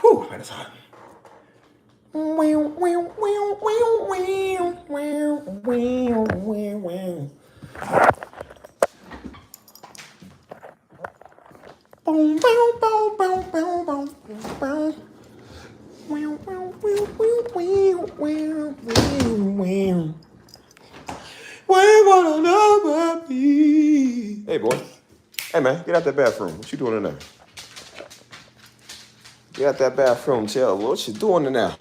Whew, man, it's hot. Hey, boy. Hey, man, get out that bathroom. What you doing in there? Get out that bathroom. Tell what you doing in there.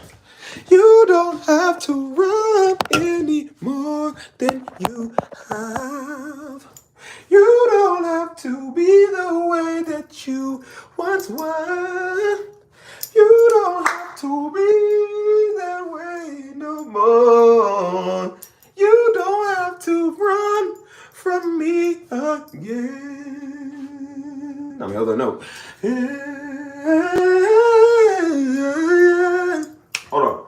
You don't have to run any more than you have. You don't have to be the way that you once were. You don't have to be that way no more. You don't have to run from me again. I'm held a note. Hold on.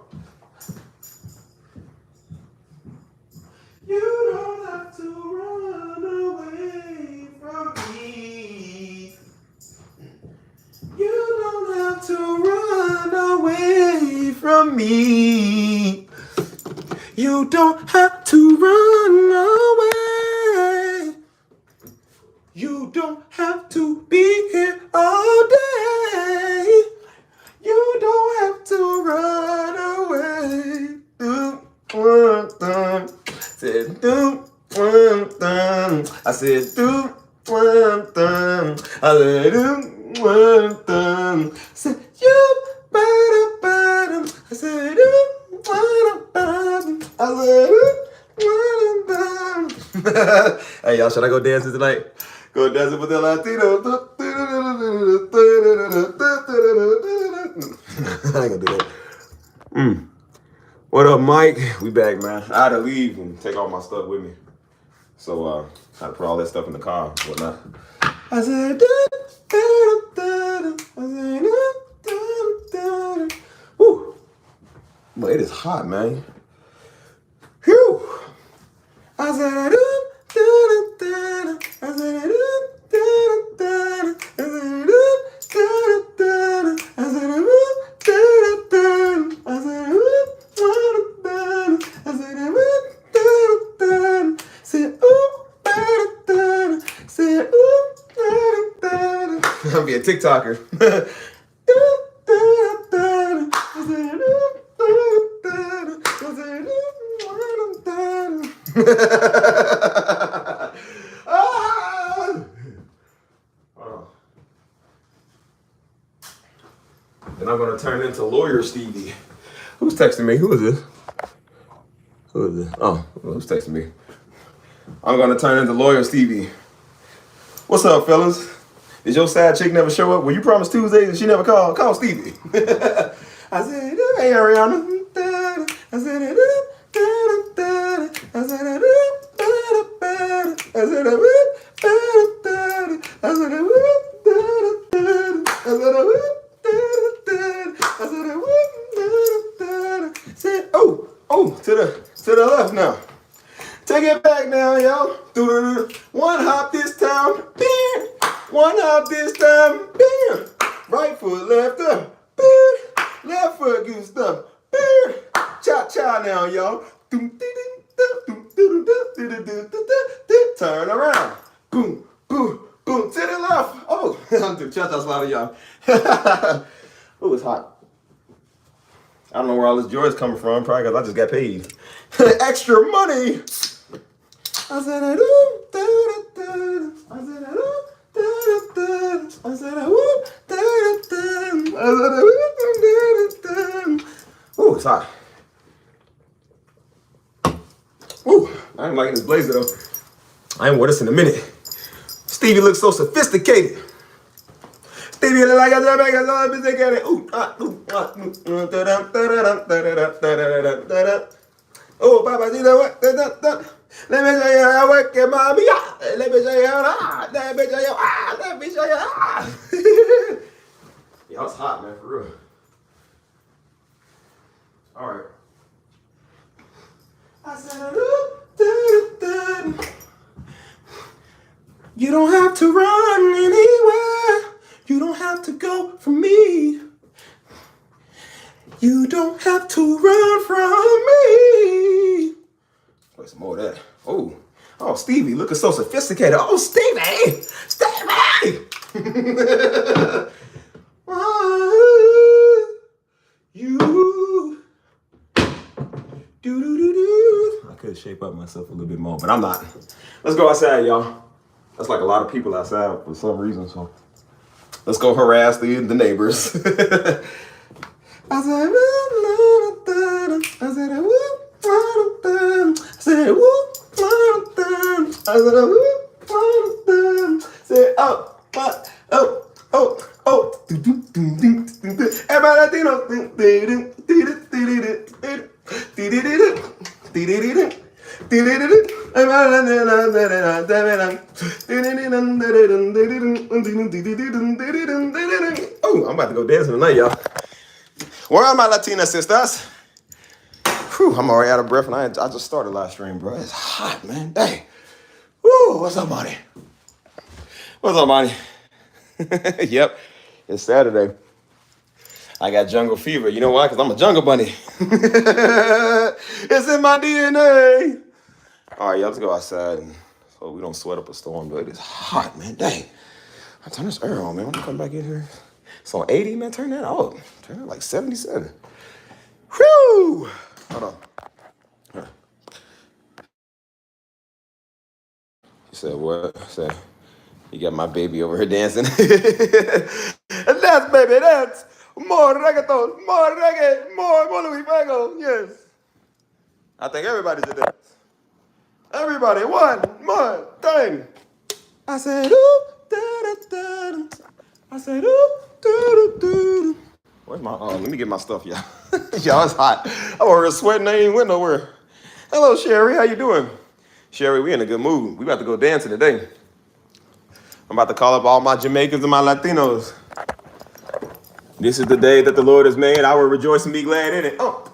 You don't have to run away from me. You don't have to run away from me. You don't have to run away. You don't have to be here all day. You don't have to run away. Said do one thing. I said do one thing. I said do one thing. Said you better. I said do one thing. I said do one thing. Hey y'all, should I go dancing tonight? Go dancing with the Latino. I ain't gonna do that. What up, Mike? We back, man. I had to leave and take all my stuff with me. So, I had to put all that stuff in the car and whatnot. I said, woo. But it is hot, man. Whew. I said, I'll be a TikToker. And I'm gonna turn into Lawyer Stevie. Who's texting me? Who is this? Who is this? Oh, who's texting me? I'm gonna turn into Lawyer Stevie. What's up, fellas? Did your side chick never show up? Well, you promised Tuesdays and she never called. Call Stevie. I said, hey, Ariana. I said, to the left now. Take it back now, yo. One hop this time. Bam. One hop this time. Bam. Right foot left up. Bam. Left foot good stuff. Bam. Cha-cha now, y'all. Turn around. Boom, boom, boom. To the left. Oh, I'm doing cha-cha slide, y'all. Oh, it's hot. I don't know where all this joy is coming from. Probably because I just got paid. Extra money. I said, I said, ooh, it's hot. Ooh, I ain't liking this blazer though. I ain't wear this in a minute. Stevie looks so sophisticated. Stevie look like a sophisticated. Oh, Papa, you know what? Let me show you how I work it, mommy. Let me show you how. Let me show you. Let me show you. Yeah, it's hot, man, for real. All right. I said, You don't have to run anywhere. You don't have to go from me. You don't have to run from me. Play some more of that. Oh, Stevie, looking so sophisticated. Oh, Stevie! Stevie! You. Do. I could shape up myself a little bit more, but I'm not. Let's go outside, y'all. That's like a lot of people outside for some reason, so let's go harass the neighbors. I said, oh, I'm about to go dancing tonight, y'all. Where are my Latina sisters? Whew, I'm already out of breath, and I just started live stream, bro. It's hot, man. Dang. Woo, what's up, Monty? What's up, Monty? Yep, it's Saturday. I got jungle fever. You know why? Because I'm a jungle bunny. It's in my DNA. All right, y'all, let's go outside so we don't sweat up a storm, but it's hot, man. Dang. I turn this air on, man. I'm gonna come back in here. It's on 80, man. Turn that off. Turn it like 77. Whew. Hold on. He said, what? I said, you got my baby over here dancing. Dance, baby, dance. More reggaeton, more reggae, more Louis Fago. Yes. I think everybody should dance. Everybody, one more time. I said, ooh, da da da. I said, ooh, do do do. Where's my? Let me get my stuff, y'all. Y'all, it's hot. I'm over here sweating. I ain't went nowhere. Hello, Sherry. How you doing? Sherry, we in a good mood. We about to go dancing today. I'm about to call up all my Jamaicans and my Latinos. This is the day that the Lord has made. I will rejoice and be glad in it. Oh.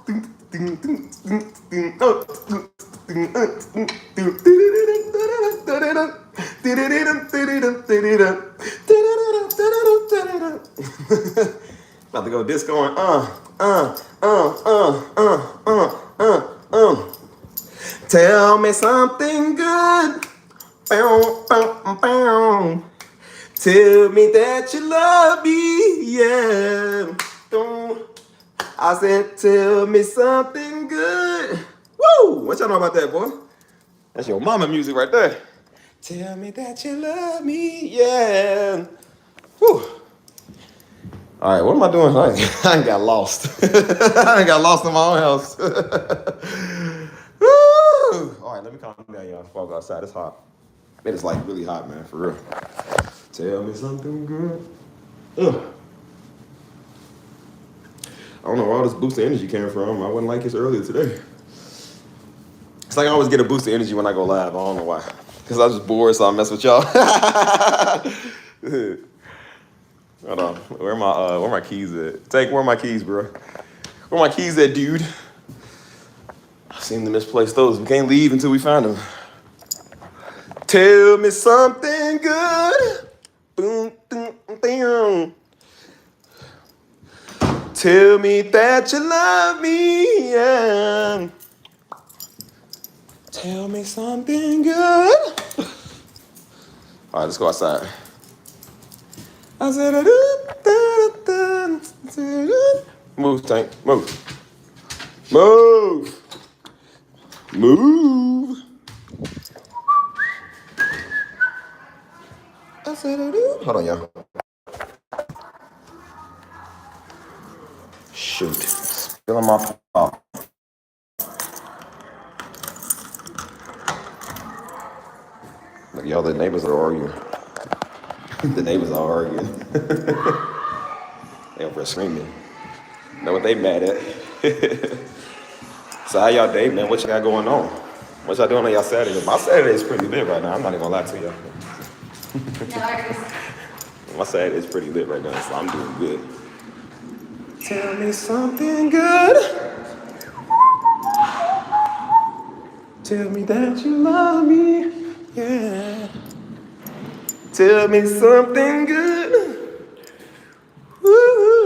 About to go disco and Tell me something good. Bow, bow, bow. Tell me that you love me, yeah. I said, tell me something good. Woo! What y'all know about that, boy? That's your mama music right there. Tell me that you love me, yeah. Woo! All right, what am I doing? I got lost. I got lost in my own house. Woo! All right, let me calm down, y'all, before I go outside. It's hot. It is like really hot, man, for real. Tell me something good. Ugh. I don't know where all this boost of energy came from. I wasn't like this earlier today. It's like I always get a boost of energy when I go live. I don't know why. Because I was just bored, so I mess with y'all. Hold on. Where my keys at? Where are my keys, bro? Where my keys at, dude? I seem to misplace those. We can't leave until we find them. Tell me something good. Boom, boom, boom. Tell me that you love me, yeah. Tell me something good. All right, let's go outside. I said, move, Tank, move. Move. Move. I said, hold on, y'all. Shoot. Spilling my pop. Look, y'all, the neighbors are arguing. The neighbors are arguing. They over screaming. Know what they mad at? So how y'all day, man? What you got going on? What y'all doing on y'all Saturday? My Saturday is pretty lit right now. I'm not even gonna lie to y'all. My Saturday is pretty lit right now, so I'm doing good. Tell me something good. Tell me that you love me, yeah. Tell me something good. Ooh,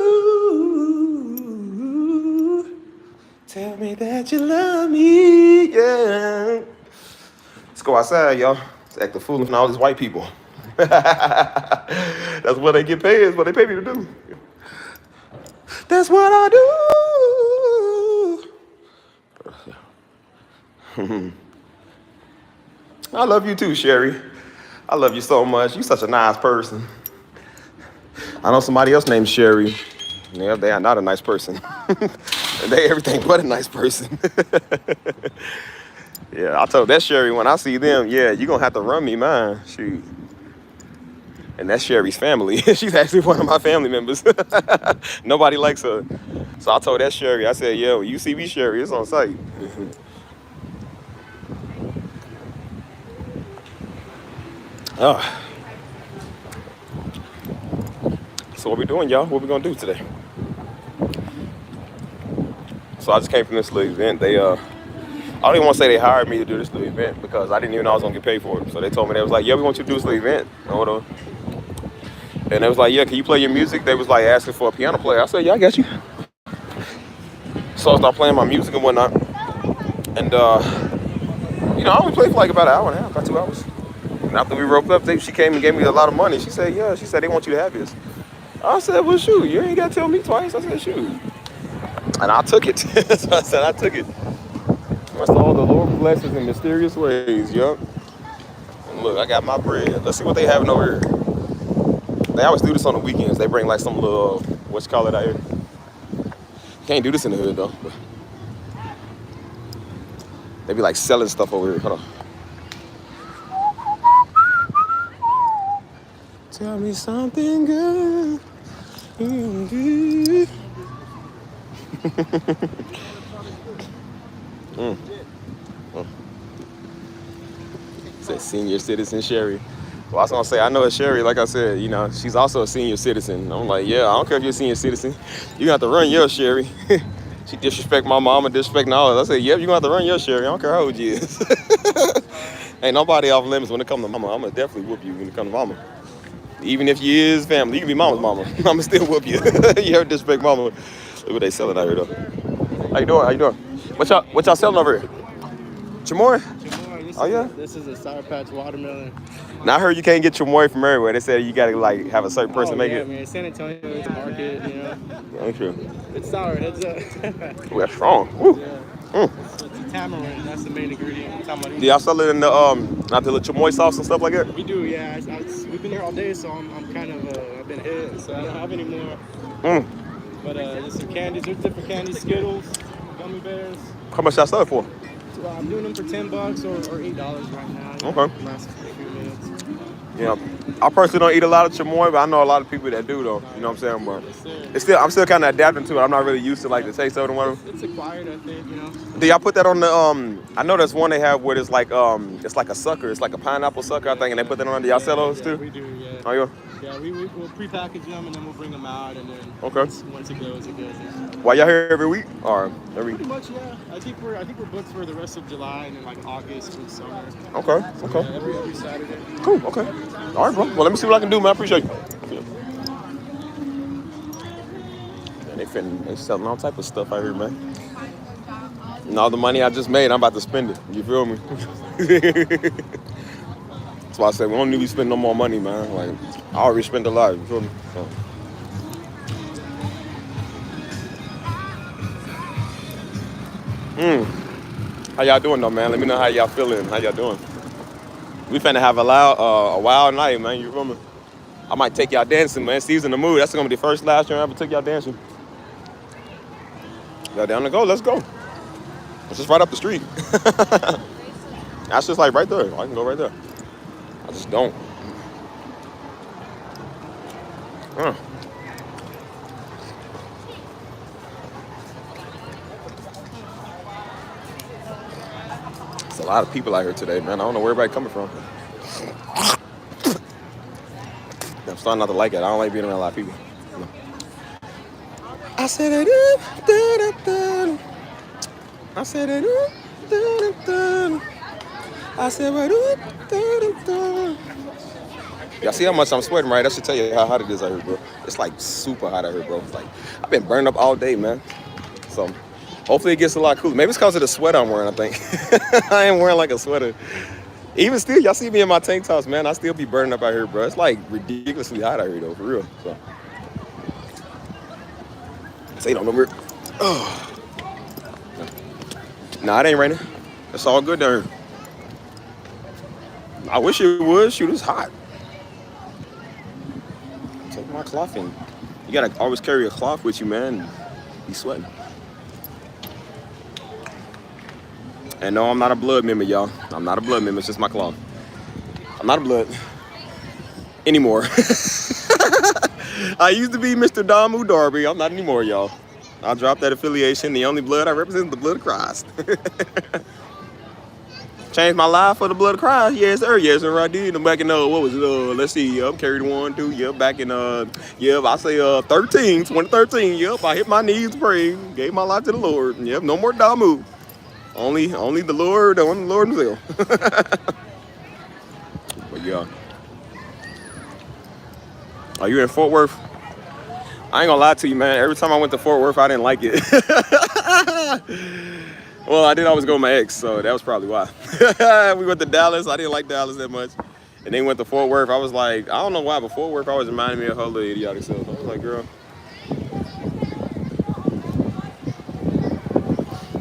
tell me that you love me, yeah. Let's go outside, y'all. Let's act the fool from all these white people. That's what they get paid. That's what they pay me to do. That's what I do. I love you too, Sherry. I love you so much. You're such a nice person. I know somebody else named Sherry. Yeah, they are not a nice person. They everything but a nice person. Yeah, I told that Sherry when I see them, yeah, you're gonna have to run me mine. Shoot. And that's Sherry's family. She's actually one of my family members. Nobody likes her. So I told that Sherry, I said, yo, you see me, Sherry, it's on site. Oh. So what we doing, y'all? What we gonna do today? So I just came from this little event. They I don't even want to say they hired me to do this little event because I didn't even know I was gonna get paid for it. So they told me, they was like, yeah, we want you to do this little event. And they was like, yeah, can you play your music? They was like asking for a piano player. I said, yeah, I got you. So I started playing my music and whatnot. And I only played for like about an hour and a half, about 2 hours. And after we broke up, she came and gave me a lot of money. She said, yeah, she said they want you to have this. I said, well, shoot, you ain't gotta tell me twice. I said, shoot. And I took it. So I said, I took it. That's all the Lord blesses in mysterious ways, yup. And look, I got my bread. Let's see what they having over here. They always do this on the weekends. They bring like some little, what you call it out here? Can't do this in the hood though. But they be like selling stuff over here. Hold on. Tell me something good. Mm-hmm. Said senior citizen Sherry. Well, I was gonna say, I know a Sherry, like I said, she's also a senior citizen. I'm like, yeah, I don't care if you're a senior citizen. You got to run your Sherry. She disrespect my mama, disrespecting all of us. I said, yeah, you got to run your Sherry. I don't care how old you is. Ain't nobody off limits when it comes to mama. I'm gonna definitely whoop you when it comes to mama. Even if you is family, you can be mama's mama. I'ma still whoop you. You ever disrespect mama? Look what they selling out here though. How you doing? How you doing? What y'all selling over here? Chamoy? Oh yeah? This is a Sour Patch watermelon. Now I heard you can't get chamoy from everywhere. They said you gotta like have a certain person make it. Man, San Antonio is a market, Yeah, true. It's sour. It's We're strong. Woo. Yeah. It's a tamarind. That's the main ingredient. Tamarind. Do y'all sell it in the not the chamoy sauce and stuff like that? We do, yeah. We've been here all day, so I'm kind of I've been hit, so I don't have any more. But there's some candies. There's different candies, Skittles, gummy bears. How much y'all sell it for? I'm doing them for $10 or $8 right now. Okay. Last few minutes. Yeah, I personally don't eat a lot of chamoy, but I know a lot of people that do though. You know what I'm saying? But I'm still kind of adapting to it. I'm not really used to like the taste of it. It's acquired, I think. Do y'all put that on the I know there's one they have where it's like a sucker. It's like a pineapple sucker, I think, and they put that on. Do y'all sell those too? We do, yeah. Oh yeah. Yeah, we'll prepackage them and then we'll bring them out, and then once it goes, it goes. Why y'all here every week or every? Pretty much, yeah. I think we're booked for the rest of July and then like August and summer. Okay. Yeah, every Saturday. Cool. Okay. All right, bro. Well, let me see what I can do, man. I appreciate you. Yeah, they selling all type of stuff out here, man. And all the money I just made, I'm about to spend it. You feel me? That's why I said we don't need to spend no more money, man. Like I already spent a lot. You feel me? So. How y'all doing though, man? Let me know how y'all feeling. How y'all doing? We finna have a wild night, man. You feel me? I might take y'all dancing, man. Steve's in the mood. That's gonna be the first last year I ever took y'all dancing. Y'all down to go? Let's go. It's just right up the street. That's just like right there. I can go right there. I just don't. There's a lot of people out here today, man. I don't know where everybody coming from. I'm starting not to like it. I don't like being around a lot of people. No. I said it. I said it. I said Y'all see how much I'm sweating, right? That should tell you how hot it is out here, bro. It's like super hot out here, bro. It's like I've been burned up all day, man. So hopefully it gets a lot cooler. Maybe it's because of the sweater I'm wearing, I think. I ain't wearing like a sweater. Even still, y'all see me in my tank tops, man. I still be burning up out here, bro. It's like ridiculously hot out here, though, for real. So, say don't know where. Oh. Nah, it ain't raining. It's all good down here. I wish it would. Shoot, it's hot. Take my cloth in. You gotta always carry a cloth with you, man. Be sweating. And no, I'm not a blood member, y'all. I'm not a blood member. It's just my cloth. I'm not a blood anymore. I used to be Mr. Damu Darby. I'm not anymore, y'all. I dropped that affiliation. The only blood I represent is the blood of Christ. Changed my life for the blood of Christ. Yes, sir. Yes, sir. I did. I'm back in what was it? Let's see. Yep, carried 1, 2. Yep, back in yep. I say 2013. Yep, I hit my knees, prayed, gave my life to the Lord. Yep, no more Damu. Only the Lord, the Lord himself. But yeah. Are you in Fort Worth? I ain't gonna lie to you, man. Every time I went to Fort Worth, I didn't like it. Well, I did always go with my ex, so that was probably why. We went to Dallas. I didn't like Dallas that much. And then went to Fort Worth. I was like, I don't know why, but Fort Worth always reminded me of her little idiotic self. I was like, girl.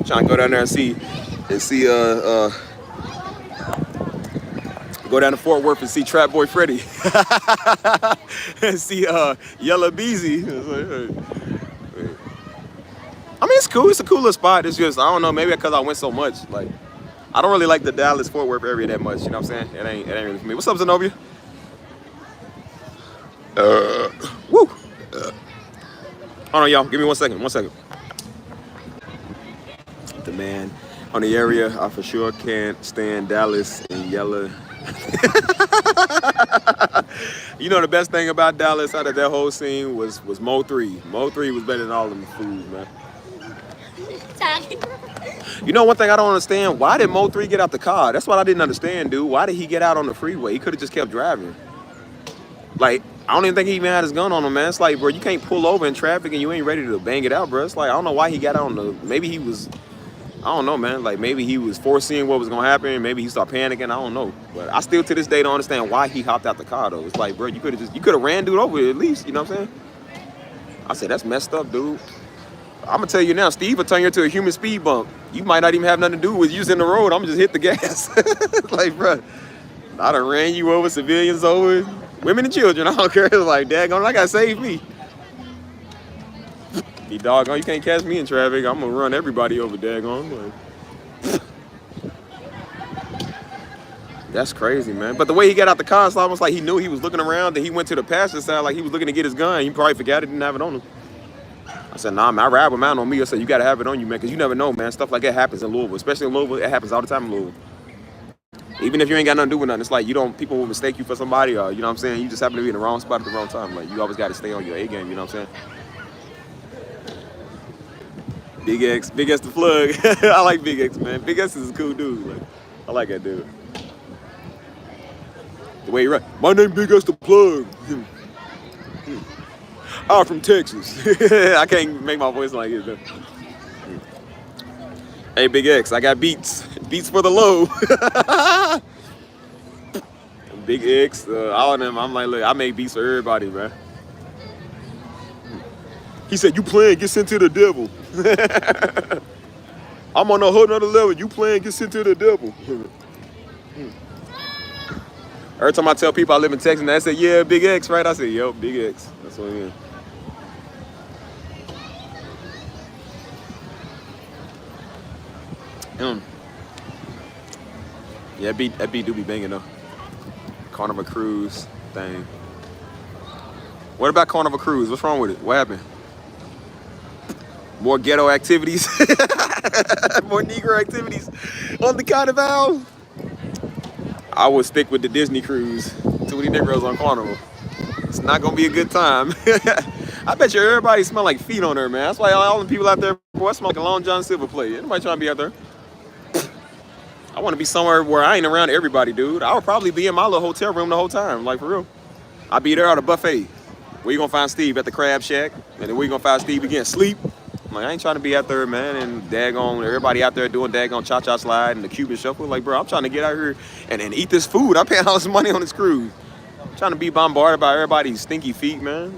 Trying to go down there and see go down to Fort Worth and see Trap Boy Freddy. And see Yella Beezy. I mean, it's cool. It's a cooler spot. It's just, I don't know, maybe because I went so much. Like, I don't really like the Dallas Fort Worth area that much. You know what I'm saying? It ain't really for me. What's up, Zenobia? Woo. Hold on, y'all. Give me 1 second. 1 second. The man on the area, I for sure can't stand Dallas and Yella. You know the best thing about Dallas out of that whole scene was Mo 3. Mo 3 was better than all of them fools, man. You know one thing I don't understand? Why did Mo 3 get out the car? That's what I didn't understand, dude. Why did he get out on the freeway? He could have just kept driving. Like, I don't even think he even had his gun on him, man. It's like, bro, you can't pull over in traffic and you ain't ready to bang it out, bro. It's like, I don't know why he got out on the, maybe he was, I don't know, man. Like, maybe he was foreseeing what was going to happen. Maybe he started panicking. I don't know. But I still, to this day, don't understand why he hopped out the car, though. It's like, bro, you could have ran dude over at least. You know what I'm saying? I said, that's messed up, dude. I'm going to tell you now, Steve will turn you into a human speed bump. You might not even have nothing to do with using the road. I'm going to just hit the gas. Like, bro, I done ran you over, civilians over, women and children. I don't care. It's like, daggone, I got to save me. You doggone, you can't catch me in traffic. I'm going to run everybody over, daggone. Like, that's crazy, man. But the way he got out the car, it's almost like he knew he was looking around, and he went to the passenger side like he was looking to get his gun. He probably forgot it, didn't have it on him. I said, nah, man, I ride with mine on me. I said, you got to have it on you, man, because you never know, man. Stuff like that happens in Louisville, especially in Louisville. It happens all the time in Louisville. Even if you ain't got nothing to do with nothing, it's like people will mistake you for somebody, or, you know what I'm saying? You just happen to be in the wrong spot at the wrong time. Like, you always got to stay on your A game, you know what I'm saying? Big X the plug. I like Big X, man. Big X is a cool dude. Like, I like that dude. The way he run. My name Big X the plug. I'm from Texas. I can't make my voice like it. Hey, Big X, I got beats. Beats for the low. Big X, all of them. I'm like, look, I make beats for everybody, man. He said, you playing, get sent to the devil. I'm on a whole nother level. You playing, get sent to the devil. Every time I tell people I live in Texas, they say, yeah, Big X, right? I say, yo, Big X. That's what I mean. Yeah, that beat do be banging though. Carnival Cruise thing. What about Carnival Cruise? What's wrong with it? What happened? More ghetto activities? More Negro activities on the Carnival? I would stick with the Disney cruise. Too many Negroes on Carnival. It's not gonna be a good time. I bet you everybody smell like feet on there, man. That's why all the people out there, boy, smell like a Long John Silver plate. Anybody trying to be out there? I want to be somewhere where I ain't around everybody, dude. I would probably be in my little hotel room the whole time, like for real. I'll be there at a buffet. Where you gonna find Steve? At the Crab Shack. And then where you gonna find Steve again? Sleep. I'm like, I ain't trying to be out there, man, and daggone everybody out there doing daggone cha-cha slide and the Cuban shuffle. Like, bro, I'm trying to get out here and eat this food. I'm paying all this money on this cruise. I'm trying to be bombarded by everybody's stinky feet, man.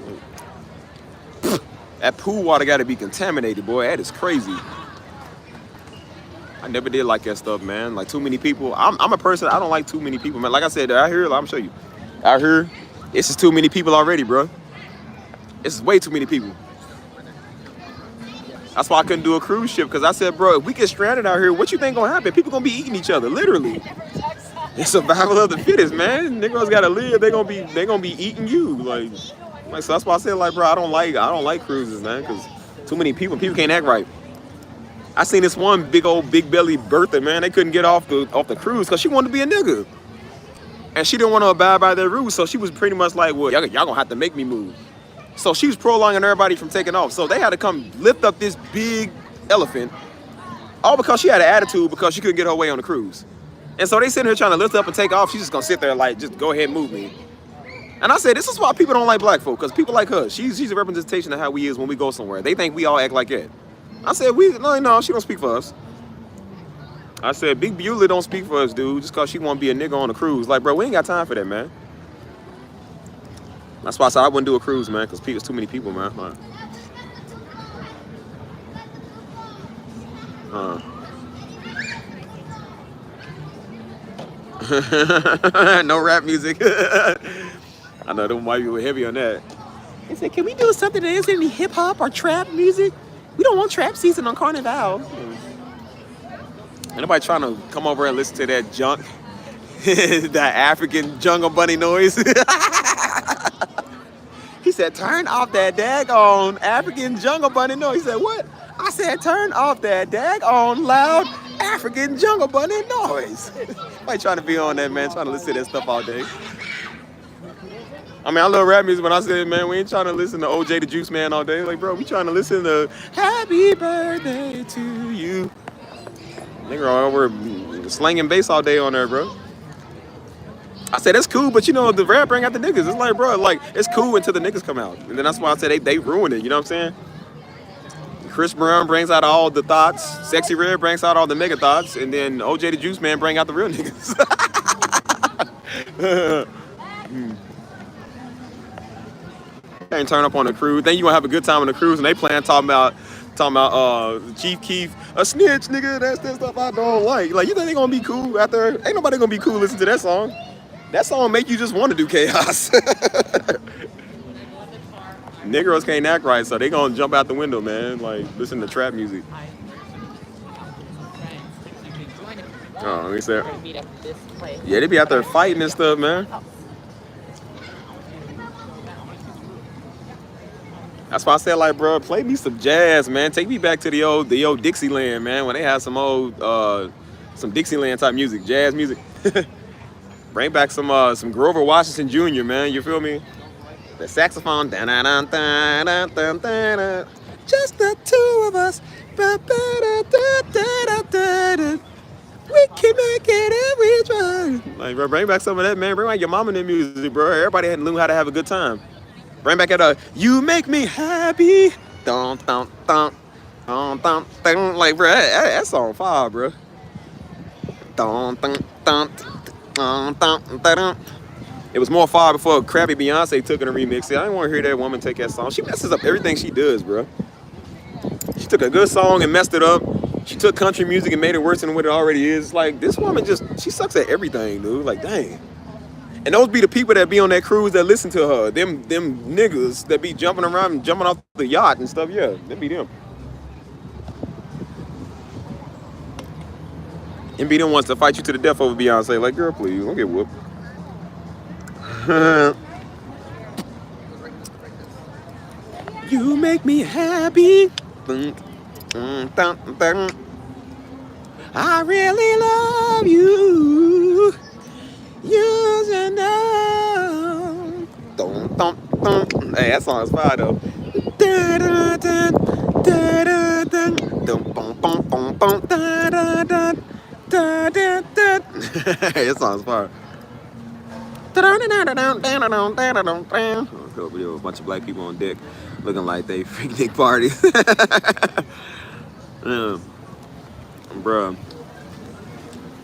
That pool water gotta be contaminated, boy. That is crazy. I never did like that stuff, man. Like, too many people. I'm a person, I don't like too many people, man. Like I said, out here, I'm show you. Out here, this is too many people already, bro. This is way too many people. That's why I couldn't do a cruise ship, because I said, bro, if we get stranded out here, what you think gonna happen? People gonna be eating each other, literally. It's survival of the fittest, man. Niggas gotta live. They gonna be eating you, like so. That's why I said, like, bro, I don't like cruises, man, because too many people can't act right. I seen this one big belly Bertha, man. They couldn't get off the cruise because she wanted to be a nigga, and she didn't want to abide by their rules. So she was pretty much like, well, y'all gonna have to make me move. So she was prolonging everybody from taking off. So they had to come lift up this big elephant, all because she had an attitude because she couldn't get her way on the cruise. And so they sitting here trying to lift up and take off. She's just gonna sit there like, just go ahead and move me. And I said, this is why people don't like black folk, because people like her, she's a representation of how we is when we go somewhere. They think we all act like that. I said, no, she don't speak for us. I said, Big Beulah don't speak for us, dude, just because she want to be a nigga on a cruise. Like, bro, we ain't got time for that, man. That's why I said I wouldn't do a cruise, man, because it's too many people, man. No rap music. I know them white people were heavy on that. They said, can we do something that isn't any hip hop or trap music? We don't want trap season on Carnival. Anybody trying to come over and listen to that junk? That African jungle bunny noise? He said, turn off that daggone African jungle bunny noise. He said, what? I said, turn off that daggone loud African jungle bunny noise. Anybody trying to be on that, man, trying to listen to that stuff all day. I mean, I love rap music, but I said, man, we ain't trying to listen to OJ the Juice Man all day. Like, bro, we trying to listen to Happy Birthday to You. Nigga over slanging bass all day on there, bro. I said, that's cool, but you know, the rap bring out the niggas. It's like, bro, like, it's cool until the niggas come out. And then that's why I said they ruined it, you know what I'm saying? Chris Brown brings out all the thoughts. Sexy Red brings out all the mega thoughts. And then OJ the Juice Man bring out the real niggas. Ain't turn up on the cruise. Then you gonna have a good time on the cruise, and they talking about Chief Keef, a snitch, nigga. That's that stuff I don't like. Like, you think they gonna be cool after? Ain't nobody gonna be cool listening to that song. That song make you just want to do chaos. Negroes can't act right, so they gonna jump out the window, man. Like, listen to trap music. Oh, let me say. Yeah, they be out there fighting and stuff, man. That's why I said, like, bro, play me some jazz, man. Take me back to the old Dixieland, man, when they had some old, some Dixieland type music, jazz music. Bring back some Grover Washington Jr., man. You feel me? The saxophone, just the two of us. We can make it every try. Like, bro, bring back some of that, man. Bring back your mama and them music, bro. Everybody had to learn how to have a good time. Bring back at you make me happy. Dun, dun, dun, dun, dun, dun. Like, bro, that song fire, bro. Dun, dun, dun, dun, dun, dun, dun. It was more fire before crappy Beyonce took it and remixed it. I didn't want to hear that woman take that song. She messes up everything she does, bro. She took a good song and messed it up. She took country music and made it worse than what it already is. Like, this woman she sucks at everything, dude. Like, dang. And those be the people that be on that cruise that listen to her. Them niggas that be jumping around and jumping off the yacht and stuff. Yeah, that be them. And be them ones to fight you to the death over Beyonce. Like, girl, please, don't get whooped. You make me happy. I really love you. You should know. Hey, that song is fire though. Hey, that song is fire. A bunch of black people on deck looking like they picnic party. Yeah, bruh,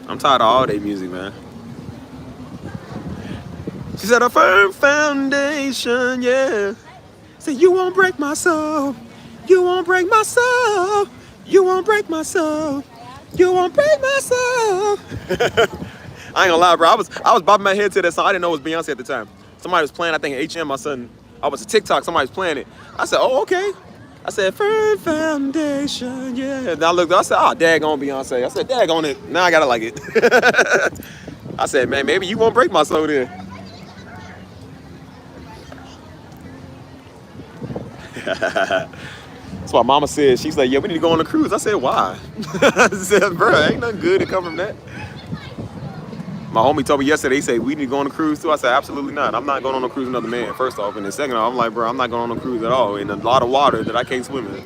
I'm tired of all day music, man. She said a firm foundation, yeah. Say you won't break my soul. You won't break my soul. You won't break my soul. You won't break my soul. I ain't gonna lie, bro. I was bobbing my head to that song. I didn't know it was Beyonce at the time. Somebody was playing, I think HM, my son. I was a TikTok, somebody was playing it. I said, oh, okay. I said, firm foundation, yeah. And I looked, I said, oh, daggone Beyonce. I said, daggone it. Now I gotta like it. I said, man, maybe you won't break my soul then. That's why mama said, she's like, yeah, we need to go on a cruise. I said, why? I said, bro, ain't nothing good to come from that. My homie told me yesterday, he said, we need to go on a cruise too. I said, absolutely not. I'm not going on a cruise with another man, first off. And then second off, I'm like, bro, I'm not going on a cruise at all in a lot of water that I can't swim in.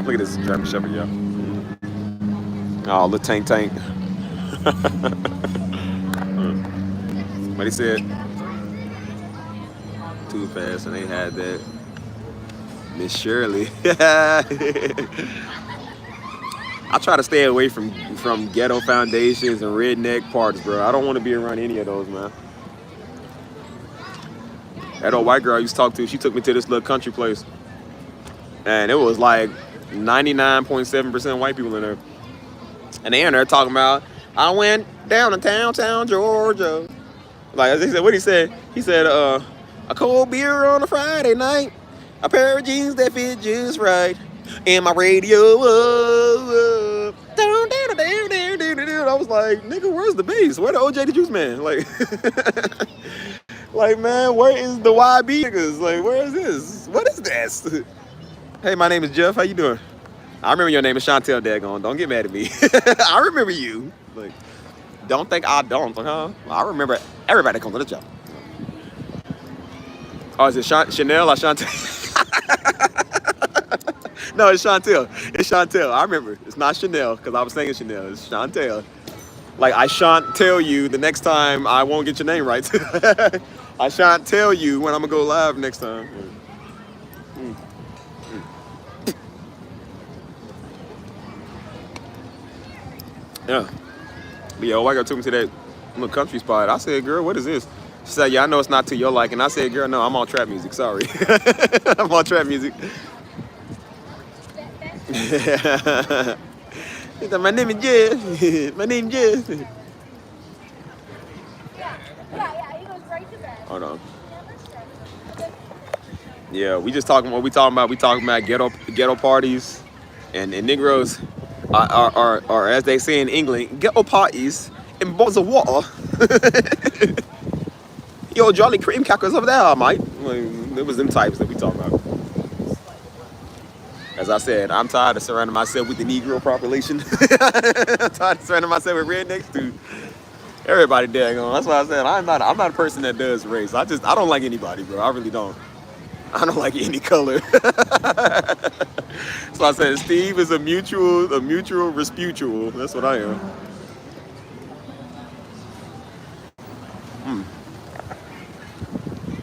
Look at this German Shepherd, y'all. Oh, little tank. But he said, too fast, and they had that. Miss Shirley. I try to stay away from ghetto foundations and redneck parties, bro. I don't want to be around any of those, man. That old white girl I used to talk to, she took me to this little country place. And it was like 99.7% white people in there. And they in there talking about, I went down to downtown Georgia. Like, they said, what he said? He said, a cold beer on a Friday night, a pair of jeans that fit just right, and my radio. I was like, nigga, where's the bass? Where the OJ the Juice Man? Like, like, man, where is the YB niggas? Like, where is this? What is this? Hey, my name is Jeff. How you doing? I remember your name is Chantel Daggone. Don't get mad at me. I remember you. Like, don't think I don't, huh? I remember everybody that comes to the job. Oh, is it Chanel or Chantel? No, it's Chantel. It's Chantel. I remember. It's not Chanel because I was saying Chanel. It's Chantel. Like, I shan't tell you the next time I won't get your name right. I shan't tell you when I'm going to go live next time. Yeah. But yeah, I got took me to that little country spot. I said, girl, what is this? She said, yeah, I know it's not to your liking. I said, girl, no, I'm on trap music. Sorry. I'm on trap music. My name is Jeff. My name is Jeff. Yeah, he goes right to bed. Hold on. Yeah, we just talking what we talking about. We talking about ghetto parties and Negroes are as they say in England, ghetto parties in bottles of water. Yo, Jolly cream crackers over there, mate. Like, it was them types that we talking about. As I said, I'm tired of surrounding myself with the Negro population. I'm tired of surrounding myself with rednecks too. Everybody daggone. That's why I said I'm not a person that does race. I don't like anybody, bro. I really don't. I don't like any color. So I said Steve is a mutual resputual. That's what I am.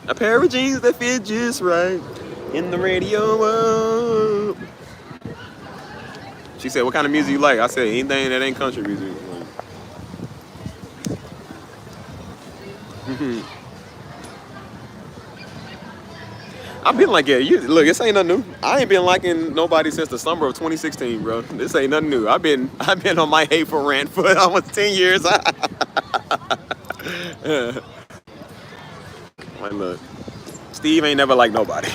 A pair of jeans that fit just right in the radio. She said, what kind of music you like? I said, anything that ain't country music. I've been like, yeah, look, this ain't nothing new. I ain't been liking nobody since the summer of 2016, bro. This ain't nothing new. I've been on my hateful rant for almost 10 years. Like, look, Steve ain't never liked nobody.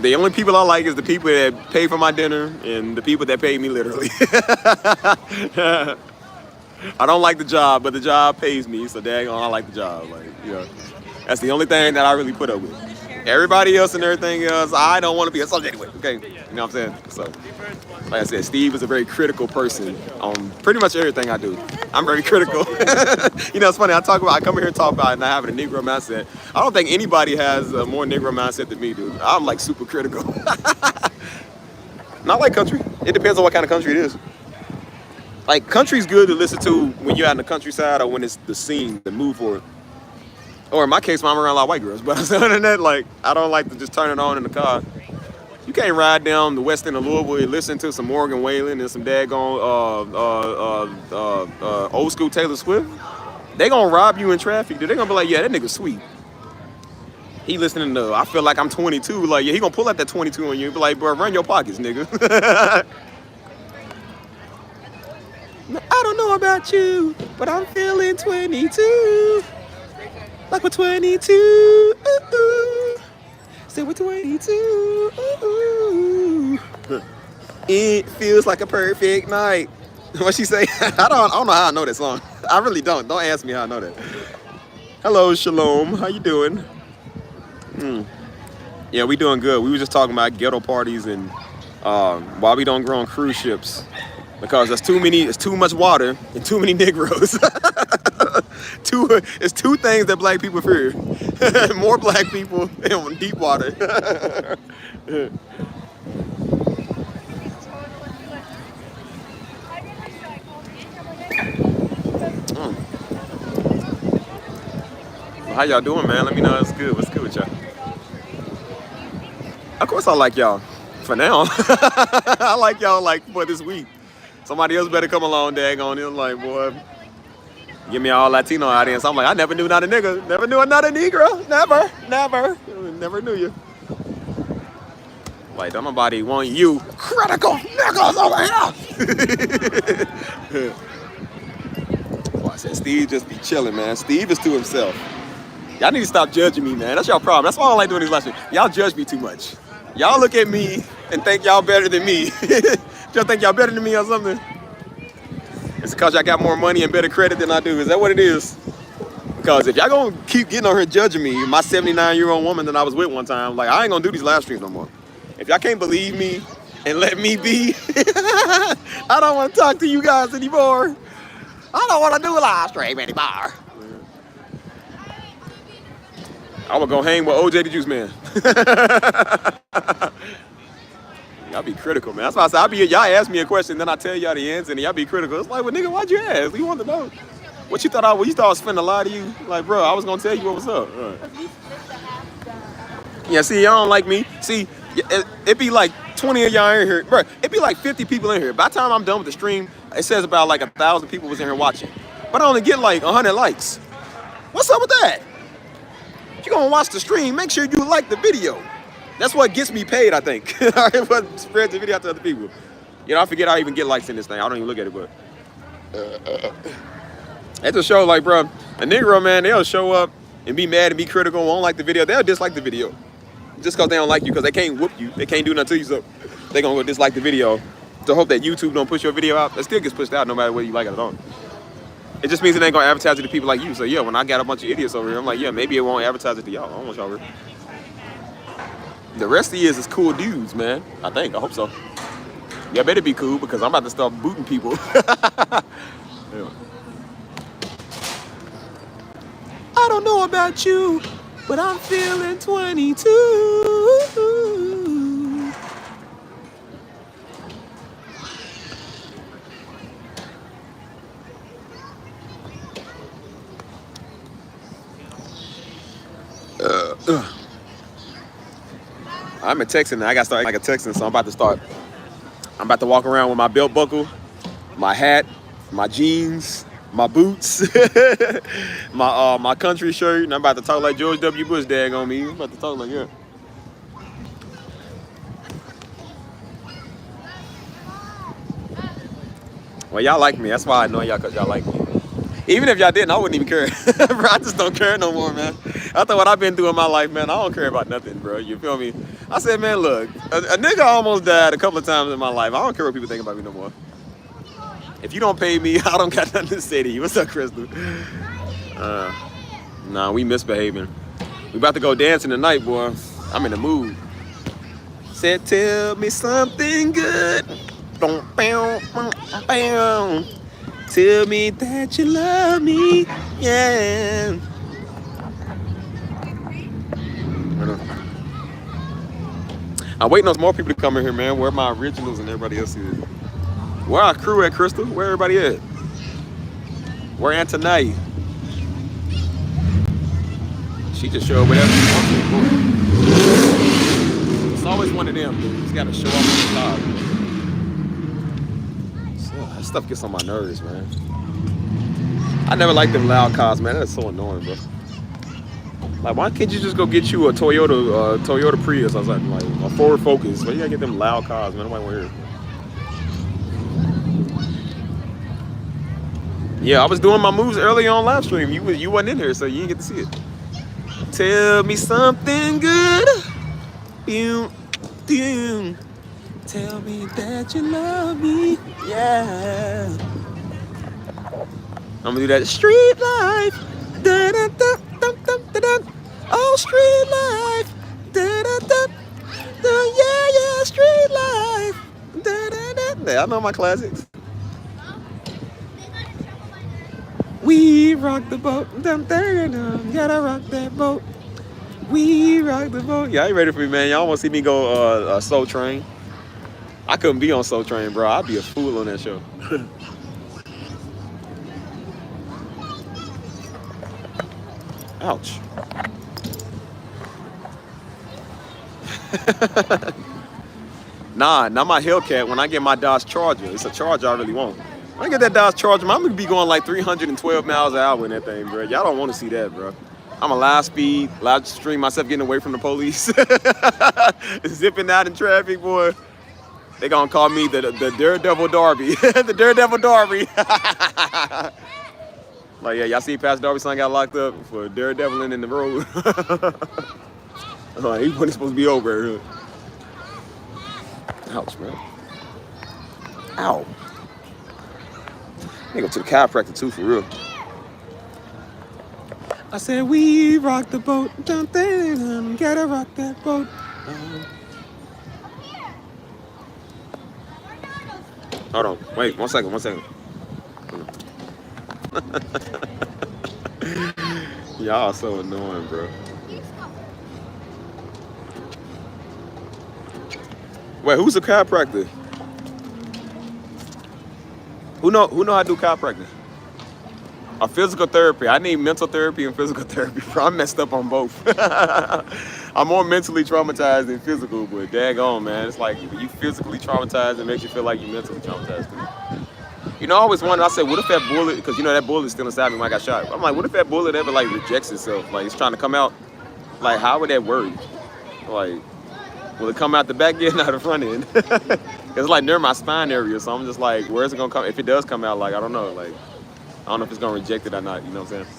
The only people I like is the people that pay for my dinner and the people that pay me literally. I don't like the job, but the job pays me, so daggone, I like the job. Like, you know, that's the only thing that I really put up with. Everybody else and everything else, I don't want to be associated with. Okay, you know what I'm saying? So, like I said, Steve is a very critical person on pretty much everything I do. I'm very critical. You know, it's funny. I come here and talk about not having a Negro mindset. I don't think anybody has a more Negro mindset than me, dude. I'm like super critical. Not like country. It depends on what kind of country it is. Like, country's good to listen to when you're out in the countryside or when it's the scene, the mood for it. Or in my case, when I'm around a lot of white girls. But other than that, like, I don't like to just turn it on in the car. You can't ride down the west end of Louisville and listen to some Morgan Wallen and some daggone old school Taylor Swift. They gonna rob you in traffic. They're gonna be like, yeah, that nigga sweet. He listening to I Feel Like I'm 22. Like, yeah, he gonna pull out that 22 on you and be like, bro, run your pockets, nigga. I don't know about you, but I'm feeling 22. Like we're 22. Ooh. Say we're 22. Ooh. It feels like a perfect night. What she say? I don't know how I know that song. I really don't. Don't ask me how I know that. Hello, Shalom. How you doing? Yeah, we doing good. We were just talking about ghetto parties and why we don't go on cruise ships. Because it's too much water and too many Negroes. It's two things that black people fear. More black people and deep water. Well, how y'all doing, man? Let me know it's good. What's good with y'all? Of course I like y'all. For now. I like y'all like for this week. Somebody else better come along, daggone it. Like, boy, give me all Latino audience. I'm like, I never knew not a nigga. Never knew another Negro. Never knew you. Like, don't nobody want you critical niggas over here. Well, I said, Steve just be chilling, man. Steve is to himself. Y'all need to stop judging me, man. That's y'all problem. That's why I don't like doing these live streams. Y'all judge me too much. Y'all look at me and think y'all better than me. Y'all think y'all better than me or something? It's because y'all got more money and better credit than I do. Is that what it is? Because if y'all gonna keep getting on here judging me, my 79-year-old woman that I was with one time, like, I ain't gonna do these live streams no more. If y'all can't believe me and let me be, I don't want to talk to you guys anymore. I don't want to do a live stream anymore. I would go hang with OJ the Juice Man. Y'all be critical, man. That's why I said, y'all ask me a question, then I tell y'all the answer, and y'all be critical. It's like, well, nigga, why'd you ask? You want to know. What you thought I was finna lie to you? Like, bro, I was gonna tell you what was up. Right. Yeah, see, y'all don't like me. See, it be like 20 of y'all in here. Bro, it be like 50 people in here. By the time I'm done with the stream, it says about like 1,000 people was in here watching. But I only get like 100 likes. What's up with that? If you're gonna watch the stream, make sure you like the video. That's what gets me paid, I think. But spread the video out to other people. You know, I forget I even get likes in this thing. I don't even look at it, but at the show, like, bro, a Negro, man, they'll show up and be mad and be critical, won't like the video. They'll dislike the video just because they don't like you, because they can't whoop you. They can't do nothing to you, so they gonna go dislike the video to hope that YouTube don't push your video out. It still gets pushed out no matter whether you like it or not. It just means it ain't gonna advertise it to people like you. So yeah, when I got a bunch of idiots over here, I'm like, yeah, maybe it won't advertise it to y'all. I don't want y'all here. The rest of you is cool dudes, man. I think. I hope so. Y'all better be cool, because I'm about to start booting people. Yeah. I don't know about you, but I'm feeling 22. I'm a Texan. I got to start like a Texan, so I'm about to walk around with my belt buckle, my hat, my jeans, my boots, my country shirt, and I'm about to talk like George W. Bush, dag on me. I'm about to talk like, yeah. Well, y'all like me. That's why I know y'all, because y'all like me. Even if y'all didn't, I wouldn't even care. Bro, I just don't care no more, man. After what I've been through in my life, man, I don't care about nothing, bro. You feel me? I said, man, look, a nigga almost died a couple of times in my life. I don't care what people think about me no more. If you don't pay me, I don't got nothing to say to you. What's up, Crystal? Nah, we misbehaving. We about to go dancing tonight, boy. I'm in the mood. Said, tell me something good. Tell me that you love me, yeah. I'm waiting on some more people to come in here, man. Where my originals and everybody else is. Where our crew at, Crystal? Where everybody at? Where Antonite? She just showed up whatever she wants to. It's always one of them, dude. You just gotta show up on the top. So, that stuff gets on my nerves, man. I never liked them loud cars, man. That's so annoying, bro. Like, why can't you just go get you a Toyota Prius or something, like a Ford Focus? Why you gotta get them loud cars, man? Nobody want to hear it. Yeah, I was doing my moves early on live stream. You wasn't in here, so you didn't get to see it. Tell me something good. Boom, boom. Tell me that you love me. Yeah. I'm gonna do that. Street life. Da, da, da, da, da, da, da. Oh, street life. Da, da, da, da. Yeah, yeah, street life. Da, da, da. Yeah, I know my classics. We rock the boat. Dum, dum, dum. Gotta rock that boat. We rock the boat. Y'all ain't ready for me, man. Y'all want to see me go Soul Train? I couldn't be on Soul Train, bro. I'd be a fool on that show. Ouch. Nah, not my Hellcat. When I get my Dodge Charger, it's a Charger I really want. When I get that Dodge Charger, I'm gonna be going like 312 miles an hour in that thing, bro. Y'all don't want to see that, bro. I'm a live stream myself getting away from the police. Zipping out in traffic, boy. They gonna call me the Daredevil Darby. The Daredevil Darby. Like, yeah, y'all see Pastor Darby's son got locked up for daredeviling in the road. Like, he wasn't supposed to be over here. Ouch, man. Ow. I need to go to the chiropractor too, for real. I said, we rock the boat. Dun, dun, dun, gotta rock that boat. Hold on. Wait, one second. Y'all so annoying, bro. Wait, who's a chiropractor? Who know how to do chiropractic? Or physical therapy. I need mental therapy and physical therapy, bro. I'm messed up on both. I'm more mentally traumatized than physical, but daggone, man. It's like when you physically traumatized, it makes you feel like you mentally traumatized. You know, I always wondered, I said, what if that bullet, because you know that bullet's still inside me when I got shot. I'm like, what if that bullet ever like rejects itself? Like it's trying to come out? Like how would that work? Like, will it come out the back end or the front end? Because it's like near my spine area, so I'm just like, where's it gonna come? If it does come out, like, I don't know. Like, I don't know if it's gonna reject it or not, you know what I'm saying?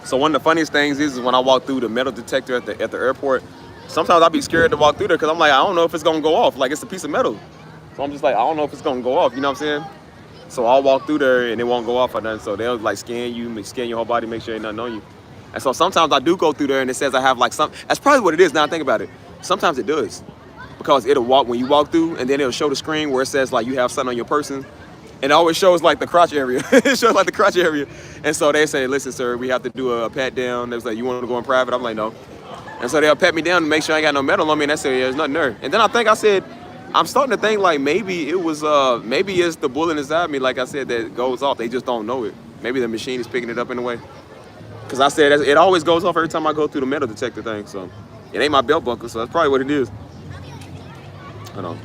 So one of the funniest things is when I walk through the metal detector at the airport, sometimes I'll be scared to walk through there because I'm like, I don't know if it's gonna go off. Like it's a piece of metal. So I'm just like, I don't know if it's gonna go off, you know what I'm saying? So I'll walk through there and it won't go off or nothing. So they'll like scan your whole body, make sure ain't nothing on you. And so sometimes I do go through there and it says I have like that's probably what it is now I think about it. Sometimes it does. Because it'll when you walk through and then it'll show the screen where it says like you have something on your person. And it always shows like the crotch area. It shows like the crotch area. And so they say, listen, sir, we have to do a pat down. They was like, you want to go in private? I'm like, no. And so they'll pat me down to make sure I ain't got no metal on me. And I say, yeah, there's nothing there. And then I said, I'm starting to think like maybe it's the bullet inside me, like I said, that goes off. They just don't know it. Maybe the machine is picking it up in a way. Because I said it always goes off every time I go through the metal detector thing. So it ain't my belt buckle, so that's probably what it is. Hold on.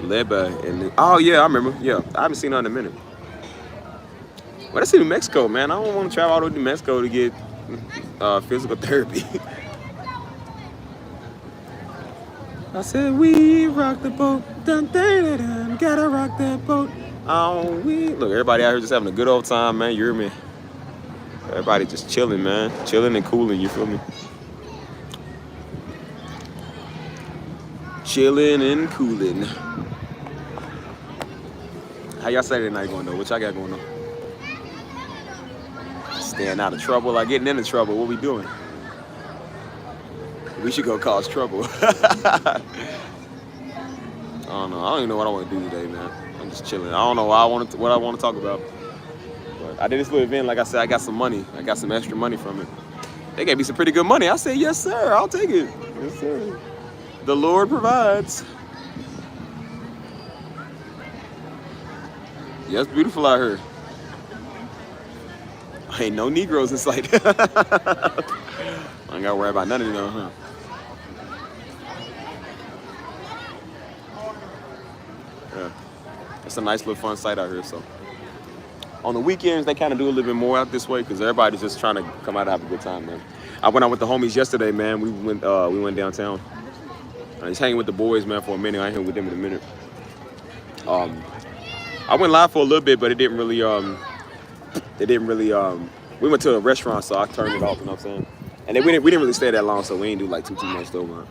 Led by, oh yeah, I remember. Yeah, I haven't seen her in a minute. Well, that's in New Mexico, man. I don't want to travel all the way to New Mexico to get physical therapy. I said, we rock the boat. Dun, dun, dun, dun, gotta rock that boat. Oh, look, everybody out here just having a good old time, man. You hear me? Everybody just chilling, man. Chilling and cooling, you feel me? Chilling and cooling. How y'all Saturday night going though? What y'all got going on? Staying out of trouble or getting into trouble? What we doing? We should go cause trouble. I don't know. I don't even know what I want to do today, man. I'm just chilling. I don't know what I want to talk about. But I did this little event. Like I said, I got some money. I got some extra money from it. They gave me some pretty good money. I said, yes, sir. I'll take it. Yes, sir. The Lord provides. Yeah, it's beautiful out here. Ain't no Negroes in sight. I ain't gotta worry about none of them, huh? Yeah. It's a nice little fun site out here, so. On the weekends, they kind of do a little bit more out this way because everybody's just trying to come out and have a good time, man. I went out with the homies yesterday, man. We went downtown. I was hanging with the boys, man, for a minute. I ain't here with them in a minute. I went live for a little bit, but it didn't really, we went to a restaurant, so I turned it off, you know what I'm saying? And then we didn't really stay that long, so we ain't do like too much though, man.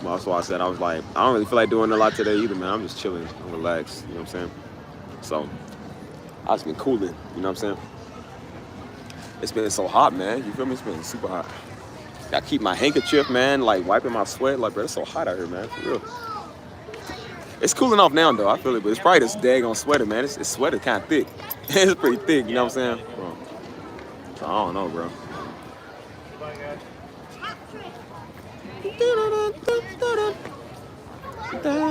That's why I said, I was like, I don't really feel like doing a lot today either, man. I'm just chilling, I'm relaxed, you know what I'm saying? So, I just been cooling, you know what I'm saying? It's been so hot, man. You feel me? It's been super hot. I keep my handkerchief, man, like wiping my sweat. Like, bro, it's so hot out here, man, for real. It's cooling off now, though. I feel it, but it's probably this daggone sweater, man. It's sweater kind of thick. It's pretty thick, you know what I'm saying? Bro. So, I don't know, bro. Daddy,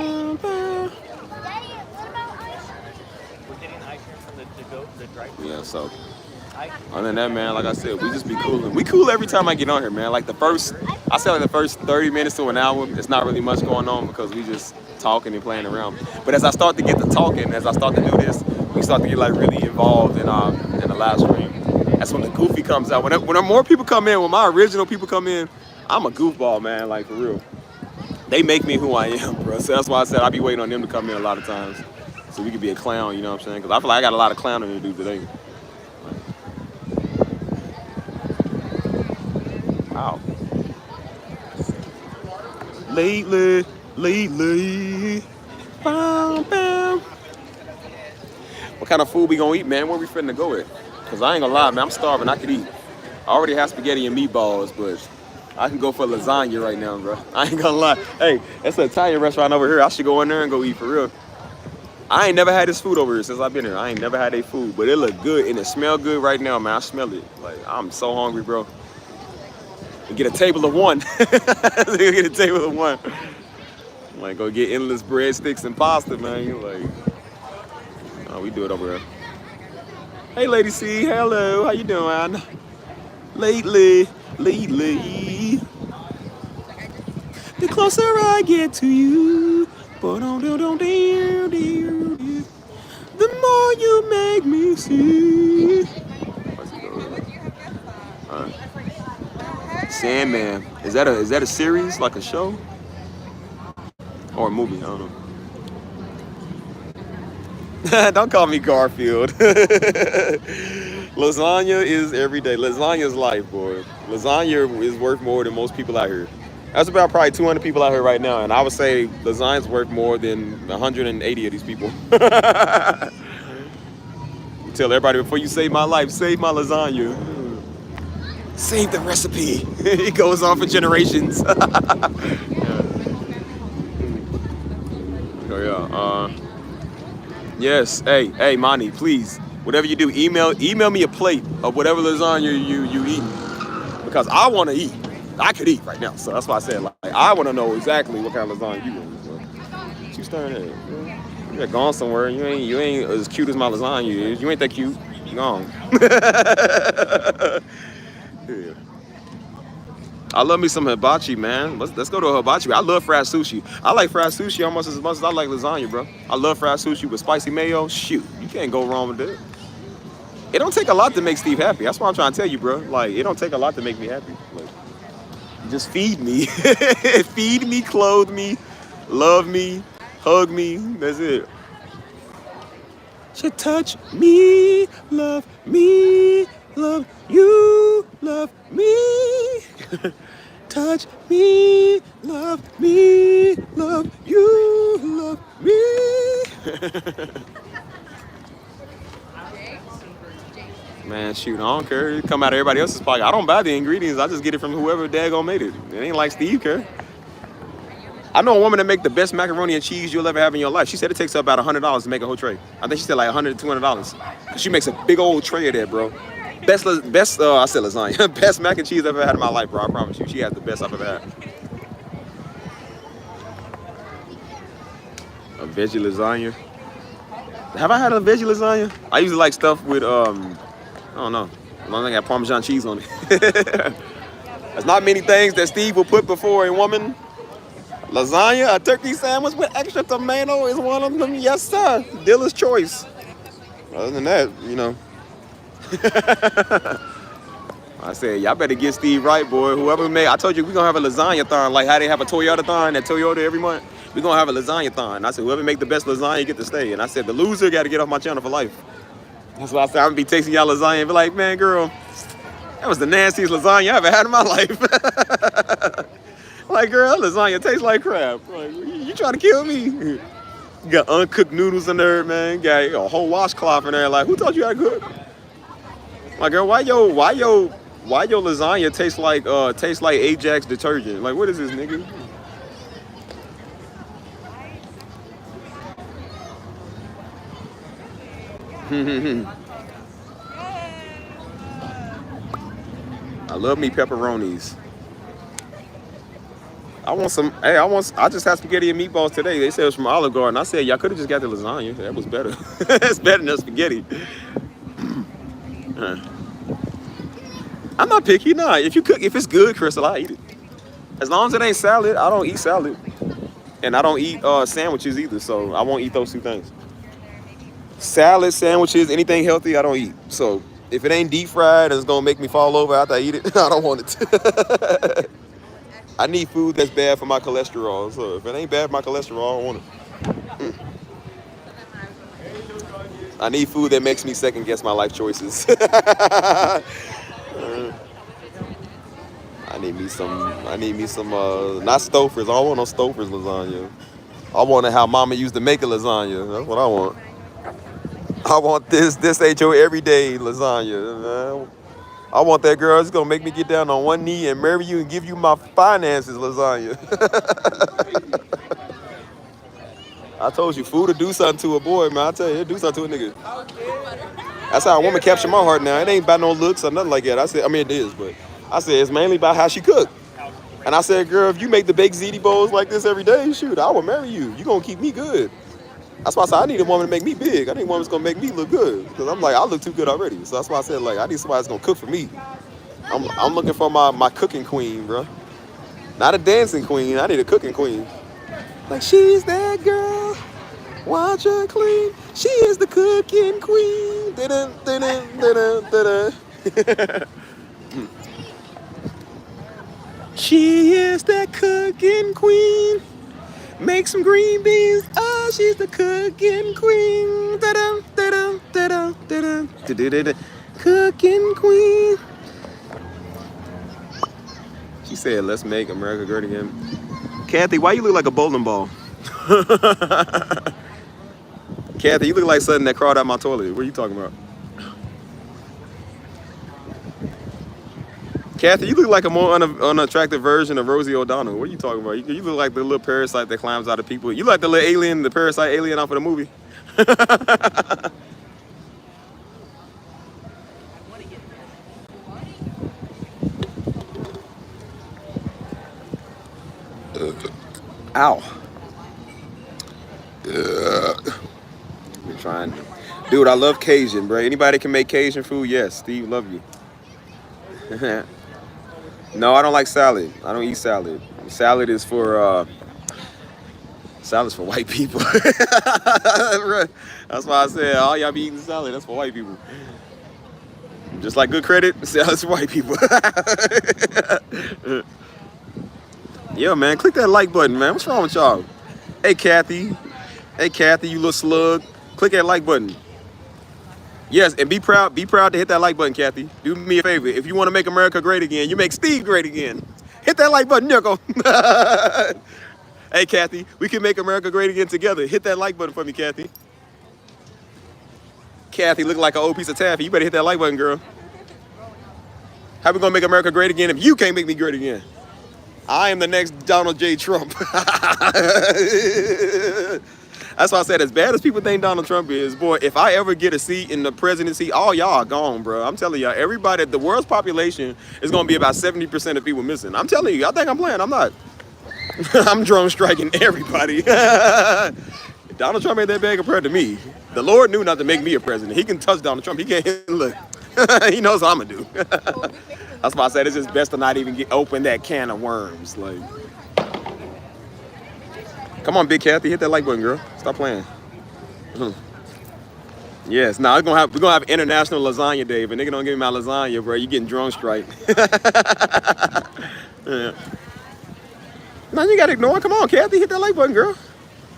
what about ice cream? We're getting ice cream from the drive-thru. Yeah, so other than that, man, like I said, we just be cooling. We cool every time I get on here, man. Like the first 30 minutes to an hour, it's not really much going on because we just talking and playing around. But as I start to get to talking, as I start to do this, we start to get like really involved in the live stream. That's when the goofy comes out. When more people come in, when my original people come in, I'm a goofball, man, like for real. They make me who I am, bro. So that's why I said I be waiting on them to come in a lot of times. So we could be a clown, you know what I'm saying? Because I feel like I got a lot of clowning to do today. Wow. Lately. Bam, bam. What kind of food we gonna eat, man? Where we finna go with? Because I ain't gonna lie, man, I'm starving. I could eat. I already have spaghetti and meatballs, but I can go for lasagna right now, bro. I ain't gonna lie. Hey, it's an Italian restaurant over here. I should go in there and go eat for real. I ain't never had this food over here since I've been here. I ain't never had their food, but it look good and it smell good right now, man. I smell it. Like, I'm so hungry, bro. And get a table of one. Get a table of one. Like, go get endless breadsticks and pasta, man. You're like, oh, we do it over here. Hey, Lady C, hello, how you doing? Lately. The closer I get to you, the more you make me see. Sandman. Is that a series, like a show? Or a movie? I don't know. Don't call me Garfield. Lasagna is every day. Lasagna is life, boy. Lasagna is worth more than most people out here. That's about probably 200 people out here right now, and I would say lasagna's worth more than 180 of these people. Tell everybody, before you save my life, save my lasagna. Save the recipe. It goes on for generations. Yes. Hey, Monty, please. Whatever you do, email me a plate of whatever lasagna you eat, because I want to eat. I could eat right now, so that's why I said, like, I want to know exactly what kind of lasagna you want. So. What you staring at? You're gone somewhere. You ain't as cute as my lasagna is. You ain't that cute. You gone. Yeah. I love me some hibachi, man. Let's go to a hibachi. I love fried sushi. I like fried sushi almost as much as I like lasagna, bro. I love fried sushi with spicy mayo. Shoot, you can't go wrong with that. It don't take a lot to make Steve happy. That's what I'm trying to tell you, bro. Like, it don't take a lot to make me happy. Like, just feed me. Feed me, clothe me, love me, hug me. That's it. Should touch me, love you, love me. Touch me, love you, love me. Man, shoot, I don't care. It come out of everybody else's pocket. I don't buy the ingredients. I just get it from whoever daggone made it. It ain't like Steve care. I know a woman that make the best macaroni and cheese you'll ever have in your life. She said it takes her about $100 to make a whole tray. I think she said like $100 to $200. She makes a big old tray of that, bro. Best. I said lasagna. Best mac and cheese I've ever had in my life, bro. I promise you, she has the best I've ever had. A veggie lasagna. Have I had a veggie lasagna? I usually like stuff with I don't know. As long as I got Parmesan cheese on it. There's not many things that Steve will put before a woman. Lasagna, a turkey sandwich with extra tomato is one of them. Yes, sir. Dealer's choice. Other than that, you know. I said, y'all better get Steve right, boy. Whoever made, I told you we're gonna have a lasagna-thon, like how they have a Toyota-thon at Toyota every month. We're gonna have a lasagna-thon. I said, whoever make the best lasagna get to stay. And I said, the loser got to get off my channel for life. That's why I said, I'm gonna be tasting y'all lasagna and be like, man, girl, that was the nastiest lasagna I ever had in my life. Like, girl, lasagna tastes like crap. Like, you trying to kill me? You got uncooked noodles in there, man. You got a whole washcloth in there. Like, who taught you how to cook? Like, girl, why your lasagna tastes like Ajax detergent? Like, what is this, nigga? I love me pepperonis. I just had spaghetti and meatballs today. They said it was from Olive Garden. I said, y'all could have just got the lasagna. That was better. It's better than spaghetti. I'm not picky, nah. If it's good, Crystal, I eat it. As long as it ain't salad, I don't eat salad. And I don't eat sandwiches either, so I won't eat those two things. Salad, sandwiches, anything healthy, I don't eat. So if it ain't deep fried and it's gonna make me fall over after I eat it, I don't want it. I need food that's bad for my cholesterol. So if it ain't bad for my cholesterol, I don't want it. I need food that makes me second guess my life choices. I need me some not Stouffer's. I don't want no Stouffer's lasagna. I want how mama used to make a lasagna. That's what I want. I want this ain't your everyday lasagna. I want that girl that's gonna make me get down on one knee and marry you and give you my finances lasagna. I told you, food will do something to a boy, man. I tell you, it'll do something to a nigga. That's how a woman capture my heart now. It ain't about no looks or nothing like that. I mean it is, but I said it's mainly about how she cook. And I said, girl, if you make the baked ziti bowls like this every day, shoot, I will marry you. You gonna keep me good. That's why I said I need a woman to make me big. I need a woman that's gonna make me look good. Because I'm like, I look too good already. So that's why I said, like, I need somebody that's gonna cook for me. I'm looking for my cooking queen, bro. Not a dancing queen. I need a cooking queen. Like, she's that girl. Watch her clean. She is the cooking queen. Da-dun, da-dun, da-dun, da-dun. She is that cooking queen. Make some green beans. Oh, she's the cooking queen. Da-dun, da-dun, da-dun, da-dun, da-dun. Cooking queen. She said, let's make America great again. Kathy, why you look like a bowling ball? Kathy, you look like something that crawled out my toilet. What are you talking about? Kathy, you look like a more unattractive version of Rosie O'Donnell. What are you talking about? You look like the little parasite that climbs out of people. You like the little alien, the parasite alien off of the movie. Ow. We're trying. Dude, I love Cajun, bro. Anybody can make Cajun food? Yes, Steve, love you. No, I don't like salad. I don't eat salad. Salad is for white people. That's why I said all y'all be eating salad. That's for white people. Just like Good Credit, salad's for white people. Yo, man, click that like button, man. What's wrong with y'all? Hey, Kathy, you little slug. Click that like button. Yes, and be proud to hit that like button, Kathy. Do me a favor. If you want to make America great again, you make Steve great again. Hit that like button, nickel. Hey, Kathy, we can make America great again together. Hit that like button for me, Kathy. Kathy, looking like an old piece of taffy. You better hit that like button, girl. How we gonna make America great again if you can't make me great again? I am the next Donald J. Trump. That's why I said, as bad as people think Donald Trump is, boy, if I ever get a seat in the presidency, all y'all are gone, bro. I'm telling y'all, everybody, the world's population is going to be about 70% of people missing. I'm telling you, y'all think I'm playing. I'm not. I'm drone striking everybody. Donald Trump ain't that bad compared to me. The Lord knew not to make me a president. He can touch Donald Trump. He can't look. He knows what I'm gonna do. That's why I said it's just best to not even open that can of worms. Like, come on, Big Kathy, hit that like button, girl. Stop playing. Yes, now we're gonna have International Lasagna Day. If a nigga don't give me my lasagna, bro, you getting drone strike. Yeah. No, you gotta ignore it. Come on, Kathy, hit that like button, girl.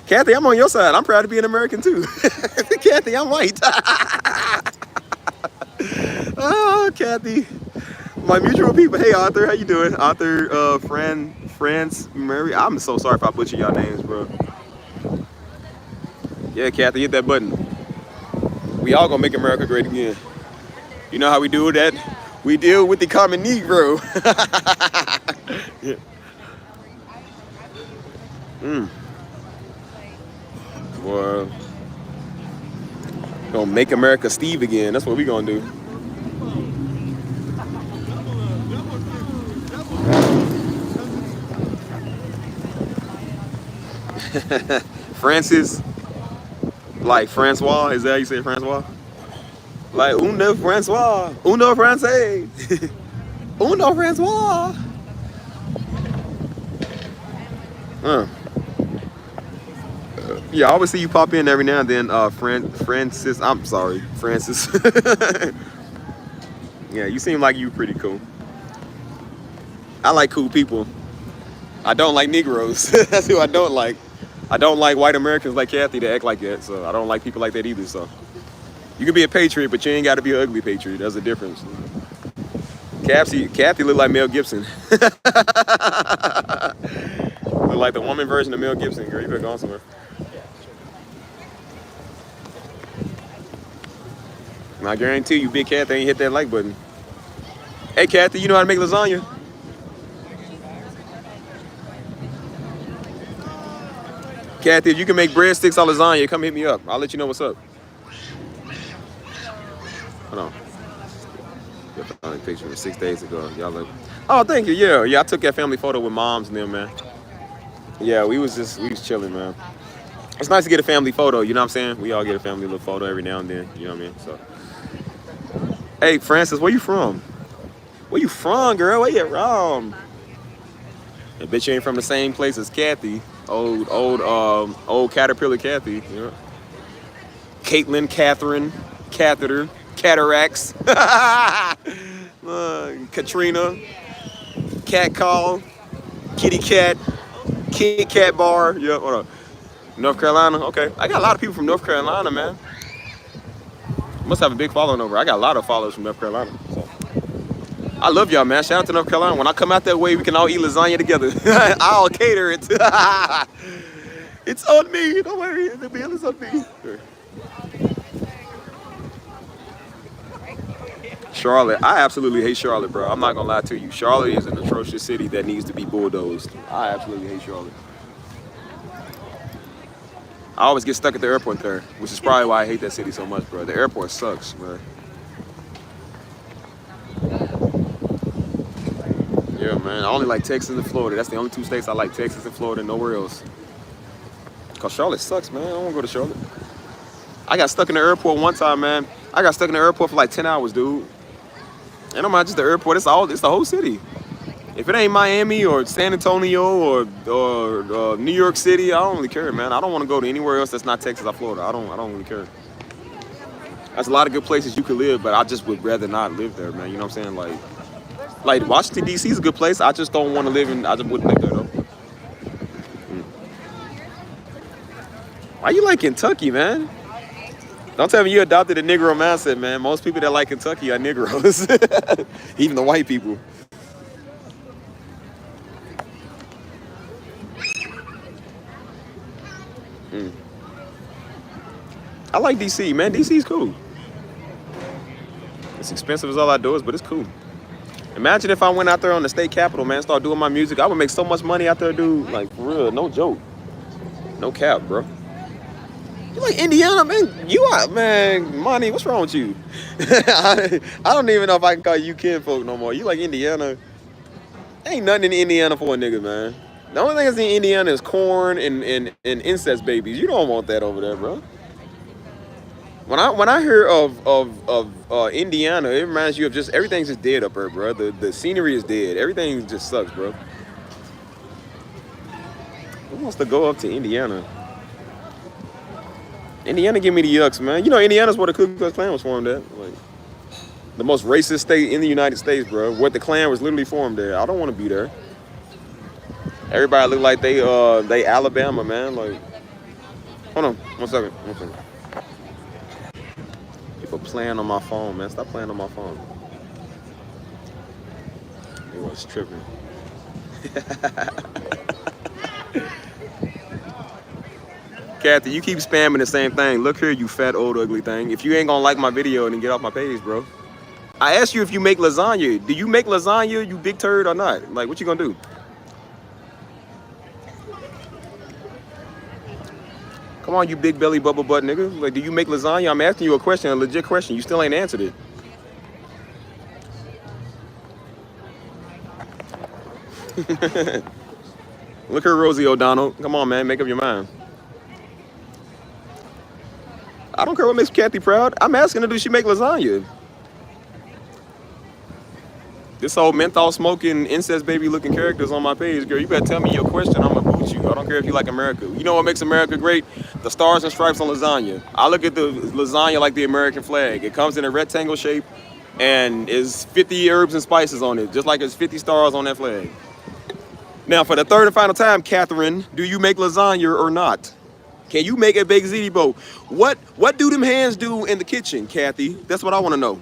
Kathy, I'm on your side. I'm proud to be an American too. Kathy, I'm white. Oh, Kathy. My mutual people. Hey, Arthur, how you doing? Arthur, France, Mary. I'm so sorry if I butcher y'all names, bro. Yeah, Kathy, hit that button. We all gonna make America great again. You know how we do that? We deal with the common Negro. Yeah. Boy, gonna make America Steve again. That's what we gonna do. Francis, like Francois, is that how you say Francois? Like uno Francois, uno Francais, uno Francois. Yeah, I always see you pop in every now and then, Francis. I'm sorry, Francis. Yeah, you seem like you pretty cool. I like cool people. I don't like Negroes. That's who I don't like. I don't like white Americans like Kathy that act like that. So I don't like people like that either. So you can be a patriot, but you ain't got to be an ugly patriot. There's a difference. Kathy look like Mel Gibson. Look like the woman version of Mel Gibson. Girl, you better go on somewhere. I guarantee you, Big Kathy ain't hit that like button. Hey, Kathy, you know how to make lasagna? Kathy, if you can make breadsticks or lasagna, come hit me up. I'll let you know what's up. Hold on. I found a picture from 6 days ago. Y'all like, oh, thank you. Yeah, I took that family photo with moms and them, man. Yeah, we was chilling, man. It's nice to get a family photo, you know what I'm saying? We all get a family little photo every now and then, you know what I mean? So, hey, Francis, where you from? Where you from, girl? Where you from? I bet you ain't from the same place as Kathy. Old Caterpillar Kathy. You know? Caitlin, Catherine, Catheter, Cataracts, Katrina, Cat Call, Kitty Cat, Kit Kat Bar. Yeah, hold on. North Carolina. Okay, I got a lot of people from North Carolina, man. Must have a big following over. I got a lot of followers from North Carolina. So. I love y'all, man. Shout out to North Carolina. When I come out that way, we can all eat lasagna together. I'll cater it. It's on me. Don't worry. The meal is on me. Charlotte. I absolutely hate Charlotte, bro. I'm not going to lie to you. Charlotte is an atrocious city that needs to be bulldozed. I absolutely hate Charlotte. I always get stuck at the airport there, which is probably why I hate that city so much, bro. The airport sucks, bro. Yeah, man. I only like Texas and Florida. That's the only two states I like, Texas and Florida, nowhere else. Because Charlotte sucks, man. I don't want to go to Charlotte. I got stuck in the airport one time, man. I got stuck in the airport for like 10 hours, dude. And I'm not just the airport. It's the whole city. If it ain't Miami or San Antonio or New York City, I don't really care, man. I don't want to go to anywhere else that's not Texas or Florida. I don't really care. There's a lot of good places you could live, but I just would rather not live there, man. You know what I'm saying? Like Washington, D.C. is a good place. I just don't want to live in. I just wouldn't live there though. Why you like Kentucky, man? Don't tell me you adopted a Negro mindset, man. Most people that like Kentucky are Negroes, even the white people. I like D.C., man. D.C.'s cool. It's expensive as all outdoors, but it's cool. Imagine if I went out there on the state capitol, man, start doing my music. I would make so much money out there, dude. Like, for real, no joke. No cap, bro. You like Indiana, man? You are, man, Monty, what's wrong with you? I don't even know if I can call you kinfolk no more. You like Indiana? Ain't nothing in Indiana for a nigga, man. The only thing that's in Indiana is corn and incest babies. You don't want that over there, bro. When I hear of Indiana, it reminds you of just everything's just dead up there, bro. The scenery is dead. Everything just sucks, bro. Who wants to go up to Indiana? Indiana give me the yucks, man. You know, Indiana's where the Ku Klux Klan was formed at. Like, the most racist state in the United States, bro. Where the Klan was literally formed there. I don't want to be there. Everybody look like they Alabama, man. Like, hold on, one second. People playing on my phone, man. Stop playing on my phone. It was tripping. Kathy, you keep spamming the same thing. Look here, you fat old ugly thing. If you ain't gonna like my video, then get off my page, bro. I asked you if you make lasagna. Do you make lasagna, you big turd, or not? Like, what you gonna do? Come on, you big belly bubble butt nigga. Like, do you make lasagna? I'm asking you a question, a legit question. You still ain't answered it. Look here, Rosie O'Donnell. Come on, man, make up your mind. I don't care what makes Kathy proud. I'm asking her, does she make lasagna? This whole menthol smoking, incest baby looking characters on my page, girl. You better tell me your question. I'm gonna boot you. I don't care if you like America. You know what makes America great? The stars and stripes on lasagna. I look at the lasagna like the American flag. It comes in a rectangle shape and is 50 herbs and spices on it, just like it's 50 stars on that flag. Now, for the third and final time, Catherine, do you make lasagna or not? Can you make a baked ziti bowl? What do them hands do in the kitchen, Kathy? That's what I want to know.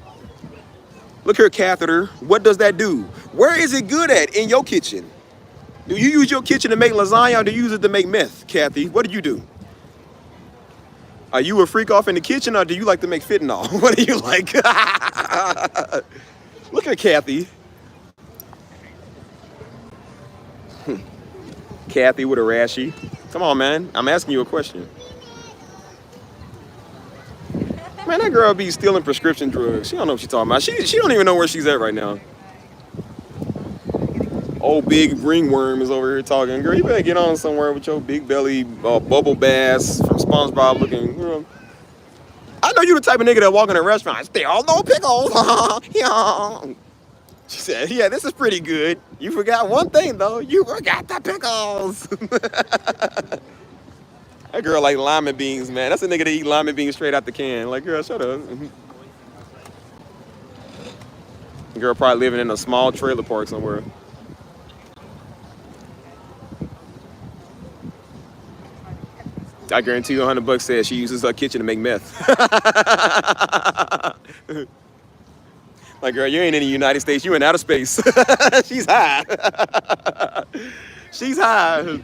Look here, catheter. What does that do? Where is it good at in your kitchen? Do you use your kitchen to make lasagna or do you use it to make meth, Kathy? What do you do? Are you a freak off in the kitchen or do you like to make fentanyl? What do you like? Look at Kathy. Kathy with a rashy. Come on, man. I'm asking you a question. Man, that girl be stealing prescription drugs. She don't know what she's talking about. She don't even know where she's at right now. Old big ringworm is over here talking. Girl, you better get on somewhere with your big belly bubble bass from SpongeBob looking. Girl. I know you the type of nigga that walk in a restaurant. Still no pickles. Yeah. She said, yeah, this is pretty good. You forgot one thing, though. You forgot the pickles. That girl like lima beans, man. That's a nigga that eat lima beans straight out the can. Like, girl, shut up. Girl probably living in a small trailer park somewhere. I guarantee you $100 says she uses her kitchen to make meth. Like, girl, you ain't in the United States. You in outer space. She's high. She's high.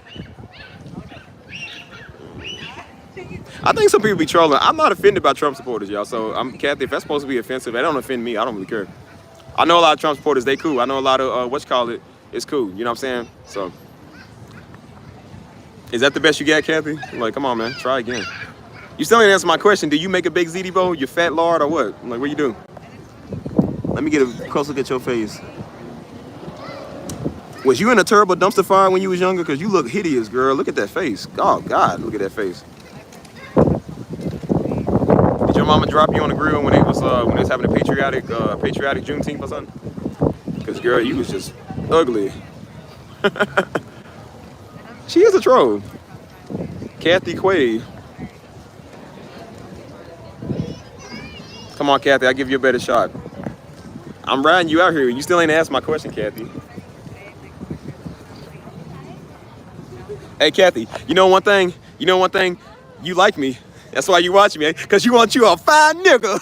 I think some people be trolling. I'm not offended by Trump supporters, y'all. So, Kathy, if that's supposed to be offensive, that don't offend me. I don't really care. I know a lot of Trump supporters. They cool. I know a lot of, it's cool. You know what I'm saying? So, is that the best you got, Kathy? Like, come on, man. Try again. You still ain't answer my question. Do you make a baked ziti bowl? You fat lard or what? Like, what you do? Let me get a close look at your face. Was you in a terrible dumpster fire when you was younger? Because you look hideous, girl. Look at that face. Oh, God, look at that face. Did your mama drop you on the grill when they was having a patriotic Juneteenth or something? Because, girl, you was just ugly. She is a troll. Kathy Quaid. Come on, Kathy, I'll give you a better shot. I'm riding you out here. You still ain't asked my question, Kathy. Hey, Kathy, you know one thing? You like me. That's why you watch me, because you want you a fine nigga.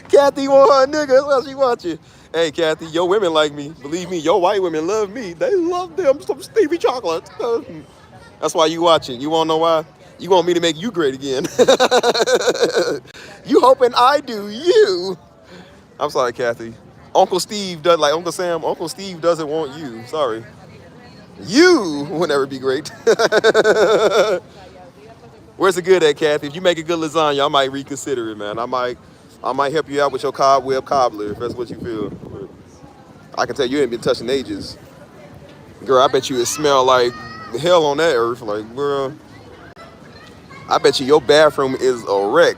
Kathy want her nigga. That's why she wants you. Hey, Kathy, your women like me. Believe me, your white women love me. They love them some Stevie chocolate. That's why you watching. You want to know why? You want me to make you great again. You hoping I do you. I'm sorry, Kathy. Uncle Steve does like Uncle Sam. Uncle Steve doesn't want you. Sorry. You will never be great. Where's the good at, Kathy? If you make a good lasagna, I might reconsider it, man. I might help you out with your cobweb cobbler if that's what you feel. But I can tell you ain't been touching ages. Girl, I bet you it smell like hell on that earth. Like, girl, I bet you your bathroom is a wreck.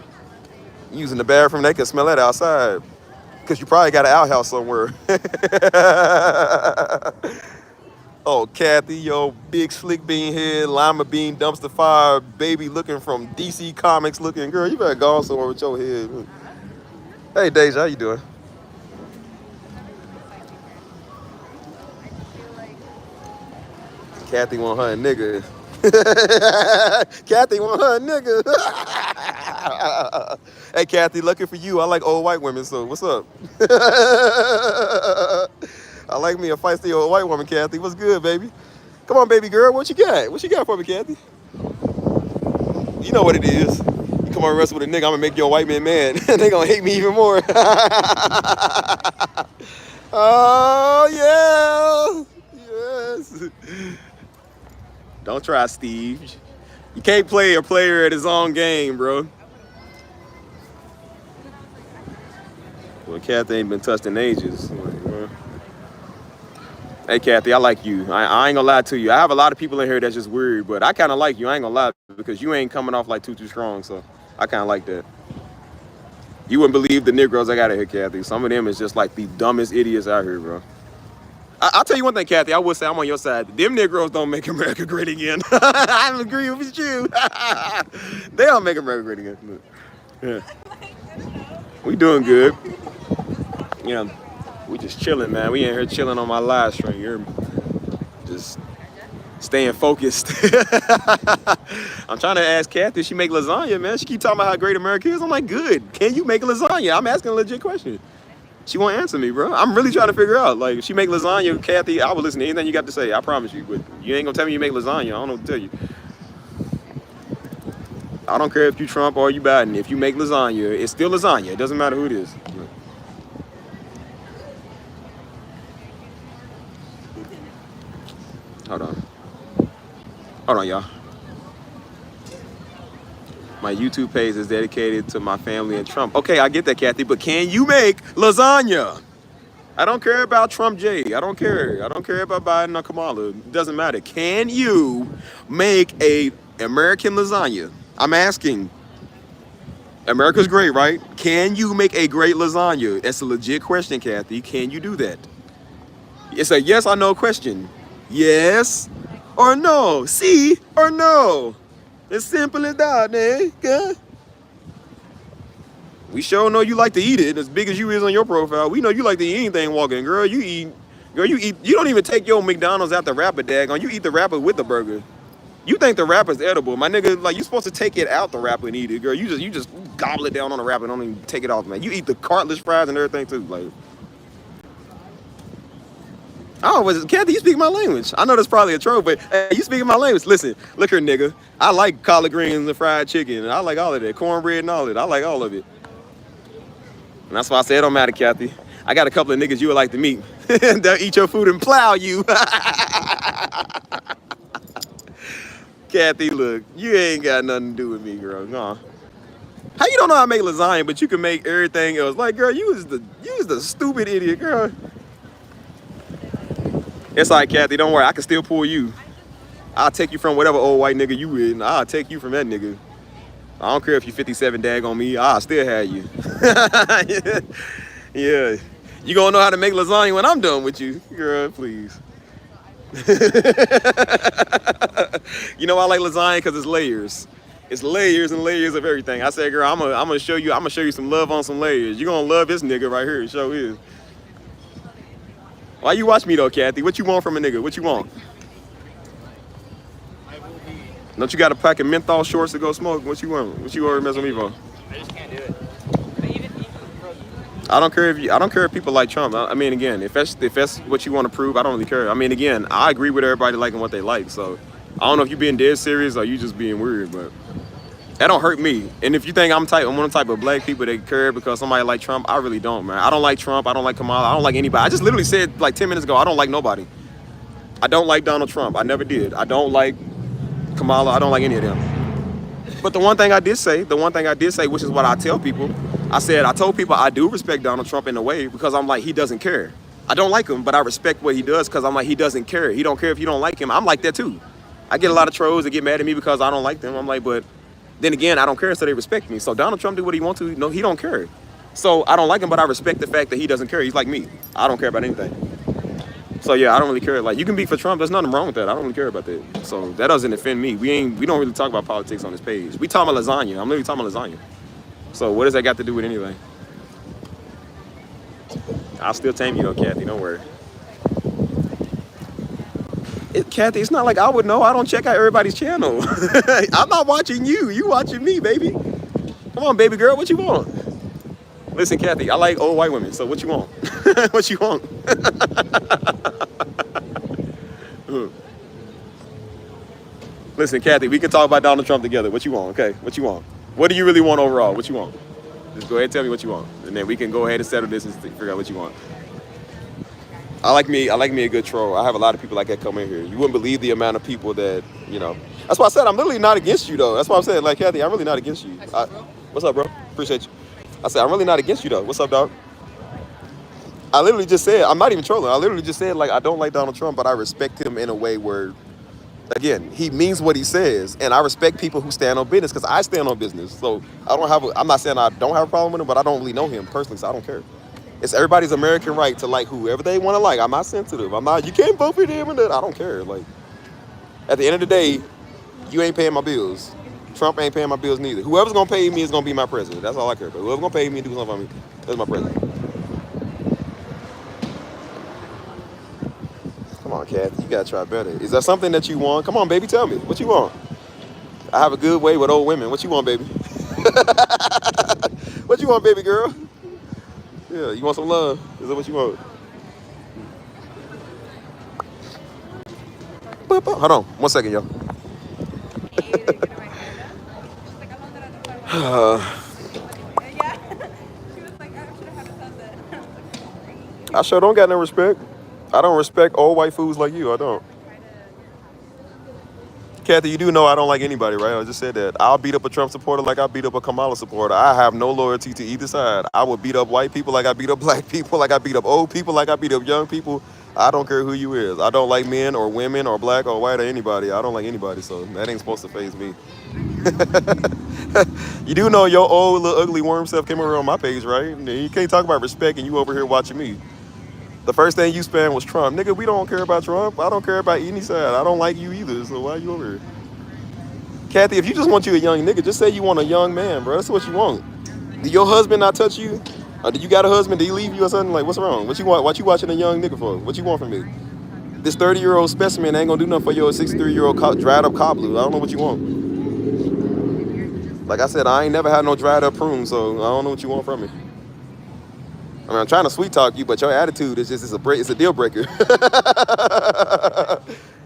You using the bathroom, they can smell that outside. Because you probably got an outhouse somewhere. Oh, Kathy, yo, big slick bean head, lima bean dumpster fire, baby looking from DC Comics looking. Girl, you better go on somewhere with your head. Hey, Deja, how you doing? Kathy want her a nigga. Kathy want her a nigga. Hey, Kathy, lucky for you, I like old white women, so what's up? I like me a feisty old white woman, Kathy. What's good, baby? Come on, baby girl, what you got? What you got for me, Kathy? You know what it is. You come on and wrestle with a nigga, I'm gonna make your white man mad. They gonna hate me even more. Oh, yeah. Yes. Don't try, Steve. You can't play a player at his own game, bro. Well, Kathy ain't been touched in ages. Hey, Kathy, I like you. I ain't gonna lie to you. I have a lot of people in here that's just weird, but I kind of like you. I ain't gonna lie because you ain't coming off like too strong, so I kind of like that. You wouldn't believe the Negroes I got out here, Kathy. Some of them is just like the dumbest idiots out here, bro. I'll tell you one thing, Kathy. I would say I'm on your side. Them Negroes don't make America great again. I agree with you. They don't make America great again. Yeah. We doing good. Yeah. We just chilling, man. We in here chilling on my live stream. You're just staying focused. I'm trying to ask Kathy if she make lasagna, man. She keep talking about how great America is. I'm like, good. Can you make a lasagna? I'm asking a legit question. She won't answer me, bro. I'm really trying to figure out. Like, if she make lasagna, Kathy, I will listen to anything you got to say. I promise you. But you ain't gonna tell me you make lasagna. I don't know what to tell you. I don't care if you Trump or you Biden. If you make lasagna, it's still lasagna. It doesn't matter who it is. Hold on. Hold on, y'all. My YouTube page is dedicated to my family and Trump. Okay, I get that, Kathy, but can you make lasagna? I don't care about Trump J. I don't care. I don't care about Biden or Kamala. It doesn't matter. Can you make a American lasagna? I'm asking. America's great, right? Can you make a great lasagna? That's a legit question, Kathy. Can you do that? It's a yes or no question. Yes or no. See or no. It's simple as that, nigga. We sure know you like to eat it. As big as you is on your profile, we know you like to eat anything walking. Girl, you eat. You don't even take your McDonald's out the wrapper, daggone. You eat the wrapper with the burger. You think the wrapper's edible, my nigga? Like, you supposed to take it out the wrapper and eat it, girl. You just gobble it down on the wrapper and don't even take it off, man. You eat the cartilage fries and everything too, like. Oh, Kathy, you speak my language. I know that's probably a trope, but hey, you speaking my language. Listen, look here, nigga. I like collard greens and fried chicken, and I like all of that, cornbread and all of it. I like all of it. And that's why I say it don't matter, Kathy. I got a couple of niggas you would like to meet. They'll eat your food and plow you. Kathy, look, you ain't got nothing to do with me, girl. No. How you don't know how to make lasagna, but you can make everything else? Like, girl, you is the stupid idiot, girl. It's like, Kathy, don't worry, I can still pull you. I'll take you from whatever old white nigga you with, and I'll take you from that nigga. I don't care if you 57 dag on me, I'll still have you. Yeah. You gonna know how to make lasagna when I'm done with you. Girl, please. You know I like lasagna because it's layers. It's layers and layers of everything. I said, girl, I'm gonna show you some love on some layers. You're gonna love this nigga right here. Show is. Why you watch me though, Kathy? What you want from a nigga? What you want? Don't you got a pack of menthol shorts to go smoke? What you want? What you already mess with me for? I just can't do it. I don't care if people like Trump. I mean, again, if that's what you want to prove, I don't really care. I mean, again, I agree with everybody liking what they like. So I don't know if you're being dead serious or you just being weird, but That don't hurt me. And if you think I'm one of the type of black people that care because somebody like Trump, I really don't, man. I don't like Trump. I don't like Kamala. I don't like anybody. I just literally said like 10 minutes ago, I don't like nobody. I don't like Donald Trump. I never did. I don't like Kamala. I don't like any of them. But the one thing I did say, which is what I tell people, I told people I do respect Donald Trump in a way because I'm like, he doesn't care. I don't like him, but I respect what he does because I'm like, he doesn't care. He don't care if you don't like him. I'm like that too. I get a lot of trolls that get mad at me because I don't like them. I'm like, but then again, I don't care, so they respect me. So Donald Trump do what he wants to. No, he don't care. So I don't like him, but I respect the fact that he doesn't care. He's like me. I don't care about anything. So yeah, I don't really care. Like, you can be for Trump. There's nothing wrong with that. I don't really care about that. So that doesn't offend me. We don't really talk about politics on this page. We talk about lasagna. I'm literally talking about lasagna. So what does that got to do with anything? I'll still tame you though, Kathy. Don't worry. Kathy, it's not like I would know. I don't check out everybody's channel. I'm not watching you. You watching me, baby. Come on, baby girl. What you want? Listen, Kathy, I like old white women. So what you want? What you want? Listen, Kathy, we can talk about Donald Trump together. What you want? Okay, what you want? What do you really want overall? What you want? Just go ahead and tell me what you want, and then we can go ahead and settle this and figure out what you want. I like me a good troll. I have a lot of people like that come in here. You wouldn't believe the amount of people that, you know. That's why I said I'm literally not against you, though. That's why I'm saying, like, Kathy, I'm really not against you. What's up, bro? Appreciate you. I said, I'm really not against you, though. What's up, dog? I literally just said, I'm not even trolling. I literally just said, like, I don't like Donald Trump, but I respect him in a way where, again, he means what he says. And I respect people who stand on business because I stand on business. So I'm not saying I don't have a problem with him, but I don't really know him personally, so I don't care. It's everybody's American right to like whoever they want to like. I'm not sensitive. You can't vote for them and that. I don't care. Like, at the end of the day, you ain't paying my bills. Trump ain't paying my bills neither. Whoever's gonna pay me is gonna be my president. That's all I care about. Whoever's gonna pay me and do something for me, that's my president. Come on, Kathy, you gotta try better. Is that something that you want? Come on, baby, tell me. What you want? I have a good way with old women. What you want, baby? What you want, baby girl? Yeah, you want some love? Is that what you want? Hold on, 1 second, y'all. I sure don't got no respect. I don't respect old white fools like you. I don't. Kathy, you do know I don't like anybody, right? I just said that. I'll beat up a Trump supporter like I beat up a Kamala supporter. I have no loyalty to either side. I will beat up white people like I beat up black people, like I beat up old people, like I beat up young people. I don't care who you is. I don't like men or women or black or white or anybody. I don't like anybody, so that ain't supposed to faze me. You do know your old little ugly worm self came over on my page, right? And you can't talk about respect and you over here watching me. The first thing you spammed was Trump. Nigga, we don't care about Trump. I don't care about any side. I don't like you either, so why are you over here? Kathy, if you just want you a young nigga, just say you want a young man, bro. That's what you want. Did your husband not touch you? Or did you got a husband? Did he leave you or something? Like, what's wrong? What you want? What you watching a young nigga for? What you want from me? This 30-year-old specimen ain't gonna do nothing for your 63-year-old dried up cobbler. I don't know what you want. Like I said, I ain't never had no dried up prune, so I don't know what you want from me. I mean, I'm trying to sweet talk you, but your attitude is just it's a deal breaker.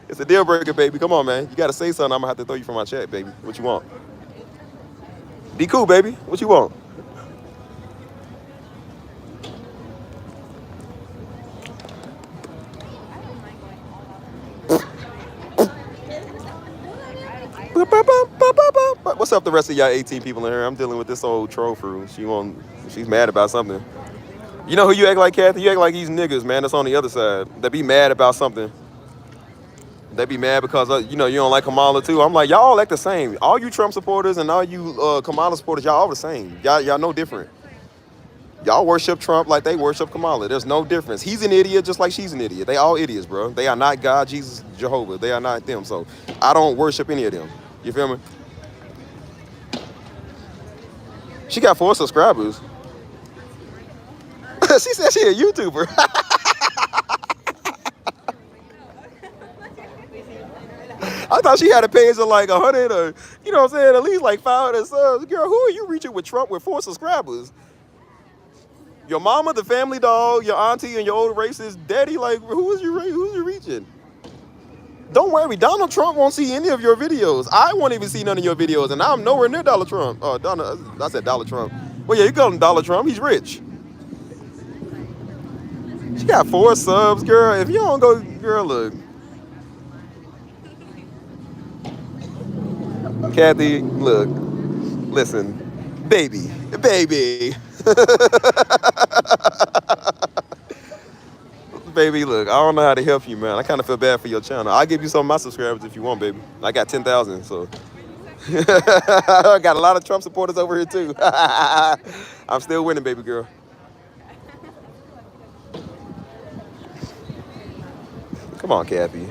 It's a deal breaker, baby. Come on, man. You gotta say something. I'm gonna have to throw you from my chat, baby. What you want? Be cool, baby. What you want? What's up, the rest of y'all 18 people in here? I'm dealing with this old troll crew. She's mad about something. You know who you act like, Kathy? You act like these niggas, man, that's on the other side. They be mad about something. They be mad because, you don't like Kamala, too. I'm like, y'all all act the same. All you Trump supporters and all you Kamala supporters, y'all all the same. Y'all no different. Y'all worship Trump like they worship Kamala. There's no difference. He's an idiot just like she's an idiot. They all idiots, bro. They are not God, Jesus, Jehovah. They are not them. So I don't worship any of them. You feel me? She got 4 subscribers. She said she a YouTuber. I thought she had a page of like 100 or, you know what I'm saying, at least like 500 subs. Girl, who are you reaching with Trump with 4 subscribers? Your mama, the family dog, your auntie, and your old racist daddy? Like, who's you reaching? Don't worry, Donald Trump won't see any of your videos. I won't even see none of your videos, and I'm nowhere near Donald Trump. Oh, I said Donald Trump. Well, yeah, you call him Donald Trump. He's rich. She got 4 subs, girl. If you don't go, girl, look. Kathy, look. Listen, baby. Baby, look, I don't know how to help you, man. I kind of feel bad for your channel. I'll give you some of my subscribers if you want, baby. I got 10,000, so. I got a lot of Trump supporters over here, too. I'm still winning, baby girl. Come on, Kathy.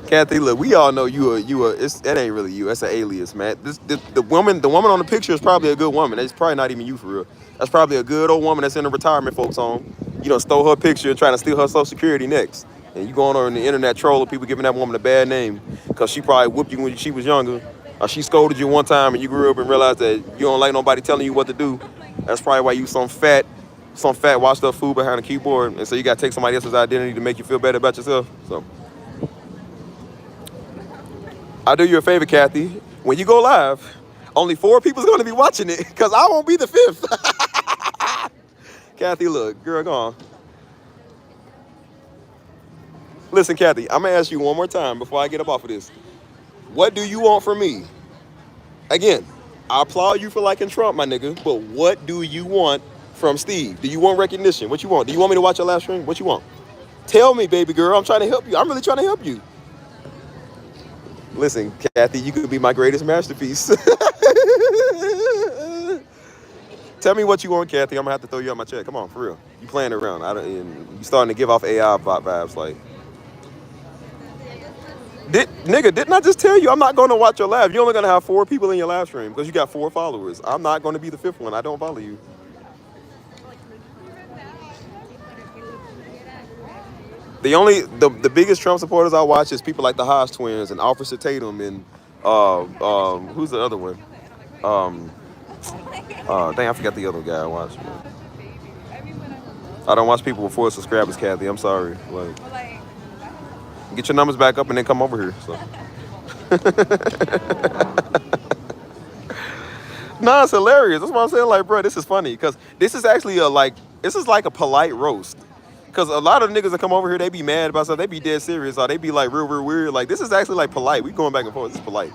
Kathy, look, we all know that ain't really you. That's an alias, man. The woman on the picture is probably a good woman. It's probably not even you for real. That's probably a good old woman that's in a retirement folks home. You know, stole her picture and trying to steal her Social Security next. And you going on the internet trolling people, giving that woman a bad name because she probably whooped you when she was younger. Or she scolded you one time and you grew up and realized that you don't like nobody telling you what to do. That's probably why you some fat washed up fool behind a keyboard. And so you got to take somebody else's identity to make you feel better about yourself. So I'll do you a favor, Kathy. When you go live, only 4 people's going to be watching it because I won't be the 5th. Kathy, look, girl, go on. Listen, Kathy, I'm going to ask you one more time before I get up off of this. What do you want from me? Again, I applaud you for liking Trump, my nigga, but what do you want from Steve? Do you want recognition? What you want? Do you want me to watch your live stream? What you want? Tell me, baby girl. I'm trying to help you. I'm really trying to help you. Listen, Kathy, you could be my greatest masterpiece. Tell me what you want, Kathy. I'm gonna have to throw you out my check. Come on, for real. You playing around. You starting to give off AI vibes. Like, didn't I just tell you I'm not gonna watch your live? You're only gonna have 4 people in your live stream because you got 4 followers. I'm not gonna be the 5th one. I don't follow you. The biggest Trump supporters I watch is people like the Hodge twins and Officer Tatum and who's the other one? Dang, I forgot the other guy I watch. Man. I don't watch people with 4 subscribers, Kathy. I'm sorry. Like, get your numbers back up and then come over here. So. No, it's hilarious. That's what I'm saying. Like, bro, this is funny because this is actually this is like a polite roast. Because a lot of niggas that come over here, they be mad about stuff. They be dead serious or they be like real weird. Like, this is actually like polite. We going back and forth. It's polite.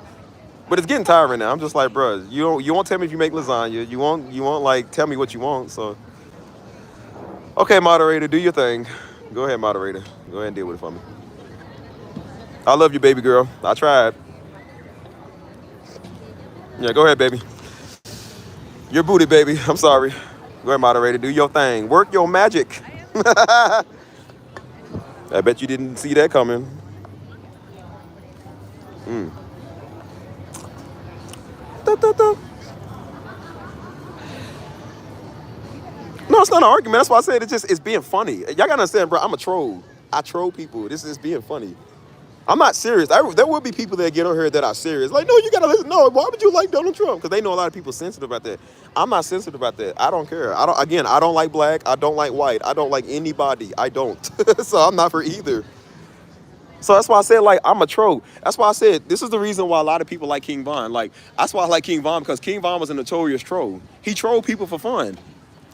But it's getting tiring now. I'm just like, bro, you won't tell me if you make lasagna. You won't like tell me what you want. So, okay, moderator, do your thing. Go ahead, moderator. Go ahead and deal with it for me. I love you, baby girl. I tried. Yeah, go ahead, baby. You're booty, baby. I'm sorry. Go ahead, moderator. Do your thing. Work your magic. I bet you didn't see that coming. No, it's not an argument. That's why I said it's being funny. Y'all gotta understand, bro. I'm a troll. I troll people. This is being funny. I'm not serious. There will be people that get on here that are serious. Like, no, you gotta listen. No, why would you like Donald Trump? Because they know a lot of people sensitive about that. I'm not sensitive about that. I don't care. I don't like black. I don't like white. I don't like anybody. I don't. So I'm not for either. So that's why I said, like, I'm a troll. That's why I said this is the reason why a lot of people like King Von. Like, that's why I like King Von, because King Von was a notorious troll. He trolled people for fun.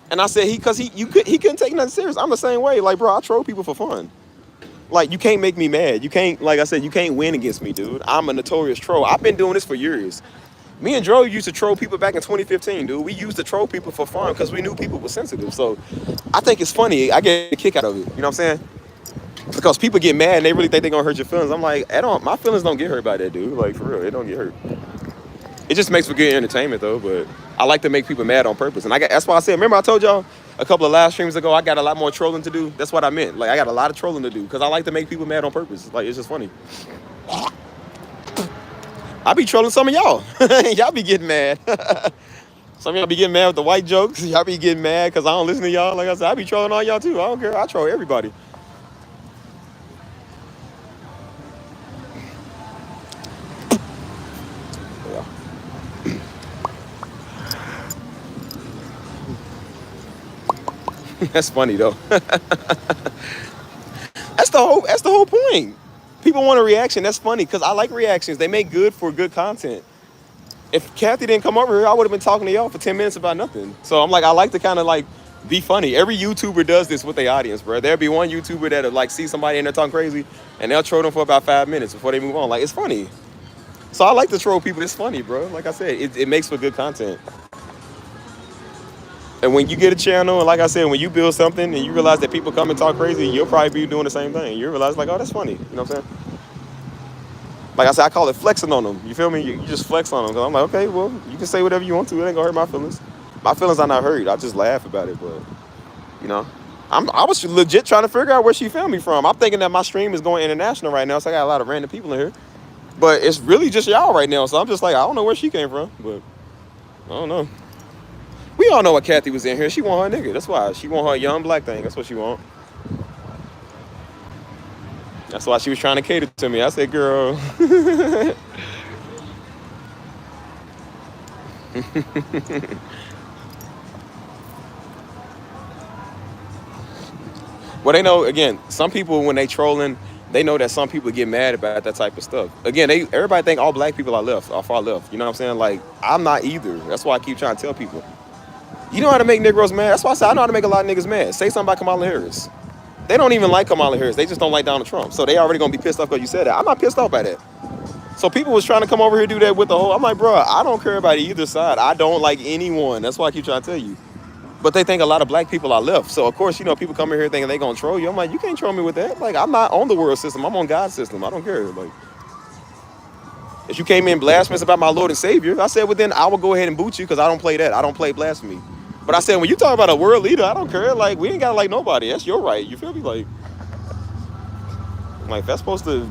And I said he couldn't take nothing serious. I'm the same way. Like, bro, I troll people for fun. Like, you can't make me mad. You can't, like I said, you can't win against me, dude. I'm a notorious troll. I've been doing this for years. Me and Dro used to troll people back in 2015, dude. We used to troll people for fun because we knew people were sensitive. So I think it's funny. I get a kick out of it. You know what I'm saying? Because people get mad and they really think they're going to hurt your feelings. I'm like, my feelings don't get hurt by that, dude. Like, for real, they don't get hurt. It just makes for good entertainment, though. But I like to make people mad on purpose. And that's why I said, remember I told y'all a couple of live streams ago, I got a lot more trolling to do. That's what I meant. Like, I got a lot of trolling to do because I like to make people mad on purpose. Like, it's just funny. I be trolling some of y'all. Y'all be getting mad. Some of y'all be getting mad with the white jokes. Y'all be getting mad because I don't listen to y'all. Like I said, I be trolling all y'all too. I don't care. I troll everybody. That's funny though. That's That's the whole point. People want a reaction. That's funny because I like reactions. They make good for good content. If Kathy didn't come over here, I would have been talking to y'all for 10 minutes about nothing. So I'm like, I like to kind of like be funny. Every YouTuber does this with their audience, bro. There'll be one YouTuber that'll like see somebody in there talking crazy, and they'll troll them for about 5 minutes before they move on. Like, it's funny. So I like to troll people. It's funny, bro. Like I said, it makes for good content. And when you get a channel, and like I said, when you build something and you realize that people come and talk crazy, you'll probably be doing the same thing. You realize like, oh, that's funny. You know what I'm saying? Like I said, I call it flexing on them. You feel me? You just flex on them. Cause I'm like, okay, well, you can say whatever you want to. It ain't gonna hurt my feelings. My feelings are not hurt. I just laugh about it. But, you know, I was legit trying to figure out where she filmed me from. I'm thinking that my stream is going international right now, so I got a lot of random people in here. But it's really just y'all right now. So I'm just like, I don't know where she came from. But I don't know. We all know what Kathy was in here. She want her nigga. That's why. She want her young black thing. That's what she want. That's why she was trying to cater to me. I said, girl. Well, they know, again, some people, when they trolling, they know that some people get mad about that type of stuff. Again, everybody think all black people are far left. You know what I'm saying? Like, I'm not either. That's why I keep trying to tell people. You know how to make Negroes mad? That's why I say I know how to make a lot of niggas mad. Say something about Kamala Harris. They don't even like Kamala Harris. They just don't like Donald Trump. So they already gonna be pissed off because you said that. I'm not pissed off by that. So people was trying to come over here and do that with the whole. I'm like, bro, I don't care about either side. I don't like anyone. That's why I keep trying to tell you. But they think a lot of black people are left. So of course, you know, people come in here thinking they gonna troll you. I'm like, you can't troll me with that. Like, I'm not on the world system. I'm on God's system. I don't care. Like, if you came in blasphemous about my Lord and Savior, I said, well then I will go ahead and boot you because I don't play that. I don't play blasphemy. But I said, when you talk about a world leader, I don't care. Like, we ain't gotta like nobody. That's your right. You feel me? Like if that's supposed to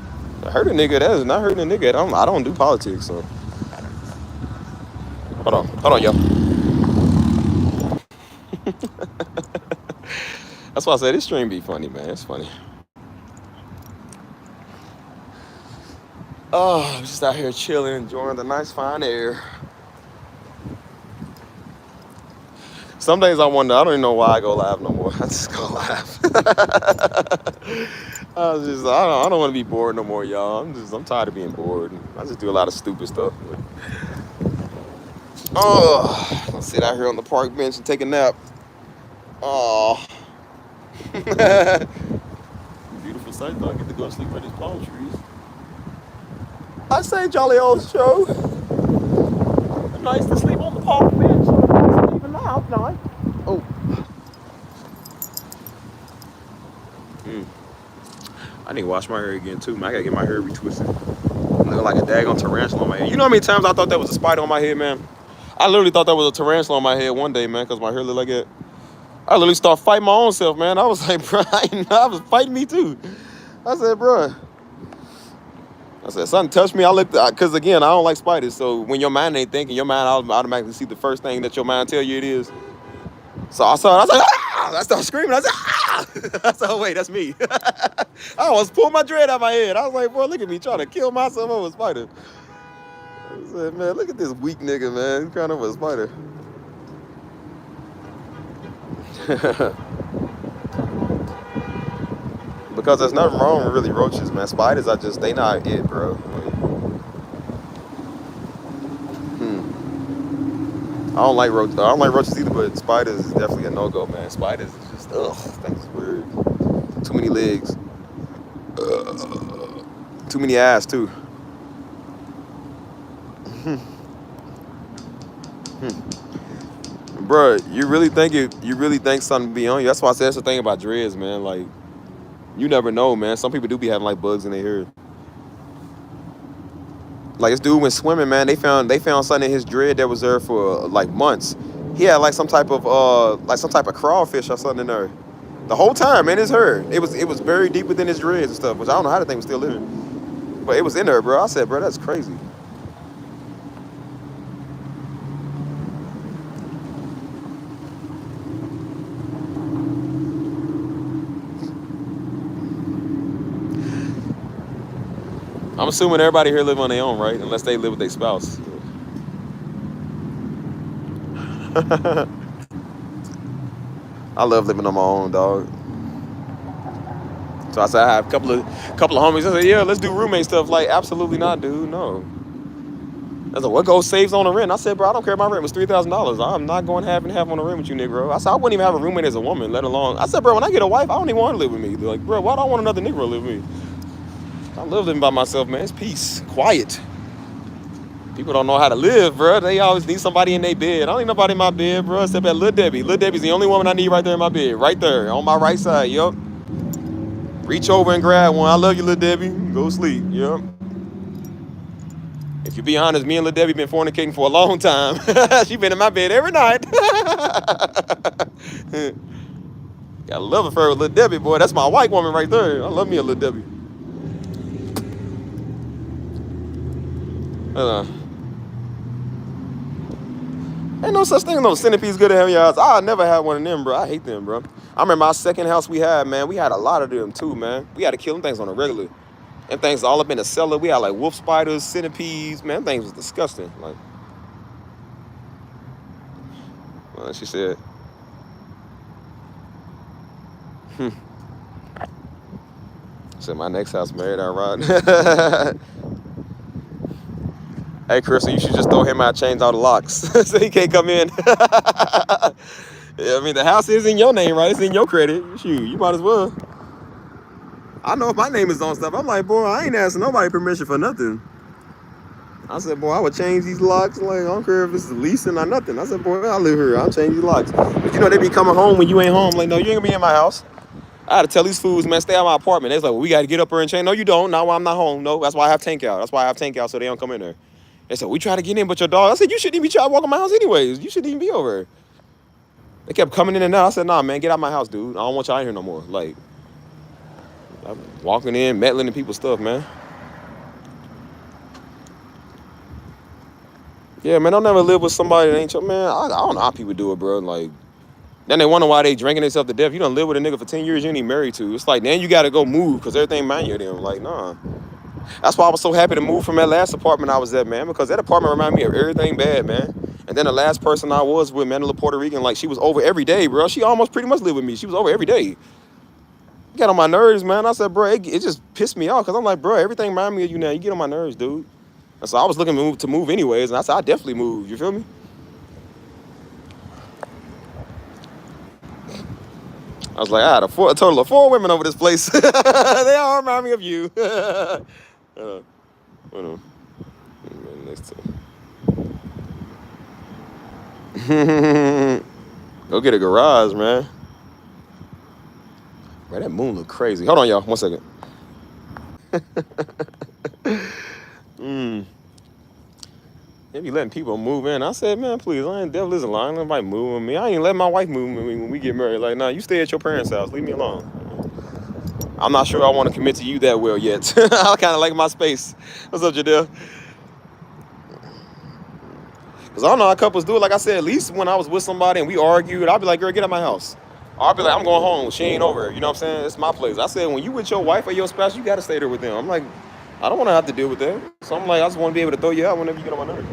hurt a nigga, that is not hurting a nigga. I don't do politics, so. Hold on, yo. That's why I said this stream be funny, man. It's funny. Oh, I'm just out here chilling, enjoying the nice fine air. Some days I wonder, I don't even know why I go live no more. I just go live. I don't want to be bored no more, y'all. I'm tired of being bored. I just do a lot of stupid stuff. Oh, I'll sit out here on the park bench and take a nap. Oh. Beautiful sight, though. I get to go to sleep by these palm trees. I say, jolly old show. Nice to sleep on the park bench. Even now, no. Oh. I need to wash my hair again too, man. I gotta get my hair retwisted. I look like a daggone tarantula on my head. You know how many times I thought that was a spider on my head, man? I literally thought that was a tarantula on my head one day, man, because my hair looked like that. I literally started fighting my own self, man. I was like, bro, I was fighting me too. I said, bro. I said, something touched me. I looked, because again, I don't like spiders. So when your mind ain't thinking, your mind automatically see the first thing that your mind tell you it is. So I saw it. I was like, ah! I started screaming. I said, ah! I said, oh, wait, that's me. I almost pulled my dread out of my head. I was like, boy, look at me trying to kill myself over a spider. I said, man, look at this weak nigga, man. He's crying over a spider. Because there's nothing wrong with really roaches, man. Spiders are just, they not it, bro. I don't like roaches. I don't like roaches either, but spiders is definitely a no-go, man. Spiders is just, ugh, that's weird. Too many legs. Too many eyes, too. Bro, you really think something be on you? That's why I said that's the thing about dreads, man. Like, you never know, man. Some people do be having like bugs in their hair. Like this dude went swimming, man. They found something in his dread that was there for like months. He had like some type of crawfish or something in there. The whole time, man, his hair. It was very deep within his dreads and stuff, which I don't know how the thing was still living. But it was in there, bro. I said, bro, that's crazy. I'm assuming everybody here live on their own, right? Unless they live with their spouse. I love living on my own, dog. So I said I have a couple of homies. I said, yeah, let's do roommate stuff. Like, absolutely not, dude. No. I said, what goes saves on the rent? I said, bro, I don't care. My rent was $3,000. I'm not going half and half on the rent with you, nigga, bro. I said, I wouldn't even have a roommate as a woman, let alone. I said, bro, when I get a wife, I don't even want to live with me. They're like, bro, why do I want another nigga to live with me? I love living by myself, man. It's peace, quiet. People don't know how to live, bro. They always need somebody in their bed. I don't need nobody in my bed, bro, except that Lil Debbie. Lil Debbie's the only woman I need right there in my bed. Right there, on my right side, yup. Reach over and grab one. I love you, Lil Debbie. Go sleep, yup. If you be honest, me and Lil Debbie been fornicating for a long time. She been in my bed every night. Got a love affair with Lil Debbie, boy. That's my white woman right there. I love me a Lil Debbie. Ain't no such thing as no centipedes good to have in your house. I never had one of them, bro. I hate them, bro. I remember our second house we had, man. We had a lot of them too, man. We had to kill them things on a regular. Them things all up in the cellar. We had like wolf spiders, centipedes. Man, them things was disgusting. Like, she said, said my next house married out right. Hey, Crystal, you should just throw him out, change all the locks, so he can't come in. Yeah, I mean, the house is in your name, right? It's in your credit. Shoot, you might as well. I know if my name is on stuff, I'm like, boy, I ain't asking nobody permission for nothing. I said, boy, I would change these locks. Like, I don't care if it's leasing or nothing. I said, boy, I live here. I'll change these locks. But you know, they be coming home when you ain't home. Like, no, you ain't gonna be in my house. I had to tell these fools, man, stay out of my apartment. They was like, well, we got to get up here and change. No, you don't. Not while I'm not home. No, that's why I have tank out. That's why I have tank out so they don't come in there. They said, we try to get in, but your dog. I said, you shouldn't even try to walk in my house anyways. You shouldn't even be over here. They kept coming in and out. I said, nah, man, get out of my house, dude. I don't want y'all in here no more. Like, I'm walking in, meddling in people's stuff, man. Yeah, man, don't never live with somebody that ain't your man. I don't know how people do it, bro. Like, then they wonder why they drinking themselves to death. You done live with a nigga for 10 years you ain't even married to. It's like, then you got to go move because everything mind you them. Like, nah. That's why I was so happy to move from that last apartment I was at, man, because that apartment reminded me of everything bad, man. And then the last person I was with, man, a little Puerto Rican, like, she was over every day, bro. She almost pretty much lived with me. She was over every day. Got on my nerves, man. I said, bro, it just pissed me off because I'm like, bro, everything reminds me of you now. You get on my nerves, dude. And so I was looking to move anyways, and I said, I definitely move. You feel me? I was like, I had a total of 4 women over this place. They all remind me of you. Next time. Go get a garage, man. Man, that moon look crazy. Hold on, y'all. 1 second. They be letting people move in. I said, man, please, I ain't devil isn't lying. Nobody moving me. I ain't let my wife move me when we get married. Like, nah, you stay at your parents' house. Leave me alone. I'm not sure I want to commit to you that well yet. I kind of like my space. What's up, Jadelle? Because I don't know how couples do it. Like I said, at least when I was with somebody and we argued, I'd be like, girl, get out of my house. Or I'd be like, I'm going home. She ain't over. You know what I'm saying? It's my place. I said, when you with your wife or your spouse, you got to stay there with them. I'm like, I don't want to have to deal with that. So I'm like, I just want to be able to throw you out whenever you get on my nerves.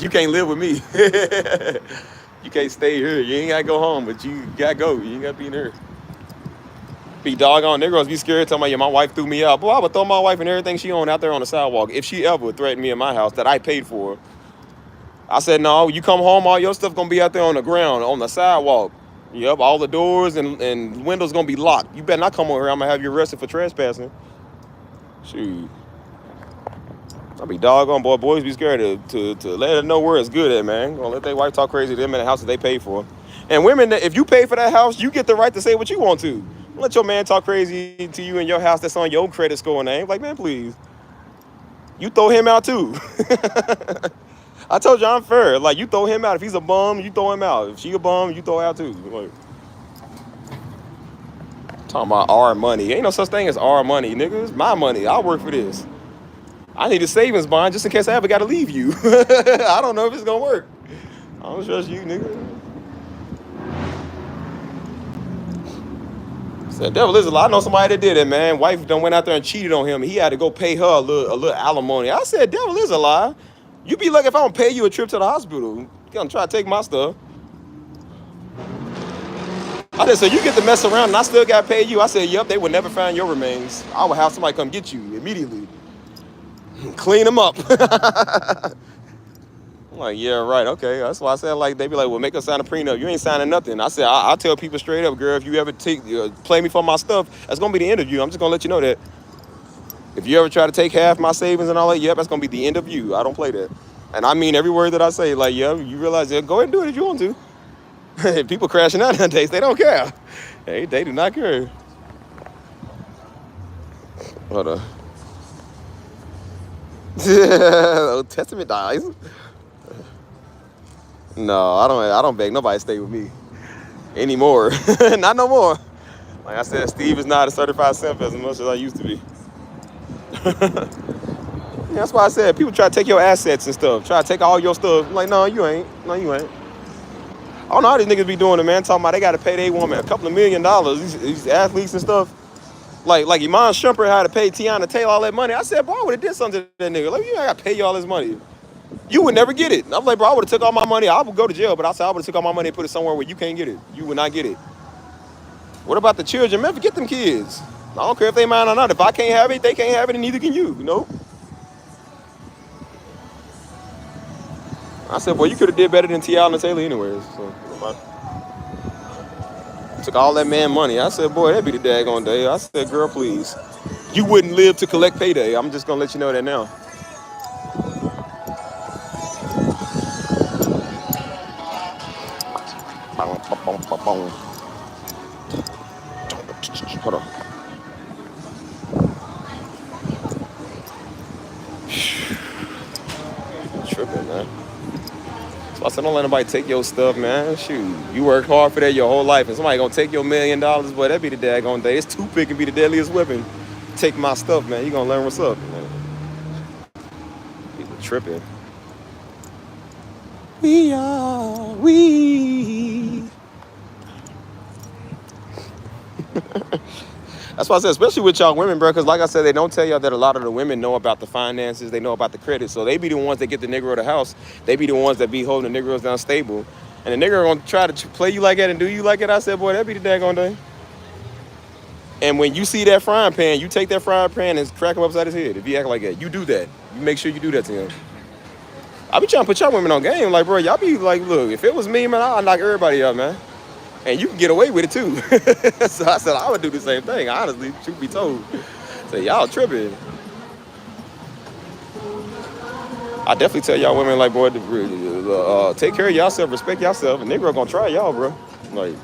You can't live with me. You can't stay here. You ain't got to go home, but you got to go. You ain't got to be in here. Be doggone niggas be scared telling me, yeah, my wife threw me out. Boy, I would throw my wife and everything she owned out there on the sidewalk if she ever threatened me in my house that I paid for. I said, no, you come home, all your stuff going to be out there on the ground, on the sidewalk. Yep, all the doors and windows going to be locked. You better not come over here. I'm going to have you arrested for trespassing. Shoot. I be doggone, boy. Boys be scared to let them know where it's good at, man. Gonna let their wife talk crazy to them in the house that they pay for. And women, if you pay for that house, you get the right to say what you want to. Don't let your man talk crazy to you in your house that's on your credit score name. Like, man, please. You throw him out too. I told you I'm fair. Like, you throw him out. If he's a bum, you throw him out. If she a bum, you throw her out too. Like, talking about our money. Ain't no such thing as our money, nigga. It's my money. I work for this. I need a savings bond just in case I ever got to leave you. I don't know if it's going to work. I don't trust you, nigga. Said, devil is a lie. I know somebody that did it, man. Wife done went out there and cheated on him. He had to go pay her a little alimony. I said, devil is a lie. You be lucky if I don't pay you a trip to the hospital. You gonna try to take my stuff. I said, so you get to mess around and I still got to pay you? I said, yep, they would never find your remains. I would have somebody come get you immediately. Clean them up. I'm like, yeah, right, okay. That's why I said, like, they be like, well, make us sign a prenup. You ain't signing nothing. I said, I'll tell people straight up, girl, if you ever play me for my stuff, that's going to be the end of you. I'm just going to let you know that. If you ever try to take half my savings and all that, yep, that's going to be the end of you. I don't play that. And I mean every word that I say, like, yeah, you realize, yeah, go ahead and do it if you want to. People crashing out nowadays, they don't care. They do not care. Hold on. Old Testament dies. No, I don't beg nobody to stay with me anymore. Not no more. Like I said, Steve is not a certified simp as much as I used to be. Yeah, that's why I said people try to take your assets and stuff. Try to take all your stuff. I'm like, no, you ain't. No, you ain't. I don't know how these niggas be doing it, man. Talking about they got to pay their woman $2 million. These athletes and stuff. Like Iman Shumpert had to pay Tiana Taylor all that money. I said, bro, I would have did something to that nigga. Like, you ain't got to pay you all this money. You would never get it. I'm like, bro, I would have took all my money. I would go to jail, but I said I would have took all my money and put it somewhere where you can't get it. You would not get it. What about the children? Man, forget them kids. I don't care if they mine or not. If I can't have it, they can't have it, and neither can you. You know? I said, boy, you could have did better than Tiana Taylor anyways. So, took all that man money. I said, boy, that'd be the daggone day. I said, girl, please. You wouldn't live to collect payday. I'm just going to let you know that now. Hold on. Tripping, man. So I said, don't let nobody take your stuff, man. Shoot, you worked hard for that your whole life, and somebody gonna take your $1 million, boy, that'd be the daggone day. It's toothpick can be the deadliest weapon. Take my stuff, man. You gonna learn what's up, man. People tripping. We. That's why I said, especially with y'all women, bro, because like I said, they don't tell y'all that a lot of the women know about the finances, they know about the credit, so they be the ones that get the nigga of the house. They be the ones that be holding the niggas down stable. And the nigga gonna try to play you like that and do you like it. I said, boy, that'd be the daggone day. And when you see that frying pan, you take that frying pan and crack him upside his head. If he act like that, you do that. You make sure you do that to him. I be trying to put y'all women on game. Like, bro, y'all be like, look, if it was me, man, I'd knock everybody up, man. And you can get away with it too. So I said I would do the same thing, honestly, truth be told. So y'all tripping. I definitely tell y'all women, like, boy, take care of yourself, respect yourself, and nigga gonna try y'all, bro. Like,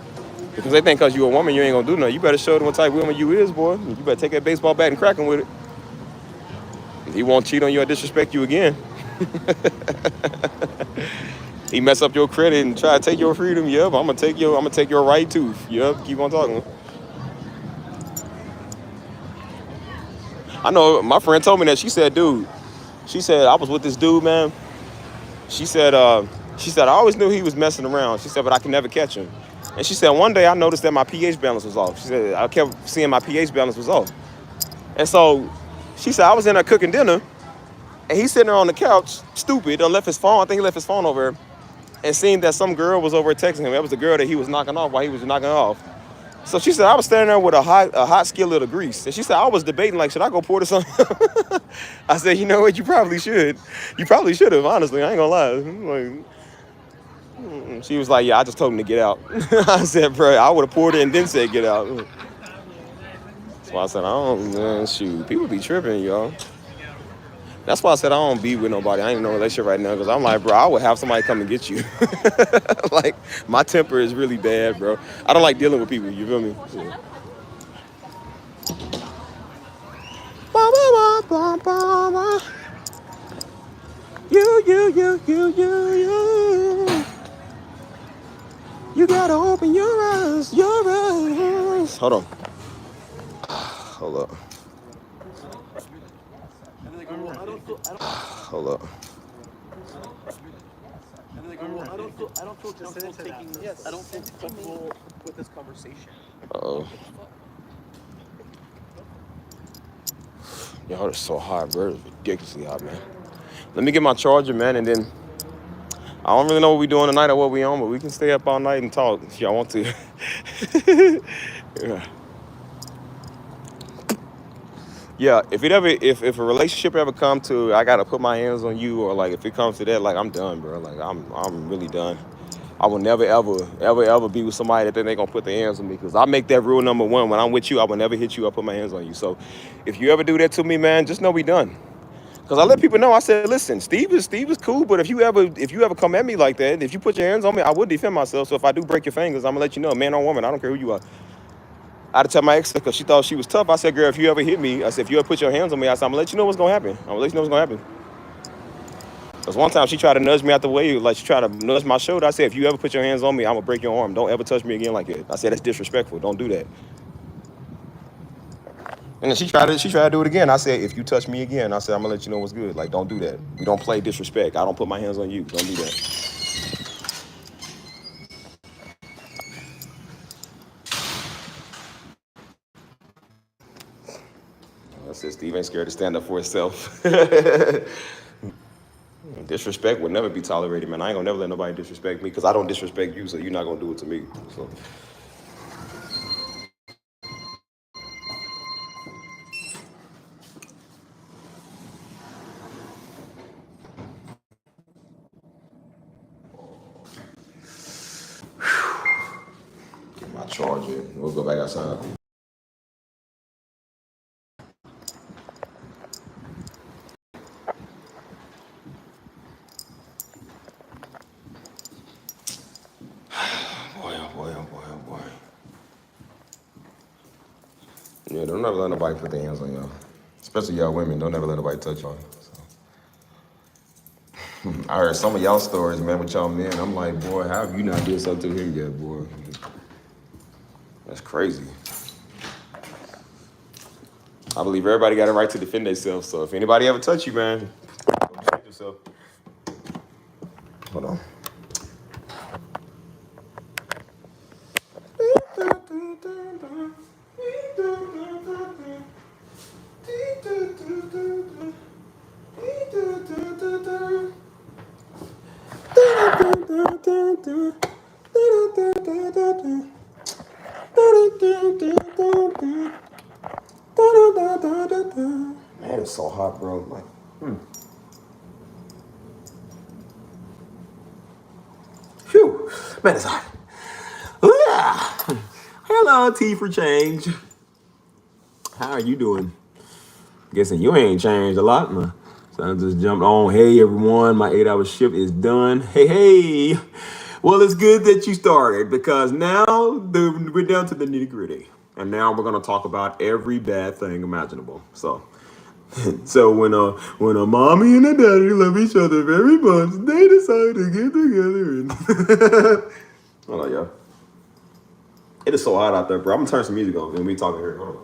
because they think because you a woman, you ain't gonna do nothing. You better show them what type of woman you is, boy. You better take that baseball bat and crack him with it. He won't cheat on you or disrespect you again. He mess up your credit and try to take your freedom. Yep, I'm gonna take your right tooth. Yep, keep on talking. I know my friend told me that. She said, dude, she said I was with this dude, man. She said I always knew he was messing around. She said, but I can never catch him. And she said one day I noticed that my pH balance was off. She said I kept seeing my pH balance was off. And so she said I was in there cooking dinner, and he's sitting there on the couch, stupid, done left his phone. I think he left his phone over there. And seeing that some girl was over texting him. That was the girl that he was knocking off while he was knocking off. So she said, I was standing there with a hot skillet of grease. And she said, I was debating, like, should I go pour this on? I said, you know what, you probably should. You probably should have, honestly. I ain't gonna lie. Like, she was like, yeah, I just told him to get out. I said, bro, I would have poured it and then said get out. So I said, man, shoot. People be tripping, y'all. That's why I said I don't be with nobody. I ain't in no relationship right now because I'm like, bro, I would have somebody come and get you. Like, my temper is really bad, bro. I don't like dealing with people, you feel me? Yeah. You gotta open your eyes, Hold on. Hold up. Hold up. I don't feel comfortable taking this. Yes. I don't feel comfortable with this conversation. Uh-oh. Y'all are so hot, bro. It's ridiculously hot, man. Let me get my charger, man, and then don't really know what we doing tonight or what we on, but we can stay up all night and talk if y'all want to. Yeah. Yeah, if a relationship ever come to I gotta put my hands on you, or like if it comes to that, like I'm done, bro. Like I'm really done. I will never ever be with somebody that think they gonna put their hands on me, because I make that rule number one. When I'm with you, I will never hit you or put my hands on you. So if you ever do that to me, man, just know we done. Cause I let people know, I said, listen, Steve is cool, but if you ever come at me like that, if you put your hands on me, I would defend myself. So if I do break your fingers, I'm gonna let you know, man or woman, I don't care who you are. I had to tell my ex because she thought she was tough. I said, girl, if you ever hit me, I said, if you ever put your hands on me, I said, I'm gonna let you know what's gonna happen. I'm gonna let you know what's gonna happen. Because one time she tried to nudge me out the way, like she tried to nudge my shoulder. I said, if you ever put your hands on me, I'm gonna break your arm. Don't ever touch me again like that. I said, that's disrespectful. Don't do that. And then she tried to do it again. I said, if you touch me again, I said, I'm gonna let you know what's good. Like, don't do that. We don't play disrespect. I don't put my hands on you. Don't do that. I said, Steve ain't scared to stand up for himself. Disrespect would never be tolerated, man. I ain't gonna never let nobody disrespect me, because I don't disrespect you, so you're not gonna do it to me. So. Get my charger. We'll go back outside. Boy, oh boy, oh boy, oh boy. Yeah, don't ever let nobody put their hands on y'all. Especially y'all women. Don't ever let nobody touch y'all. So. I heard some of y'all stories, man, with y'all men. I'm like, boy, how have you not did something to him yet, boy? That's crazy. I believe everybody got a right to defend themselves. So if anybody ever touch you, man, go protect yourself. Hold on. Man, it's so hot, bro. Like, Phew, man, it's hot. Hello, T for change. How are you doing? Guessing you ain't changed a lot, man. So I just jumped on. Hey, everyone, my 8-hour shift is done. Hey. Well, it's good that you started, because now we're down to the nitty gritty. And now we're going to talk about every bad thing imaginable. So when a mommy and a daddy love each other very much, they decide to get together and hold on, y'all. It is so hot out there, bro. I'm gonna turn some music on and we talking here. Hold on.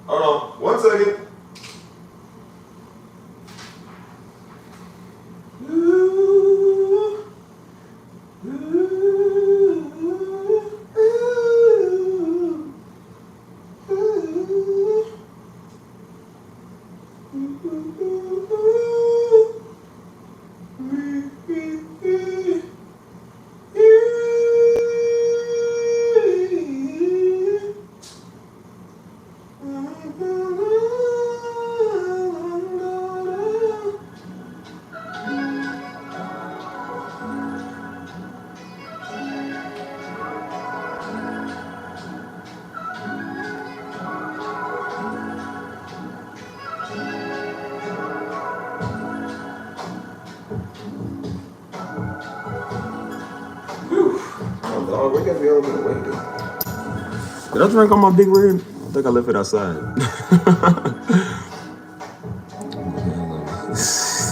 Hold on, 1 second. Oh, dog, we got to be able to wait, dude. Did I drink on my big red? I think I left it outside.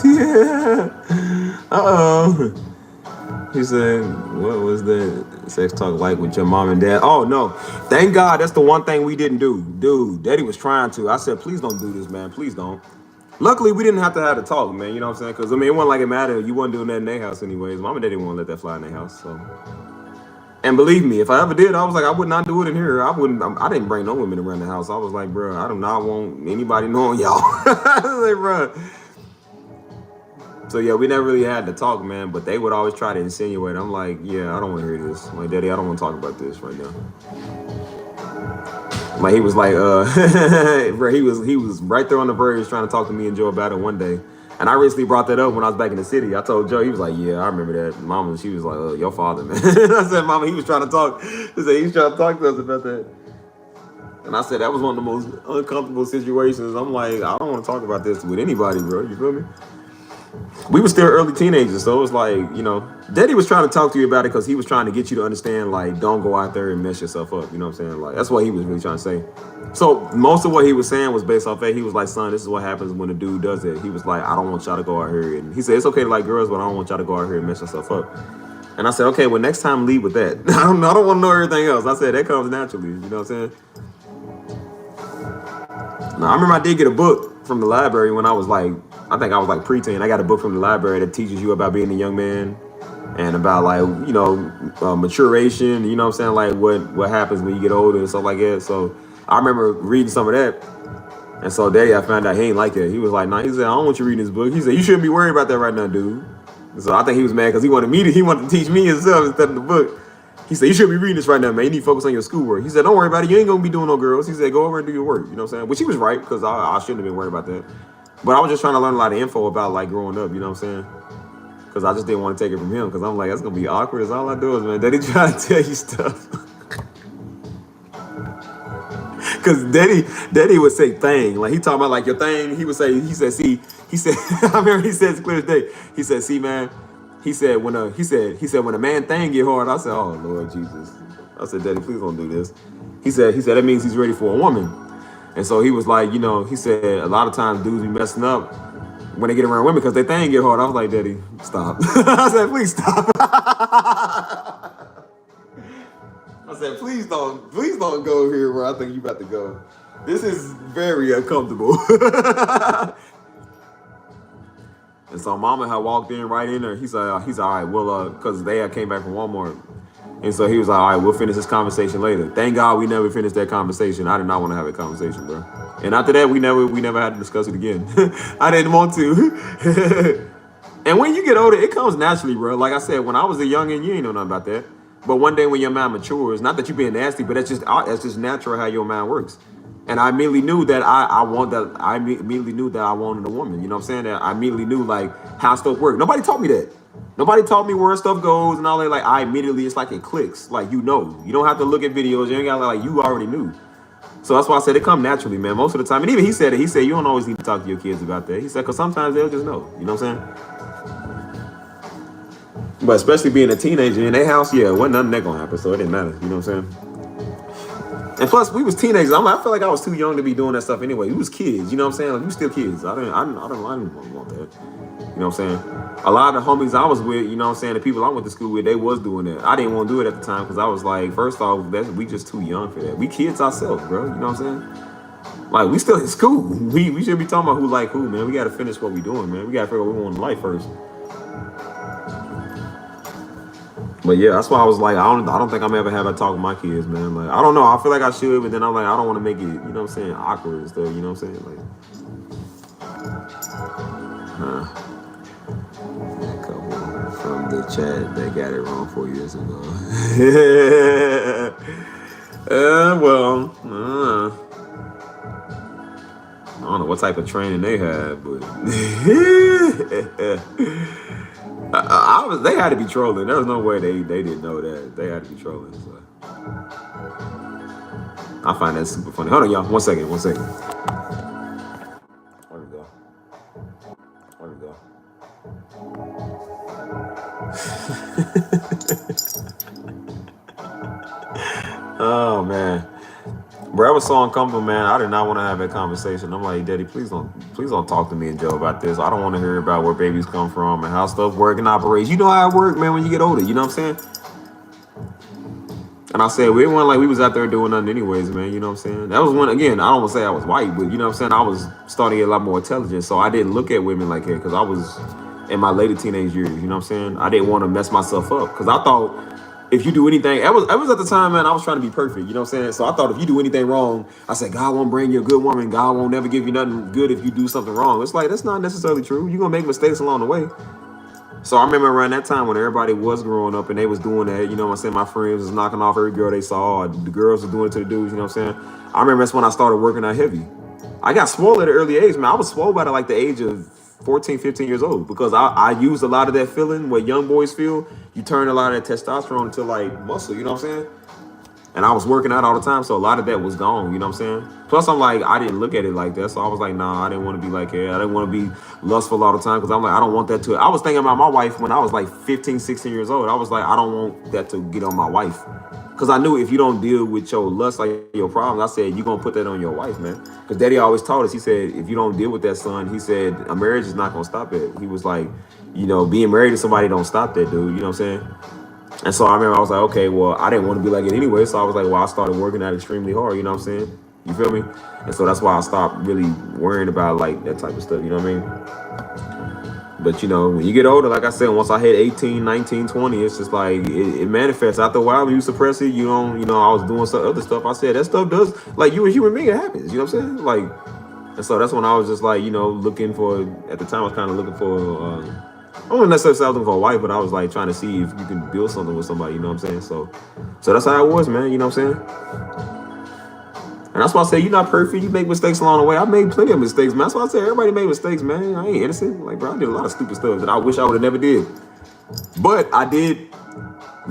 Yeah. Uh-oh. He said, what was that? Sex talk like with your mom and dad? Oh, no. Thank God that's the one thing we didn't do. Dude, Daddy was trying to. I said, please don't do this, man. Please don't. Luckily, we didn't have to have the talk, man. You know what I'm saying? Because, I mean, it wasn't like it mattered. You wasn't doing that in their house anyways. Mom and Daddy didn't want to let that fly in their house, so. And believe me, if I ever did, I was like, I would not do it in here. I didn't bring no women around the house. I was like, bro, I do not want anybody knowing y'all. I was like, bro. So yeah, we never really had to talk, man. But they would always try to insinuate. I'm like, yeah, I don't want to hear this. I'm like, Daddy, I don't want to talk about this right now. Like he was like, bro, he was right there on the verge trying to talk to me and Joe about it one day. And I recently brought that up when I was back in the city. I told Joe, he was like, yeah, I remember that. Mama, she was like, your father, man. I said, Mama, he was trying to talk. He said, he was trying to talk to us about that. And I said, that was one of the most uncomfortable situations. I'm like, I don't want to talk about this with anybody, bro. You feel me? We were still early teenagers, so it was like, you know, Daddy was trying to talk to you about it because he was trying to get you to understand, like, don't go out there and mess yourself up. You know what I'm saying? Like, that's what he was really trying to say. So most of what he was saying was based off that. He was like, son, this is what happens when a dude does it. He was like, I don't want y'all to go out here. And he said, it's okay to like girls, but I don't want y'all to go out here and mess yourself up. And I said, okay, well, next time lead with that. I don't want to know everything else. I said, that comes naturally. You know what I'm saying? Now, I remember I did get a book from the library when I was like, I think I was like preteen. I got a book from the library that teaches you about being a young man and about like, you know, maturation, you know what I'm saying? Like what happens when you get older and stuff like that. So I remember reading some of that. And so Daddy, I found out he ain't like that. He was like, nah, he said, I don't want you reading this book. He said, you shouldn't be worried about that right now, dude. So I think he was mad because he wanted to teach me himself instead of the book. He said, you shouldn't be reading this right now, man. You need to focus on your schoolwork. He said, don't worry about it. You ain't going to be doing no girls. He said, go over and do your work. You know what I'm saying? Which he was right, because I shouldn't have been worried about that. But I was just trying to learn a lot of info about, like, growing up. You know what I'm saying? Because I just didn't want to take it from him. Because I'm like, that's going to be awkward. That's all I do is, man, Daddy trying to tell you stuff. Because Daddy would say thing. Like, he talking about, like, your thing. He said, I remember he said, it's clear as day. He said, see, man. He said when a man thing get hard, I said, oh Lord Jesus. I said, Daddy, please don't do this. He said that means he's ready for a woman. And so he was like, you know, he said a lot of times dudes be messing up when they get around women because they thing get hard. I was like, Daddy, stop. I said, please stop. I said, please don't go here where I think you about to go. This is very uncomfortable. And so Mama had walked in right in there. He's all right, well, because they came back from Walmart. And so he was like, all right, we'll finish this conversation later. Thank God we never finished that conversation. I did not want to have a conversation, bro. And after that, we never had to discuss it again. I didn't want to. And when you get older, it comes naturally, bro. Like I said, when I was a youngin', you ain't know nothing about that. But one day when your mind matures, not that you being nasty, but that's just natural how your mind works. And I immediately knew that I immediately knew that I wanted a woman. You know what I'm saying? That I immediately knew like how stuff worked. Nobody taught me that. Nobody taught me where stuff goes and all that. Like I immediately, it's like it clicks. Like you know, you don't have to look at videos. You ain't got like you already knew. So that's why I said it come naturally, man. Most of the time, and even he said it. He said you don't always need to talk to your kids about that. He said because sometimes they'll just know. You know what I'm saying? But especially being a teenager in their house, yeah, wasn't nothing that gonna happen. So it didn't matter. You know what I'm saying? And plus, we was teenagers. I feel like I was too young to be doing that stuff anyway. We was kids, you know what I'm saying? Like, we still kids. I didn't want that. You know what I'm saying? A lot of the homies I was with, you know what I'm saying, the people I went to school with, they was doing that. I didn't want to do it at the time because I was like, first off, we just too young for that. We kids ourselves, bro. You know what I'm saying? Like, we still in school. We shouldn't be talking about who like who, man. We got to finish what we doing, man. We got to figure out what we want in life first. But yeah, that's why I was like, I don't think I'm ever have a talk with my kids, man. Like, I don't know. I feel like I should, but then I'm like, I don't want to make it, you know what I'm saying, awkward and stuff. You know what I'm saying? Like, that couple from the chat that got it wrong 4 years ago. I don't know what type of training they had, but they had to be trolling. There was no way they didn't know that. They had to be trolling. So. I find that super funny. Hold on, y'all. One second. Where we go? Oh, man. Bro, I was so uncomfortable, man. I did not want to have that conversation. I'm like, Daddy, please don't talk to me and Joe about this. I don't want to hear about where babies come from and how stuff work and operates. You know how it work, man, when you get older. You know what I'm saying? And I said, we weren't like we was out there doing nothing anyways, man. You know what I'm saying? That was when, again, I don't want to say I was white, but you know what I'm saying? I was starting to get a lot more intelligent. So I didn't look at women like that because I was in my later teenage years. You know what I'm saying? I didn't want to mess myself up because I thought if you do anything, I was at the time, man, I was trying to be perfect. You know what I'm saying? So I thought if you do anything wrong, I said, God won't bring you a good woman. God won't never give you nothing good if you do something wrong. It's like, that's not necessarily true. You're going to make mistakes along the way. So I remember around that time when everybody was growing up and they was doing that, you know what I'm saying? My friends was knocking off every girl they saw. Or the girls were doing it to the dudes, you know what I'm saying? I remember that's when I started working out heavy. I got swole at an early age, man. I was swole by like the age of 14, 15 years old because I used a lot of that feeling what young boys feel. You turn a lot of that testosterone into like muscle, you know what I'm saying? And I was working out all the time, so a lot of that was gone, you know what I'm saying? Plus, I'm like, I didn't look at it like that, so I was like, nah, I didn't want to be like that. I didn't want to be lustful all the time, because I'm like, I don't want that to... I was thinking about my wife when I was like 15, 16 years old. I was like, I don't want that to get on my wife. Because I knew if you don't deal with your lust, like your problems, I said, you're going to put that on your wife, man. Because Daddy always taught us, he said, if you don't deal with that, son, he said, a marriage is not going to stop it. He was like, you know, being married to somebody don't stop that, dude, you know what I'm saying? And so I remember I was like, okay, well, I didn't want to be like it anyway. So I was like, well, I started working out extremely hard, you know what I'm saying? You feel me? And so that's why I stopped really worrying about like that type of stuff, you know what I mean? But you know, when you get older, like I said, once I hit 18, 19, 20, it's just like, it manifests. After a while, when you suppress it, you don't, you know, I was doing some other stuff. I said, that stuff does, like you a human being, it happens, you know what I'm saying? Like, and so that's when I was just like, you know, looking for, at the time I was kind of looking for, I wasn't necessarily looking for a wife, but I was like trying to see if you can build something with somebody, you know what I'm saying? So that's how it was, man, you know what I'm saying? And that's why I say you're not perfect. You make mistakes along the way. I made plenty of mistakes, man. That's why I say everybody made mistakes, man. I ain't innocent. Like, bro, I did a lot of stupid stuff that I wish I would have never did. But I did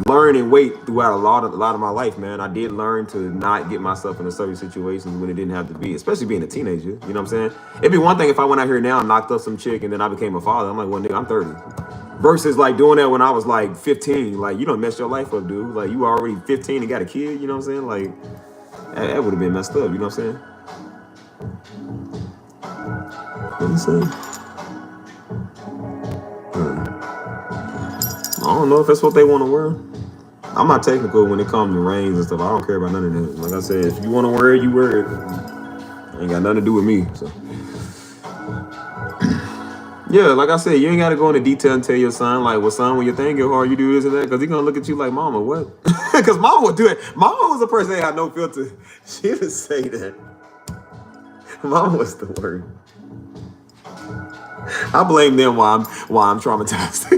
learn and wait throughout a lot of my life, man. I did learn to not get myself into certain situations when it didn't have to be, especially being a teenager. You know what I'm saying? It'd be one thing if I went out here now and knocked up some chick and then I became a father. I'm like, well, nigga, I'm 30. Versus like doing that when I was like 15. Like, you don't mess your life up, dude. Like, you were already 15 and got a kid. You know what I'm saying? Like, that would have been messed up. You know what I'm saying? What you say? I don't know if that's what they want to wear. I'm not technical when it comes to rings and stuff. I don't care about none of that. Like I said, if you want to wear it, you wear it. Ain't got nothing to do with me. So yeah, like I said, you ain't got to go into detail and tell your son, like, well, son, when your thing get hard, you do this and that, because he's going to look at you like, mama, what? Because mama would do it. Mama was a person that had no filter. She would say that. Mama was the word. I blame them why I'm traumatized.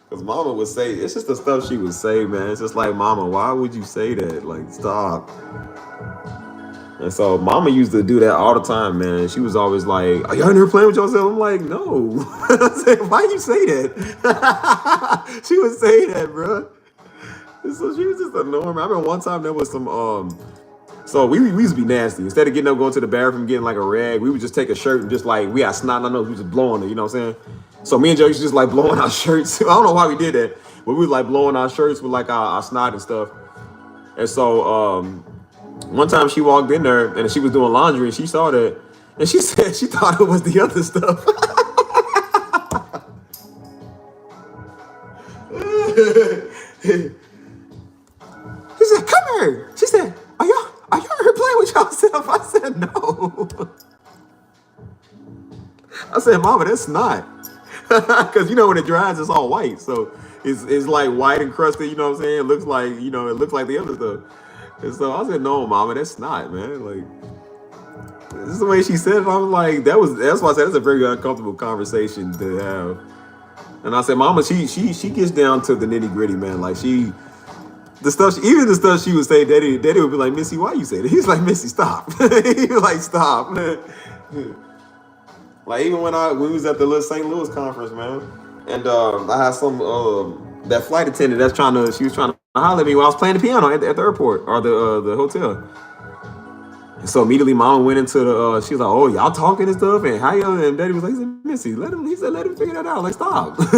Because mama would say, it's just the stuff she would say, man. It's just like, mama, why would you say that? Like, stop. And so mama used to do that all the time, man. She was always like, are y'all in here playing with yourself? I'm like, no. I said, why you say that? She would say that, bro. And so she was just a norm. I remember one time there was some, so we used to be nasty. Instead of getting up, going to the bathroom, getting like a rag, we would just take a shirt and just like, we had snot in our nose, we just blowing it, you know what I'm saying? So me and Joe used to just like blowing our shirts. I don't know why we did that, but we was like blowing our shirts with like our snot and stuff. And so one time she walked in there and she was doing laundry and she saw that and she said she thought it was the other stuff. She said, come here. She said, are y'all here playing with yourself? I said, no. I said, mama, that's not. Because you know when it dries, it's all white. So it's like white and crusted, you know what I'm saying? It looks like, you know, it looks like the other stuff. And so I said, no, mama, that's not, man. Like, this is the way she said it. I was like, that's why I said it's a very uncomfortable conversation to have. And I said, mama, she gets down to the nitty gritty, man. Like even the stuff she would say, daddy would be like, Missy, why you say that? He's like, Missy, stop. He was like, stop, man. Like even when we was at the little St. Louis conference, man, and I had some that flight attendant she was trying to holler at me while I was playing the piano at the airport or the hotel. And so immediately mama went into she was like, oh, y'all talking and stuff, and how y'all, and daddy was like, he said, Missy, let him figure that out. Like, stop. He's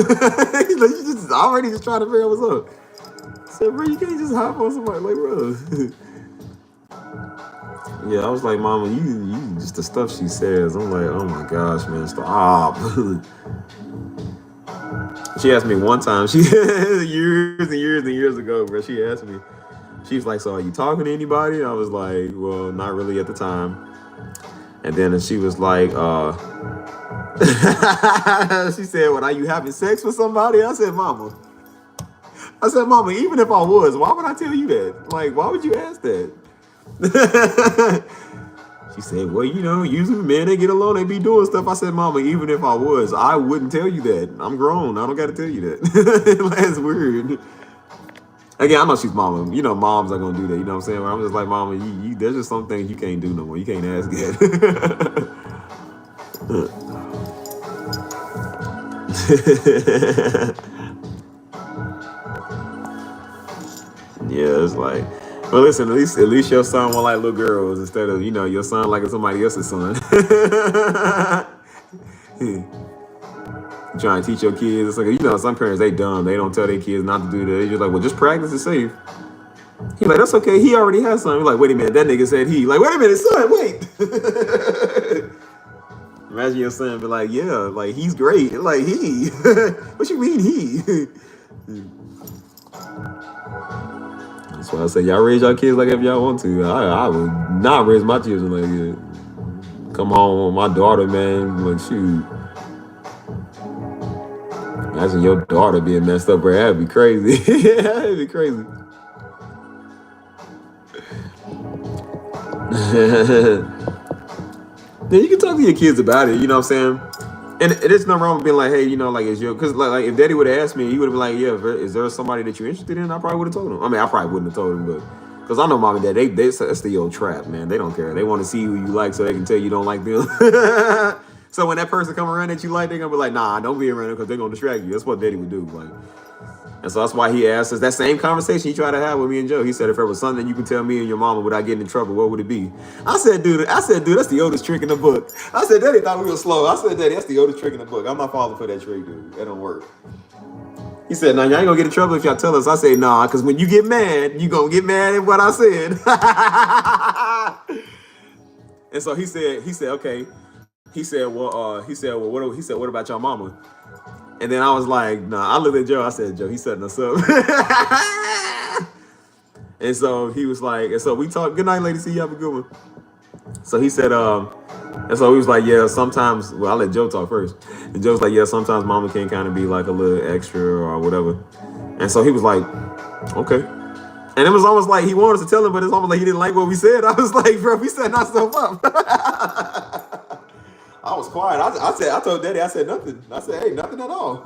like, you just already just trying to figure out what's up. said, bro, you can't just hop on somebody like, bro. Yeah, I was like, Mama, you just the stuff she says. I'm like, oh my gosh, man, stop. She asked me one time, she years and years and years ago, bro. She asked me, she was like, so are you talking to anybody? I was like, well, not really at the time. And then she was like, she said, well, are you having sex with somebody? I said, Mama, even if I was, why would I tell you that? Like, why would you ask that? She said, well, you know, usually men, they get along, they be doing stuff. I said, Mama, even if I was, I wouldn't tell you that. I'm grown. I don't got to tell you that. That's weird. Again, I know she's mama. You know, moms are going to do that. You know what I'm saying? But I'm just like, Mama, there's just some things you can't do no more. You can't ask that. Yeah, it's like, well, listen, at least your son won't like little girls instead of, you know, your son liking somebody else's son. Trying to teach your kids. It's like, you know, some parents, they dumb. They don't tell their kids not to do that. They're just like, well, just practice it safe. He's like, that's okay. He already has son. We're like, wait a minute. That nigga said he. Like, wait a minute, son, wait. Imagine your son be like, yeah, like, he's great. Like, he. What you mean he? That's why I say, y'all raise y'all kids like if y'all want to. I would not raise my children like that. Come home with my daughter, man. Like, shoot. Imagine your daughter being messed up, bro. That'd be crazy. That'd be crazy. Then you can talk to your kids about it, you know what I'm saying? And there's no wrong with being like, hey, you know, like, is your, because like if Daddy would have asked me, he would have been like, yeah, is there somebody that you're interested in? I probably would have told him. I mean, I probably wouldn't have told him, but because I know Mom and Dad, that's the old trap, man. They don't care. They want to see who you like so they can tell you don't like them. So when that person come around that you like, they're gonna be like, nah, don't be around them because they're gonna distract you. That's what Daddy would do. Like, and so that's why he asked us that same conversation he tried to have with me and Joe. He said, if there was something you could tell me and your mama without getting in trouble, what would it be? I said, dude, that's the oldest trick in the book. I said, Daddy thought we were slow. I said, Daddy, that's the oldest trick in the book. I'm not falling for that trick, dude. That don't work. He said, no, y'all ain't gonna get in trouble if y'all tell us. I said, nah, because when you get mad, you gonna get mad at what I said. And so he said, okay. He said, what about your mama? And then I was like, nah, I looked at Joe. I said, Joe, he's setting us up. And so he was like, and so we talked, good night, lady, see you, have a good one. So he said, and so he was like, yeah, sometimes, well, I'll let Joe talk first. And Joe was like, yeah, sometimes mama can kind of be like a little extra or whatever. And so he was like, okay. And it was almost like he wanted us to tell him, but it's almost like he didn't like what we said. I was like, bro, we set ourselves up. I was quiet. I told Daddy, I said nothing. I said, hey, nothing at all.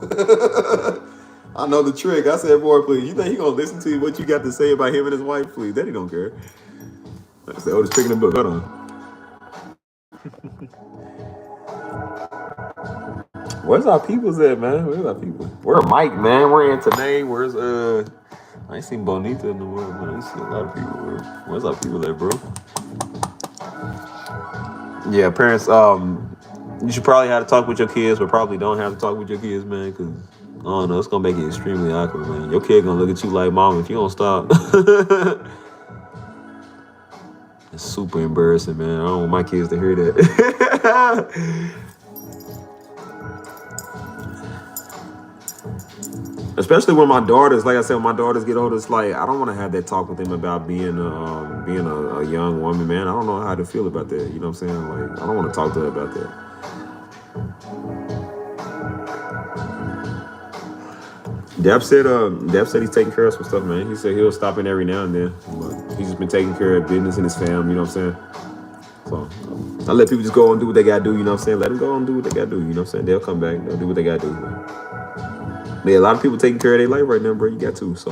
I know the trick. I said, boy, please, you think he gonna listen to what you got to say about him and his wife? Please, Daddy don't care. I said, oh, this trick in the book. Hold on. Where's our peoples at, man? Where's our people? Where's Mike, man? Where Anthony? Where's I ain't seen Bonita in the world, but I see a lot of people. Where's our people at, bro? Yeah, parents, you should probably have to talk with your kids, but probably don't have to talk with your kids, man, because, I don't know, it's going to make it extremely awkward, man. Your kid going to look at you like, Mom, if you don't stop. It's super embarrassing, man. I don't want my kids to hear that. Especially when my daughters, like I said, when my daughters get older, it's like, I don't want to have that talk with them about being a young woman, man. I don't know how to feel about that. You know what I'm saying? Like, I don't want to talk to her about that. Dap said he's taking care of some stuff, man. He said he'll stop in every now and then. But he's just been taking care of business in his family, you know what I'm saying? So I let people just go and do what they gotta do, you know what I'm saying? Let them go and do what they gotta do, you know what I'm saying? They'll come back, they'll do what they gotta do. But yeah, a lot of people taking care of their life right now, bro. You got to, so.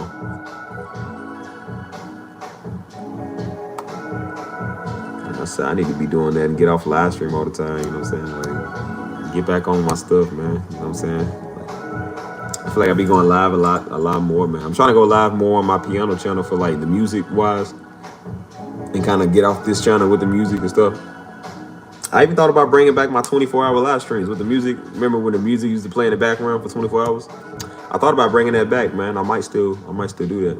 Like I said, I need to be doing that and get off live stream all the time, you know what I'm saying? Like, get back on my stuff, man. You know what I'm saying? I feel like I be going live a lot more, man. I'm trying to go live more on my piano channel for like the music wise and kind of get off this channel with the music and stuff. I even thought about bringing back my 24-hour live streams with the music. Remember when the music used to play in the background for 24 hours? I thought about bringing that back, man. I might still do that.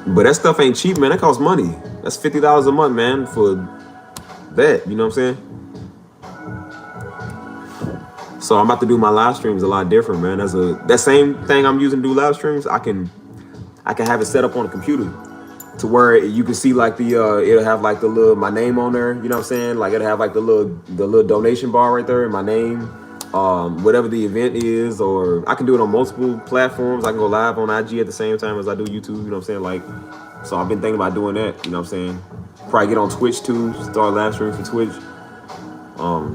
But that stuff ain't cheap, man. That costs money. That's $50 a month, man, for that. You know what I'm saying? So I'm about to do my live streams a lot different, man. That same thing I'm using to do live streams. I can have it set up on a computer to where you can see like it'll have like my name on there. You know what I'm saying? Like it'll have like the little donation bar right there and my name. Whatever the event is, or I can do it on multiple platforms. I can go live on IG at the same time as I do YouTube. You know what I'm saying? Like, so I've been thinking about doing that. You know what I'm saying? Probably get on Twitch too. Start live streaming for Twitch.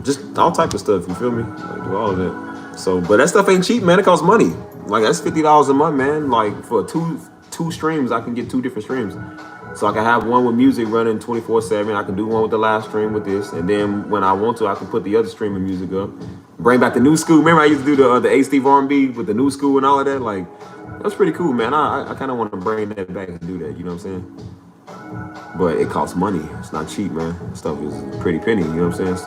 Just all type of stuff. You feel me? Like do all of that. So, but that stuff ain't cheap, man. It costs money. Like that's $50 a month, man. Like for two streams, I can get 2 different streams. So I can have one with music running 24/7. I can do one with the live stream with this, and then when I want to, I can put the other stream of music up. Bring back the new school. Remember, I used to do the A Steve R&B with the new school and all of that. Like that's pretty cool, man. I kind of want to bring that back and do that. You know what I'm saying? But it costs money. It's not cheap, man. Stuff is pretty penny. You know what I'm saying?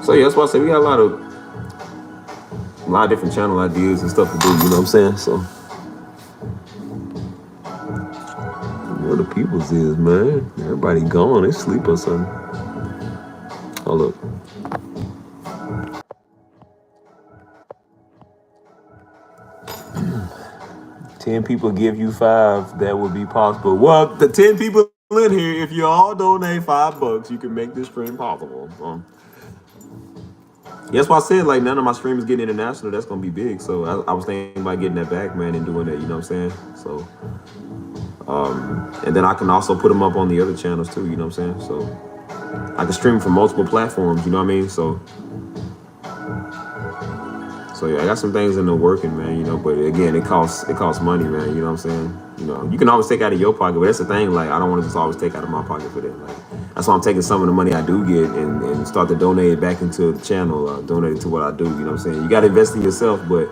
So yeah, that's why I say we got a lot of different channel ideas and stuff to do. You know what I'm saying? So where the people's is, man? Everybody gone. They sleep or something. Oh look. 10 people give you 5, that would be possible. Well, the 10 people in here, if you all donate $5, you can make this stream possible. That's why I said, like, none of my streams getting international. That's going to be big. So I was thinking about getting that back, man, and doing that. You know what I'm saying? So, and then I can also put them up on the other channels, too. You know what I'm saying? So I can stream from multiple platforms. You know what I mean? So yeah, I got some things in the working, man, you know, but again, it costs money, man, you know what I'm saying? You know, you can always take out of your pocket, but that's the thing, like, I don't want to just always take out of my pocket for that. Like, that's why I'm taking some of the money I do get and start to donate it back into the channel, donate it to what I do, you know what I'm saying? You got to invest in yourself, but,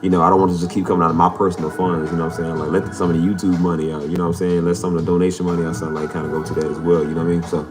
you know, I don't want to just keep coming out of my personal funds, you know what I'm saying? Like, let some of the YouTube money out, you know what I'm saying? Let some of the donation money out, something like kind of go to that as well, you know what I mean? So.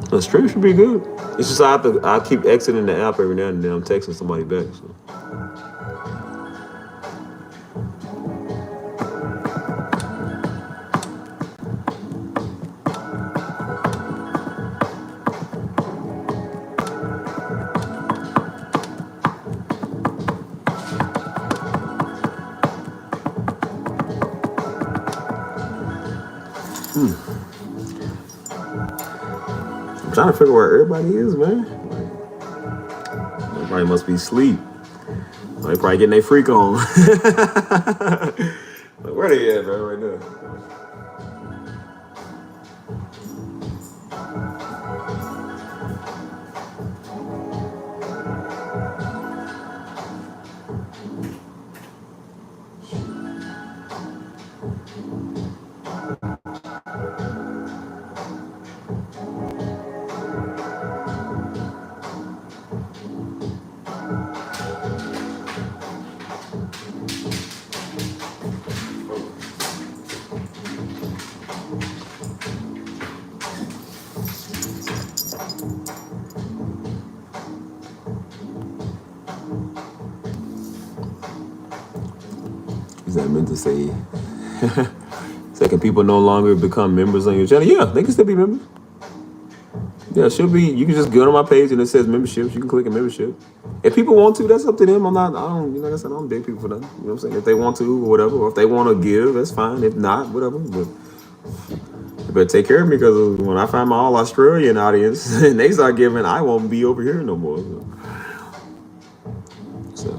The stream should be good. It's just I keep exiting the app every now and then. I'm texting somebody back. So. I'm trying to figure where everybody is, man. Like, everybody must be asleep. They probably getting their freak on. Like, where they at, man, right now? Is that meant to say? Can people no longer become members on your channel? Yeah, they can still be members. Yeah, she'll be. You can just go on my page and it says memberships. You can click a membership. If people want to, that's up to them. I'm not. I don't. Like I said, I don't beg people for nothing. You know what I'm saying? If they want to or whatever, or if they want to give, that's fine. If not, whatever. But you better take care of me because when I find my all Australian audience and they start giving, I won't be over here no more. So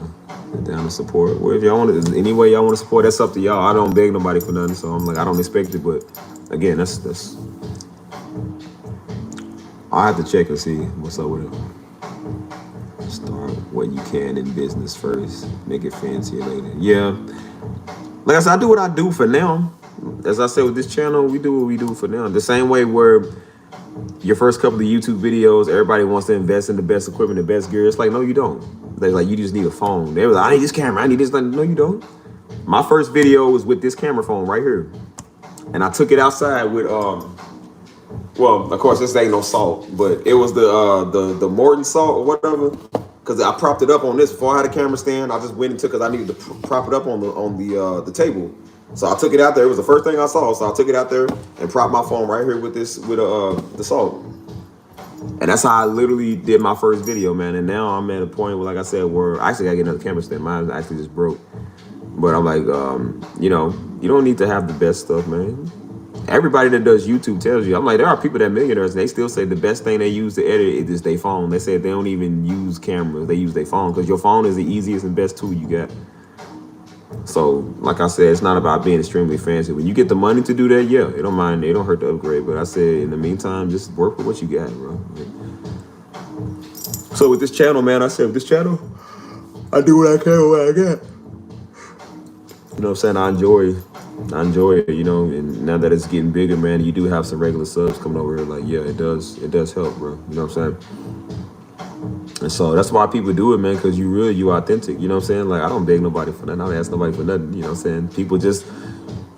get down to support. Well, if y'all want to, any way y'all want to support, that's up to y'all. I don't beg nobody for nothing. So I'm like, I don't expect it. But again, that's. I have to check and see what's up with it. Start what you can in business first. Make it fancier later. Yeah. Like I said, I do what I do for now. As I said with this channel, we do what we do for now. The same way where your first couple of YouTube videos, everybody wants to invest in the best equipment, the best gear. It's like, no, you don't. They're like, you just need a phone. They were like, I need this camera. I need this. Like, no, you don't. My first video was with this camera phone right here. And I took it outside with well, of course, this ain't no salt, but it was the Morton salt or whatever. Because I propped it up on this before I had a camera stand. I just went and took because I needed to prop it up on the table. So I took it out there. It was the first thing I saw. So I took it out there and propped my phone right here with the salt. And that's how I literally did my first video, man. And now I'm at a point where, like I said, where I actually gotta get another camera stand. Mine actually just broke. But I'm like, you know, you don't need to have the best stuff, man. Everybody that does YouTube tells you. I'm like, there are people that are millionaires and they still say the best thing they use to edit is their phone. They say they don't even use cameras. They use their phone because your phone is the easiest and best tool you got. So, like I said, it's not about being extremely fancy. When you get the money to do that, yeah, it don't mind. It don't hurt to upgrade. But I said, in the meantime, just work with what you got, bro. So with this channel, man, I said, with this channel, I do what I can with what I got. You know what I'm saying? I enjoy it, you know, and now that it's getting bigger, man, you do have some regular subs coming over here. Like, yeah, it does help, bro. You know what I'm saying? And so that's why people do it, man, because you authentic. You know what I'm saying? Like, I don't beg nobody for nothing. I don't ask nobody for nothing. You know what I'm saying? People just,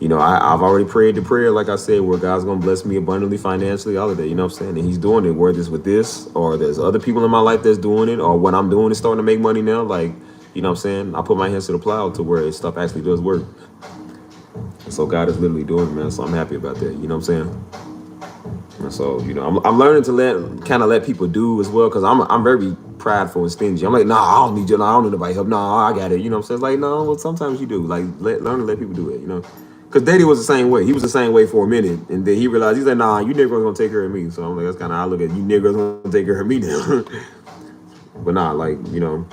you know, I've already prayed the prayer, like I said, where God's going to bless me abundantly financially all of that. You know what I'm saying? And he's doing it, whether it's with this or there's other people in my life that's doing it or what I'm doing is starting to make money now. Like, you know what I'm saying? I put my hands to the plow to where stuff actually does work. So God is literally doing it, man. So I'm happy about that. You know what I'm saying? And so, you know, I'm learning to let people do as well, because I'm very prideful and stingy. I'm like, nah, I don't need you. Nah, I don't need nobody help. Nah, I got it. You know what I'm saying? It's like, no, well, sometimes you do. Like, learn to let people do it, you know? Because Daddy was the same way. He was the same way for a minute. And then he realized, he's like, nah, you niggas gonna take care of me. So I'm like, that's kind of how I look at it. You niggas gonna take care of me now. But nah, like, you know,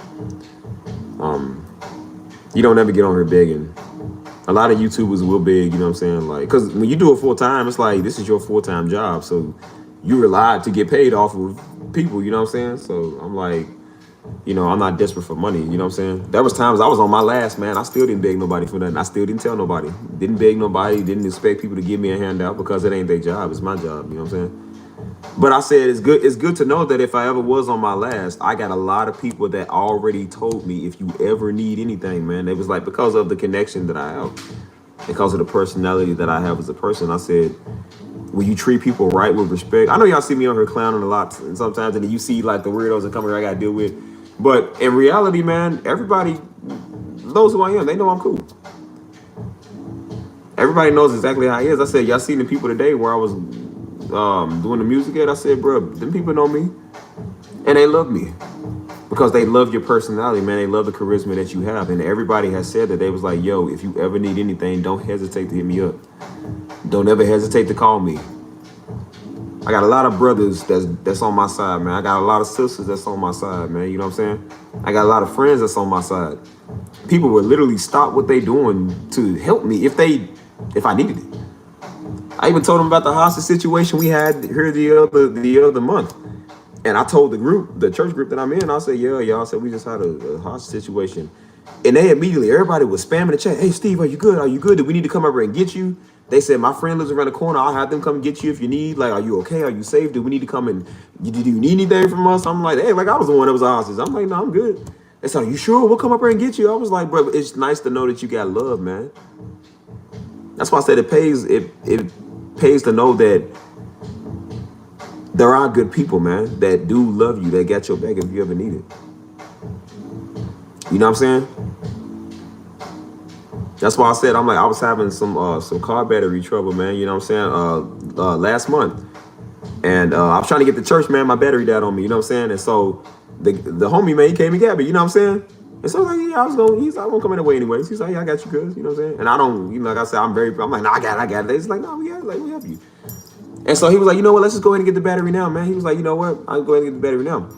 you don't ever get on here begging. A lot of YouTubers will beg, you know what I'm saying? Like, because when you do it full time, it's like, this is your full-time job. So you rely to get paid off of people, you know what I'm saying? So I'm like, you know, I'm not desperate for money, you know what I'm saying? There was times I was on my last, man. I still didn't beg nobody for nothing. I still didn't tell nobody. Didn't beg nobody. Didn't expect people to give me a handout because it ain't their job. It's my job, you know what I'm saying? But I said it's good to know that if I ever was on my last, I got a lot of people that already told me, if you ever need anything, man, it was like, because of the connection that I have, because of the personality that I have as a person, I said, when you treat people right with respect, I know y'all see me on here clowning a lot and sometimes, and then you see like the weirdos that come here I gotta deal with. But in reality, man, everybody, those who I am, they know I'm cool. Everybody knows exactly how he is. I said, y'all seen the people today where I was doing the music at, I said, bro, them people know me and they love me because they love your personality, man. They love the charisma that you have. And everybody has said that. They was like, yo, if you ever need anything, don't hesitate to hit me up. Don't ever hesitate to call me. I got a lot of brothers that's on my side, man. I got a lot of sisters that's on my side, man. You know what I'm saying? I got a lot of friends that's on my side. People would literally stop what they doing to help me if I needed it. I even told them about the hostage situation we had here the other month. And I told the church group that I'm in, I said, yeah, y'all said we just had a hostage situation. And they immediately, everybody was spamming the chat. Hey, Steve, are you good? Are you good? Do we need to come over and get you? They said, my friend lives around the corner. I'll have them come get you if you need. Like, are you okay? Are you safe? Do we need to come and, do you need anything from us? I'm like, hey, like I was the one that was hostage. I'm like, no, I'm good. They said, are you sure? We'll come up here and get you. I was like, bro, it's nice to know that you got love, man. That's why I said it pays to know that there are good people, man, that do love you, that got your back if you ever need it. You know what I'm saying? That's why I said, I'm like, I was having some car battery trouble, man. You know what I'm saying? Last month. And I was trying to get to church, man. My battery died on me, you know what I'm saying? And so the homie, man, he came and got me, you know what I'm saying? And so I was like, yeah, he's like, I won't come in the way anyways. He's like, yeah, I got you, cuz, you know what I'm saying? And I don't, like I said, I'm like, no, I got it. He's like, no, we have you. And so he was like, you know what, let's just go ahead and get the battery now, man. He was like, you know what, I'll go ahead and get the battery now.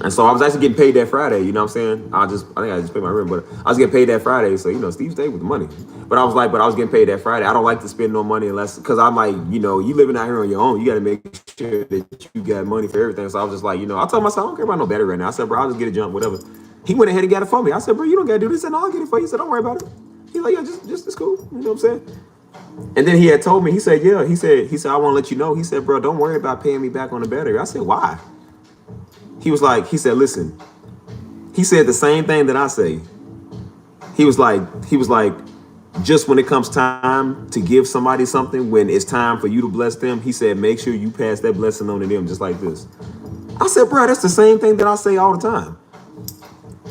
And so I was actually getting paid that Friday, you know what I'm saying? I think I just paid my rent, but I was getting paid that Friday. So, Steve stayed with the money. But I was getting paid that Friday. I don't like to spend no money unless, because I'm like, you living out here on your own. You got to make sure that you got money for everything. So I was just like, I told myself, I don't care about no battery right now. I said, bro, I'll just get a jump, whatever. He went ahead and got it for me. I said, bro, you don't got to do this. And I'll get it for you. He said, don't worry about it. He's like, yeah, just it's cool. You know what I'm saying? And then he had told me, he said, yeah, he said, I want to let you know. He said, bro, don't worry about paying me back on the battery. I said, why? He said, listen, he said the same thing that I say. He was like, just when it comes time to give somebody something, when it's time for you to bless them, he said, make sure you pass that blessing on to them just like this. I said, bro, that's the same thing that I say all the time.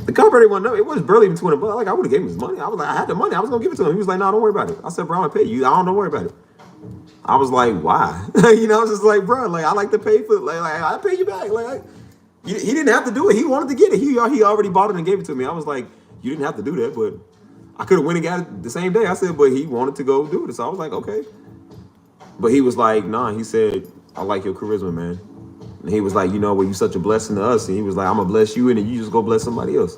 The company wasn't up. It was barely even $20. Like, I would have gave him his money. I was like, I had the money. I was going to give it to him. He was like, no, don't worry about it. I said, bro, I'm going to pay you. Don't worry about it. I was like, why? I was just like, bro, like, I like to pay for, like I pay you back. Like, he didn't have to do it. He wanted to get it. He already bought it and gave it to me. I was like, you didn't have to do that, but I could have went and got it the same day. I said, but he wanted to go do it. So I was like, okay. But he was like, nah, he said, I like your charisma, man. And he was like, well, you such a blessing to us. And he was like, I'm going to bless you, and then you just go bless somebody else.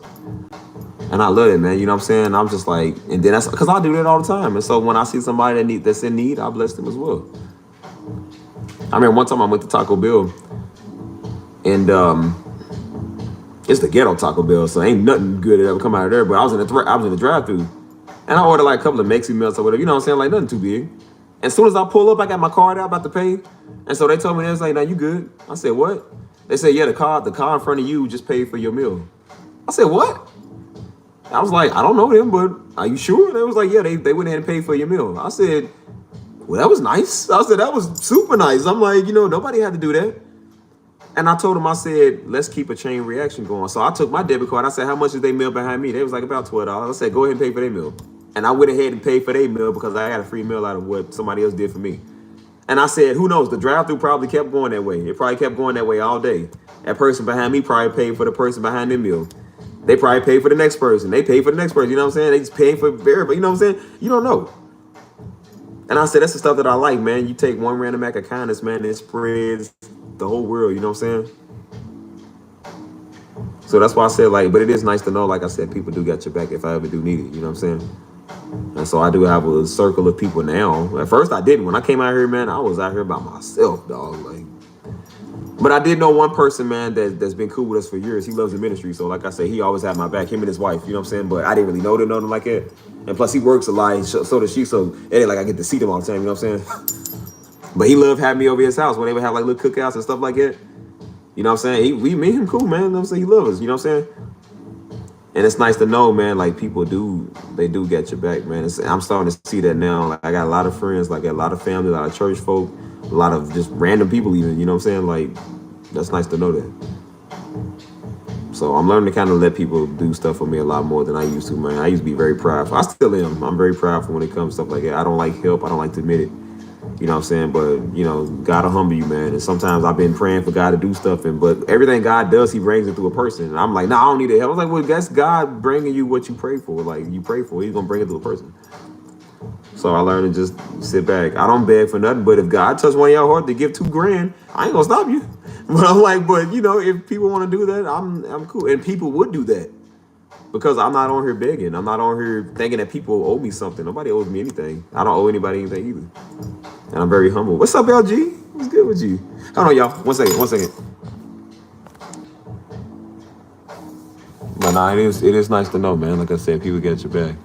And I love it, man. You know what I'm saying? I'm just like, and then that's because I do that all the time. And so when I see somebody that's in need, I bless them as well. I remember one time I went to Taco Bell, and it's the ghetto Taco Bell, so ain't nothing good that ever come out of there. But I was in the drive-thru, and I ordered like a couple of Mexi meals or whatever. You know what I'm saying? Like nothing too big. As soon as I pull up, I got my card out about to pay, and so they told me, they was like, "Now you good?" I said, "What?" They said, "Yeah, the car in front of you just paid for your meal." I said, "What?" I was like, "I don't know them, but are you sure?" They was like, "Yeah, they went ahead and paid for your meal." I said, "Well, that was nice." I said, "That was super nice." I'm like, nobody had to do that. And I told them, I said, let's keep a chain reaction going. So I took my debit card. I said, how much is their meal behind me? They was like about $12. I said, go ahead and pay for their meal. And I went ahead and paid for their meal because I got a free meal out of what somebody else did for me. And I said, who knows? The drive-thru probably kept going that way. It probably kept going that way all day. That person behind me probably paid for the person behind their meal. They probably paid for the next person. They paid for the next person. You know what I'm saying? They just paid for everybody. You know what I'm saying? You don't know. And I said, that's the stuff that I like, man. You take one random act of kindness, man, and it spreads the whole world. You know what I'm saying? So that's why I said, like, but it is nice to know, like I said, people do got your back if I ever do need it. You know what I'm saying? And so I do have a circle of people now. At first I didn't. When I came out here, man, I was out here by myself, dog. Like, but I did know one person, man, that's been cool with us for years. He loves the ministry. So like I said, he always had my back, him and his wife, you know what I'm saying? But I didn't really know them, nothing like that. And plus he works a lot, so does she. So it ain't like I get to see them all the time, you know what I'm saying? But he loved having me over his house when they would have like little cookouts and stuff like that. You know what I'm saying? Me and him cool, man. You know what I'm saying? He loves us, you know what I'm saying? And it's nice to know, man, like people do get your back, man. I'm starting to see that now. Like I got a lot of friends, like a lot of family, a lot of church folk, a lot of just random people even, you know what I'm saying? Like, that's nice to know that. So I'm learning to kind of let people do stuff for me a lot more than I used to, man. I used to be very prideful. I still am. I'm very prideful when it comes to stuff like that. I don't like help. I don't like to admit it. You know what I'm saying? But, God will humble you, man. And sometimes I've been praying for God to do stuff. But everything God does, he brings it through a person. And I'm like, no, I don't need the help. I was like, well, that's God bringing you what you pray for. Like, you pray for, he's going to bring it to a person. So I learned to just sit back. I don't beg for nothing. But if God touched one of y'all heart to give $2,000, I ain't going to stop you. But I'm like, if people want to do that, I'm cool. And people would do that. Because I'm not on here begging. I'm not on here thinking that people owe me something. Nobody owes me anything. I don't owe anybody anything either. And I'm very humble. What's up, LG? What's good with you? Hold on, y'all. One second. But nah, it is nice to know, man. Like I said, people get your back.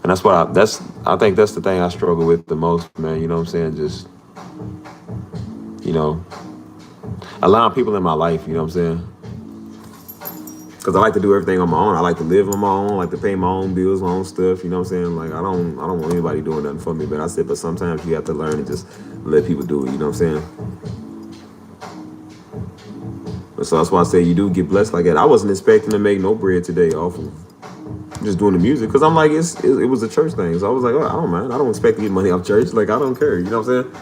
And that's what I think that's the thing I struggle with the most, man. You know what I'm saying? Just, allowing people in my life, you know what I'm saying? Because I like to do everything on my own. I like to live on my own. I like to pay my own bills, my own stuff. You know what I'm saying? Like, I don't want anybody doing nothing for me. But I said, but sometimes you have to learn to just let people do it. You know what I'm saying? But so that's why I say you do get blessed like that. I wasn't expecting to make no bread today off of just doing the music because I'm like it was a church thing. So I was like, oh, I don't mind. I don't expect to get money off church. Like I don't care. You know what I'm saying?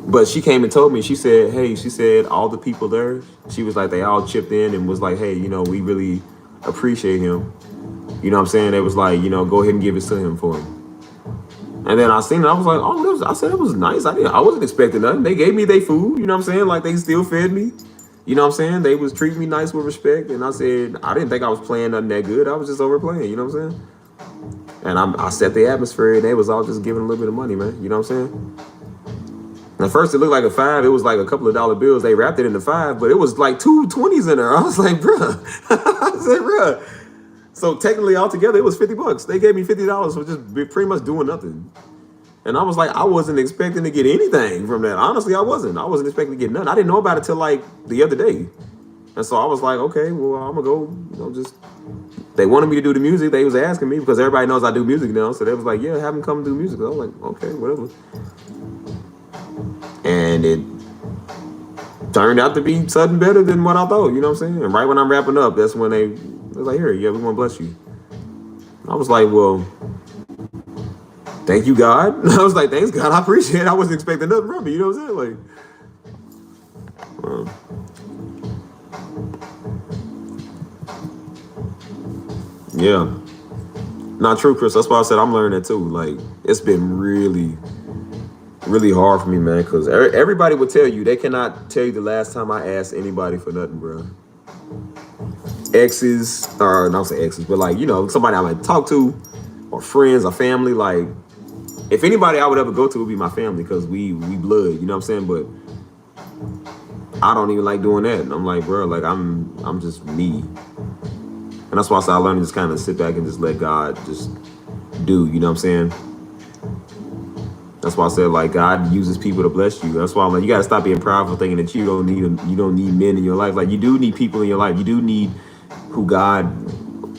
But she came and told me. She said, hey, she said all the people there. She was like they all chipped in and was like, hey, you know, we really appreciate him. You know what I'm saying? They was like, you know, go ahead and give it to him for him. And then I seen it. I was like, oh, I said it was nice. I wasn't expecting nothing. They gave me their food. You know what I'm saying? Like they still fed me. You know what I'm saying? They was treating me nice with respect. And I said, I didn't think I was playing nothing that good. I was just overplaying. You know what I'm saying? And I set the atmosphere. And they was all just giving a little bit of money, man. You know what I'm saying? And at first it looked like a $5. It was like a couple of dollar bills. They wrapped it in the $5, but it was like 2 20s in there. I was like, bruh. I said, bruh. So technically altogether, it was $50. They gave me $50 for just pretty much doing nothing. And I was like, I wasn't expecting to get anything from that. Honestly, I wasn't. I wasn't expecting to get nothing. I didn't know about it till like the other day. And so I was like, okay, well, I'm gonna go, you know, just, they wanted me to do the music. They was asking me because everybody knows I do music now. So they was like, yeah, have them come do music. I was like, okay, whatever. And it turned out to be something better than what I thought, you know what I'm saying? And right when I'm wrapping up, that's when they was like, here, yeah, we want to bless you. I was like, well, thank you, God. I was like, thanks, God. I appreciate it. I wasn't expecting nothing from me, you know what I'm saying? Like, yeah. Not true, Chris. That's why I said I'm learning it too. Like, it's been really hard for me, man, because everybody would tell you, they cannot tell you the last time I asked anybody for nothing, bro. Exes, or not say exes, but like, you know, somebody I might talk to, or friends, or family. Like, if anybody I would ever go to would be my family, because we blood, you know what I'm saying? But I don't even like doing that. And I'm like, bro, like I'm just me. And that's why I learned to just kind of sit back and just let God just do, you know what I'm saying? That's why I said, like, God uses people to bless you. That's why I'm like, you gotta stop being prideful, thinking that you don't need men in your life. Like, you do need people in your life. You do need who God,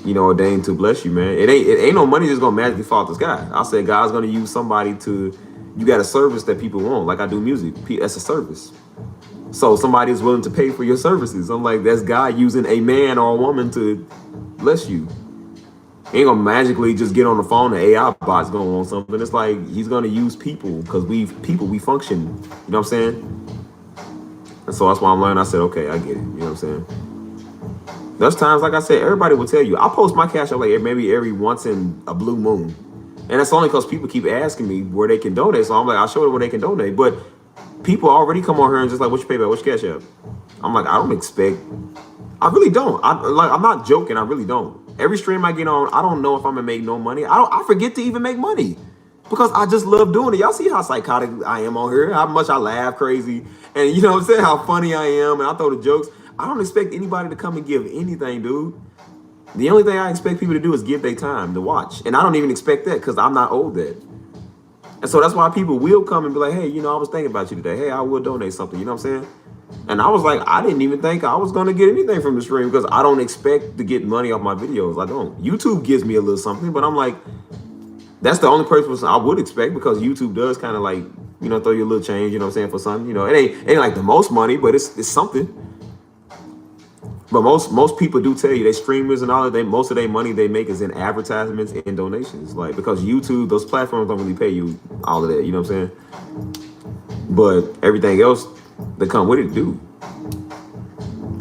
you know, ordained to bless you, man. It ain't no money just gonna magically fall out the sky. I said God's gonna use somebody to. You got a service that people want. Like I do music. That's a service. So somebody is willing to pay for your services. I'm like, that's God using a man or a woman to bless you. He ain't gonna magically just get on the phone and AI bots going on something. It's like he's gonna use people because we function. You know what I'm saying? And so that's why I'm learning. I said, okay, I get it. You know what I'm saying? There's times, like I said, everybody will tell you. I post my cash out like maybe every once in a blue moon. And that's only because people keep asking me where they can donate. So I'm like, I'll show them where they can donate. But people already come on here and just like, what's your PayPal? What's your cash app? I'm like, I don't expect. I really don't. I'm not joking. I really don't. Every stream I get on, I don't know if I'm gonna make no money. I forget to even make money because I just love doing it. Y'all see how psychotic I am on here, how much I laugh crazy, and you know what I'm saying, how funny I am, and I throw the jokes. I don't expect anybody to come and give anything, dude. The only thing I expect people to do is give their time to watch, and I don't even expect that because I'm not owed that. And so that's why people will come and be like, hey, you know, I was thinking about you today. Hey, I will donate something. You know what I'm saying? And I was like, I didn't even think I was going to get anything from the stream because I don't expect to get money off my videos. I don't. YouTube gives me a little something, but I'm like, that's the only person I would expect because YouTube does kind of like, you know, throw you a little change, you know what I'm saying, for something. You know, it ain't like the most money, but it's something. But most people do tell you, they streamers and all of that, most of their money they make is in advertisements and donations. Like, because YouTube, those platforms don't really pay you all of that, you know what I'm saying? But everything else that come with it do.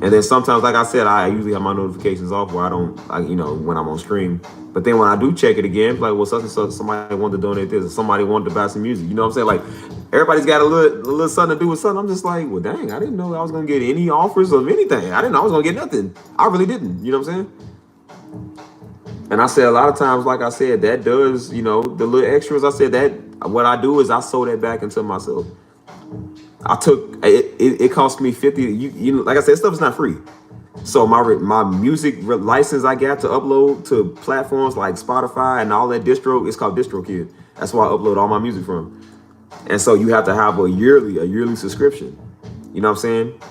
And then sometimes, like I said, I usually have my notifications off where I don't, you know, when I'm on stream. But then when I do check it again, like, well, such and such, somebody wanted to donate this, or somebody wanted to buy some music. You know what I'm saying? Like, everybody's got a little something to do with something. I'm just like, well, dang, I didn't know I was going to get any offers of anything. I didn't know I was going to get nothing. I really didn't. You know what I'm saying? And I said a lot of times, like I said, that does, you know, the little extras. I said that what I do is I sow that back into myself. I took it cost me $50. You know, like I said, stuff is not free. So my music license I got to upload to platforms like Spotify and all that distro, it's called DistroKid. That's where I upload all my music from. And so you have to have a yearly subscription. You know what I'm saying?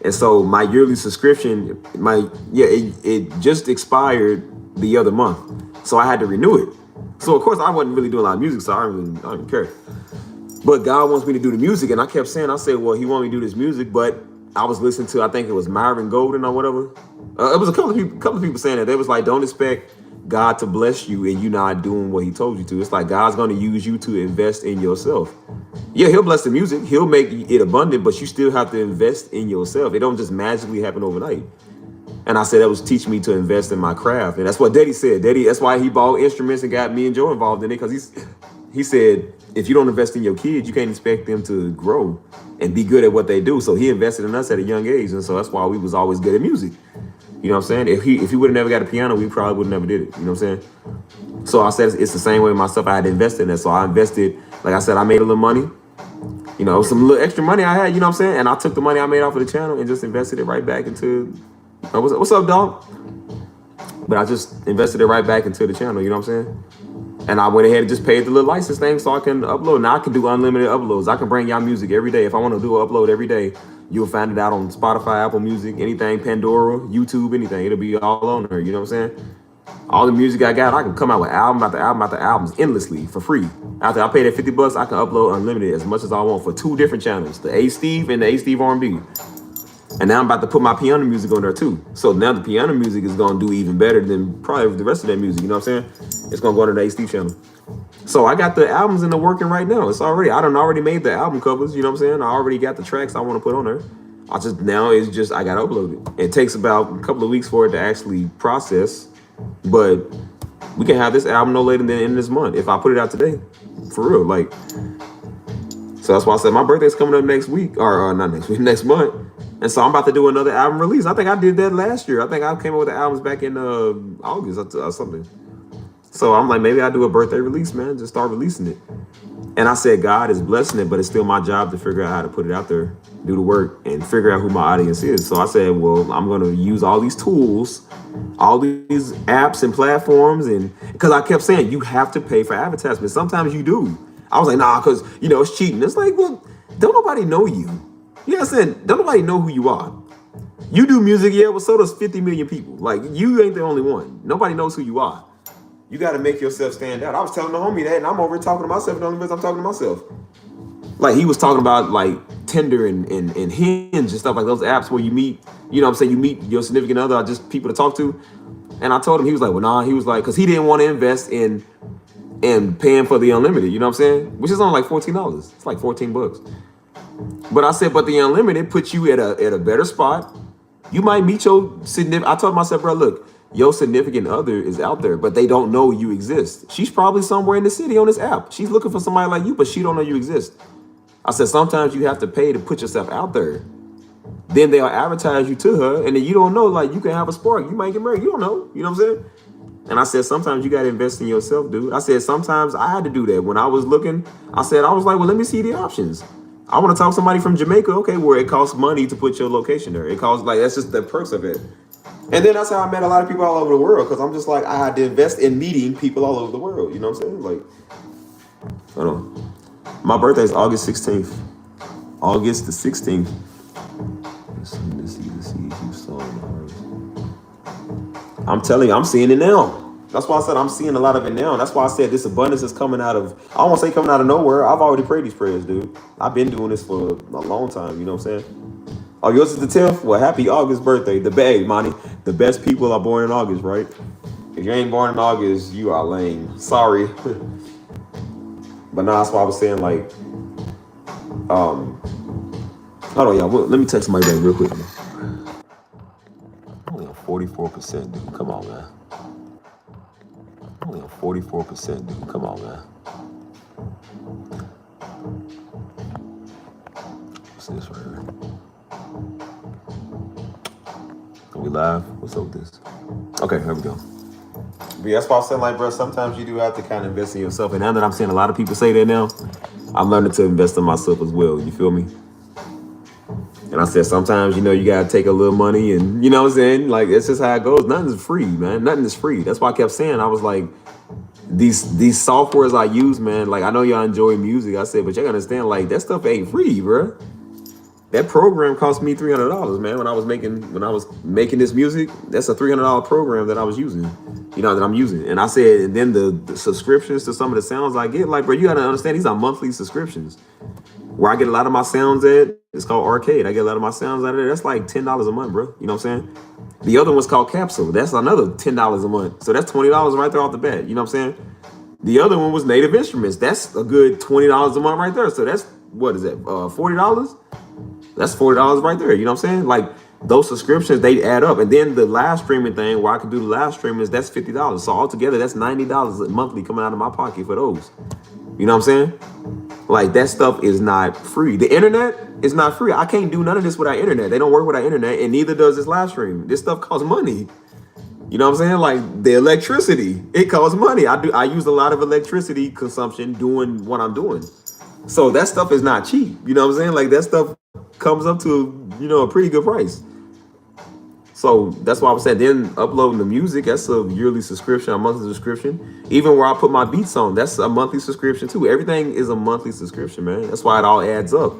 And so my yearly subscription, it just expired the other month. So I had to renew it. So of course I wasn't really doing a lot of music, so I don't even care. But God wants me to do the music, and I kept saying, I said, well, he wanted me to do this music, but I was listening to, I think it was Myron Golden or whatever. It was a couple of people saying that. They was like, don't expect God to bless you and you not doing what he told you to. It's like God's going to use you to invest in yourself. Yeah, he'll bless the music. He'll make it abundant, but you still have to invest in yourself. It don't just magically happen overnight. And I said that was teaching me to invest in my craft. And that's what Daddy said. Daddy, that's why he bought instruments and got me and Joe involved in it. Because he said, if you don't invest in your kids, you can't expect them to grow and be good at what they do. So he invested in us at a young age. And so that's why we was always good at music. You know what I'm saying? If he would have never got a piano, we probably would have never did it. You know what I'm saying? So I said it's the same way with myself. I had to invest in it. So I invested, like I said, I made a little money. You know, some little extra money I had, you know what I'm saying? And I took the money I made off of the channel and just invested it right back into, what's up, dog? But I just invested it right back into the channel, you know what I'm saying? And I went ahead and just paid the little license thing so I can upload. Now I can do unlimited uploads. I can bring y'all music every day. If I want to do an upload every day, you'll find it out on Spotify, Apple Music, anything, Pandora, YouTube, anything. It'll be all on there, you know what I'm saying? All the music I got, I can come out with album after album after albums endlessly for free. After I pay that $50, I can upload unlimited as much as I want for 2 different channels, the A Steve and the A Steve R&B. And now I'm about to put my piano music on there too. So now the piano music is gonna do even better than probably the rest of that music, you know what I'm saying? It's gonna go on the A Steve channel. So I got the albums in the working right now. It's already, I done already made the album covers, you know what I'm saying? I already got the tracks I wanna put on there. I gotta upload it. It takes about a couple of weeks for it to actually process. But we can have this album no later than the end of this month if I put it out today, for real. Like, so that's why I said my birthday's coming up next week, or not next week, next month, and so I'm about to do another album release. I think I did that last year. I think I came up with the albums back in August or something. So I'm like, maybe I do a birthday release, man. Just start releasing it. And I said God is blessing it, but it's still my job to figure out how to put it out there, do the work, and figure out who my audience is. So I said, well, I'm going to use all these tools, all these apps and platforms, and because I kept saying you have to pay for advertisements. Sometimes you do. I was like, nah, because it's cheating. It's like, well, don't nobody know you. You know what I'm saying? Don't nobody know who you are. You do music, yeah, but so does 50 million people. Like, you ain't the only one. Nobody knows who you are. You got to make yourself stand out. I was telling the homie that, and I'm over here talking to myself. The only reason I'm talking to myself. Like, he was talking about, like, Tinder and Hinge and stuff, like those apps where you meet, you know what I'm saying, you meet your significant other or just people to talk to. And I told him, he was like, well, nah. He was like, because he didn't want to invest in paying for the unlimited, you know what I'm saying? Which is only like $14. It's like $14. But I said, but the unlimited puts you at a better spot. You might meet your significant. I told myself, bro, look, your significant other is out there, but they don't know you exist. She's probably somewhere in the city on this app. She's looking for somebody like you, but she don't know you exist. I said, sometimes you have to pay to put yourself out there. Then they'll advertise you to her, and then you don't know, like, you can have a spark. You might get married. You don't know. You know what I'm saying? And I said, sometimes you got to invest in yourself, dude. I said, sometimes I had to do that. When I was looking, I was like, well, let me see the options. I want to talk to somebody from Jamaica, okay, where it costs money to put your location there. It costs, like, that's just the perks of it. And then that's how I met a lot of people all over the world, because I'm just like, I had to invest in meeting people all over the world. You know what I'm saying? Like, hold on. My birthday is August 16th. August the 16th. Let's see. I'm telling you, I'm seeing it now. That's why I said I'm seeing a lot of it now. That's why I said this abundance is coming out of, I don't want to say coming out of nowhere. I've already prayed these prayers, dude. I've been doing this for a long time. You know what I'm saying? Oh, yours is the 10th? Well, happy August birthday. Monty, the best people are born in August, right? If you ain't born in August, you are lame. Sorry. But now that's why I was saying, like, hold on, y'all. Let me text somebody back real quick. Only on 44%, dude. Come on, man. Only on 44%, dude. Come on, man. What's this right here? Are we live? What's up with this? Okay, here we go. But that's why I'm saying, like, bro, sometimes you do have to kind of invest in yourself. And now that I'm seeing a lot of people say that now, I'm learning to invest in myself as well. You feel me? And I said, sometimes, you got to take a little money and, you know what I'm saying? Like, it's just how it goes. Nothing is free, man. Nothing is free. That's why I kept saying, I was like, these softwares I use, man, like, I know y'all enjoy music. I said, but y'all understand, like, that stuff ain't free, bro. That program cost me $300, man. When I was making this music, that's a $300 program that I was using, that I'm using. And I said, and then the subscriptions to some of the sounds I get, like, bro, you got to understand, these are monthly subscriptions. Where I get a lot of my sounds at, it's called Arcade. I get a lot of my sounds out of there. That's like $10 a month, bro. You know what I'm saying? The other one's called Capsule. That's another $10 a month. So that's $20 right there off the bat. You know what I'm saying? The other one was Native Instruments. That's a good $20 a month right there. So that's, what is that, $40? That's $40 right there. You know what I'm saying? Like, those subscriptions, they add up. And then the live streaming thing, where I can do the live streaming, is that's $50. So altogether, that's $90 monthly coming out of my pocket for those. You know what I'm saying? Like, that stuff is not free. The internet is not free. I can't do none of this without internet. They don't work without internet, and neither does this live stream. This stuff costs money. You know what I'm saying? Like, the electricity, it costs money. I use a lot of electricity consumption doing what I'm doing. So that stuff is not cheap. You know what I'm saying? Like, that stuff comes up to, a pretty good price. So that's why I was saying, then uploading the music, that's a yearly subscription, a monthly subscription. Even where I put my beats on, that's a monthly subscription too. Everything is a monthly subscription, man. That's why it all adds up.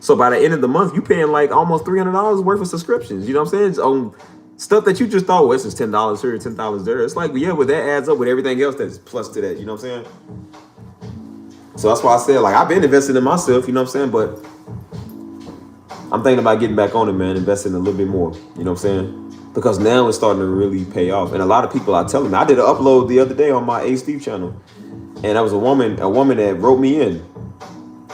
So by the end of the month, you paying like almost $300 worth of subscriptions. You know what I'm saying? It's on stuff that you just thought, well, it's just $10 here, $10 there. It's like, yeah, but that adds up with everything else that's plus to that. You know what I'm saying? So that's why I said, like, I've been investing in myself, you know what I'm saying? But I'm thinking about getting back on it, man, investing a little bit more, you know what I'm saying? Because now it's starting to really pay off. And a lot of people are telling me, I did an upload the other day on my A Steve channel, and that was a woman that wrote me in,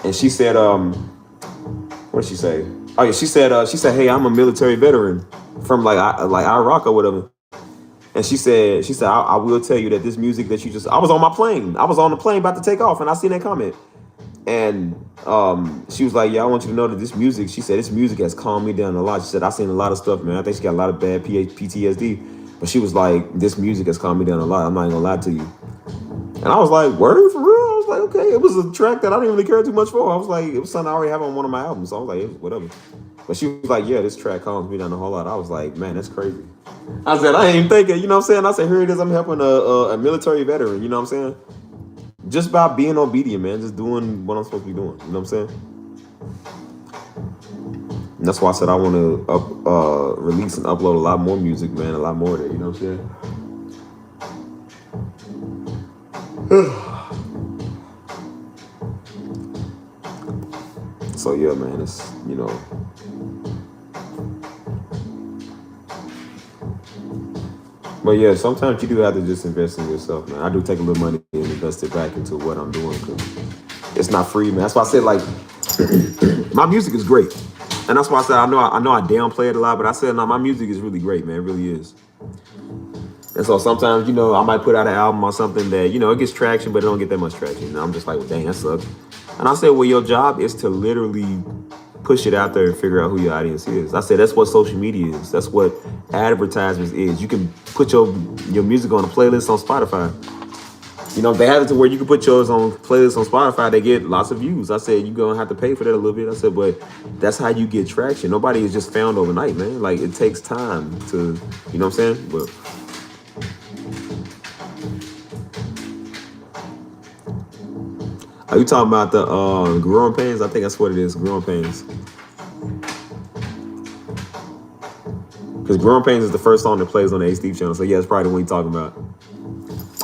and she said, what did she say? Oh yeah, she said, hey, I'm a military veteran from like Iraq or whatever. And she said, I will tell you that this music that you just, I was on the plane about to take off, and I seen that comment. And she was like, yeah, I want you to know that this music, she said, this music has calmed me down a lot. She said, I've seen a lot of stuff, man. I think she got a lot of bad PTSD. But she was like, this music has calmed me down a lot. I'm not even gonna lie to you. And I was like, word, for real? I was like, okay. It was a track that I didn't really care too much for. I was like, it was something I already have on one of my albums. So I was like, whatever. But she was like, yeah, this track calms me down a whole lot. I was like, man, that's crazy. I said, I ain't thinking, you know what I'm saying? I said, here it is. I'm helping a military veteran, you know what I'm saying? Just by being obedient, man. Just doing what I'm supposed to be doing. You know what I'm saying? And that's why I said I want to release and upload a lot more music, man. A lot more of it. You know what I'm saying? So, yeah, man. It's, But yeah, sometimes you do have to just invest in yourself, man. I do take a little money and invest it back into what I'm doing, because it's not free, man. That's why I said, like, my music is great, and that's why I said I know I downplay it a lot, but I said no, my music is really great, man. It really is. And so sometimes, I might put out an album or something that it gets traction, but it don't get that much traction. And I'm just like, well, dang, that sucks. And I said, well, your job is to literally push it out there and figure out who your audience is. I said that's what social media is. That's what advertisements is. You can put your music on a playlist on Spotify. They have it to where you can put yours on playlists on Spotify. They get lots of views. I said you're gonna have to pay for that a little bit. I said, but that's how you get traction. Nobody is just found overnight, man. Like, it takes time to, you know what I'm saying? But are you talking about the Growing Pains? I think that's what it is, Growing Pains. Because Growing Pains is the first song that plays on the A Steve channel. So yeah, it's probably the one you're talking about.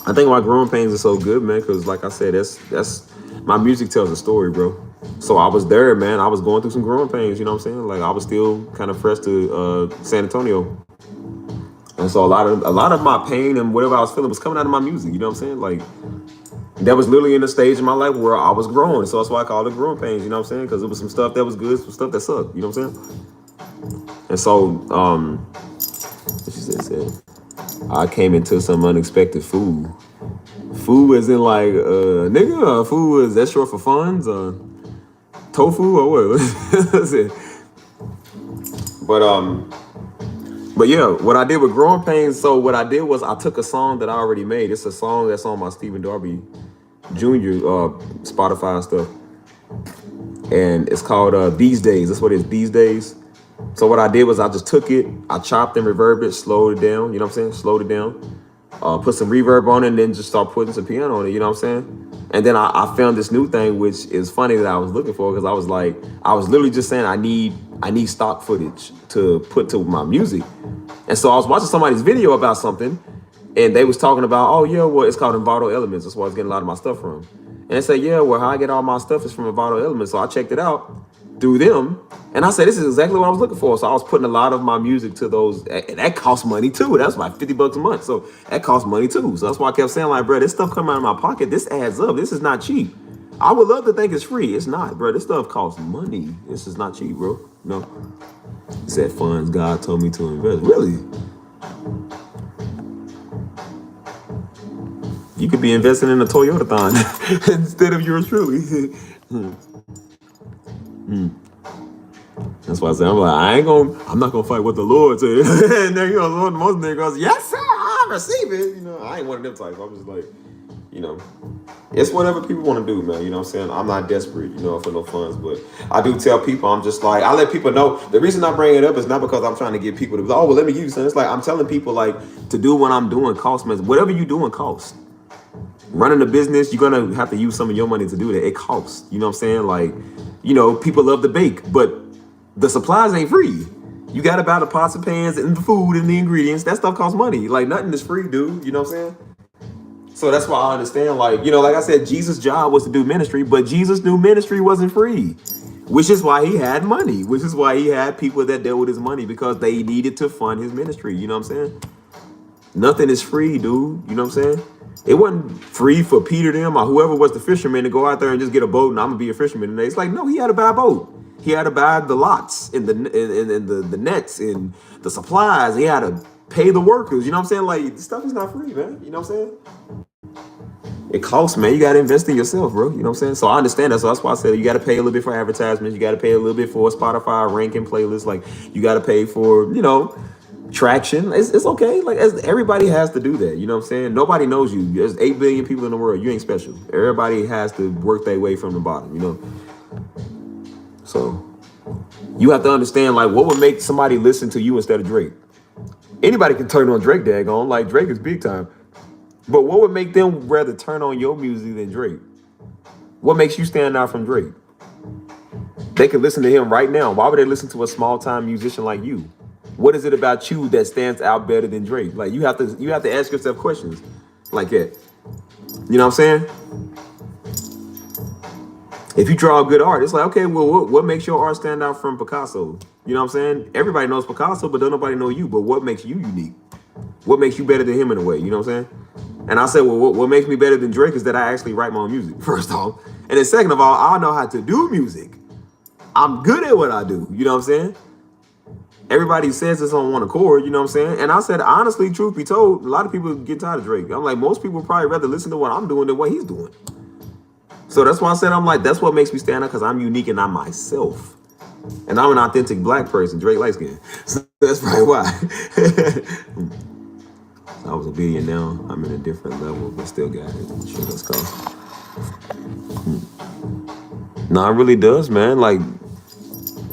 I think why Growing Pains is so good, man, because like I said, that's my music tells a story, bro. So I was there, man. I was going through some growing pains, you know what I'm saying? Like, I was still kind of fresh to San Antonio. And so a lot of my pain and whatever I was feeling was coming out of my music, you know what I'm saying? Like, that was literally in a stage in my life where I was growing. So that's why I call it Growing Pains, you know what I'm saying? Because it was some stuff that was good, some stuff that sucked, you know what I'm saying? And so, what she said, I came into some unexpected food. Food as in like, nigga, food, is that short for funds? Tofu or what? But yeah, what I did with Growing Pains, so what I did was I took a song that I already made. It's a song that's on my Stephen Darby Jr. Spotify and stuff. And it's called These Days. That's what it is, These Days. So what I did was I just took it, I chopped and reverbed it, slowed it down, you know what I'm saying? Slowed it down. Put some reverb on it, and then just start putting some piano on it, you know what I'm saying? And then I found this new thing, which is funny that I was looking for, because I was literally just saying I need stock footage to put to my music. And so I was watching somebody's video about something, and they was talking about, oh yeah, well, it's called Envato Elements. That's where I was getting a lot of my stuff from. And they said, yeah, well, how I get all my stuff is from Envato Elements. So I checked it out. through them. And I said, this is exactly what I was looking for. So I was putting a lot of my music to those, and that costs money too. That's like $50 a month. So that costs money too. So that's why I kept saying, like, bro, this stuff coming out of my pocket, this adds up. This is not cheap. I would love to think it's free. It's not, bro. This stuff costs money. This is not cheap, bro. No. He said funds God told me to invest. Really? You could be investing in a Toyota-thon instead of yours truly. That's why I said, I'm not gonna fight what the Lord said. And then, Lord, most niggas goes, yes, sir, I receive it. I ain't one of them types. I'm just like, it's whatever people want to do, man. You know what I'm saying? I'm not desperate, for no funds, but I do tell people, I'm just like, I let people know. The reason I bring it up is not because I'm trying to get people to, oh, well, let me use something. It's like, I'm telling people, like, to do what I'm doing costs, man. Whatever you doing costs. Running a business, you're going to have to use some of your money to do that. It costs. You know what I'm saying? Like, people love to bake, but the supplies ain't free. You got to buy the pots and pans and the food and the ingredients. That stuff costs money. Like, nothing is free, dude. You know what I'm saying? So that's why I understand, like, like I said, Jesus' job was to do ministry, but Jesus knew ministry wasn't free, which is why he had money, which is why he had people that dealt with his money, because they needed to fund his ministry. You know what I'm saying? Nothing is free, dude. You know what I'm saying? It wasn't free for Peter, them, or whoever was the fisherman to go out there and just get a boat and I'm going to be a fisherman today. It's like, no, he had to buy a boat. He had to buy the lots and the nets and the supplies. He had to pay the workers. You know what I'm saying? Like, this stuff is not free, man. You know what I'm saying? It costs, man. You got to invest in yourself, bro. You know what I'm saying? So I understand that. So that's why I said you got to pay a little bit for advertisements. You got to pay a little bit for Spotify ranking playlists. Like, you got to pay for, traction. It's okay. Like, everybody has to do that. You know what I'm saying? Nobody knows you. There's 8 billion people in the world. You ain't special. Everybody has to work their way from the bottom, So you have to understand, like, what would make somebody listen to you instead of Drake? Anybody can turn on Drake, daggone. Like, Drake is big time. But what would make them rather turn on your music than Drake? What makes you stand out from Drake? They could listen to him right now. Why would they listen to a small-time musician like you? What is it about you that stands out better than Drake? Like, you have to ask yourself questions like that. You know what I'm saying? If you draw good art, it's like, okay, well, what makes your art stand out from Picasso? You know what I'm saying? Everybody knows Picasso, but don't nobody know you. But what makes you unique? What makes you better than him in a way? You know what I'm saying? And I said, well, what makes me better than Drake is that I actually write my own music, first off. And then second of all, I know how to do music. I'm good at what I do. You know what I'm saying? Everybody says this on one accord, you know what I'm saying? And I said, honestly, truth be told, a lot of people get tired of Drake. I'm like, most people would probably rather listen to what I'm doing than what he's doing. So that's why I said, I'm like, that's what makes me stand out, because I'm unique and I'm myself. And I'm an authentic black person. Drake light skin. So that's probably why. I was obedient now. I'm in a different level, but still got it. Sure, let's go. No, it really does, man. Like,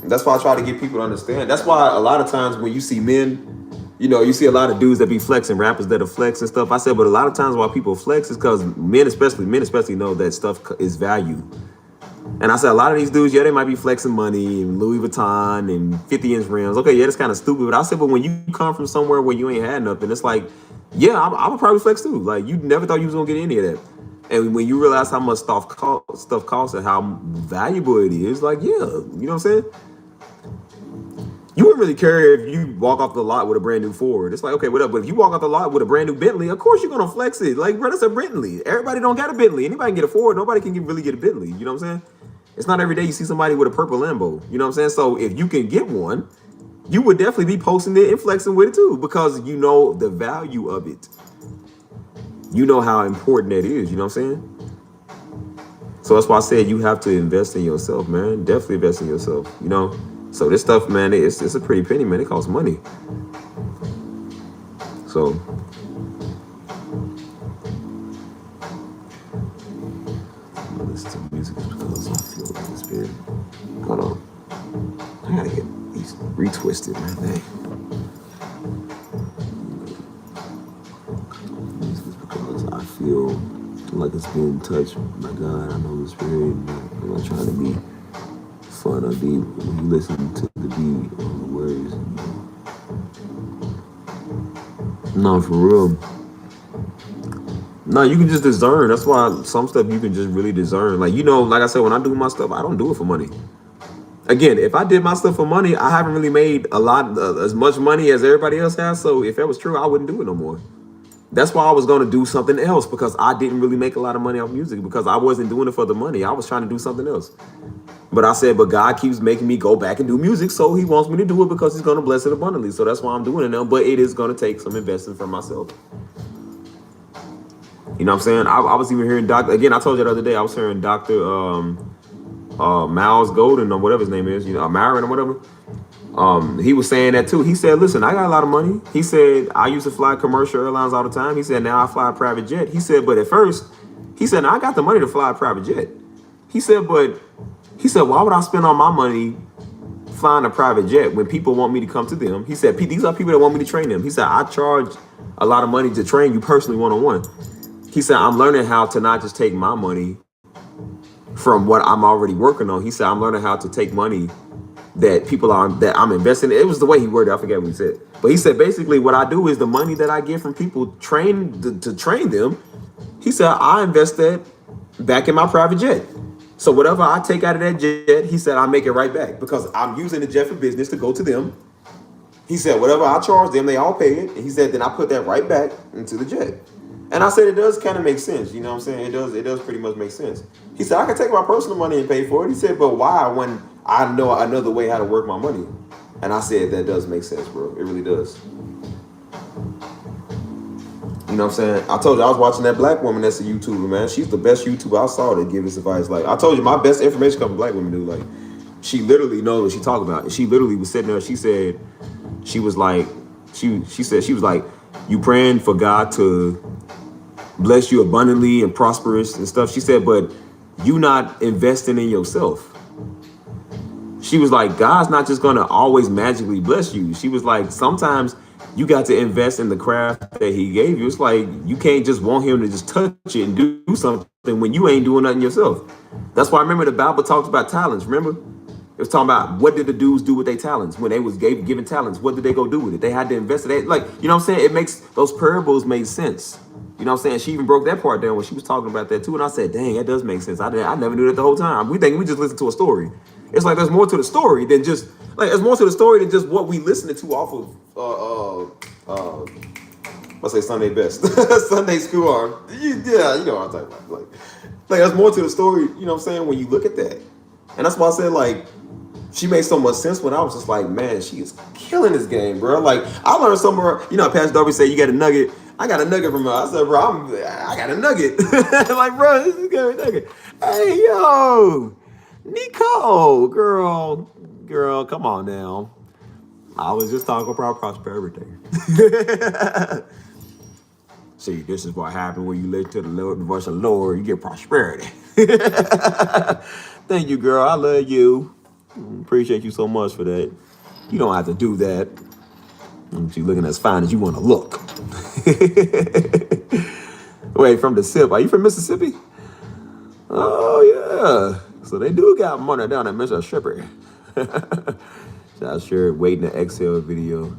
that's why I try to get people to understand. That's why a lot of times when you see men, you see a lot of dudes that be flexing, rappers that are flex and stuff. I said, but a lot of times why people flex is because men especially know that stuff is value. And I said, a lot of these dudes, yeah, they might be flexing money and Louis Vuitton and 50-inch rims. Okay, yeah, that's kind of stupid. But I said, but when you come from somewhere where you ain't had nothing, it's like, yeah, I would probably flex too. Like, you never thought you was going to get any of that. And when you realize how much stuff costs and how valuable it is, like, yeah, you know what I'm saying? You wouldn't really care if you walk off the lot with a brand new Ford. It's like, okay, what up? But if you walk off the lot with a brand new Bentley, of course you're going to flex it. Like, bro, that's a Bentley. Everybody don't got a Bentley. Anybody can get a Ford. Nobody can really get a Bentley. You know what I'm saying? It's not every day you see somebody with a purple Lambo. You know what I'm saying? So if you can get one, you would definitely be posting it and flexing with it too, because you know the value of it. You know how important that is. You know what I'm saying? So that's why I said you have to invest in yourself, man. Definitely invest in yourself, So this stuff, man, it's a pretty penny, man. It costs money. So I listen to music because I feel the spirit. Hold on. I gotta get these retwisted, man. Dang. Music is because I feel like it's being touched by God. I know the spirit. I'm not trying to be fun or deep. When you listen to the beat or the words, no, for real. No, you can just discern. That's why some stuff you can just really discern. Like, like I said, when I do my stuff, I don't do it for money. Again, if I did my stuff for money, I haven't really made a lot as much money as everybody else has. So if that was true, I wouldn't do it no more. That's why I was going to do something else, because I didn't really make a lot of money off music, because I wasn't doing it for the money. I was trying to do something else. But I said, but God keeps making me go back and do music, so he wants me to do it because he's going to bless it abundantly. So that's why I'm doing it now. But it is going to take some investing from myself. You know what I'm saying? I was even hearing again, I told you the other day, I was hearing Dr. Miles Golden, or whatever his name is, Marin or whatever. He was saying that too. He said, listen, I got a lot of money. He said, I used to fly commercial airlines all the time. He said, now I fly a private jet. He said, but at first, he said, now I got the money to fly a private jet. He said, why would I spend all my money flying a private jet when people want me to come to them? He said, these are people that want me to train them. He said, I charge a lot of money to train you personally one-on-one. He said, I'm learning how to not just take my money from what I'm already working on. He said, I'm learning how to take money that I'm investing in. It was the way he worded it. I forget what he said. But he said, basically, what I do is the money that I get from people to train them, he said, I invest that back in my private jet. So whatever I take out of that jet, he said, I make it right back, because I'm using the jet for business to go to them. He said, whatever I charge them, they all pay it. And he said, then I put that right back into the jet. And I said, it does kind of make sense. You know what I'm saying? It does pretty much make sense. He said, I can take my personal money and pay for it. He said, but why when I know another way how to work my money? And I said, that does make sense, bro. It really does. You know what I'm saying? I told you, I was watching that black woman that's a YouTuber, man. She's the best YouTuber I saw that give us advice. Like, I told you, my best information comes from black women, dude. Like, she literally knows what she talking about. She literally was sitting there. She said, she was like, you praying for God to bless you abundantly and prosperous and stuff. She said, but you not investing in yourself. She was like, God's not just going to always magically bless you. She was like, sometimes you got to invest in the craft that he gave you. It's like, you can't just want him to just touch it and do something when you ain't doing nothing yourself. That's why I remember the Bible talks about talents. Remember? It was talking about what did the dudes do with their talents when they was given talents? What did they go do with it? They had to invest in it. Like, you know what I'm saying? It makes those parables make sense. You know what I'm saying? She even broke that part down when she was talking about that too. And I said, dang, that does make sense. I never knew that the whole time. We think we just listen to a story. It's like there's more to the story than just what we listening to off of let's say Sunday Best. Sunday School on. Yeah, you know what I'm talking about. Like there's more to the story, you know what I'm saying, when you look at that. And that's why I said, like, she made so much sense when I was just like, man, she is killing this game, bro. Like, I learned somewhere, you know, Pastor Darby said you got a nugget. I got a nugget from her. I said, bro, I got a nugget. Like, bro, this is a good nugget. Hey, yo, Nicole, girl, come on now. I was just talking about prosperity. See, this is what happened when you listen to the voice of the Lord. You get prosperity. Thank you, girl. I love you. Appreciate you so much for that. You don't have to do that. You're looking as fine as you want to look. Wait, from the SIP. Are you from Mississippi? Oh, yeah. So they do got money down at Mississippi. So I shared Waiting to Exhale video.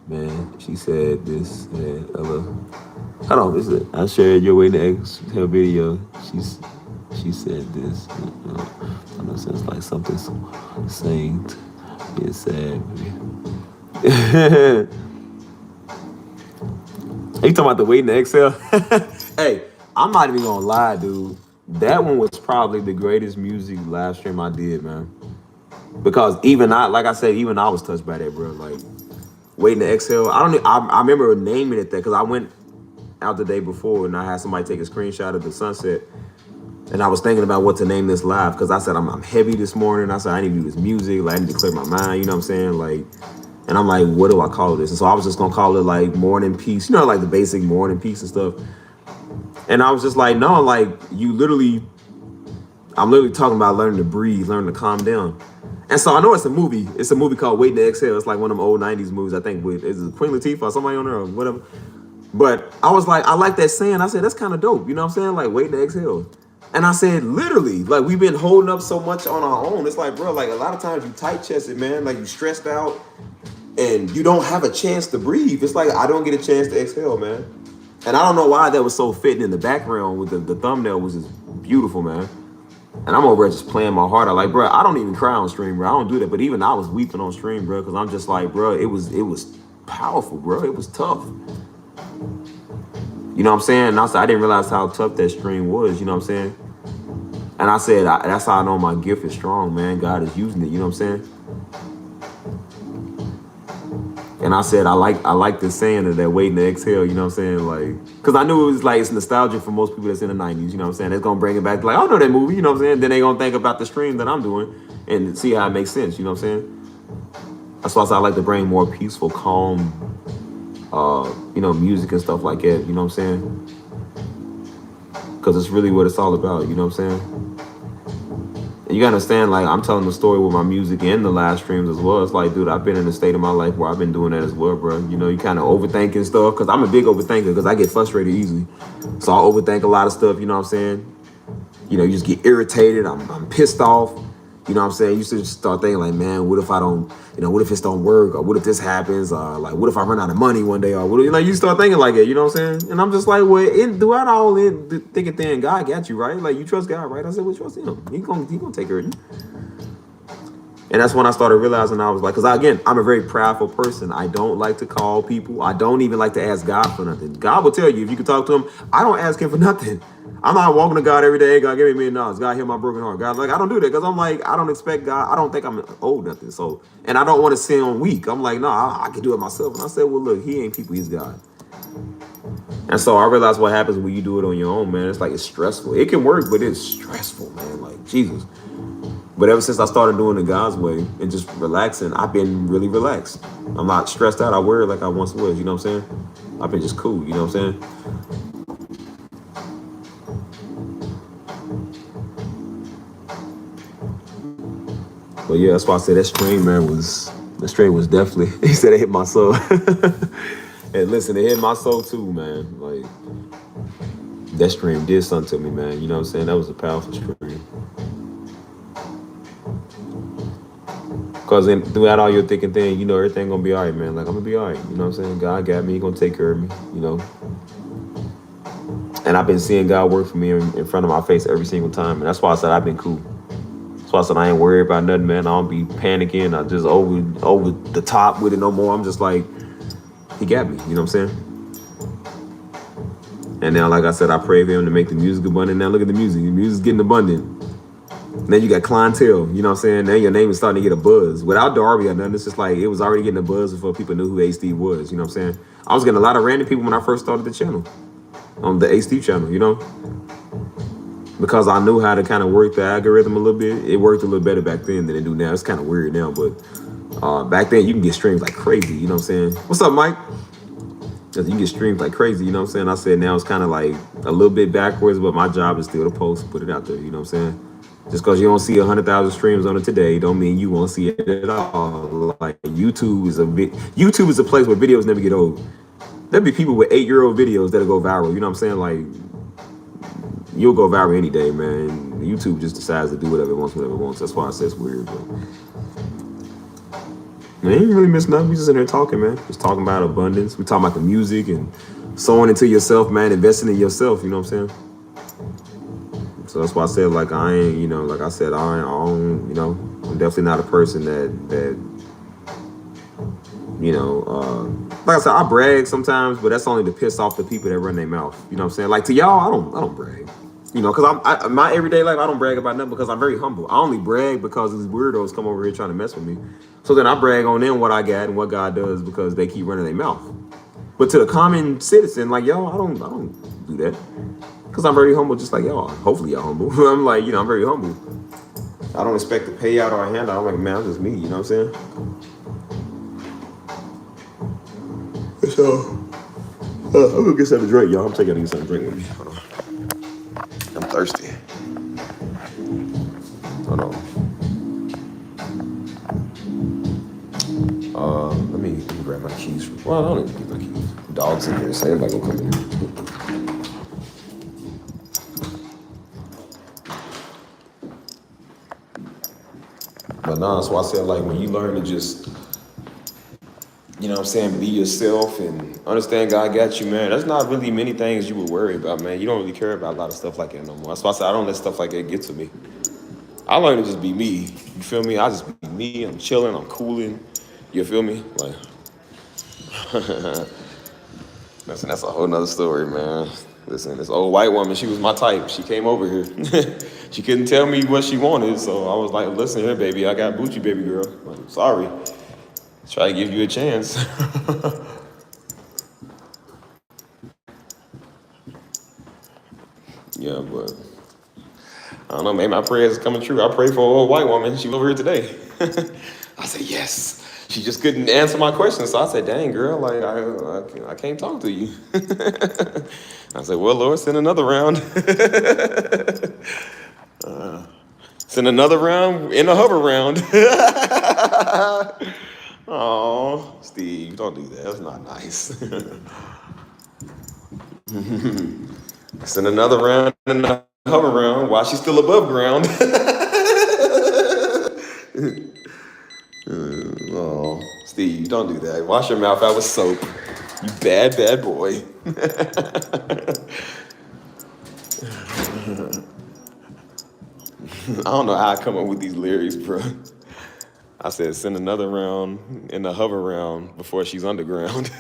Man, she said this. Hold on, this is it. I shared your Waiting to Exhale video. She said this. I know, sounds like something saying it's sad. Are you talking about the Waiting to Exhale? Hey, I'm not even gonna lie, dude. That one was probably the greatest music live stream I did, man. Because even I was touched by that, bro. Like, Waiting to Exhale. I remember naming it that because I went out the day before and I had somebody take a screenshot of the sunset. And I was thinking about what to name this live because I said I'm heavy this morning. I said I need to do this music. Like, I need to clear my mind. You know what I'm saying? Like, and I'm like, what do I call this? And so I was just gonna call it like Morning Peace. You know, like the basic Morning Peace and stuff. And I was just like, no, like I'm literally talking about learning to breathe, learning to calm down. And so I know it's a movie. It's a movie called Waiting to Exhale. It's like one of them old 90s movies, I think, with is it Queen Latifah or somebody on there or whatever. But I was like, I like that saying. I said, that's kind of dope. You know what I'm saying? Like, Waiting to Exhale. And I said, literally, like, we've been holding up so much on our own. It's like, bro, like, a lot of times you tight-chested, man. Like, you stressed out and you don't have a chance to breathe. It's like, I don't get a chance to exhale, man. And I don't know why that was so fitting in the background with the thumbnail was just beautiful, man. And I'm over there just playing my heart out. Like, bro, I don't even cry on stream, bro. I don't do that. But even I was weeping on stream, bro, because I'm just like, bro, it was powerful, bro. It was tough. You know what I'm saying? And I didn't realize how tough that stream was. You know what I'm saying? And I said, that's how I know my gift is strong, man. God is using it. You know what I'm saying? And I said, I like this saying of that waiting to exhale, you know what I'm saying? Like, because I knew it was like, it's nostalgia for most people that's in the 90s, you know what I'm saying? It's going to bring it back, like, I know that movie, you know what I'm saying? Then they going to think about the stream that I'm doing and see how it makes sense, you know what I'm saying? That's why I like to bring more peaceful, calm, you know, music and stuff like that, you know what I'm saying? Because it's really what it's all about, you know what I'm saying? And you gotta understand, like, I'm telling the story with my music and the live streams as well. It's like, dude, I've been in a state of my life where I've been doing that as well, bro. You know, you kind of overthinking stuff, because I'm a big overthinker, because I get frustrated easily. So I overthink a lot of stuff, you know what I'm saying? You know, you just get irritated. I'm pissed off. You know what I'm saying? You used to just start thinking like, man, what if I don't, you know, what if this don't work? Or what if this happens? Or like, what if I run out of money one day? Or what, you know, you start thinking like that, you know what I'm saying? And I'm just like, well, throughout all the thick and thin, God got you, right? Like, you trust God, right? I said, well, trust him. He gonna take care of you. And that's when I started realizing, I was like, because again, I'm a very prideful person. I don't like to call people. I don't even like to ask God for nothing. God will tell you if you can talk to him. I don't ask him for nothing. I'm not walking to God every day. God, give me $1 million. God, heal my broken heart. God, like, I don't do that, because I'm like, I don't expect God. I don't think I'm owed nothing. So, and I don't want to sound weak. I'm like, no, I can do it myself. And I said, well, look, he ain't people, he's God. And so I realized what happens when you do it on your own, man. It's like, it's stressful. It can work, but it's stressful, man. Like, Jesus. But ever since I started doing it God's way and just relaxing, I've been really relaxed. I'm not stressed out. I worry like I once was, you know what I'm saying? I've been just cool, you know what I'm saying? But yeah, that's why I said that stream, man, was definitely, he said it hit my soul. And listen, it hit my soul too, man. Like, that stream did something to me, man. You know what I'm saying? That was a powerful stream. Because throughout all your thick and thin, you know, everything gonna be all right, man. Like, I'm gonna be all right. You know what I'm saying? God got me. He gonna take care of me, you know? And I've been seeing God work for me in front of my face every single time. And that's why I said I've been cool. That's why I said I ain't worried about nothing, man. I don't be panicking. I just over the top with it no more. I'm just like, he got me. You know what I'm saying? And now, like I said, I pray for him to make the music abundant. Now look at the music. The music's getting abundant. Then you got clientele, you know what I'm saying? Now your name is starting to get a buzz. Without Darby or nothing, it's just like, it was already getting a buzz before people knew who H-D was, you know what I'm saying? I was getting a lot of random people when I first started the channel, on the H-D channel, you know? Because I knew how to kind of work the algorithm a little bit. It worked a little better back then than it do now. It's kind of weird now, but back then you can get streams like crazy, you know what I'm saying? What's up, Mike? Because you get streams like crazy, you know what I'm saying? I said now it's kind of like a little bit backwards, but my job is still to post, put it out there, you know what I'm saying? Just because you don't see 100,000 streams on it today, don't mean you won't see it at all. Like, YouTube is a place where videos never get old. There'll be people with 8-year-old videos that'll go viral. You know what I'm saying? Like, you'll go viral any day, man. YouTube just decides to do whatever it wants, whenever it wants. That's why I say it's weird, but man, you ain't really miss nothing. We just in there talking, man. Just talking about abundance. We talking about the music and sowing into yourself, man. Investing in yourself. You know what I'm saying? So that's why I said, like, I ain't, you know, like I said, I don't, you know, I'm definitely not a person that you know, like I said, I brag sometimes, but that's only to piss off the people that run their mouth. You know what I'm saying? Like, to y'all, I don't brag. You know, because my everyday life, I don't brag about nothing because I'm very humble. I only brag because these weirdos come over here trying to mess with me. So then I brag on them what I got and what God does because they keep running their mouth. But to the common citizen, like y'all, I don't do that. Because I'm very humble, just like y'all. Hopefully y'all humble. I'm like, you know, I'm very humble. I don't expect a payout or a handout. I'm like, man, I'm just me, you know what I'm saying? So, I'm gonna get something to drink, y'all. I'm taking to get something to drink with me. Hold on. I'm thirsty. Hold on. Let me grab my keys. Well, I don't even get my keys. Dogs in here, so everybody gonna come in here. But nah, that's why I said, like, when you learn to just, you know what I'm saying, be yourself and understand God got you, man, there's not really many things you would worry about, man. You don't really care about a lot of stuff like that no more. That's why I said I don't let stuff like that get to me. I learned to just be me. You feel me? I just be me. I'm chilling. I'm cooling. You feel me? Like, listen, that's a whole nother story, man. Listen, this old white woman, she was my type. She came over here. She couldn't tell me what she wanted, so I was like, listen here, baby, I got Bucci, baby girl. Like, sorry. Try to give you a chance. Yeah, but I don't know, maybe my prayers is coming true. I prayed for an old white woman. She was over here today. I said, yes. She just couldn't answer my question. So I said, dang, girl, like, I can't talk to you. I said, well, Lord, send another round. Send another round in a hover round. Oh, Steve, don't do that. That's not nice. Send another round in a hover round while she's still above ground. Oh, Steve, don't do that. Wash your mouth out with soap. You bad, bad boy. I don't know how I come up with these lyrics, bro. I said, send another round in the hover round before she's underground.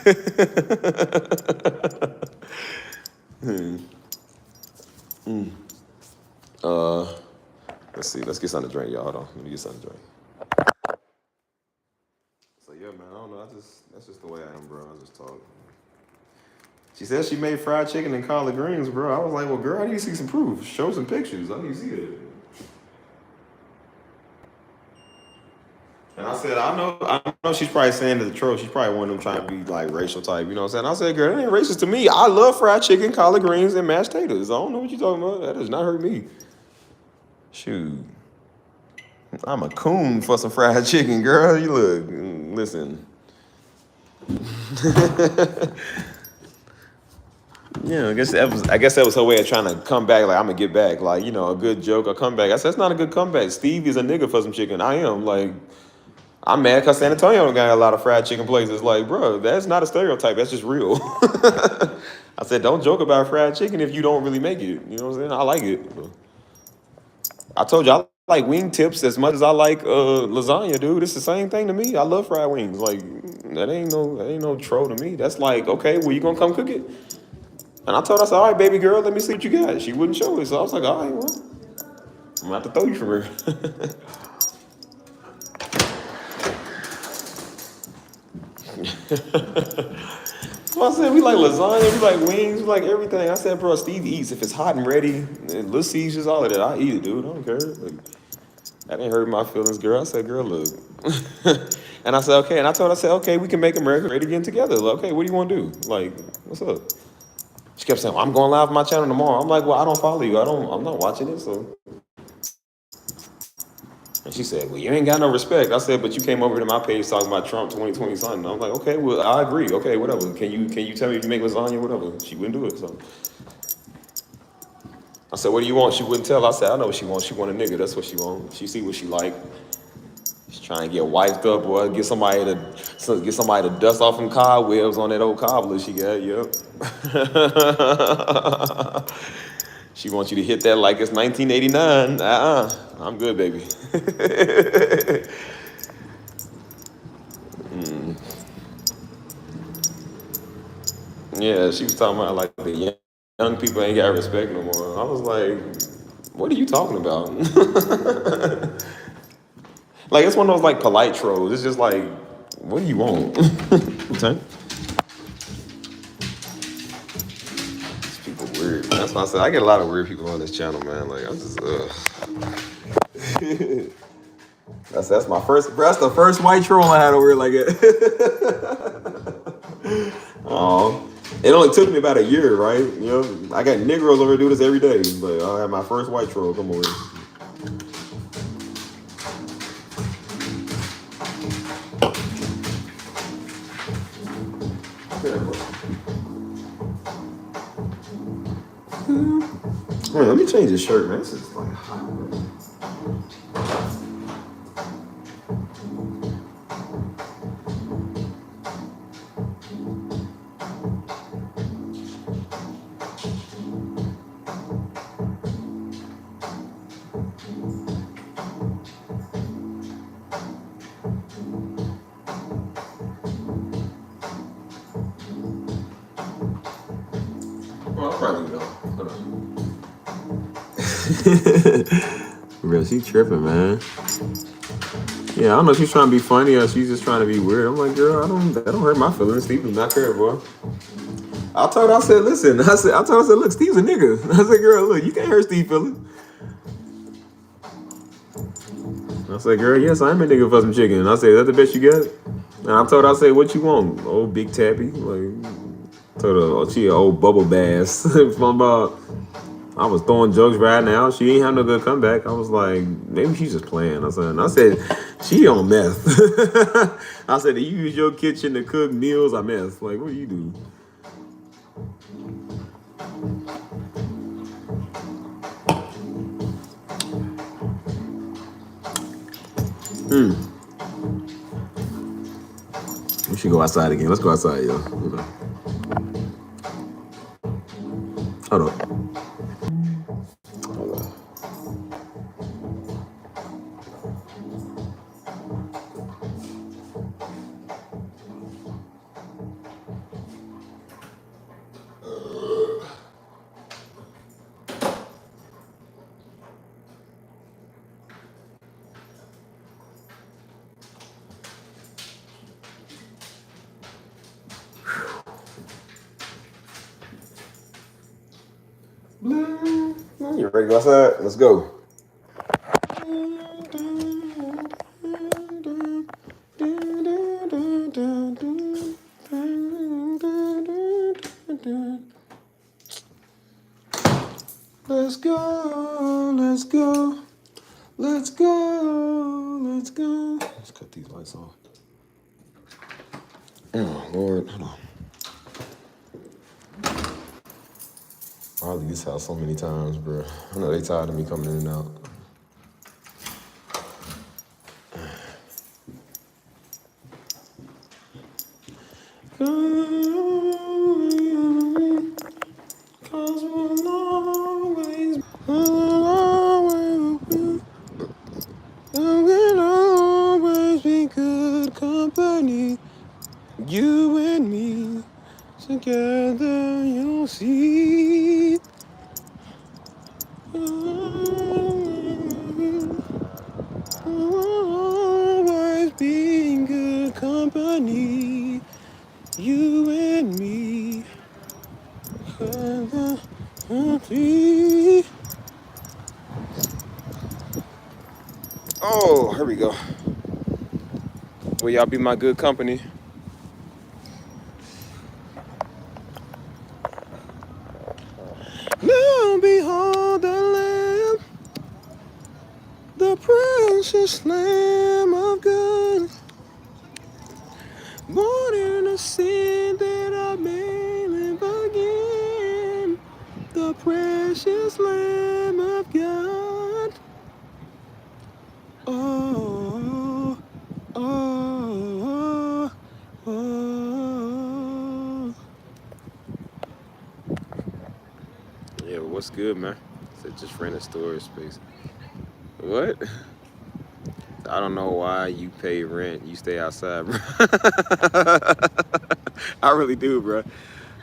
Let's see. Let's get something to drink, y'all. Hold on. Let me get something to drink. So yeah, man. I don't know. That's just the way I am, bro. I just talk. She said she made fried chicken and collard greens, bro. I was like, well, girl, I need to see some proof. Show some pictures. I need to see it. And I said, I know she's probably saying the truth. She's probably one of them trying to be like racial type, you know what I'm saying? I said, girl, it ain't racist to me. I love fried chicken, collard greens, and mashed potatoes. I don't know what you're talking about. That does not hurt me. Shoot. I'm a coon for some fried chicken, girl. You look, listen. Yeah, I guess that was her way of trying to come back. Like, I'm gonna get back, like, you know, a good joke, a comeback. I said, it's not a good comeback. Steve is a nigga for some chicken. I am, like, I'm mad because San Antonio don't got a lot of fried chicken places. Like, bro, that's not a stereotype. That's just real. I said, don't joke about fried chicken if you don't really make it. You know what I'm saying? I like it. I told you, I like wing tips as much as I like lasagna, dude. It's the same thing to me. I love fried wings. Like, that ain't no troll to me. That's like, okay, well, you gonna come cook it? And I told her, I said, all right, baby girl, let me see what you got. She wouldn't show it. So I was like, all right, well, I'm gonna have to throw you from her. Well, I said, we like lasagna, we like wings, we like everything. I said, bro, Steve eats. If it's hot and ready, and little seasons, all of that, I eat it, dude. I don't care. Like, that ain't hurt my feelings, girl. I said, girl, look. And I said, okay. And I told her, I said, okay, we can make America great again together. Like, okay, what do you want to do? Like, what's up? She kept saying, well, I'm going live on my channel tomorrow. I'm like, well, I don't follow you. I'm not watching it, so. And she said, well, you ain't got no respect. I said, but you came over to my page talking about Trump 2020 something. I'm like, okay, well, I agree. Okay, whatever. Can you tell me if you make lasagna, whatever? She wouldn't do it, so. I said, what do you want? She wouldn't tell. I said, I know what she wants. She want a nigga. That's what she want. She see what she like. She's trying to get wiped up or get somebody to dust off some cobwebs on that old cobbler she got. Yep. She wants you to hit that like it's 1989. I'm good, baby. Yeah, she was talking about like the young people ain't got respect no more. I was like, what are you talking about? Like, it's one of those like polite trolls. It's just like, what do you want? Okay. These people weird. That's why I said I get a lot of weird people on this channel, man. Like, I'm just That's my first. That's the first white troll I had over here like it. Oh, it only took me about a year, right? You know, I got Negroes over here do this every day, but I had my first white troll come over. Man, let me change this shirt, man. This is like hot. Bro, she tripping, man. Yeah, I don't know if she's trying to be funny or she's just trying to be weird. I'm like, girl, that don't hurt my feelings. Steve do not care, boy. I told her, I said, listen, I told her, I said, look, Steve's a nigga. I said, girl, look, you can't hurt Steve's feelings. I said, girl, yes, I'm a nigga for some chicken. I said, is that the best you got? And I told her, I said, what you want? Old Big Tappy? Like, told her, oh, she an old bubble bass. I was throwing jokes right now. She ain't have no good comeback. I was like, maybe she's just playing. I said, she on meth. I said, do you use your kitchen to cook meals or meth? Like, what do you do? We should go outside again. Let's go outside, yo. Hold on. You ready to go outside? Let's go. Let's go, let's go, let's go, let's go. Let's cut these lights off. Oh, Lord, hold on. I'll leave this house so many times, bro. I know they tired of me coming in and out. Cause we'll always be good company. You and me together, you'll see. Always be in good company. You and me. Oh, here we go. Will y'all be my good company? Now behold the Lamb, the precious Lamb of God, born in a sin that I may live again. The precious Lamb of God. Oh, oh, oh, oh. Yeah, what's good, man? So just rent a storage space. What? I don't know why you pay rent, you stay outside, bro. I really do, bro.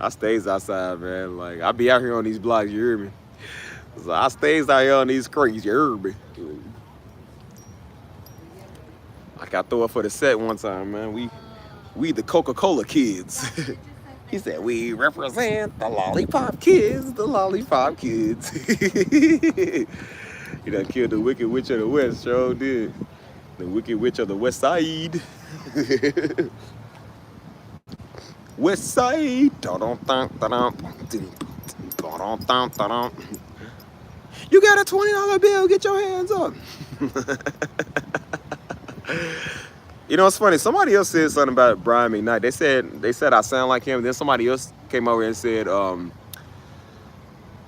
I stays outside, man. Like, I be out here on these blocks, you hear me? So I stays out here on these streets, you hear me? Like, I throw it for the set one time, man. We the Coca-Cola kids. He said, we represent the Lollipop Kids, the Lollipop Kids. He done killed the Wicked Witch of the West, sure did. The Wicked Witch of the West Side. West Side. You got a $20 bill, get your hands up. You know, it's funny. Somebody else said something about Brian McKnight. They said I sound like him. Then somebody else came over and said,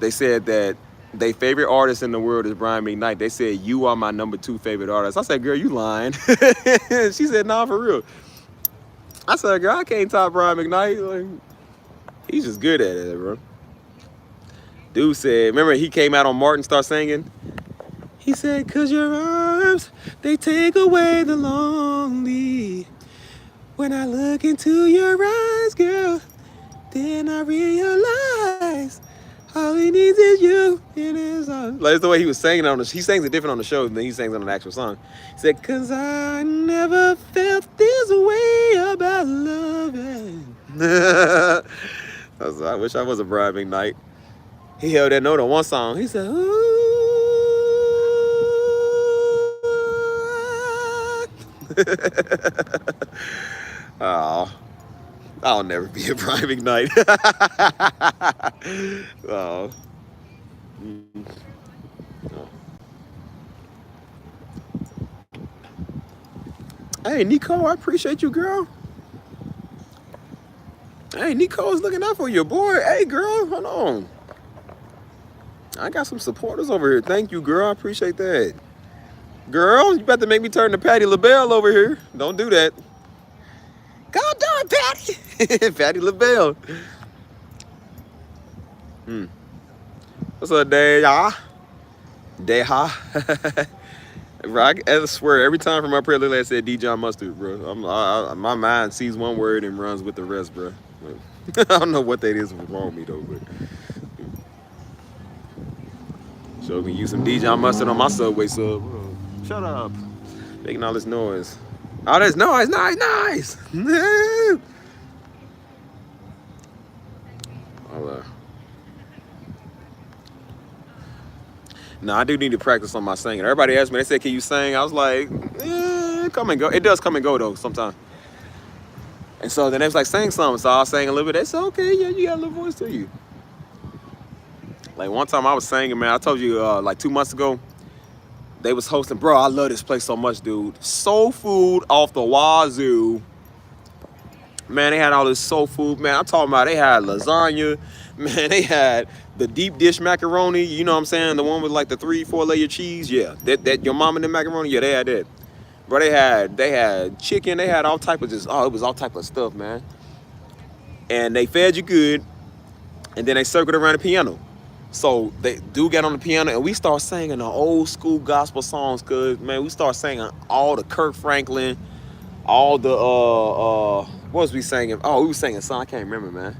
they said that their favorite artist in the world is Brian McKnight. They said, you are my #2 favorite artist. I said, girl, you lying. She said, nah, for real. I said, girl, I can't top Brian McKnight. Like, he's just good at it, bro. Dude said, remember he came out on Martin, start singing? He said, cause your arms, they take away the lonely. When I look into your eyes, girl, then I realize All he needs is you in his arms. Like, that's the way he was singing on the. He sings it different on the show than he sings on the actual song. He said, "Cause I never felt this way about loving." I wish I was a Brian McKnight. He held that note on one song. He said, "Ooh." Oh, I'll never be a Brian McKnight. Oh. Hey, Nico, I appreciate you, girl. Hey, Nico's looking out for you, boy. Hey, girl, hold on. I got some supporters over here. Thank you, girl. I appreciate that. Girl, you about to make me turn to Patti LaBelle over here. Don't do that. Go do it, Patti. Patti LaBelle. What's up, Deja? Deja. I swear, every time from my prayer, I said Dijon Mustard, bro. My mind sees one word and runs with the rest, bro. I don't know what that is wrong with me, though, but. So we can use some Dijon Mustard on my Subway sub. Shut up. Making all this noise. All this noise, nice. No, I do need to practice on my singing. Everybody asked me, they said, can you sing? I was like, come and go. It does come and go, though, sometimes. And so then they was like, sing something. So I sang a little bit. They said, okay, yeah, you got a little voice to you. Like one time I was singing, man, I told you like 2 months ago, they was hosting, bro, I love this place so much, dude. Soul food off the wazoo. Man, they had all this soul food, man. I'm talking about they had lasagna. Man, they had the deep dish macaroni, you know what I'm saying? The one with like the 3-4 layer cheese. Yeah, that your mom and the macaroni, yeah, they had that. Bro, they had chicken, they had all type of it was all type of stuff, man. And they fed you good, and then they circled around the piano. So they do get on the piano, and we start singing the old school gospel songs, cause man, we start singing all the Kirk Franklin, all the what was we singing? Oh, we was singing a song, I can't remember, man.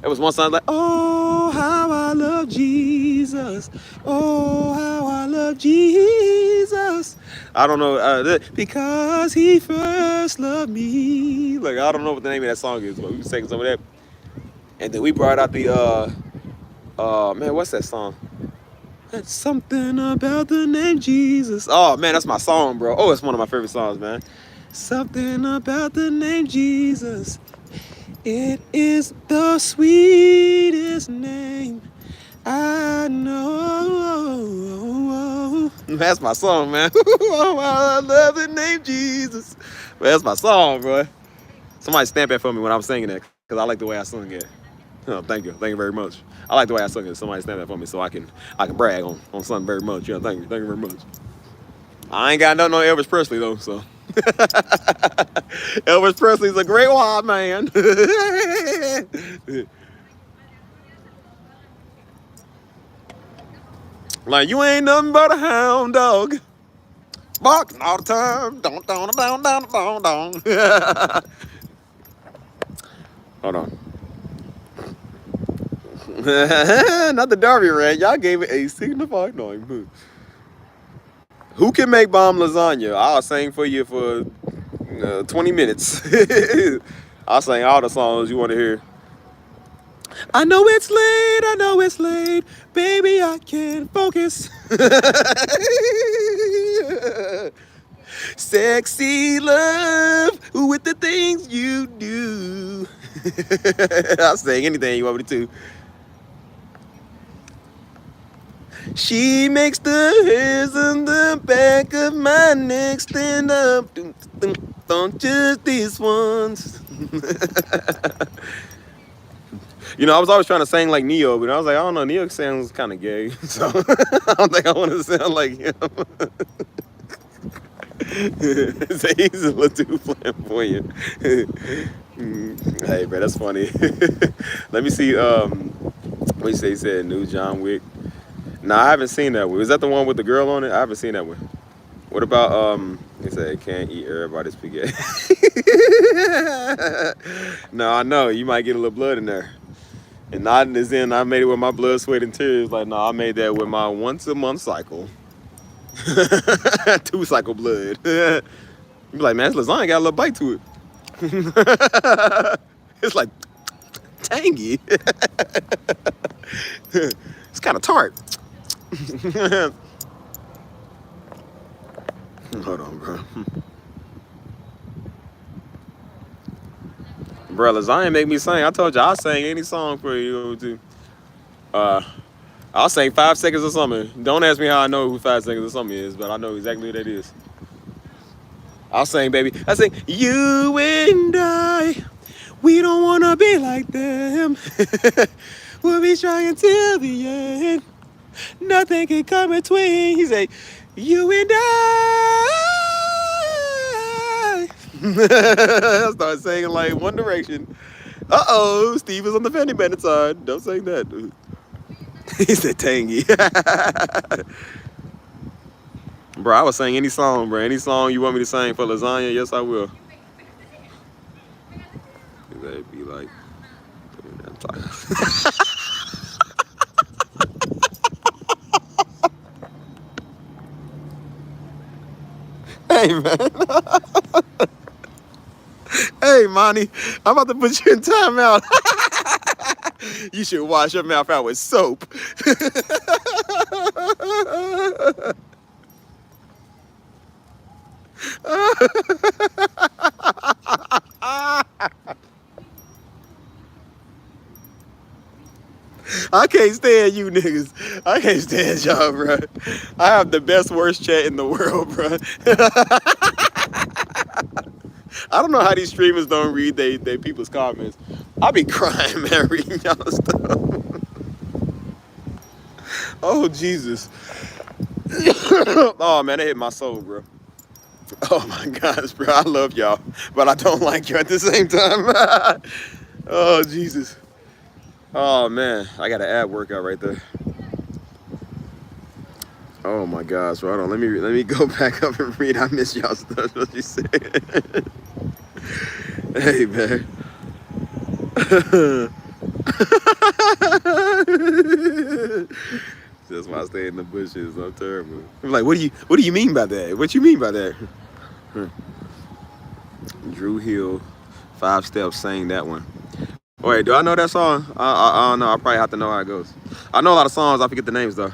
It was one song like, oh, how I love Jesus. Oh, how I love Jesus. I don't know, because he first loved me. Like, I don't know what the name of that song is, but we was singing some of that. And then we brought out the, man, what's that song? That's something about the name Jesus. Oh, man, that's my song, bro. Oh, it's one of my favorite songs, man. Something about the name Jesus. It is the sweetest name I know. That's my song, man. Oh, I love the name Jesus. Well, that's my song, bro. Somebody stamp that for me when I'm singing that, because I like the way I sing it. Oh, thank you very much. I like the way I sing it. Somebody stamp that for me so I can brag on something very much. Yeah, thank you very much. I ain't got nothing on Elvis Presley though, so. Elvis Presley's a great wild man. Like, you ain't nothing but a hound dog. Barking all the time. Down. Hold on. Not the Darby Rat. Y'all gave it a signified name. Who can make bomb lasagna? I'll sing for you for 20 minutes. I'll sing all the songs you want to hear. I know it's late, baby, I can't focus. Sexy love with the things you do. I'll sing anything you want me to. She makes the hairs on the back of my neck stand up. Don't just these ones. You know, I was always trying to sing like Neo, but I was like, I don't know, Neo sounds kind of gay, so I don't think I want to sound like him. So he's a little too flamboyant. Hey, bro, that's funny. Let me see. What you say? He said new John Wick. Nah, I haven't seen that one. Is that the one with the girl on it? I haven't seen that one. What about he said can't eat everybody's spaghetti. No, I know you might get a little blood in there. And nodding is in, I made it with my blood, sweat, and tears. Like, no, I made that with my once a month cycle. 2 cycle blood. You be like, man, this lasagna got a little bite to it. It's like tangy. It's kind of tart. Hold on, bro. Bro, lasagna make me sing. I told you I'll sing any song for you. I'll sing 5 Seconds of Summer. Don't ask me how I know who 5 Seconds of Summer is, but I know exactly who that is. I'll sing, baby. I sing, you and I, we don't want to be like them. We'll be strong until the end. Nothing can come between. He say, you and I. I start singing like One Direction. Uh-oh, Steve is on the Fanny Bandit side. Don't sing that, dude. He said tangy. Bro, I would sing any song, bro. Any song you want me to sing for lasagna, yes, I will. That'd be like... Hey, man. Hey, Monty, I'm about to put you in timeout. You should wash your mouth out with soap. I can't stand you niggas. I can't stand y'all, bro. I have the best worst chat in the world, bro. I don't know how these streamers don't read they people's comments. I be crying, man, reading y'all stuff. Oh, Jesus. Oh, man, that hit my soul, bro. Oh, my gosh, bro. I love y'all, but I don't like you at the same time. Oh, Jesus. Oh, man. I got an ab workout right there. Oh, my gosh, bro. Hold on. Let me go back up and read. I miss y'all stuff. What you said. Hey, man. That's why I stay in the bushes. I'm terrible. I'm like, what do you mean by that? What you mean by that? Drew Hill, 5 Steps, sang that one. Wait, do I know that song? I don't know. I probably have to know how it goes. I know a lot of songs. I forget the names though.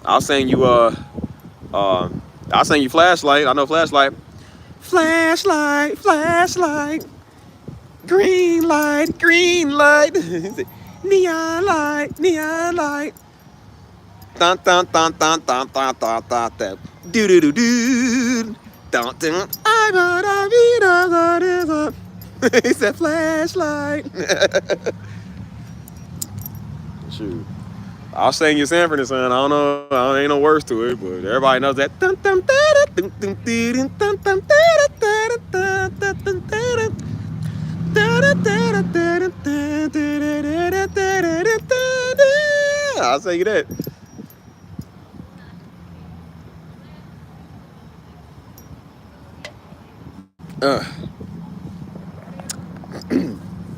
I'll sing you I'll sing you Flashlight. I know Flashlight. Flashlight, flashlight. Green light, green light. Neon light, neon light. Dun dun dun dun dun dun dun dun dun. Do do do do. Dun dun. I gotta be the. He said flashlight. Shoot. I'll sing you Sanford and Son. I don't know. Ain't no words to it, but everybody knows that. I'll sing you that.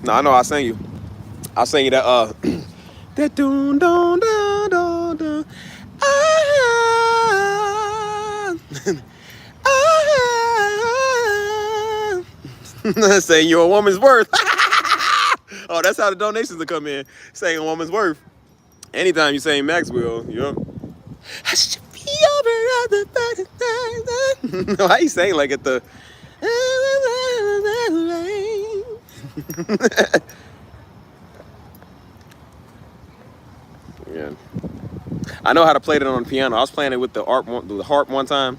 No, I know I'll sing you. I'll sing you that that doon doon doon doon doon. Saying you're a woman's worth. Oh, that's how the donations will come in. Saying a woman's worth. Anytime you say Maxwell, you know. I should be over the why you saying like at the yeah. I know how to play it on the piano. I was playing it with the harp one time,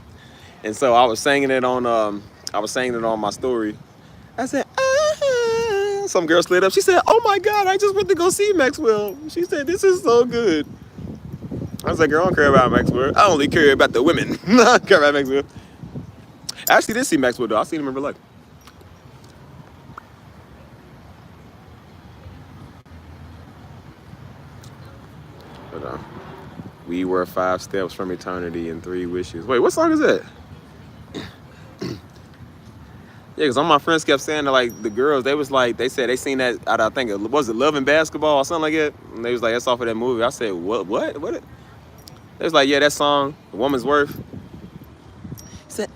and so I was singing it on my story. I said, some girl slid up. She said, "Oh my God, I just went to go see Maxwell." She said, "This is so good." I was like, "Girl, I don't care about Maxwell. I only care about the women. I don't care about Maxwell." I actually did see Maxwell though. I seen him in real life. But we were 5 steps from eternity and 3 wishes. Wait, what song is that? Yeah, because all my friends kept saying that, like, the girls, they was like, they said they seen that out of, I think, was it Love and Basketball or something like that? And they was like, that's off of that movie. I said, what? They was like, yeah, that song, The Woman's Worth. He said,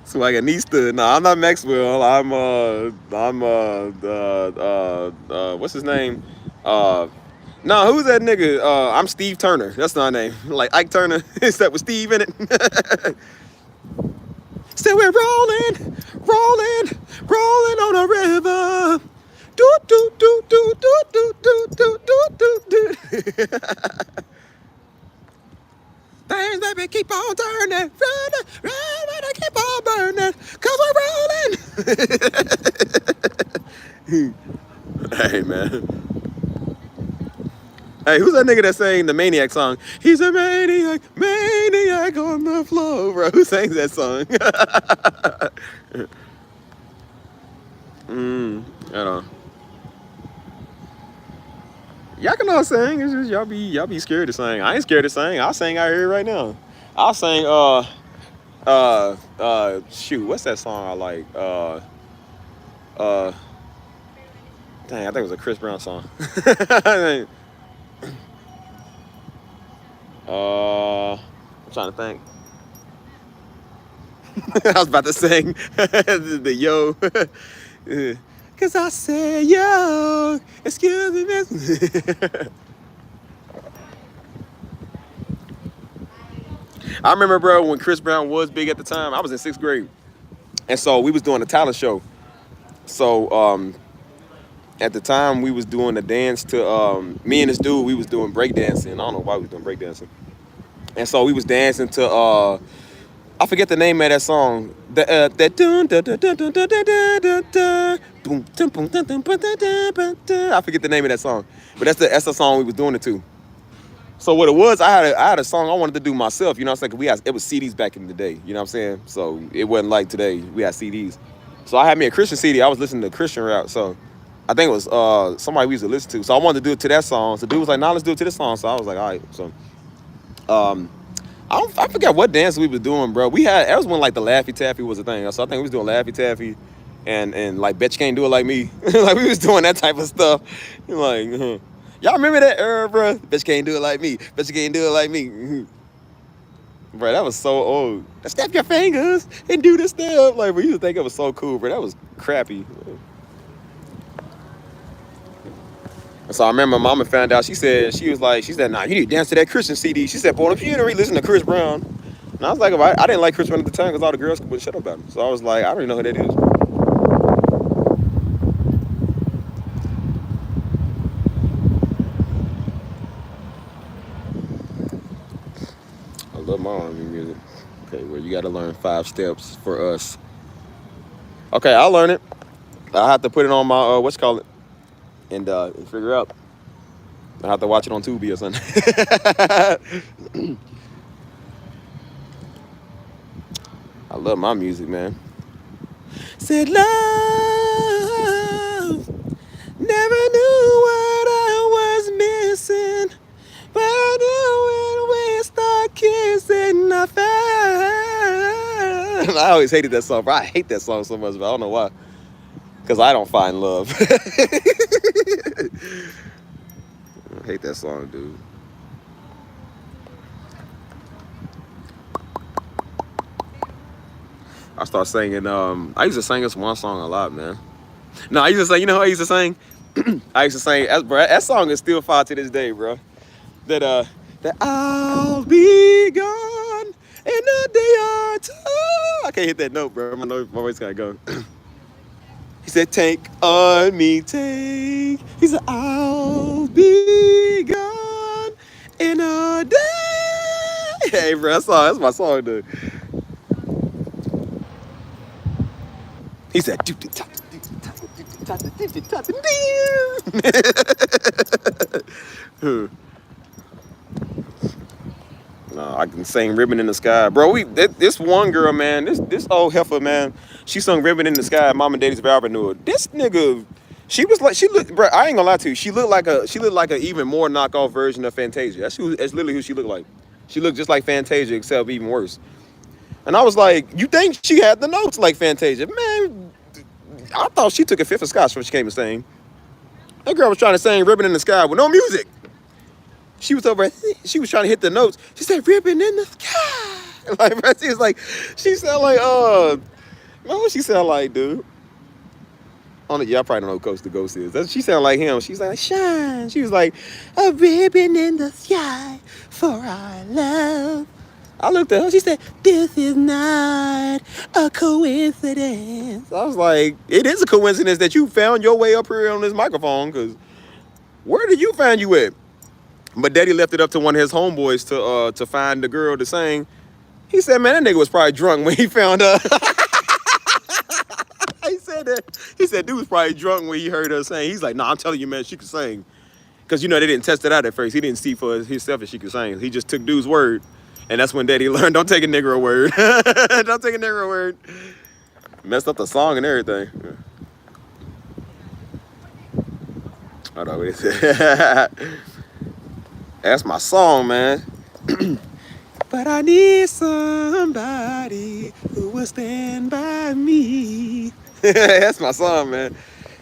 so like Anista. No, I'm not Maxwell. What's his name? No, who's that nigga? I'm Steve Turner. That's not name. Like Ike Turner, except with Steve in it. Still we're rolling on a river. Do do do do do do do do do do. Things baby keep on turning, running, keep on burning, 'cause we're rolling. Hey man. Hey, who's that nigga that sang the Maniac song? He's a maniac, maniac on the floor, bro. Who sings that song? I don't know. Y'all can all sing. It's just y'all be scared to sing. I ain't scared to sing. I'll sing out here right now. I'll sing shoot, what's that song I like? Dang, I think it was a Chris Brown song. I'm trying to think. I was about to sing the yo. Cause I said yo, excuse me, miss. I remember, bro, when Chris Brown was big at the time. I was in 6th grade, and so we was doing a talent show. So at the time we was doing a dance to me and this dude. We was doing breakdancing. I don't know why we was doing breakdancing, and so we was dancing to I forget the name of that song. That I forget the name of that song, but that's the song we was doing it to. So what it was, I had a song I wanted to do myself. You know what I'm saying? It was CDs back in the day. You know what I'm saying? So it wasn't like today. We had CDs. So I had me a Christian CD. I was listening to Christian rap. So I think it was somebody we used to listen to. So I wanted to do it to that song. So the dude was like, "Nah, let's do it to this song." So I was like, "All right." So I forget what dance we was doing, bro. That was when like the Laffy Taffy was a thing. So I think we was doing Laffy Taffy and like Bet You Can't Do It Like Me. Like we was doing that type of stuff. Like, y'all remember that era, bro? Bet you can't do it like me. Bet you can't do it like me. Bro, that was so old. Snap your fingers and do this stuff. Like, we used to think it was so cool, bro. That was crappy. So I remember my mama found out. She said, nah, you need to dance to that Christian CD. She said, boy, if you ain't really listen to Chris Brown. And I was like, I didn't like Chris Brown at the time because all the girls would shut up about him. So I was like, I don't even know who that is. I love my R&B music. Okay, well, you got to learn 5 steps for us. Okay, I'll learn it. I have to put it on my, and figure out. I have to watch it on Tubi or something. I love my music, man. Said love, never knew what I was missing, but when we start kissing, I found. I always hated that song, bro. I hate that song so much, but I don't know why. Because I don't find love. I hate that song, dude. I start singing, I used to sing this one song a lot, man. No, I used to sing, you know how I used to sing? I used to sing, bro, that song is still fire to this day, bro. That I'll be gone in a day or two. I can't hit that note, bro. My voice gotta go. He said, take on me, take. He said, I'll be gone in a day. Hey, bro, that's my song, dude. He said, no, I can sing Ribbon in the Sky. Bro, this one girl, man, this old heifer, man, she sung Ribbon in the Sky at Mom and Daddy's vow renewal. This nigga, She was like, she looked, bro. I ain't gonna lie to you. She looked like a even more knockoff version of Fantasia. That's literally who she looked like. She looked just like Fantasia, except even worse. And I was like, you think she had the notes like Fantasia? Man, I thought she took a fifth of scotch when she came to sing. That girl was trying to sing "Ribbon in the Sky" with no music. She was over. She was trying to hit the notes. She said "Ribbon in the Sky." Like, bro, she was like, she sounded like, man, what she sound like, dude? Y'all probably don't know who Coast to Ghost is. She sounded like him. She's like, shine. She was like, a ribbon in the sky for our love. I looked at her. She said, this is not a coincidence. I was like, it is a coincidence that you found your way up here on this microphone, because where did you find you at? But Daddy left it up to one of his homeboys to find the girl to sing. He said, man, that nigga was probably drunk when he found her. He said that. He said dude was probably drunk when he heard her sing. He's like, nah, I'm telling you, man, she could sing. Because, they didn't test it out at first. He didn't see for himself if she could sing. He just took dude's word. And that's when Daddy learned, don't take a nigga a word. Don't take a nigga a word. Messed up the song and everything. Hold on, wait a second. That's my song, man. But I need somebody who will stand by me. That's my song, man.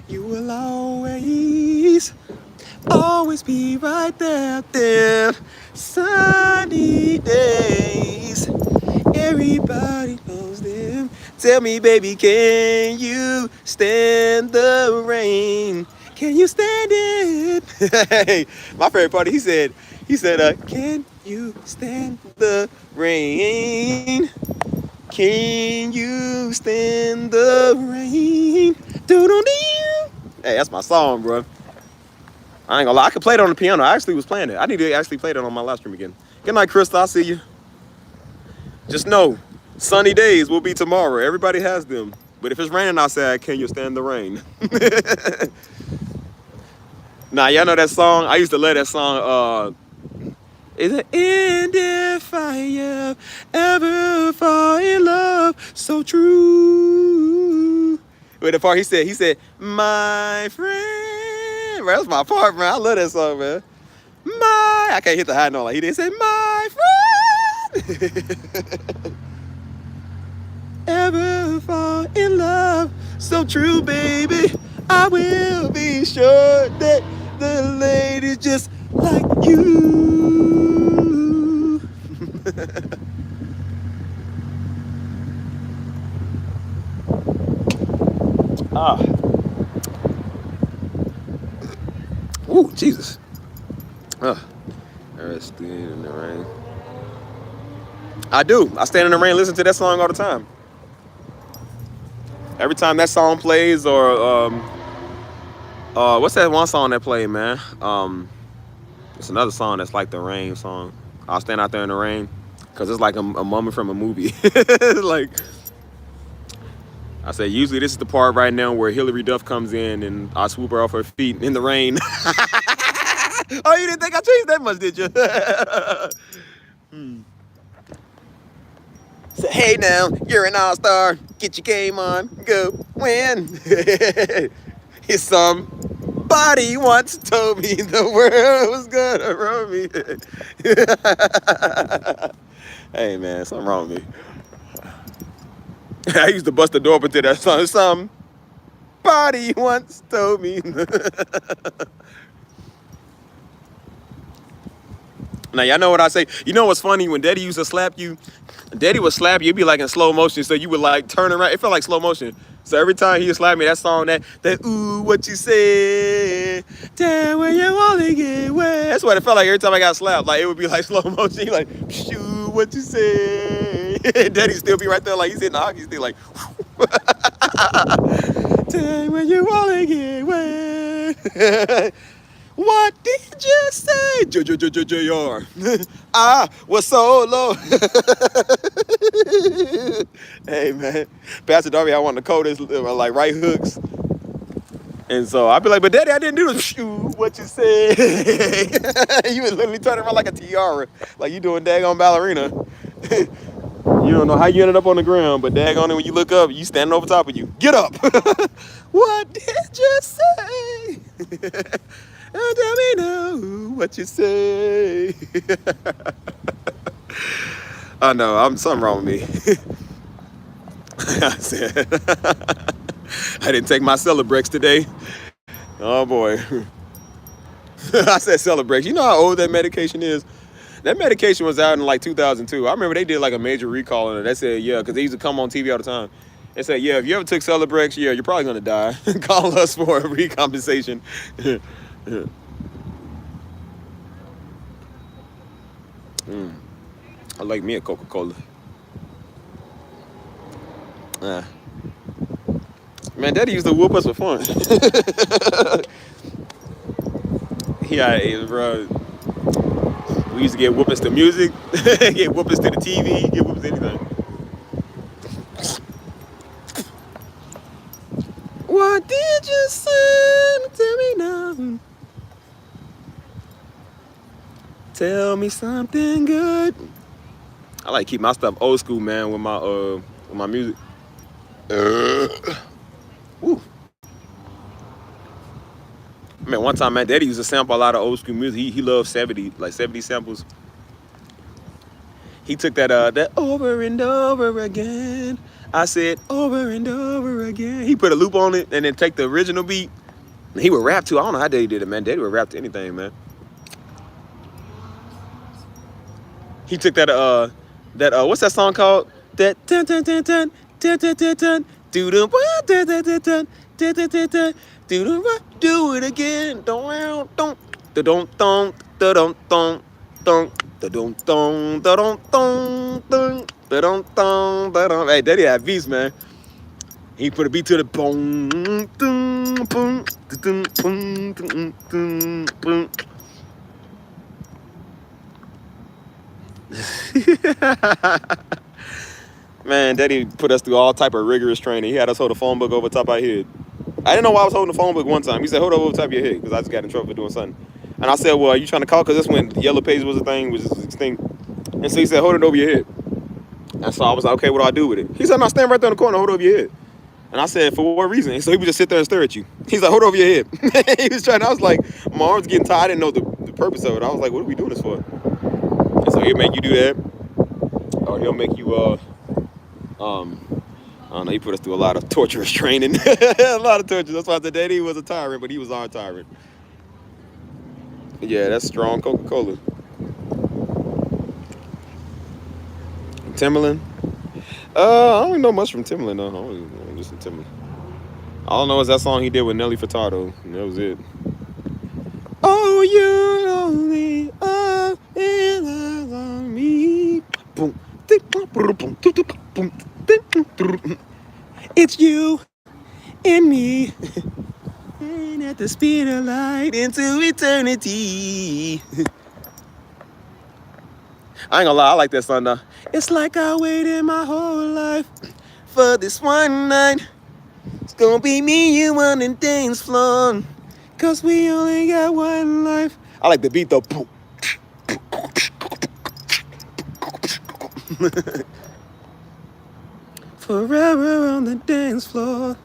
You will always be right there. Sunny days, everybody knows them. Tell me, baby, can you stand the rain? Can you stand it? Hey, my favorite part, he said, can you stand the rain? Can you stand the rain? Hey, that's my song, bro. I ain't gonna lie, I could play it on the piano. I actually was playing it. I need to actually play it on my live stream again. Good night, Krista. I'll see you. Just know, sunny days will be tomorrow. Everybody has them. But if it's raining outside, can you stand the rain? Nah, y'all know that song? I used to love that song. Is it "And if I ever fall in love so true"? With the part he said, my friend. Bro, that's my part, man. I love that song, man. I can't hit the high note like he did. Say, my friend. Ever fall in love so true, baby. I will be sure that the lady's just like you. Ooh, Jesus. Resting in the rain. I do. I stand in the rain and listen to that song all the time. Every time that song plays, or what's that one song that played, man? It's another song that's like the rain song. I'll stand out there in the rain, because it's like a moment from a movie. Like, I said, usually this is the part right now where Hillary Duff comes in and I swoop her off her feet in the rain. Oh, you didn't think I changed that much, did you? Say, hey now, you're an all-star. Get your game on. Go win. It's somebody once told me the world was gonna run me. Hey man, something wrong with me. I used to bust the door open to that song. Somebody once told me. Now, y'all know what I say. You know what's funny? When Daddy used to slap you, Daddy would slap you. It'd be like in slow motion. So you would like turn around. It felt like slow motion. So every time he would slap me, that song, that ooh, what you say? Damn, when you wanna get wet. That's what it felt like every time I got slapped. Like, it would be like slow motion. He like, shoot, what you say? Daddy still be right there like he's hitting the hockey stick like, damn, when you wanna get wet. What did you say? JR. I was so low. Hey, man. Pastor Darby, I want the coldest, like, right hooks. And so I'd be like, but Daddy, I didn't do this. Shoot, what you say? You was literally turning around like a tiara. Like you doing daggone ballerina. You don't know how you ended up on the ground, but daggone it, when you look up, you standing over top of you. Get up. What did you say? Tell me now what you say. I know, something wrong with me. I said, I didn't take my Celebrex today. Oh boy. I said Celebrex. You know how old that medication is? That medication was out in like 2002. I remember they did like a major recall on it. They said, yeah, because they used to come on TV all the time. They said, yeah, if you ever took Celebrex, yeah, you're probably going to die. Call us for a recompensation. I like me a Coca-Cola. Man, Daddy used to whoop us for fun. Yeah, bro. We used to get whoopings to music, get whoopings to the TV, get whoopings to anything. What did you say? Tell me now. Tell me something good. I like keep my stuff old school, man, with my music. Woo. Man, one time my daddy used to sample a lot of old school music. He loved 70 samples. He took that over and over again. I said over and over again. He put a loop on it and then take the original beat. And he would rap too. I don't know how Daddy did it, man. Daddy would rap to anything, man. He took that what's that song called? That dun dun dun dun dun dun dun dun do dun dun dun dun dun dun dun dun dun do it again. Don't don't don't don't don't don't don't don't don't don't. Hey, Daddy had beats, man. He put a beat to the boom boom boom boom boom boom. Man, Daddy put us through all type of rigorous training. He had us hold the phone book over top of our head. I didn't know why I was holding the phone book one time. He said, hold it over top of your head, because I just got in trouble for doing something. And I said, well, are you trying to call? Because this when the Yellow Pages was a thing, was extinct. And so he said, hold it over your head. And so I was like, okay, what do I do with it? He said, no, stand right there in the corner, hold it over your head. And I said, for what reason? And so he would just sit there and stare at you. He's like, hold it over your head. He was trying, I was like, my arms getting tired. I didn't know the purpose of it. I was like, what are we doing this for? And so he'll make you do that. Or he'll make you, I don't know, he put us through a lot of torturous training. A lot of torture. That's why I said Daddy was a tyrant, but he was our tyrant. Yeah, that's strong Coca-Cola. Timberland? I don't even know much from Timberland, though. I don't even listen to Timberland. All I know is that song he did with Nelly Furtado, and that was it. Oh, you only are in love on me. Boom. It's you and me, and at the speed of light into eternity. I ain't gonna lie, I like that song though. It's like I waited my whole life for this one night. It's gonna be me, you on the dance floor, 'cause we only got one life. I like the beat though. Forever on the dance floor.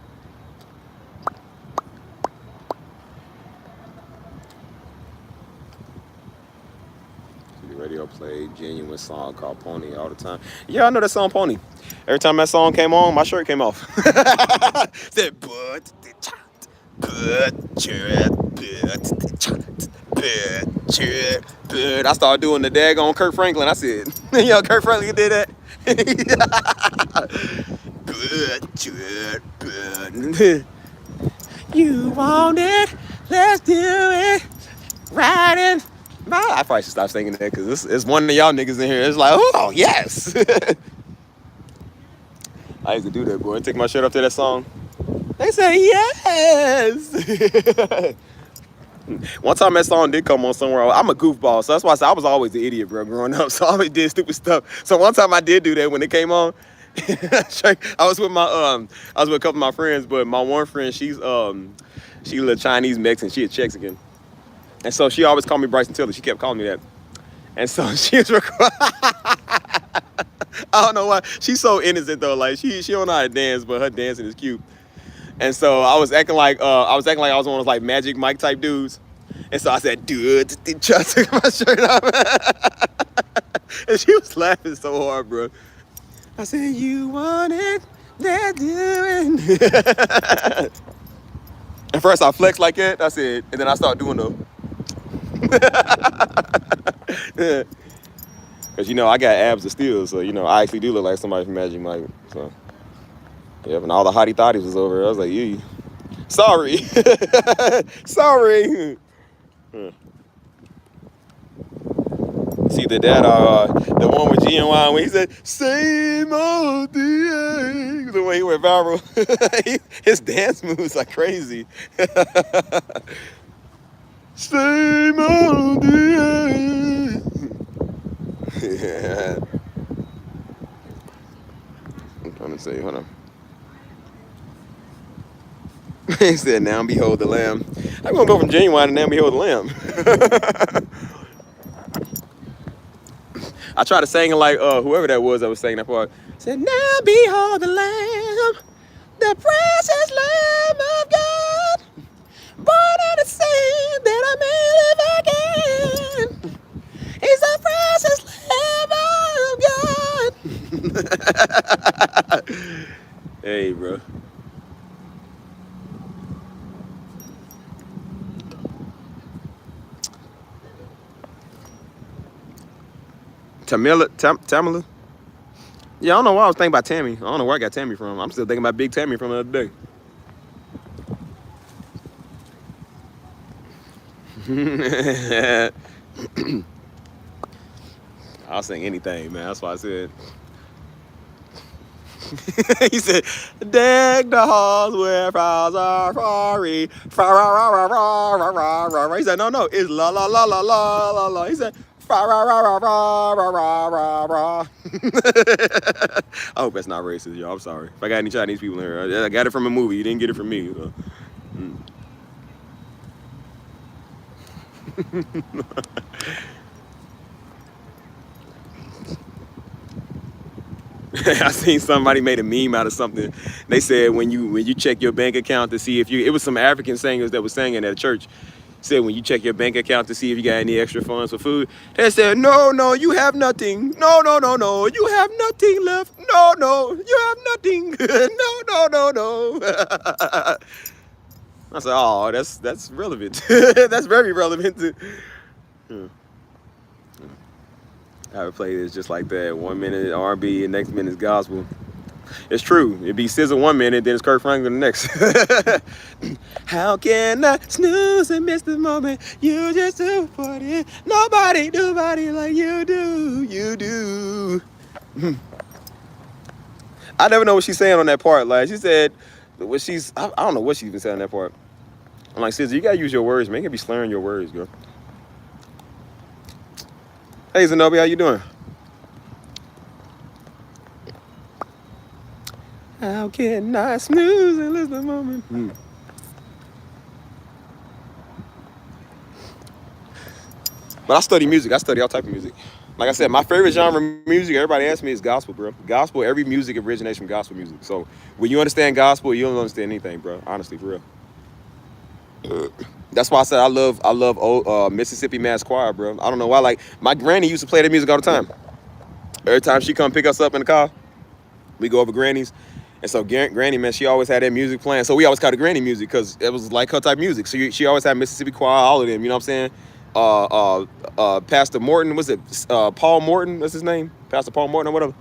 The radio played genuine song called Pony all the time. Yeah, I know that song Pony. Every time that song came on, my shirt came off. Said I started doing the daggone Kirk Franklin. I said, yo, Kirk Franklin did that. Good. You want it? Let's do it. Riding. I probably should stop singing that because it's one of y'all niggas in here. It's like, oh, yes. I used to do that, boy. Take my shirt up to that song. They say yes. One time that song did come on somewhere. I'm a goofball, so that's why I said I was always the idiot, bro, growing up. So I always did stupid stuff. So one time I did do that when it came on. I was with a couple of my friends, but my one friend, she a little Chinese Mexican, she a Mexican. And so she always called me Bryson Tiller. She kept calling me that. And so she was recording. I don't know why. She's so innocent though. Like she don't know how to dance, but her dancing is cute. And so I was acting like I was one of those like Magic Mike type dudes. And so I said, dude, try to take my shirt off. And she was laughing so hard, bro. I said, you want it, they're doing. At first I flexed like that, that's it. And then I started doing the. Because, you know, I got abs of steel, so, you know, I actually do look like somebody from Magic Mike. So, yeah, when all the hottie thotties was over, I was like, yeah. Sorry. Sorry. See the dad, the one with GNY when he said, same old thing. The way he went viral. His dance moves are crazy. Same old thing. Yeah. I'm trying to say, hold on. He said, now behold the lamb. I'm gonna go from Genuine to now behold the lamb. I tried to sing it like whoever that was singing that part. Said, now behold the lamb, the precious lamb of God, born in the sin that I may live again. He's the precious lamb of God. Hey, bro. Tamala? Yeah, I don't know why I was thinking about Tammy. I don't know where I got Tammy from. I'm still thinking about Big Tammy from the other day. I'll sing anything, man. That's why I said. He said, deck the halls where flowers are frary. He said, no, it's la la la la la la la. He said, I hope that's not racist, y'all. I'm sorry. If I got any Chinese people in here, I got it from a movie. You didn't get it from me. So. I seen somebody made a meme out of something. They said when you check your bank account to see if you, it was some African singers that was singing at a church. Said when you check your bank account to see if you got any extra funds for food, they said, no, you have nothing. No, you have nothing left. No, you have nothing. No. I said, oh, that's relevant. That's very relevant. I would play this just like that. 1 minute R&B and next minute is gospel. It's true. It'd be SZA 1 minute, then it's Kirk Franklin the next. How can I snooze and miss the moment? You just do for it. Nobody like you do. You do. I never know what she's saying on that part. Like she said, I don't know what she's been saying on that part. I'm like, SZA, you gotta use your words, man. You can't be slurring your words, girl. Hey, Zenobia, how you doing? How can I snooze and lose the moment? But I study music. I study all type of music. Like I said, my favorite genre of music, everybody asks me, is gospel, bro. Gospel, every music originates from gospel music. So when you understand gospel, you don't understand anything, bro. Honestly, for real. That's why I said I love old Mississippi Mass Choir, bro. I don't know why. Like my granny used to play that music all the time. Every time she come pick us up in the car, we go over Granny's. And so Granny, man, she always had that music playing. So we always called it Granny music because it was like her type of music. So she always had Mississippi Choir, all of them. You know what I'm saying? Pastor Morton, was it Paul Morton? What's his name? Pastor Paul Morton or whatever.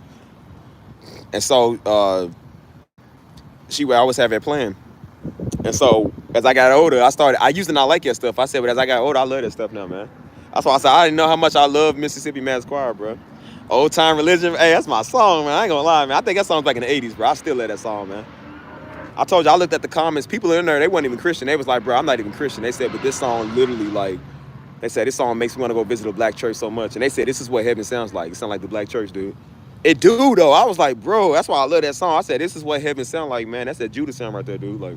And so she would always have that playing. And so as I got older, I used to not like that stuff. I said, but as I got older, I love that stuff now, man. That's why I said I didn't know how much I love Mississippi Mass Choir, bro. Old Time Religion, hey, that's my song, man. I ain't gonna lie, man. I think that song's back in the 80s, bro. I still love that song, man. I told you, I looked at the comments. People in there, they weren't even Christian. They was like, bro, I'm not even Christian. They said, but this song literally, like, they said, this song makes me want to go visit a black church so much. And they said, this is what heaven sounds like. It sounds like the black church, dude. It do, though. I was like, bro, that's why I love that song. I said, this is what heaven sound like, man. That's that Judah sound right there, dude. Like,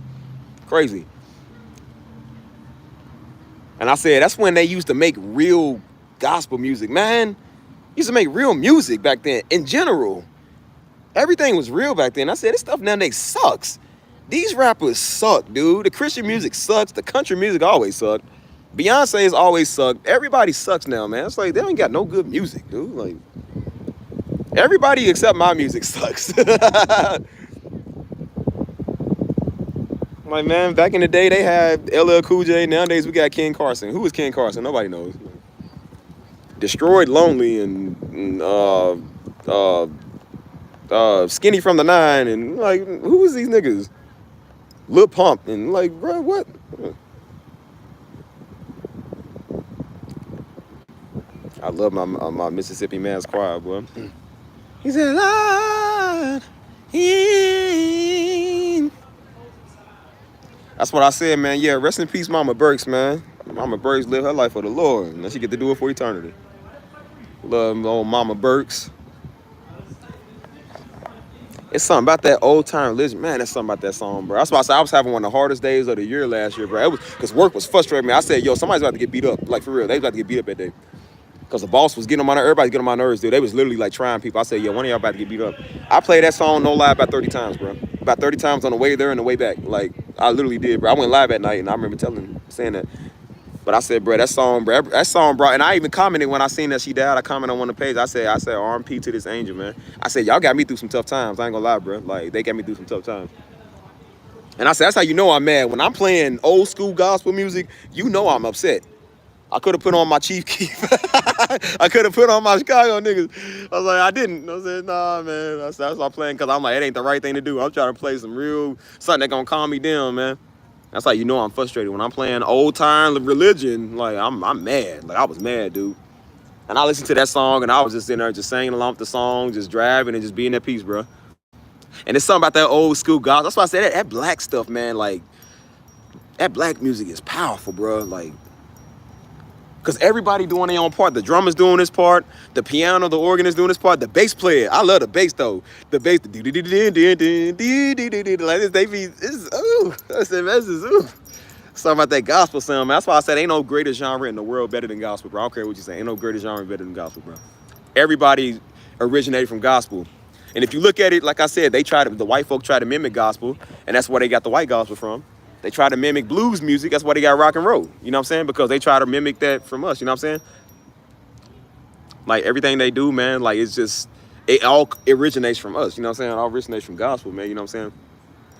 crazy. And I said, that's when they used to make real gospel music, man. Used to make real music back then in general. Everything was real back then. I said, this stuff nowadays sucks. These rappers suck, dude. The Christian music sucks. The country music always sucked. Beyonce's always sucked. Everybody sucks now, man. It's like they ain't got no good music, dude. Like everybody except my music sucks. Like, man, back in the day they had LL Cool J. Nowadays we got Ken Carson. Who is Ken Carson? Nobody knows. Destroyed Lonely and Skinny from the Nine and like who is these niggas? Lil Pump and like, bro, what? I love my Mississippi Mass Choir, boy. He said, Lord, that's what I said, man. Yeah, rest in peace, Mama Burks, man. Mama Burks lived her life for the Lord, and she get to do it for eternity. Love old Mama Burks. It's something about that old time religion, man. That's something about that song, bro. That's why I said I was having one of the hardest days of the year last year, bro. It was because work was frustrating me. I said, yo, somebody's about to get beat up, like for real. They was about to get beat up that day. Because the boss was getting on my nerves. Everybody's getting on my nerves, dude. They was literally like trying people. I said, yeah, one of y'all about to get beat up. I played that song, no lie, about 30 times, bro. About 30 times on the way there and the way back. Like, I literally did, bro. I went live at night, and I remember saying that. But I said, bro, that song brought, and I even commented when I seen that she died. I commented on one of the pages. I said, R.M.P. to this angel, man. I said, y'all got me through some tough times. I ain't gonna lie, bro. Like, they got me through some tough times. And I said, that's how you know I'm mad. When I'm playing old school gospel music, you know I'm upset. I could have put on my Chief Keef. I could have put on my Chicago niggas. I was like, I didn't. I said, nah, man. That's why I'm playing, because I'm like, it ain't the right thing to do. I'm trying to play some real, something that gonna calm me down, man. That's how you know I'm frustrated. When I'm playing old time religion, like, I'm mad. Like, I was mad, dude. And I listened to that song, and I was just in there just singing along with the song, just driving and just being at peace, bro. And it's something about that old school gospel. That's why I said that black stuff, man, like, that black music is powerful, bro. Like, because everybody doing their own part. The drummer's doing this part. The piano, the organist doing this part. The bass player. I love the bass, though. The bass. Like this, they be, ooh. I said, this is, ooh. Something about that gospel sound, man. That's why I said ain't no greater genre in the world better than gospel, bro. I don't care what you say. Ain't no greater genre better than gospel, bro. Everybody originated from gospel. And if you look at it, like I said, the white folk try to mimic gospel, and that's where they got the white gospel from. They try to mimic blues music. That's why they got rock and roll. You know what I'm saying? Because they try to mimic that from us. You know what I'm saying? Like, everything they do, man, like, it's just, it all originates from us. You know what I'm saying? It all originates from gospel, man. You know what I'm saying?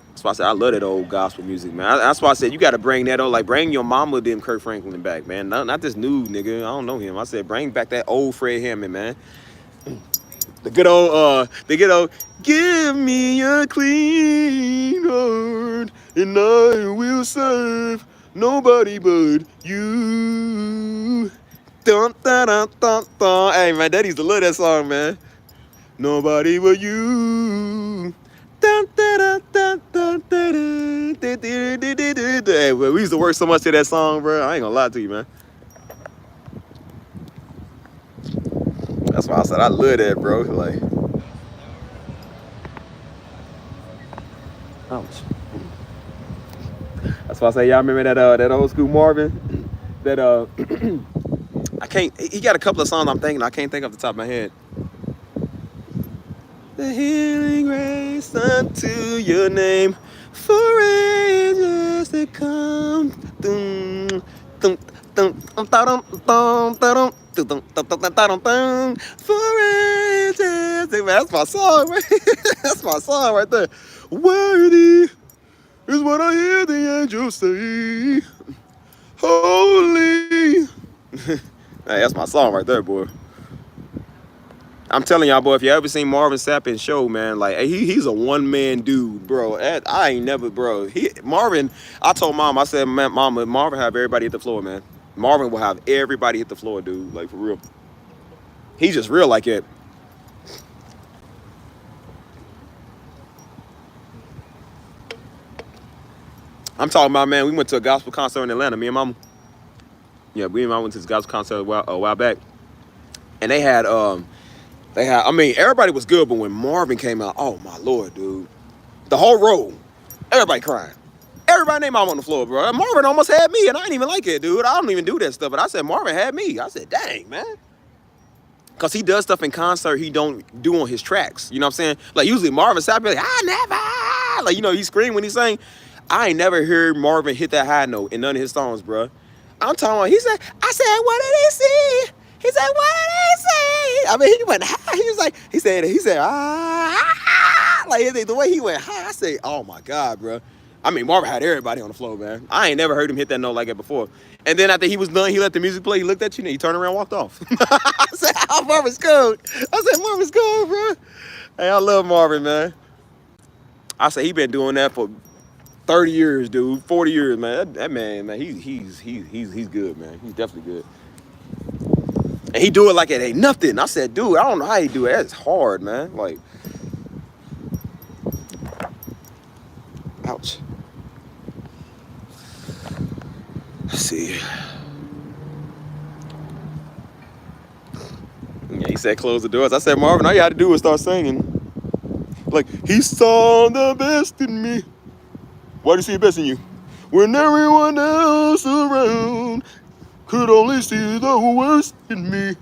That's why I said I love that old gospel music, man. That's why I said you got to bring that old, like, bring your mama them Kirk Franklin back, man. Not this new nigga. I don't know him. I said bring back that old Fred Hammond, man. The good old, give me a clean heart and I will serve nobody but you. Dun, dun, dun, dun, dun. Hey, man, Daddy used to love that song, man. Nobody but you. Dun, dun, dun, dun, dun, dun, dun, dun, dun, dun, dun. Hey, we used to work so much to that song, bro. I ain't gonna lie to you, man. That's why I said I love that, bro. Like, ouch. That's why I say y'all remember that old school Marvin. That I can't. He got a couple of songs I'm thinking. I can't think off the top of my head. The healing grace unto your name, for ages to come. Dum, dum, dum, dum, dum, dum, dum. That's my song, man. That's my song right there. Worthy is what I hear the angels say. Holy. Hey, that's my song right there, boy. I'm telling y'all, boy, if you ever seen Marvin Sapp in show, man, like, he's a one-man dude, bro. I ain't never, bro. Marvin, I told Mom, I said, man, Mama, Marvin have everybody hit the floor, man. Marvin will have everybody hit the floor, dude. Like, for real. He's just real like that. I'm talking about, man, we went to a gospel concert in Atlanta, me and Mama. Yeah, we and Mama went to this gospel concert a while back. And they had, I mean, everybody was good, but when Marvin came out, oh, my Lord, dude. The whole row, everybody crying. Everybody named Mama on the floor, bro. Marvin almost had me, and I didn't even like it, dude. I don't even do that stuff. But I said, Marvin had me. I said, dang, man. Because he does stuff in concert he don't do on his tracks. You know what I'm saying? Like, usually Marvin Sapp be like, I never like, you know, he screamed when he sang. I ain't never heard Marvin hit that high note in none of his songs, bro. I'm talking about, he said, I said, what did he see? He said, what did he say? I mean, he went high. He was like, he said, like the way he went high, I say, oh my God, bro. I mean, Marvin had everybody on the floor, man. I ain't never heard him hit that note like that before. And then after he was done, he let the music play. He looked at you and he turned around and walked off. I said, oh, Marvin's cool. I said, Marvin's cool, bro. Hey, I love Marvin, man. I said, he been doing that for 30 years, dude. 40 years, man. That man, he's good, man. He's definitely good. And he do it like it ain't nothing. I said, dude, I don't know how he do it. That's hard, man. Like, ouch. Let's see. Yeah, he said close the doors. I said, Marvin, all you had to do was start singing. Like, he saw the best in me. Why do you see the best in you? When everyone else around could only see the worst in me.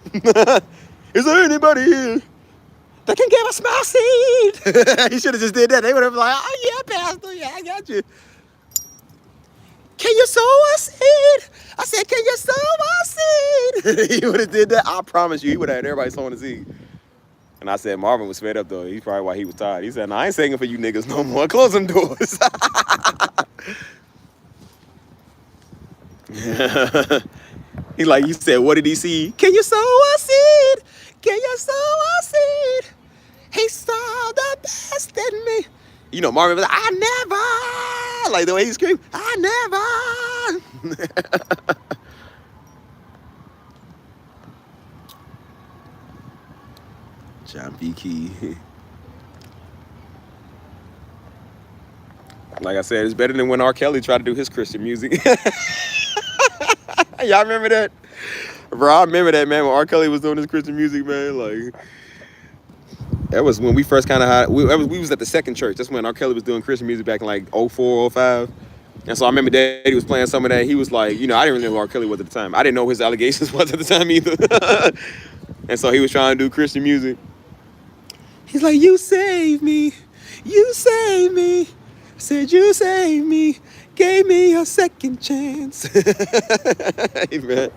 Is there anybody here that can give a small seed? He should have just did that. They would have been like, oh yeah, Pastor, yeah, I got you. Can you sow a seed? I said, can you sow a seed? He would have did that. I promise you, he would have had everybody sowing a seed. And I said, Marvin was fed up though. He's probably why he was tired. He said, no, I ain't singing for you niggas no more. Close them doors. He like, you said, what did he see? Can you sow a seed? Can you sow a seed? He saw the best in me. You know, Marvin was like, I never. Like the way he screamed, I never. John B. Key. Like I said, it's better than when R. Kelly tried to do his Christian music. Y'all remember that? Bro, I remember that, man, when R. Kelly was doing his Christian music, man. Like, that was when we first kind of had, we was at the second church. That's when R. Kelly was doing Christian music back in like 04, 05. And so I remember Daddy was playing some of that. He was like, you know, I didn't really know who R. Kelly was at the time. I didn't know who his allegations was at the time either. And so he was trying to do Christian music. He's like, you saved me. You saved me. Said you saved me. Gave me a second chance. Amen.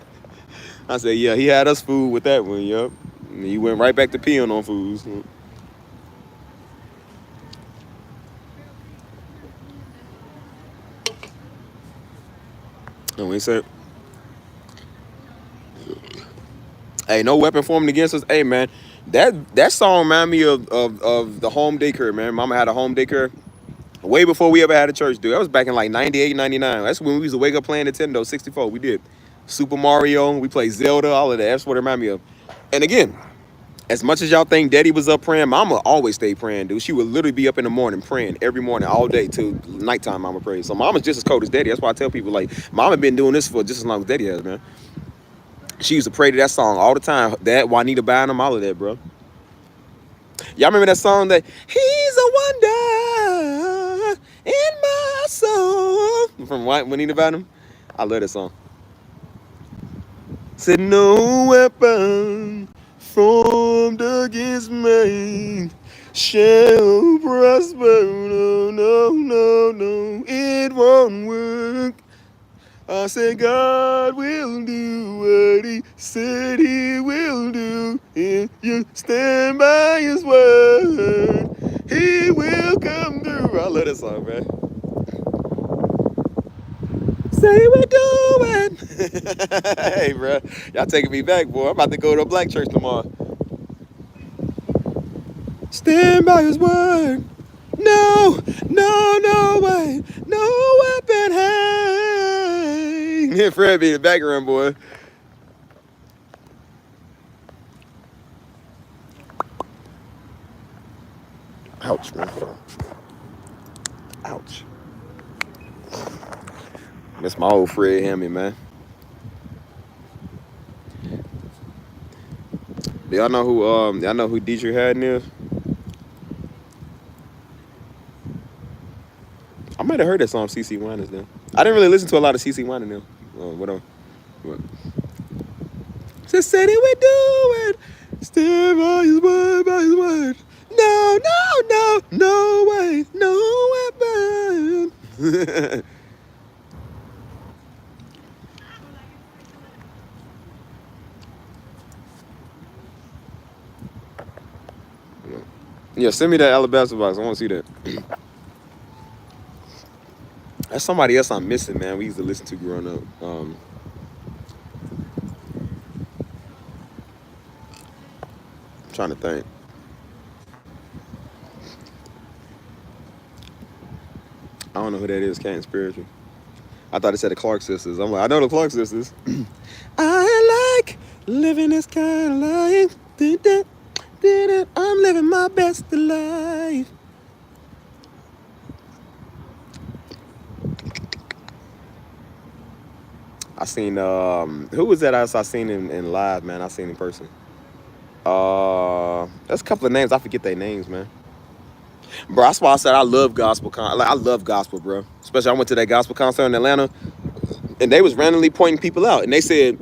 I said, yeah, he had us fooled with that one, yup. And he went right back to peeing on fools. And we said, hey, no weapon formed against us. Hey, man, that song reminded me of the home daycare, man. Mama had a home daycare way before we ever had a church, dude. That was back in like 98, 99. That's when we used to wake up playing Nintendo 64. We did Super Mario. We played Zelda, all of that. That's what it reminded me of. And again, as much as y'all think Daddy was up praying, Mama always stayed praying, dude. She would literally be up in the morning praying every morning, all day till nighttime. Mama prays. So Mama's just as cold as Daddy. That's why I tell people, like, Mama been doing this for just as long as Daddy has, man. She used to pray to that song all the time. That Juanita Bynum, all of that, bro. Y'all remember that song that He's a wonder in my soul from Juanita Bynum? I love that song. Said no weapon formed against me shall prosper. No, no, no, no, it won't work. I said God will do what he said he will do. If you stand by his word, he will come through. I love that song, man. Say we do it. Hey, bro. Y'all taking me back, boy. I'm about to go to a black church tomorrow. Stand by his word. No, no, no way. No weapon hang. Fred be in the background, boy. Ouch, man. Ouch. That's my old Fred Hammond, man. Do y'all know who Dietrich Haddon is? I might have heard that song CeCe Winans now. I didn't really listen to a lot of CeCe Winans now. Whatever. What? Just said he would do it. Stand by his word, by his word. No, no, no, no way, no weapon. Yeah, send me that Alabaster box. I want to see that. That's somebody else I'm missing, man. We used to listen to growing up. I'm trying to think. I don't know who that is. Cat and Spiritual. I thought it said the Clark sisters. I'm like, I know the Clark sisters. I like living this kind of life. I'm living my best life. I seen who was that I seen in live, man? I seen in person. There's a couple of names. I forget their names, man. Bro, that's why I said I love gospel. I love gospel, bro. Especially I went to that gospel concert in Atlanta, and they was randomly pointing people out, and they said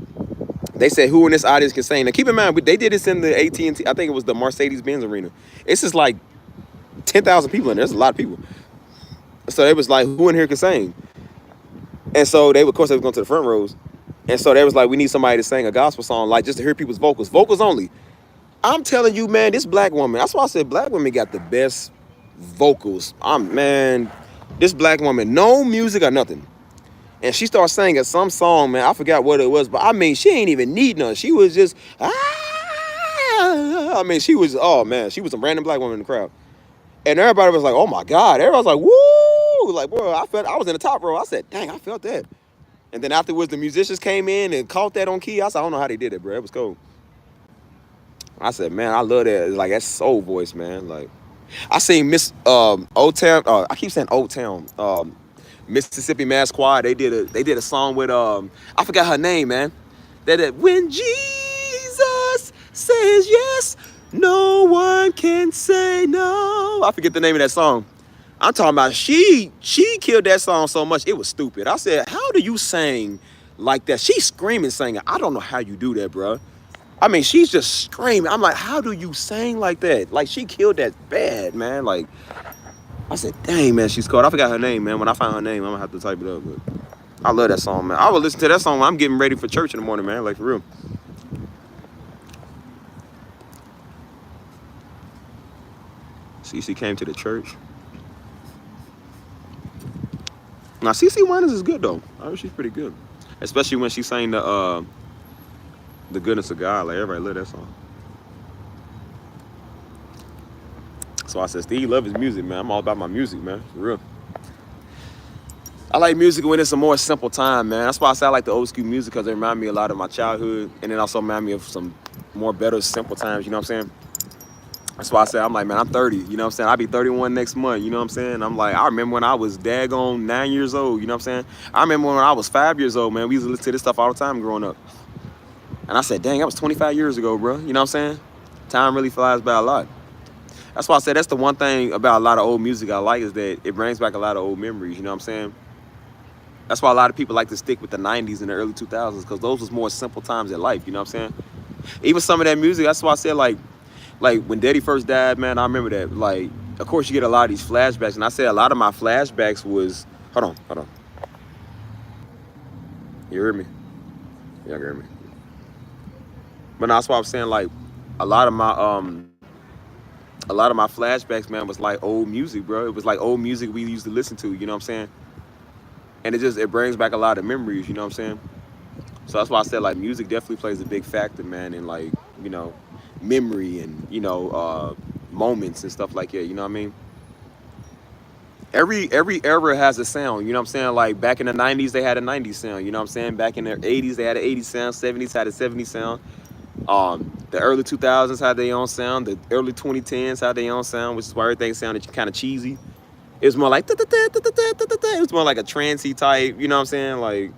who in this audience can sing. Now keep in mind, they did this in the AT&T. I think it was the Mercedes-Benz Arena. It's just like 10,000 people in there. There's a lot of people. So they was like, who in here can sing? And so they, of course, they was going to the front rows. And so they was like, we need somebody to sing a gospel song, like just to hear people's vocals. Vocals only. I'm telling you, man, this black woman, that's why I said black women got the best vocals. Man, this black woman, no music or nothing. And she started singing some song, man. I forgot what it was, but I mean, she ain't even need none. She was just, I mean, she was, oh man, she was a random black woman in the crowd. And everybody was like, oh my God. Everybody was like, woo! Like, bro, I was in the top row. I said, dang, I felt that. And then afterwards, the musicians came in and caught that on key. I said, I don't know how they did it, bro. It was cool. I said, man, I love that. Like, that soul voice, man. Like, I seen Miss Old Town. I keep saying Old Town. Mississippi Mass Choir. They did a song with I forgot her name, man. That when Jesus says yes, no one can say no. I forget the name of that song. I'm talking about she killed that song so much it was stupid. I said, how do you sing like that? She's screaming, singing. I don't know how you do that, bro. I mean, she's just screaming. I'm like, how do you sing like that? Like, she killed that bad, man. Like, I said, dang, man, she's cold. I forgot her name, man. When I find her name, I'm gonna have to type it up. But I love that song, man. I would listen to that song when I'm getting ready for church in the morning, man. Like, for real. CeCe came to the church. Now, CeCe Winans is good, though. I heard she's pretty good. Especially when she sang the Goodness of God. Like, everybody loved that song. So I said, Steve, love his music, man. I'm all about my music, man. For real. I like music when it's a more simple time, man. That's why I say I like the old school music, because it remind me a lot of my childhood. And then also remind me of some more better, simple times, you know what I'm saying? That's why I say, I'm like, man, I'm 30, you know what I'm saying? I'll be 31 next month, you know what I'm saying? I'm like, I remember when I was daggone 9 years old, you know what I'm saying? I remember when I was 5 years old, man. We used to listen to this stuff all the time growing up. And I said, dang, that was 25 years ago, bro. You know what I'm saying? Time really flies by a lot. That's why I said that's the one thing about a lot of old music I like, is that it brings back a lot of old memories, you know what I'm saying? That's why a lot of people like to stick with the 90s and the early 2000s, because those was more simple times in life, you know what I'm saying? Even some of that music, that's why I said, like when Daddy first died, man, I remember that. Like, of course you get a lot of these flashbacks, and I said a lot of my flashbacks was, hold on. You hear me? Y'all hear me? But no, that's why I'm saying, like, a lot of my flashbacks, man, was like old music, bro. It was like old music we used to listen to, you know what I'm saying? And it brings back a lot of memories, you know what I'm saying? So that's why I said, like, music definitely plays a big factor, man, in, like, you know, memory and, you know, moments and stuff like that, you know what I mean? Every era has a sound, you know what I'm saying? Like, back in the 90s, they had a 90s sound, you know what I'm saying? Back in the 80s, they had an 80s sound. 70s had a 70s sound. The early 2000s had their own sound. The early 2010s had their own sound, which is why everything sounded kind of cheesy. It was more like, it was more like a trancey type, you know what I'm saying? Like,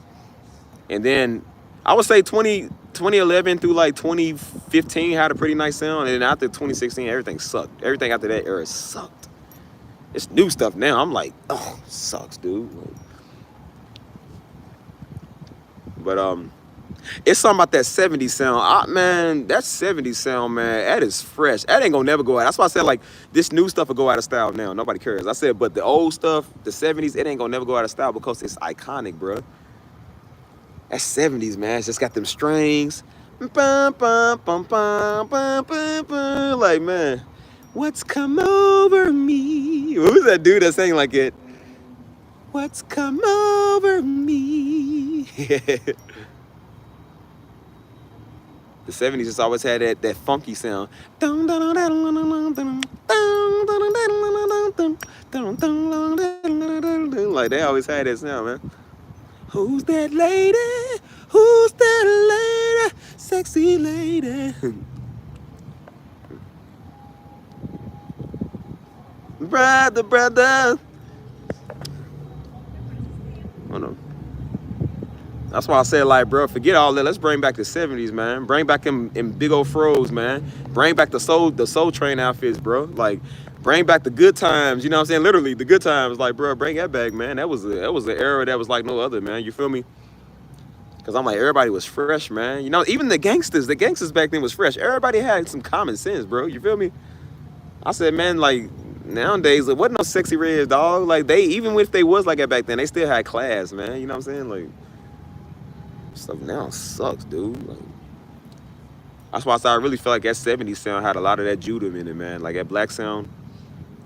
and then I would say 2011 through like 2015 had a pretty nice sound. And then after 2016, everything sucked. Everything after that era sucked. It's new stuff now. I'm like, oh, it sucks, dude. But It's something about that 70s sound. Man, that 70s sound, man, that is fresh. That ain't gonna never go out. That's why I said, like, this new stuff will go out of style now. Nobody cares. I said, but the old stuff, the 70s, it ain't gonna never go out of style because it's iconic, bro. That 70s, man. It's just got them strings. Bum, bum, bum, bum, bum, bum, bum. Like, man, what's come over me? Who's that dude that sang like it? What's come over me? The 70s just always had that funky sound. Like they always had that sound, man. Who's that lady? Who's that lady? Sexy lady. Brother. Oh no. That's why I said, like, bro, forget all that. Let's bring back the 70s, man. Bring back them big old fros, man. Bring back the Soul Train outfits, bro. Like, bring back the good times. You know what I'm saying? Literally, the good times. Like, bro, bring that back, man. That was an era that was like no other, man. You feel me? Because I'm like, everybody was fresh, man. You know, even the gangsters back then was fresh. Everybody had some common sense, bro. You feel me? I said, man, like, nowadays, there wasn't no sexy reds, dog. Like, even if they was like that back then, they still had class, man. You know what I'm saying? Like, stuff now sucks, dude. Like, that's why I said I really feel like that 70s sound had a lot of that Judah in it, man. Like that black sound,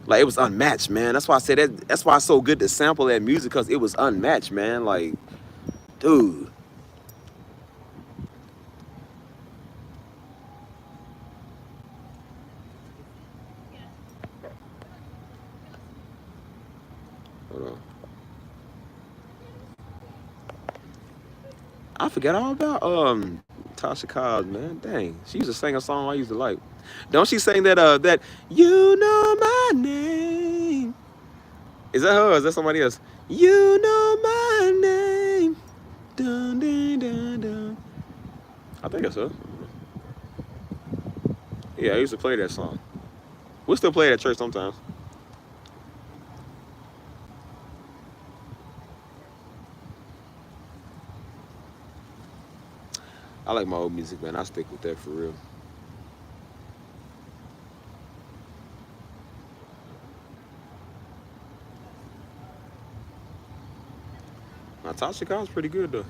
like it was unmatched, man. That's why I said that. That's why it's so good to sample that music, because it was unmatched, man. Like, dude. Hold on. I forgot all about Tasha Cobbs, man. Dang, she used to sing a song I used to like. Don't she sing that you know my name? Is that her or is that somebody else? You know my name. Dun, dun, dun, dun. I think it's her. Yeah, I used to play that song. We still play it at church sometimes. I like my old music, man. I stick with that for real. Now, Tasha Cobb's pretty good, though.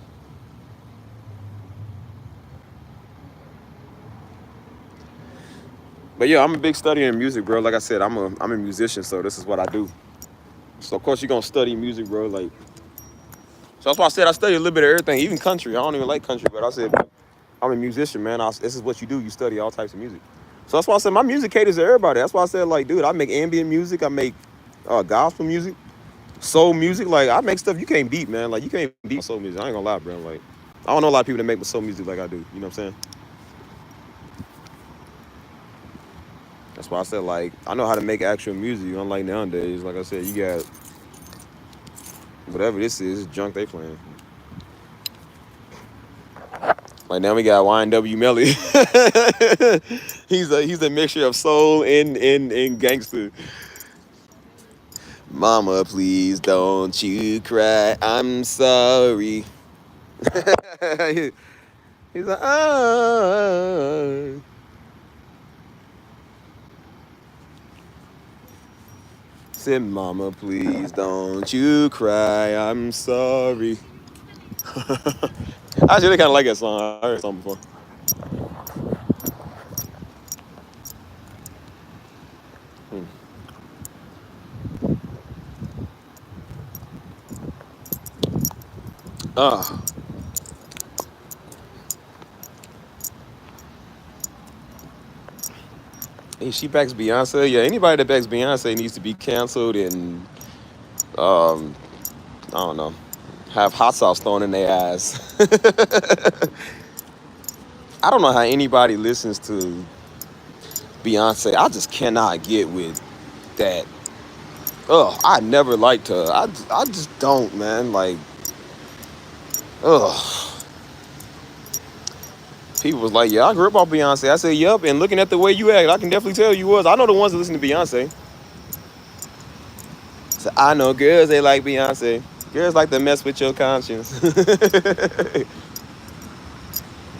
But yeah, I'm a big studier in music, bro. Like I said, I'm a musician, so this is what I do. So of course you're gonna study music, bro. Like, so that's why I said I study a little bit of everything, even country. I don't even like country, but I said I'm a musician, man. This is what you do. You study all types of music. So that's why I said my music caters to everybody. That's why I said, like, dude, I make ambient music. I make gospel music, soul music. Like, I make stuff you can't beat, man. Like, you can't beat soul music. I ain't gonna lie, bro. Like, I don't know a lot of people that make soul music like I do. You know what I'm saying? That's why I said, like, I know how to make actual music, unlike nowadays. Like I said, you got whatever this is, junk they playing. Like now we got YNW Melly. he's a mixture of soul and gangster. Mama, please don't you cry. I'm sorry. He's like, oh. Said, Mama, please don't you cry. I'm sorry. I actually kind of like that song. I heard something before. Hey, she backs Beyonce. Yeah, anybody that backs Beyonce needs to be canceled and I don't know, have hot sauce thrown in their eyes. I don't know how anybody listens to Beyonce. I just cannot get with that. I never liked her. I just don't, man. Like, people was like, yeah, I grew up on Beyonce. I said, yup, and looking at the way you act, I can definitely tell you was. I know the ones that listen to Beyonce. So I know girls, they like Beyonce. Girls like to mess with your conscience.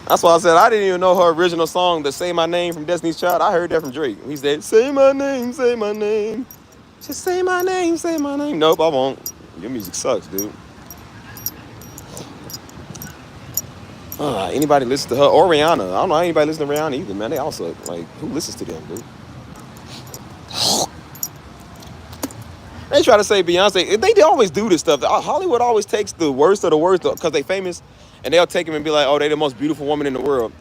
That's why I said I didn't even know her original song, the Say My Name from Destiny's Child. I heard that from Drake. He said, say my name, say my name. Just say my name, say my name. Nope, I won't. Your music sucks, dude. Anybody listen to her or Rihanna? I don't know anybody listen to Rihanna either, man. They all suck. Like, who listens to them, dude? They try to say Beyonce. They always do this stuff. Hollywood always takes the worst of the worst because they famous, and they'll take them and be like, oh, they the most beautiful woman in the world.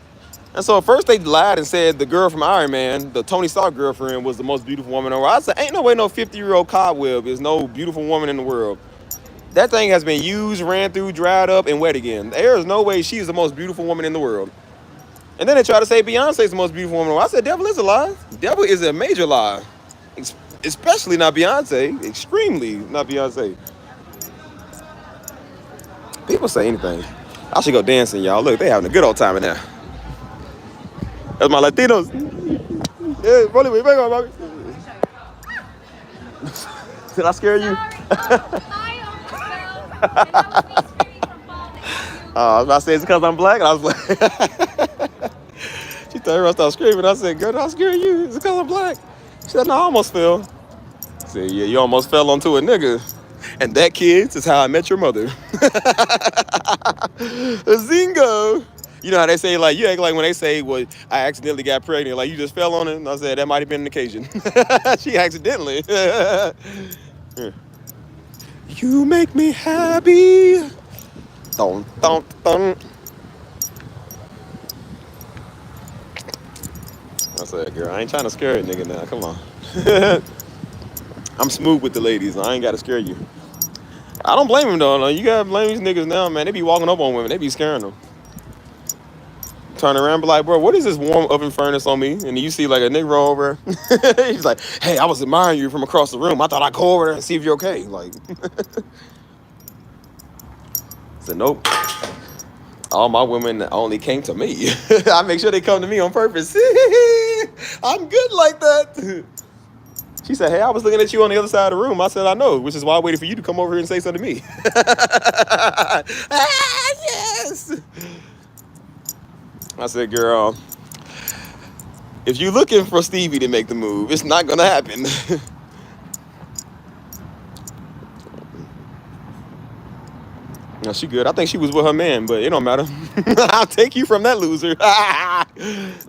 And so at first they lied and said the girl from Iron Man, the Tony Stark girlfriend, was the most beautiful woman in the world. I said, ain't no way no 50-year-old cobweb is no beautiful woman in the world. That thing has been used, ran through, dried up, and wet again. There is no way she is the most beautiful woman in the world. And then they try to say Beyonce is the most beautiful woman in the world. I said, devil is a lie. Devil is a major lie. Especially not Beyonce. Extremely not Beyonce. People say anything. I should go dancing, y'all. Look, they having a good old time in there. That's my Latinos. Yeah, roll it, back on, Bobby. Did I scare you? I was about to say it's because I'm black. And I was like, she thought everyone started screaming. I said, girl, did I scare you? It's because I'm black. She said, no, I almost fell. I said, yeah, you almost fell onto a nigga. And that, kids, is how I met your mother. Zingo. You know how they say, like, you act like when they say, well, I accidentally got pregnant, like you just fell on it. And I said, that might have been an occasion. She accidentally. You make me happy. Don't. I said, girl, I ain't trying to scare a nigga now. Come on. I'm smooth with the ladies. I ain't got to scare you. I don't blame him, though. You got to blame these niggas now, man. They be walking up on women. They be scaring them. Turn around and be like, bro, what is this warm oven furnace on me? And then you see like a nigga roll over. He's like, hey, I was admiring you from across the room. I thought I'd go over there and see if you're okay. Like, I said, nope. All my women only came to me. I make sure they come to me on purpose. I'm good like that. She said, hey, I was looking at you on the other side of the room. I said, I know, which is why I waited for you to come over here and say something to me. Yes. I said, girl, if you're looking for Stevie to make the move, it's not going to happen. No, she good. I think she was with her man, but it don't matter. I'll take you from that loser.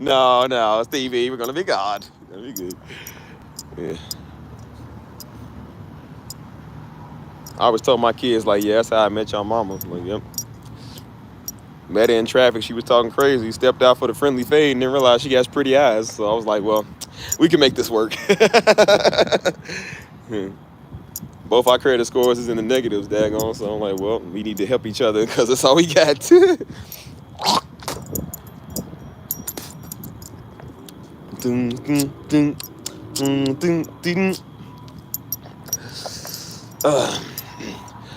No, Stevie, we're going to be God. We're going to be good. Yeah. I always told my kids, like, yeah, that's how I met your mama. Like, yep. Met her in traffic. She was talking crazy. Stepped out for the friendly fade and then realized she has pretty eyes. So I was like, well, we can make this work. Both our credit scores is in the negatives, daggone. So I'm like, well, we need to help each other because that's all we got. I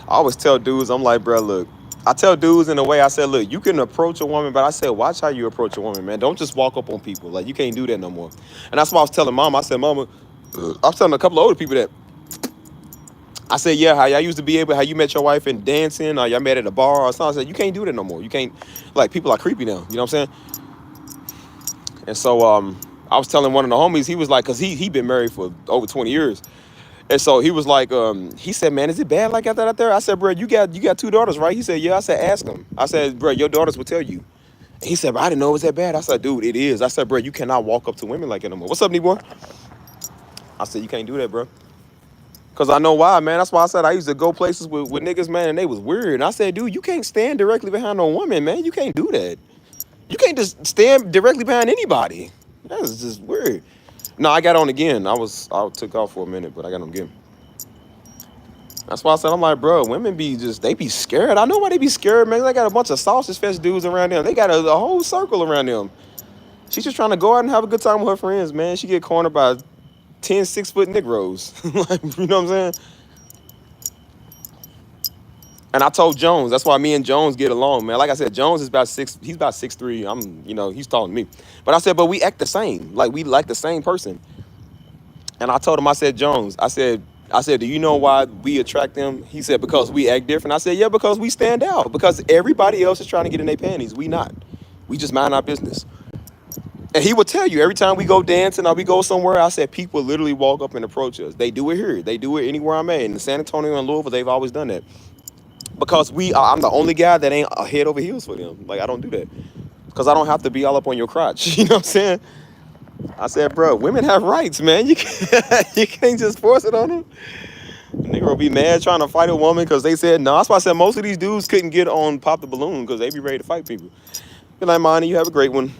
always tell dudes, I'm like, bro, look. I tell dudes in a way, I said, look, you can approach a woman, but I said, watch how you approach a woman, man. Don't just walk up on people. Like, you can't do that no more. And that's why I was telling Mama. I said, Mama, I was telling a couple of older people that. I said, yeah, how y'all used to be able, how you met your wife in dancing, or y'all met at a bar or something. I said, you can't do that no more. You can't, like, people are creepy now. You know what I'm saying? And so I was telling one of the homies, he was like, because he been married for over 20 years. And so he was like, he said, man, is it bad like that out there? I said, bro, you got 2 daughters, right? He said, yeah. I said, ask them. I said, bro, your daughters will tell you. And he said, bro, I didn't know it was that bad. I said, dude, it is. I said, bro, you cannot walk up to women like that no more. What's up, D-boy? I said, you can't do that, bro. Because I know why, man. That's why I said I used to go places with niggas, man, and they was weird. And I said, dude, you can't stand directly behind a woman, man. You can't do that. You can't just stand directly behind anybody. That's just weird. No, I got on again. I took off for a minute, but I got on again. That's why I said, I'm like, bro, women they be scared. I know why they be scared, man. They got a bunch of sausage fest dudes around them. They got a whole circle around them. She's just trying to go out and have a good time with her friends, man. She get cornered by 10 6-foot Negroes. Like, you know what I'm saying? And I told Jones, that's why me and Jones get along, man. Like I said, Jones is about 6', he's about 6'3". He's taller than me. But I said, but we act the same. Like, we like the same person. And I told him, I said, Jones, I said, do you know why we attract them? He said, because we act different. I said, yeah, because we stand out. Because everybody else is trying to get in their panties. We not. We just mind our business. And he would tell you every time we go dancing or we go somewhere, I said people literally walk up and approach us. They do it here. They do it anywhere I'm at. In San Antonio and Louisville, they've always done that. Because I'm the only guy that ain't head over heels for them. Like, I don't do that. Because I don't have to be all up on your crotch. You know what I'm saying? I said, bro, women have rights, man. You can't just force it on them. Nigga will be mad trying to fight a woman because they said no. That's why I said most of these dudes couldn't get on Pop the Balloon because they be ready to fight people. Good night, Monty. You have a great one.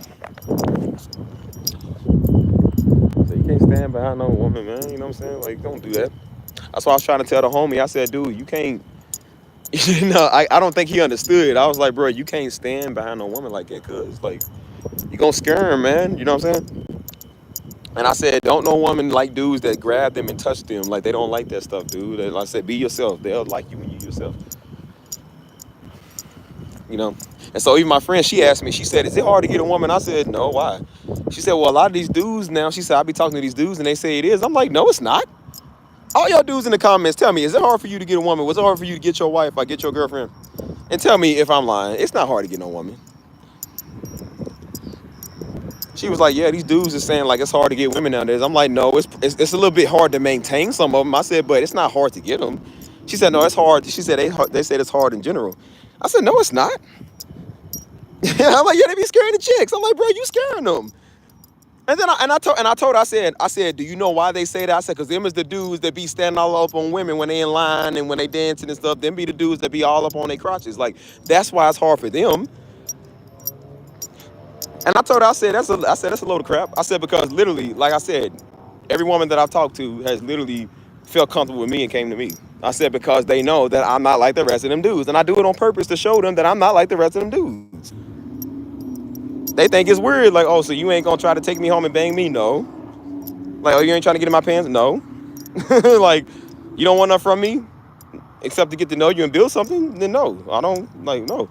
So you can't stand behind no woman, man. You know what I'm saying? Like, don't do that. That's why I was trying to tell the homie. I said, dude, you can't. You know, I don't think he understood. I was like, bro, you can't stand behind no woman like that because, like, you gonna scare him, man. You know what I'm saying? And I said, don't no woman like dudes that grab them and touch them. Like, they don't like that stuff, dude. And I said, be yourself. They'll like you when you yourself. You know? And so even my friend, she asked me, she said, is it hard to get a woman? I said, no, why? She said, well, a lot of these dudes now, she said, I be talking to these dudes and they say it is. I'm like, no, it's not. All y'all dudes in the comments, tell me, is it hard for you to get a woman? Was it hard for you to get your wife or get your girlfriend? And tell me if I'm lying. It's not hard to get no woman. She was like, yeah, these dudes are saying like it's hard to get women nowadays. I'm like, no, it's a little bit hard to maintain some of them. I said, but it's not hard to get them. She said, no, it's hard. She said they said it's hard in general. I said, no, it's not. I'm like, yeah, they be scaring the chicks. I'm like, bro, you scaring them. And then I told her, I said, do you know why they say that? I said, because them is the dudes that be standing all up on women when they in line and when they dancing and stuff. Them be the dudes that be all up on their crotches. Like, that's why it's hard for them. And I told her, I said that's a load of crap. I said because literally, like I said, every woman that I've talked to has literally felt comfortable with me and came to me. I said because they know that I'm not like the rest of them dudes, and I do it on purpose to show them that I'm not like the rest of them dudes. They think it's weird, like, oh, so you ain't gonna try to take me home and bang me? No. Like, oh, you ain't trying to get in my pants? No. Like, you don't want nothing from me except to get to know you and build something? Then no, I don't, like, no.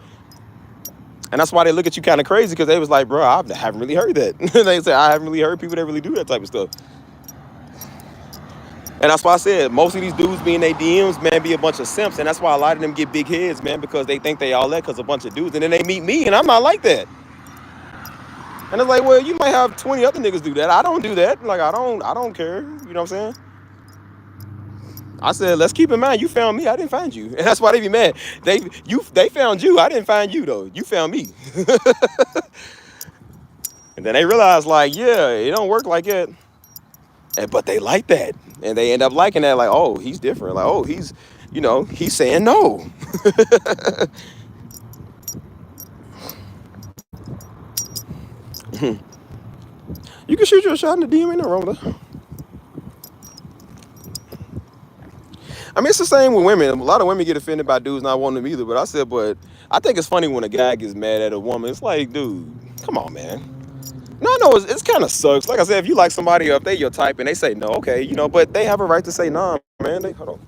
And that's why they look at you kind of crazy because they was like, bro, I haven't really heard that. They said, I haven't really heard people that really do that type of stuff. And that's why I said, most of these dudes be in their DMs, man, be a bunch of simps. And that's why a lot of them get big heads, man, because they think they all that because a bunch of dudes. And then they meet me and I'm not like that. And it's like, well, you might have 20 other niggas do that. I don't do that. Like, I don't care. You know what I'm saying? I said, let's keep in mind, you found me, I didn't find you. And that's why they be mad. They found you, I didn't find you though. You found me. And then they realize like, yeah, it don't work like that. But they like that. And they end up liking that, like, oh, he's different. Like, oh, he's, you know, he's saying no. You can shoot your shot in the DM, ain't no wrong with that. I mean, it's the same with women. A lot of women get offended by dudes not wanting them either. But I said, but I think it's funny when a guy gets mad at a woman. It's like, dude, come on, man. No, it's kind of sucks. Like I said, if you like somebody or if they your type and they say no, okay, you know, but they have a right to say nah, man. Hold on.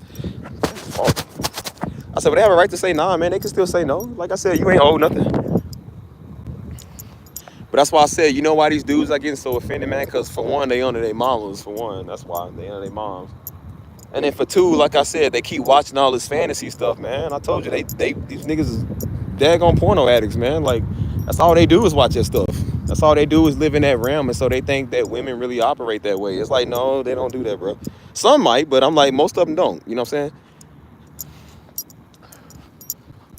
I said, but they have a right to say nah, man. They can still say no. Like I said, you ain't owe nothing. But that's why I said, you know why these dudes are getting so offended, man? Because for one, they under their mamas, for one. That's why they under their moms. And then for two, like I said, they keep watching all this fantasy stuff, man. I told you, these niggas is daggone porno addicts, man. Like, that's all they do is watch that stuff. That's all they do is live in that realm. And so they think that women really operate that way. It's like, no, they don't do that, bro. Some might, but I'm like, most of them don't. You know what I'm saying?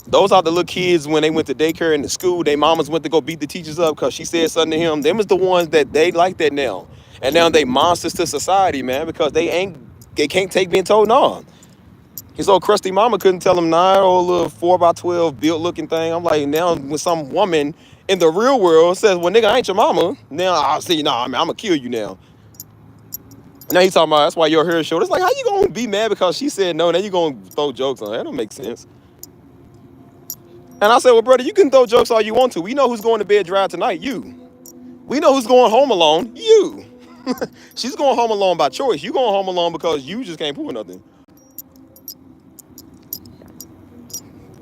Those are the little kids when they went to daycare and to school. Their mamas went to go beat the teachers up because she said something to him. Them is the ones that they like that now. And now they monsters to society, man, because they can't take being told no. His old crusty mama couldn't tell him nah, or a little 4x12 built looking thing. I'm like, now when some woman in the real world says, well, nigga, I ain't your mama, now I'll see, nah, man, I'm gonna kill you now. Now he's talking about that's why your hair short. It's like, how you gonna be mad because she said no? Now you gonna throw jokes on her? That don't make sense. And I said, well, brother, you can throw jokes all you want to. We know who's going to bed dry tonight, you. We know who's going home alone, you. She's going home alone by choice. You going home alone because you just can't pull nothing.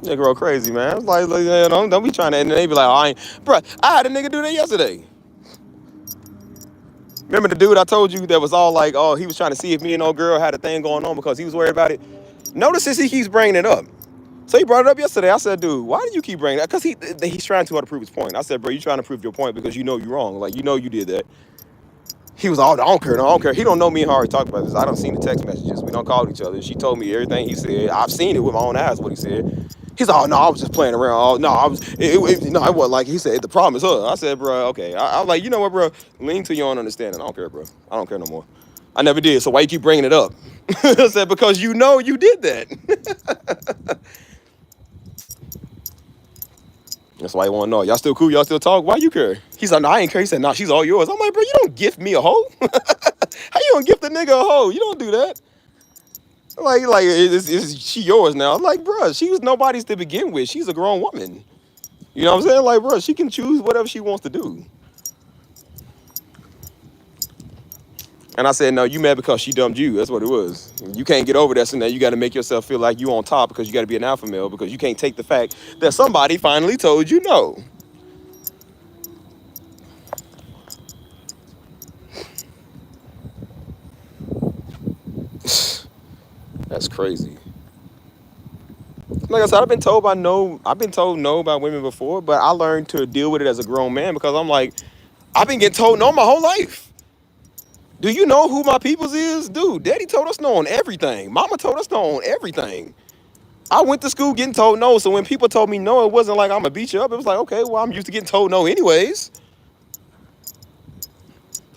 That girl crazy, man. It's like don't be trying to, and they be like, bro, I had a nigga do that yesterday. Remember the dude I told you that was all like, oh, he was trying to see if me and old girl had a thing going on because he was worried about it. Notice this, he keeps bringing it up. So he brought it up yesterday. I said, dude, why do you keep bringing that? Because he's trying too hard to prove his point. I said, bro, you trying to prove your point because you know you're wrong. Like, you know you did that. He was all, I don't care, no, I don't care. He don't know me and Harry talk about this. I don't seen the text messages. We don't call each other. She told me everything he said. I've seen it with my own eyes, what he said. He's all, no, I was just playing around. Oh, no, no, it wasn't like he said, the problem is her. I said, bro, okay. I was like, you know what, bro? Lean to your own understanding. I don't care, bro. I don't care no more. I never did, so why you keep bringing it up? I said, because you know you did that. That's why I want to know. Y'all still cool? Y'all still talk? Why you care? He's like, no, I ain't care. He said, nah, she's all yours. I'm like, bro, you don't gift me a hoe. How you gonna gift a nigga a hoe? You don't do that. Like is she yours now? I'm like, bro, she was nobody's to begin with. She's a grown woman. You know what I'm saying? Like, bro, she can choose whatever she wants to do. And I said, no, you mad because she dumped you. That's what it was. You can't get over that, so now you got to make yourself feel like you on top because you got to be an alpha male because you can't take the fact that somebody finally told you no. That's crazy. Like I said, I've been told no by women before, but I learned to deal with it as a grown man because I'm like, I've been getting told no my whole life. Do you know who my peoples is? Dude, daddy told us no on everything. Mama told us no on everything. I went to school getting told no, so when people told me no, it wasn't like I'm gonna beat you up. It was like, okay, well, I'm used to getting told no anyways.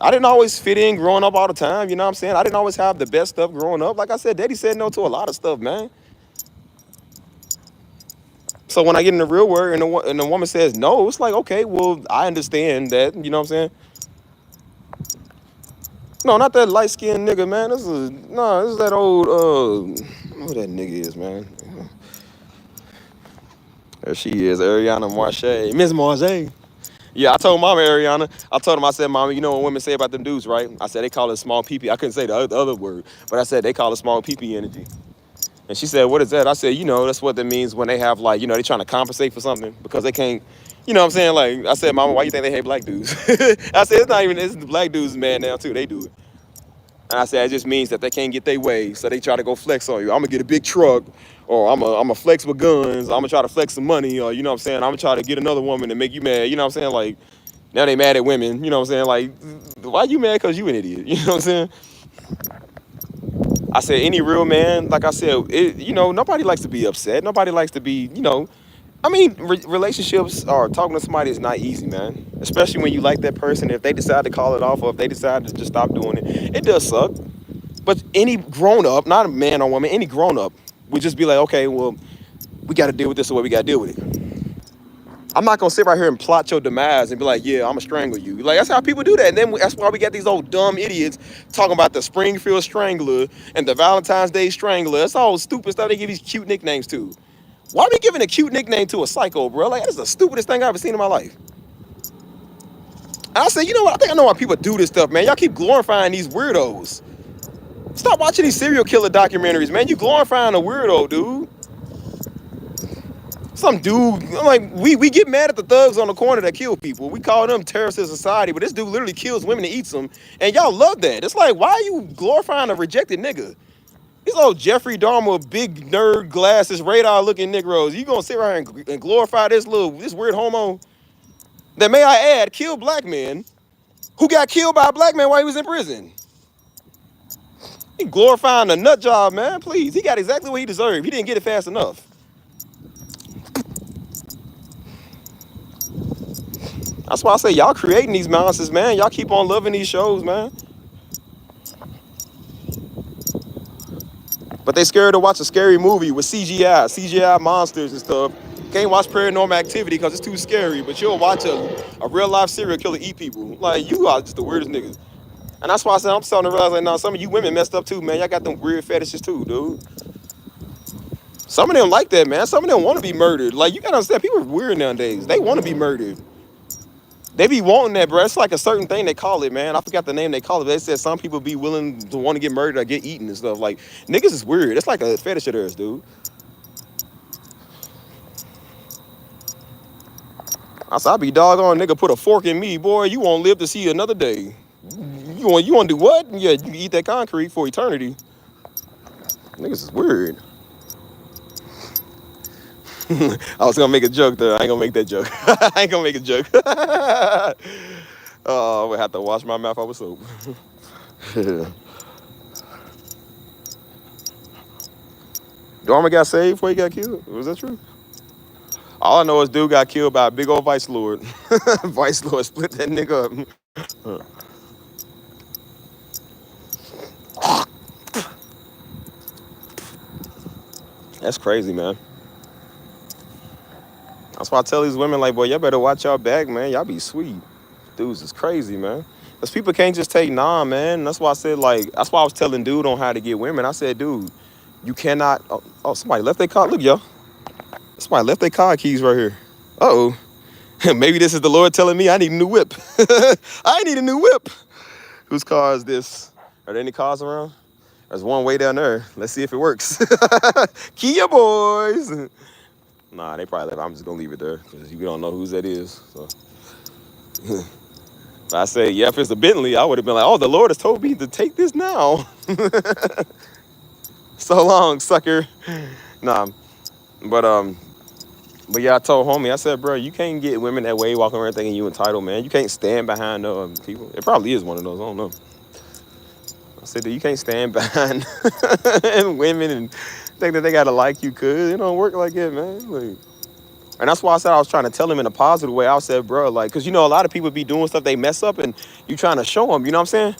I didn't always fit in growing up all the time, you know what I'm saying? I didn't always have the best stuff growing up. Like I said, daddy said no to a lot of stuff, man. So when I get in the real world and the woman says no, it's like, okay, well, I understand that, you know what I'm saying? No, not that light-skinned nigga, man. This is that old, who that nigga is, man. There she is, Ariana Marche. Miss Marche. Yeah, I told Mama Ariana. I told him, I said, Mama, you know what women say about them dudes, right? I said, they call it small pee-pee. I couldn't say the other word, but I said, they call it small pee-pee energy. And she said, what is that? I said, you know, that's what that means when they have, like, you know, they trying to compensate for something because they can't, you know what I'm saying? Like, I said, Mama, why you think they hate black dudes? I said, it's the black dudes, man, now, too. They do it. And I said, it just means that they can't get their way, so they try to go flex on you. I'm going to get a big truck, or I'm going to flex with guns. I'm going to try to flex some money, or, you know what I'm saying? I'm going to try to get another woman to make you mad. You know what I'm saying? Like, now they mad at women. You know what I'm saying? Like, why you mad? Because you an idiot. You know what I'm saying? I said, any real man, like I said, you know, nobody likes to be upset. Nobody likes to be, you know, I mean, relationships or talking to somebody is not easy, man. Especially when you like that person. If they decide to call it off or if they decide to just stop doing it, it does suck. But any grown up, not a man or woman, any grown up would just be like, okay, well, we got to deal with this the way we got to deal with it. I'm not going to sit right here and plot your demise and be like, yeah, I'm going to strangle you. Like, that's how people do that. And then that's why we got these old dumb idiots talking about the Springfield Strangler and the Valentine's Day Strangler. That's all stupid stuff they give these cute nicknames to. Why are we giving a cute nickname to a psycho, bro? Like, that's the stupidest thing I've ever seen in my life. And I said, you know what? I think I know why people do this stuff, man. Y'all keep glorifying these weirdos. Stop watching these serial killer documentaries, man. You glorifying a weirdo, dude. Some dude, like, we get mad at the thugs on the corner that kill people. We call them terrorists in society, but this dude literally kills women and eats them. And y'all love that. It's like, why are you glorifying a rejected nigga? These old Jeffrey Dahmer, big nerd glasses, radar-looking Negroes. You gonna sit right here and glorify this weird homo that, may I add, killed black men who got killed by a black man while he was in prison? He glorifying a nut job, man. Please, he got exactly what he deserved. He didn't get it fast enough. That's why I say y'all creating these monsters, man. Y'all keep on loving these shows, man. But they scared to watch a scary movie with CGI monsters and stuff. Can't watch Paranormal Activity because it's too scary, but you'll watch a real life serial killer eat people. Like, you are just the weirdest niggas. And that's why I said I'm starting to realize, like, now some of you women messed up too, man. Y'all got them weird fetishes too, dude. Some of them like that, man. Some of them want to be murdered. Like, you gotta understand, people are weird nowadays. They want to be murdered. They be wanting that, bro. It's like a certain thing they call it, man. I forgot the name they call it. They said some people be willing to want to get murdered or get eaten and stuff. Like, niggas is weird. It's like a fetish of theirs, dude. I said, I be doggone nigga put a fork in me, boy. You won't live to see another day. You want to do what? Yeah, you can eat that concrete for eternity. Niggas is weird. I was gonna make a joke there. I ain't gonna make that joke. I ain't gonna make a joke. Oh, I'm gonna have to wash my mouth out with soap. Dorman got saved before he got killed? Was that true? All I know is dude got killed by a big old vice lord. Vice lord split that nigga up. That's crazy, man. That's why I tell these women, like, boy, y'all better watch y'all back, man. Y'all be sweet. Dudes is crazy, man. Because people can't just take nah, man. That's why I said, like, that's why I was telling dude on how to get women. I said, dude, you cannot. Oh, somebody left their car. Look, y'all. Somebody left their car keys right here. Uh-oh. Maybe this is the Lord telling me I need a new whip. I need a new whip. Whose car is this? Are there any cars around? There's one way down there. Let's see if it works. Kia boys. Nah, they probably left. I'm just gonna leave it there because you don't know whose that is. So I say, yeah, if it's a Bentley, I would have been like, oh, the Lord has told me to take this now. So long, sucker. Nah, but yeah, I told homie, I said, bro, you can't get women that way walking around thinking you entitled, man. You can't stand behind people. It probably is one of those. I don't know. I said, dude, you can't stand behind women and think that they gotta like you, cuz it don't work like that, man. Like, and that's why I said I was trying to tell him in a positive way. I said, bro, like, cause you know a lot of people be doing stuff they mess up, and you trying to show them. You know what I'm saying?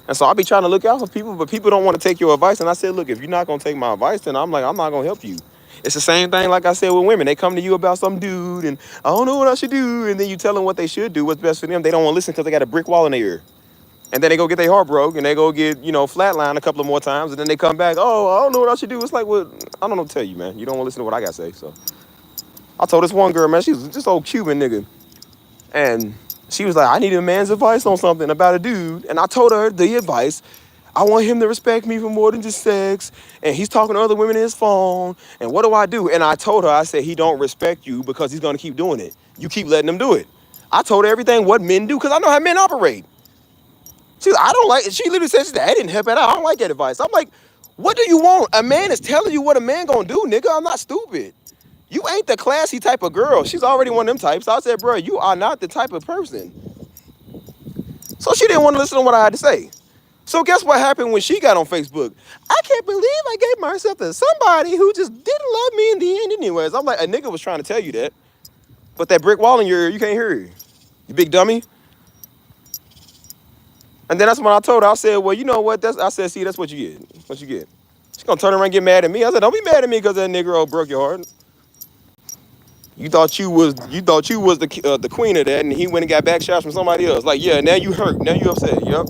And so I be trying to look out for people, but people don't want to take your advice. And I said, look, if you're not gonna take my advice, then I'm not gonna help you. It's the same thing, like I said, with women. They come to you about some dude, and I don't know what I should do, and then you tell them what they should do, what's best for them. They don't want to listen because they got a brick wall in their ear. And then they go get their heart broke, and they go get, flatline a couple of more times, and then they come back, oh, I don't know what I should do. It's like, well, I don't know what to tell you, man. You don't want to listen to what I got to say. So I told this one girl, man, she was just old Cuban nigga. And she was like, I need a man's advice on something about a dude. And I told her the advice. I want him to respect me for more than just sex. And he's talking to other women in his phone. And what do I do? And I told her, I said, he don't respect you because he's going to keep doing it. You keep letting him do it. I told her everything what men do because I know how men operate. She's like, I don't like it. She literally said, that didn't help at all. I don't like that advice. I'm like, what do you want? A man is telling you what a man gonna do, nigga. I'm not stupid. You ain't the classy type of girl. She's already one of them types. I said, bro, you are not the type of person. So she didn't want to listen to what I had to say. So guess what happened when she got on Facebook? I can't believe I gave myself to somebody who just didn't love me in the end anyways. I'm like, a nigga was trying to tell you that. But that brick wall in your ear, you can't hear it. You big dummy. And then that's when I told her, I said, well, you know what? I said, see, that's what you get. What you get. She's gonna turn around and get mad at me. I said, don't be mad at me because that nigga broke your heart. You thought you was the queen of that, and he went and got back shots from somebody else. Like, yeah, now you hurt. Now you upset. Yep.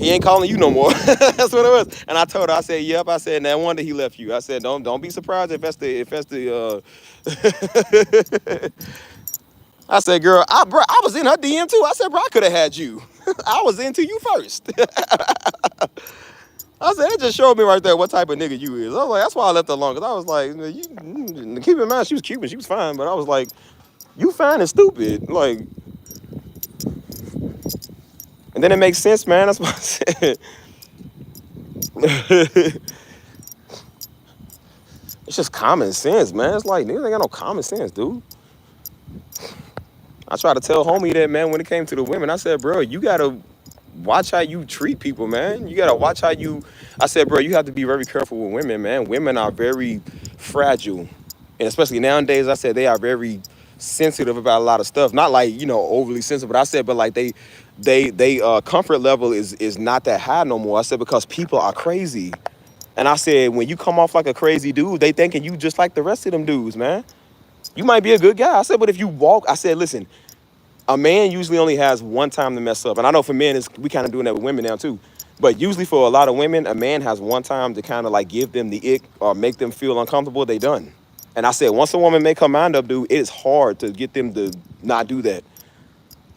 He ain't calling you no more. That's what it was. And I told her, I said, yep. I said, no wonder he left you. I said, don't be surprised if that's the I said, girl, I was in her DM too. I said, bro, I could have had you. I was into you first. I said, it just showed me right there what type of nigga you is. I was like, that's why I left her alone. Because I was like, keep in mind, she was Cuban. She was fine. But I was like, you fine and stupid. Like, and then it makes sense, man. That's what I said. It's just common sense, man. It's like, niggas ain't got no common sense, dude. I tried to tell homie that, man, when it came to the women. I said, bro, you got to watch how you treat people, man. You got to watch how I said, bro, you have to be very careful with women, man. Women are very fragile. And especially nowadays, I said they are very sensitive about a lot of stuff. Not like, overly sensitive, but I said, but like they comfort level is not that high no more. I said, because people are crazy. And I said, when you come off like a crazy dude, they thinking you just like the rest of them dudes, man. You might be a good guy. I said, but if you walk, I said, listen, a man usually only has one time to mess up. And I know for men, we kind of doing that with women now too. But usually for a lot of women, a man has one time to kind of like give them the ick or make them feel uncomfortable. They done. And I said, once a woman make her mind up, dude, it is hard to get them to not do that.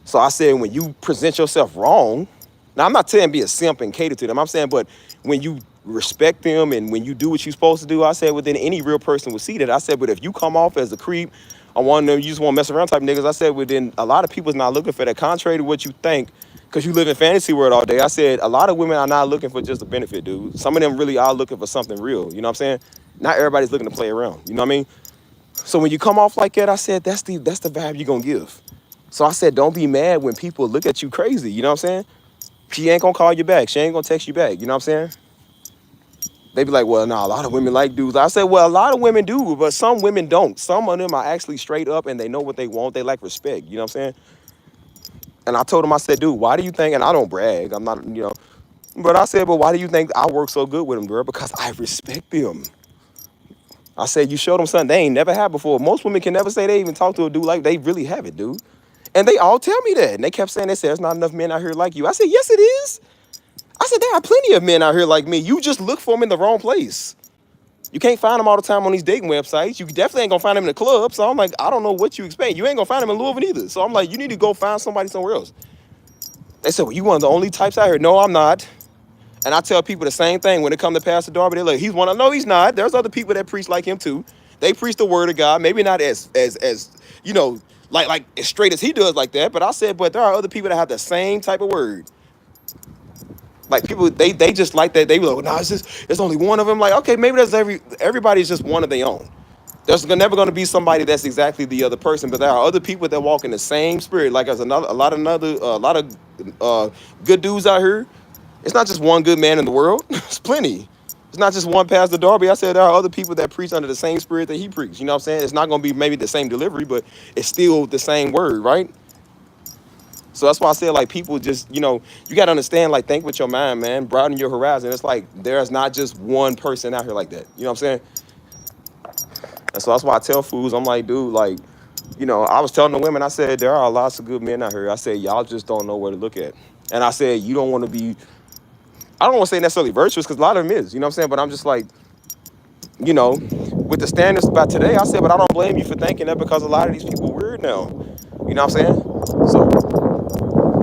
So I said, when you present yourself wrong, now I'm not saying be a simp and cater to them. I'm saying, but when you respect them and when you do what you're supposed to do, I said, well, then any real person would see that. I said, but if you come off as a creep or one of them, you just want to mess around type niggas, I said, well, then a lot of people's not looking for that. Contrary to what you think, because you live in fantasy world all day. I said, a lot of women are not looking for just a benefit, dude. Some of them really are looking for something real. You know what I'm saying? Not everybody's looking to play around. You know what I mean? So when you come off like that, I said that's the vibe you're gonna give. So I said, don't be mad when people look at you crazy. You know what I'm saying? She ain't gonna call you back. She ain't gonna text you back. You know what I'm saying? They be like, well, nah, a lot of women like dudes. I said, well, a lot of women do, but some women don't. Some of them are actually straight up and they know what they want. They like respect. You know what I'm saying? And I told him, I said, dude, why do you think, and I don't brag, I'm not, you know, but I said, but why do you think I work so good with them, girl? Because I respect them. I said, you showed them something they ain't never had before. Most women can never say they even talk to a dude like they really have it, dude. And they all tell me that. And they kept saying, they said, there's not enough men out here like you. I said, yes, it is. I said, there are plenty of men out here like me. You just look for them in the wrong place. You can't find them all the time on these dating websites. You definitely ain't gonna find them in the club. So I'm like, I don't know what you expect. You ain't gonna find them in Louisville either. So I'm like, you need to go find somebody somewhere else. They said, well, you one of the only types out here. No, I'm not. And I tell people the same thing when it comes to Pastor Darby. They're like, he's one. No, he's not. There's other people that preach like him too. They preach the word of God. Maybe not as you know, like as straight as he does like that. But I said, but there are other people that have the same type of word. Like people, they just like that. They be like, well, no, it's only one of them. Like, okay, maybe there's everybody's just one of their own. There's never going to be somebody that's exactly the other person, but there are other people that walk in the same spirit. Like there's a lot of good dudes out here. It's not just one good man in the world. It's plenty. It's not just one Pastor Darby. I said there are other people that preach under the same spirit that he preached. You know what I'm saying? It's not going to be maybe the same delivery, but it's still the same word, right? So that's why I said, like, people just, you know, you got to understand, like, think with your mind, man. Broaden your horizon. It's like there's not just one person out here like that. You know what I'm saying? And so that's why I tell fools, I'm like, dude, like, you know, I was telling the women, I said, there are lots of good men out here. I said, y'all just don't know where to look at. And I said, you don't want to be, I don't want to say necessarily virtuous because a lot of them is, you know what I'm saying? But I'm just like, you know, with the standards about today, I said, but I don't blame you for thinking that because a lot of these people are weird now. You know what I'm saying? So,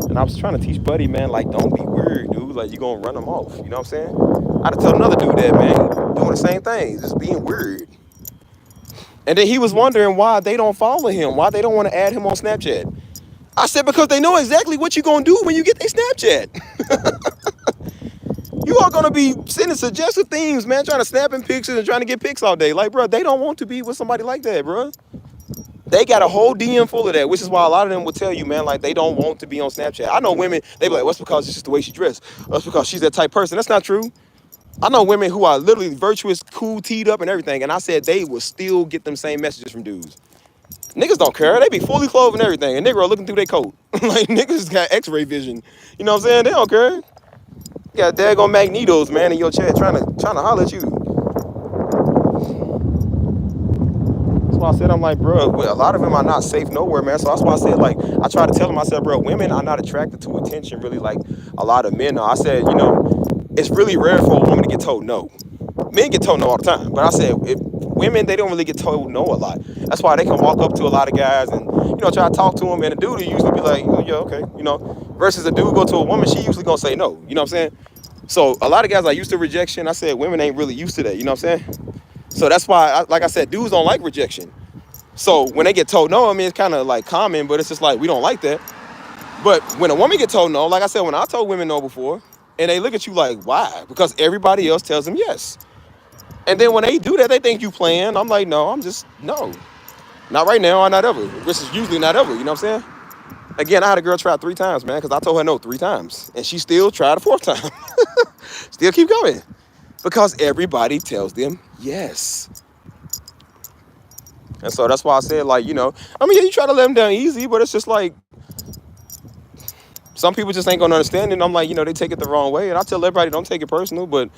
and I was trying to teach Buddy, man, like, don't be weird, dude. Like, you're going to run them off. You know what I'm saying? I had to tell another dude that, man, doing the same thing, just being weird. And then he was wondering why they don't follow him, why they don't want to add him on Snapchat. I said, because they know exactly what you're going to do when you get their Snapchat. You are going to be sending suggestive things, man, trying to snap in pictures and trying to get pics all day. Like, bro, they don't want to be with somebody like that, bro. They got a whole DM full of that, which is why a lot of them will tell you, man, like, they don't want to be on Snapchat. I know women, they be like, what's because it's just the way she dressed? That's because she's that type person. That's not true. I know women who are literally virtuous, cool, teed up and everything, and I said they will still get them same messages from dudes. Niggas don't care. They be fully clothed and everything, and niggas are looking through their coat. Like, niggas got x-ray vision. You know what I'm saying? They don't care. You got daggone magnetos, man, in your chat trying to holler at you. That's why I said, I'm like, bro, a lot of them are not safe nowhere, man. So that's why I said, like, I try to tell them, I said, bro, women are not attracted to attention really like a lot of men are. I said, you know, it's really rare for a woman to get told no. Men get told no all the time. But I said, if women, they don't really get told no a lot. That's why they can walk up to a lot of guys and, you know, try to talk to them. And the dude will usually be like, oh, yeah, okay, you know. Versus a dude go to a woman, she usually gonna say no. You know what I'm saying? So a lot of guys are used to rejection. I said, women ain't really used to that. You know what I'm saying? So that's why, like I said, dudes don't like rejection. So when they get told no, I mean, it's kind of like common, but it's just like, we don't like that. But when a woman get told no, like I said, when I told women no before, and they look at you like, why? Because everybody else tells them yes. And then when they do that, they think you playing. I'm like, no, no. Not right now or not ever. Which is usually not ever, you know what I'm saying? Again, I had a girl try 3 times, man, because I told her no 3 times. And she still tried a 4th time. Still keep going. Because everybody tells them yes. And so that's why I said, like, you know, I mean, yeah, you try to let them down easy, but it's just like, some people just ain't gonna understand it. And I'm like, you know, they take it the wrong way. And I tell everybody, don't take it personal, but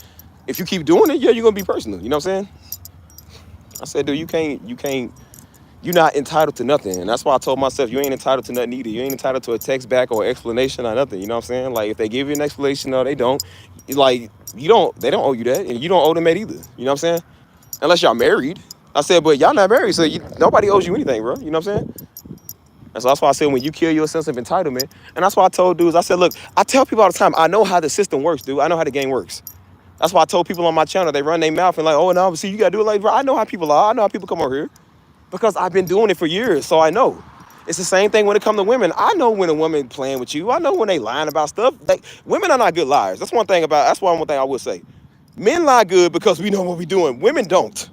if you keep doing it, yeah, you're gonna be personal. You know what I'm saying? I said, dude, you're not entitled to nothing. And that's why I told myself, you ain't entitled to nothing either. You ain't entitled to a text back or explanation or nothing. You know what I'm saying? Like, if they give you an explanation or they don't, like, they don't owe you that. And you don't owe them that either. You know what I'm saying? Unless y'all married. I said, but y'all not married, so nobody owes you anything, bro. You know what I'm saying? And so that's why I said, when you kill your sense of entitlement, and that's why I told dudes, I said, look, I tell people all the time, I know how the system works, dude. I know how the game works. That's why I told people on my channel, they run their mouth and like, oh, no, see, you got to do it like, bro, I know how people are. I know how people come over here because I've been doing it for years, so I know. It's the same thing when it comes to women. I know when a woman playing with you. I know when they lying about stuff. Women are not good liars. That's one thing I will say. Men lie good because we know what we're doing. Women don't.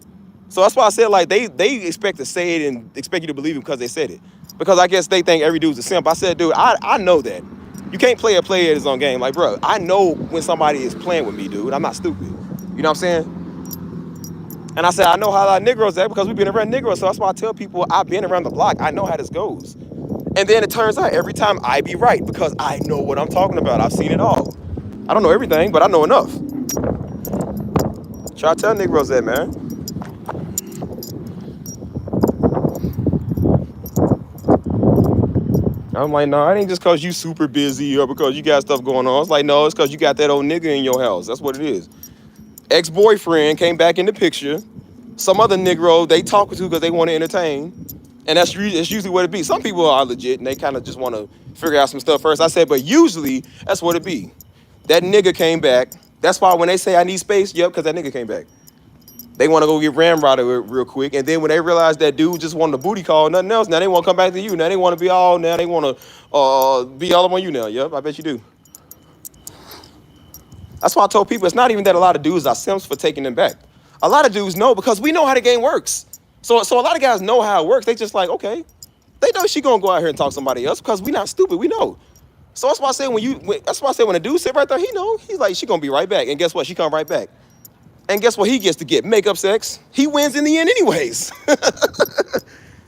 So that's why I said, like, they expect to say it and expect you to believe it because they said it. Because I guess they think every dude's a simp. I said, dude, I know that. You can't play a player at his own game. Like, bro, I know when somebody is playing with me, dude. I'm not stupid. You know what I'm saying? And I said, I know how a lot of Negroes at because we've been around Negroes. So that's why I tell people I've been around the block. I know how this goes. And then it turns out every time I be right because I know what I'm talking about. I've seen it all. I don't know everything, but I know enough. Try to tell Negroes that, man. I'm like, no, it ain't just because you super busy or because you got stuff going on. It's like, no, it's because you got that old nigga in your house. That's what it is. Ex-boyfriend came back in the picture. Some other Negro they talk to because they want to entertain. And that's usually what it be. Some people are legit and they kind of just want to figure out some stuff first. I said, but usually that's what it be. That nigga came back. That's why when they say I need space, yep, because that nigga came back. They want to go get ramrodded real quick. And then when they realize that dude just wanted a booty call, nothing else, now they want to come back to you. Now they want to be all, now they want to be all up on you now. Yep, I bet you do. That's why I told people it's not even that a lot of dudes are simps for taking them back. A lot of dudes know because we know how the game works. So a lot of guys know how it works. They just like, okay. They know she gonna go out here and talk to somebody else because we not stupid. We know. So that's why I say when a dude sit right there, he know. He's like, she gonna be right back. And guess what? She come right back. And guess what he gets to get? Makeup sex. He wins in the end anyways.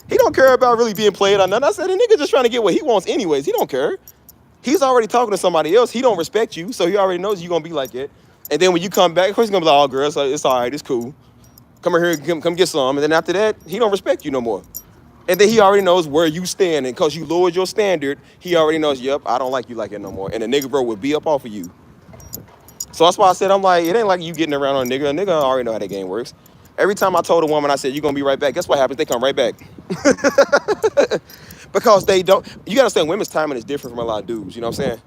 He don't care about really being played or nothing. I said, the nigga just trying to get what he wants anyways. He don't care. He's already talking to somebody else. He don't respect you, so he already knows you're going to be like it. And then when you come back, of course he's going to be like, oh, girl, it's all right. It's cool. Come here, come get some. And then after that, he don't respect you no more. And then he already knows where you stand. And because you lowered your standard, he already knows, yep, I don't like you like that no more. And the nigga bro will be up off of you. So that's why I said, I'm like, it ain't like you getting around on a nigga. A nigga already know how that game works. Every time I told a woman, I said, you're going to be right back. Guess what happens? They come right back. Because they don't, you got to understand, women's timing is different from a lot of dudes. You know what I'm saying?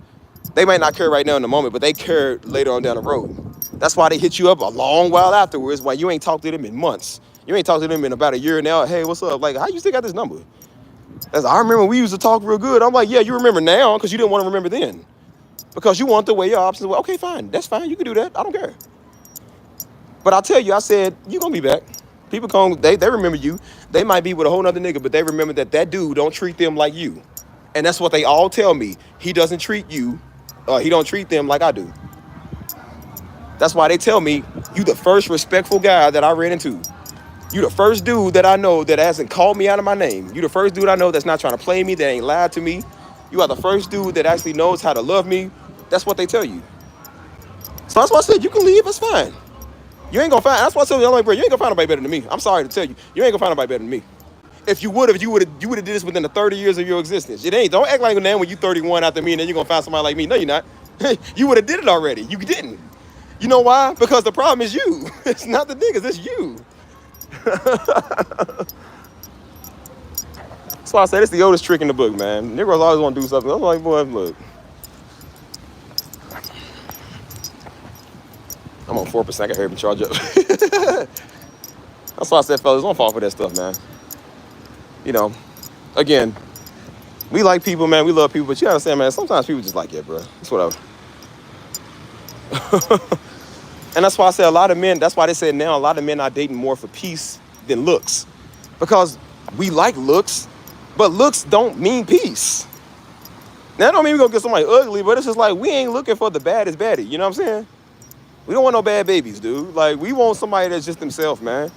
They might not care right now in the moment, but they care later on down the road. That's why they hit you up a long while afterwards, while you ain't talked to them in months. You ain't talked to them in about a year now. Hey, what's up? Like, how you still got this number? I remember we used to talk real good. I'm like, yeah, you remember now because you didn't want to remember then. Because you want to weigh your options. Well, okay, fine. That's fine. You can do that. I don't care. But I tell you, I said, you're going to be back. People come, they remember you. They might be with a whole nother nigga, but they remember that dude don't treat them like you. And that's what they all tell me. He doesn't treat you. He don't treat them like I do. That's why they tell me, you the first respectful guy that I ran into. You the first dude that I know that hasn't called me out of my name. You the first dude I know that's not trying to play me, that ain't lied to me. You are the first dude that actually knows how to love me. That's what they tell you. So that's why I said, you can leave, it's fine. You ain't gonna find, that's why I said, I'm like, bro, you ain't gonna find nobody better than me. I'm sorry to tell you, you ain't gonna find nobody better than me. If you would have did this within the 30 years of your existence. It ain't, don't act like now when you 31 after me and then you're gonna find somebody like me. No, you're not. You would have did it already. You didn't. You know why? Because the problem is you. It's not the niggas, it's you. That's why I said it's the oldest trick in the book, man. Niggas always want to do something. I'm like, boy, look. I'm on 4%. I can hurry up and charge up. That's why I said, fellas, don't fall for that stuff, man. You know, again, we like people, man. We love people, but you understand, man. Sometimes people just like it, bro. It's whatever. And that's why I say a lot of men. That's why they say now a lot of men are dating more for peace than looks, because we like looks, but looks don't mean peace. Now, that don't mean we're gonna get somebody ugly, but it's just like we ain't looking for the baddest baddie. You know what I'm saying? We don't want no bad babies, dude. Like, we want somebody that's just themselves, man.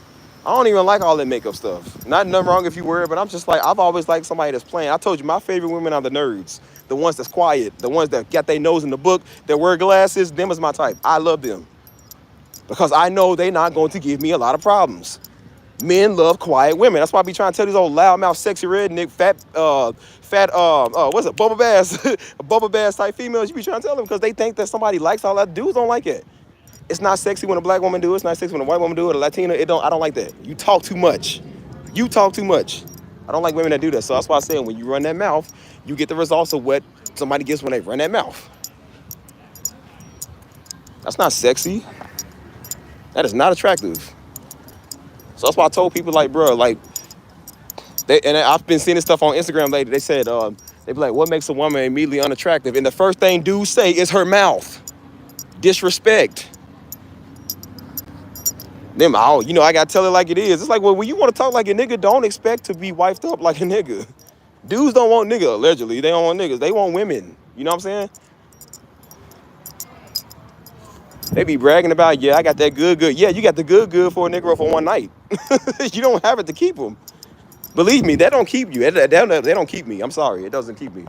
I don't even like all that makeup stuff. Nothing wrong if you wear it, but I'm just like, I've always liked somebody that's plain. I told you, my favorite women are the nerds. The ones that's quiet. The ones that got their nose in the book, that wear glasses. Them is my type. I love them. Because I know they're not going to give me a lot of problems. Men love quiet women. That's why I be trying to tell these old loudmouth, sexy redneck, what's it, Bubba Bass, Bubba Bass type females. You be trying to tell them because they think that somebody likes all that. Dudes don't like it. It's not sexy when a black woman do it. It's not sexy when a white woman do it. A Latina, I don't like that. You talk too much. You talk too much. I don't like women that do that. So that's why I say when you run that mouth, you get the results of what somebody gets when they run that mouth. That's not sexy. That is not attractive. So that's why I told people, like, bro, like, and I've been seeing this stuff on Instagram lately. They said, they be like, what makes a woman immediately unattractive? And the first thing dudes say is her mouth. Disrespect. Them, oh, you know, I gotta tell it like it is. It's like, well, when you want to talk like a nigga, don't expect to be wifed up like a nigga. Dudes don't want nigga, allegedly. They don't want niggas. They want women. You know what I'm saying? They be bragging about, yeah, I got that good. Yeah, you got the good for a nigga for one night. You don't have it to keep them. Believe me, that don't keep you. They don't keep me. I'm sorry. It doesn't keep me.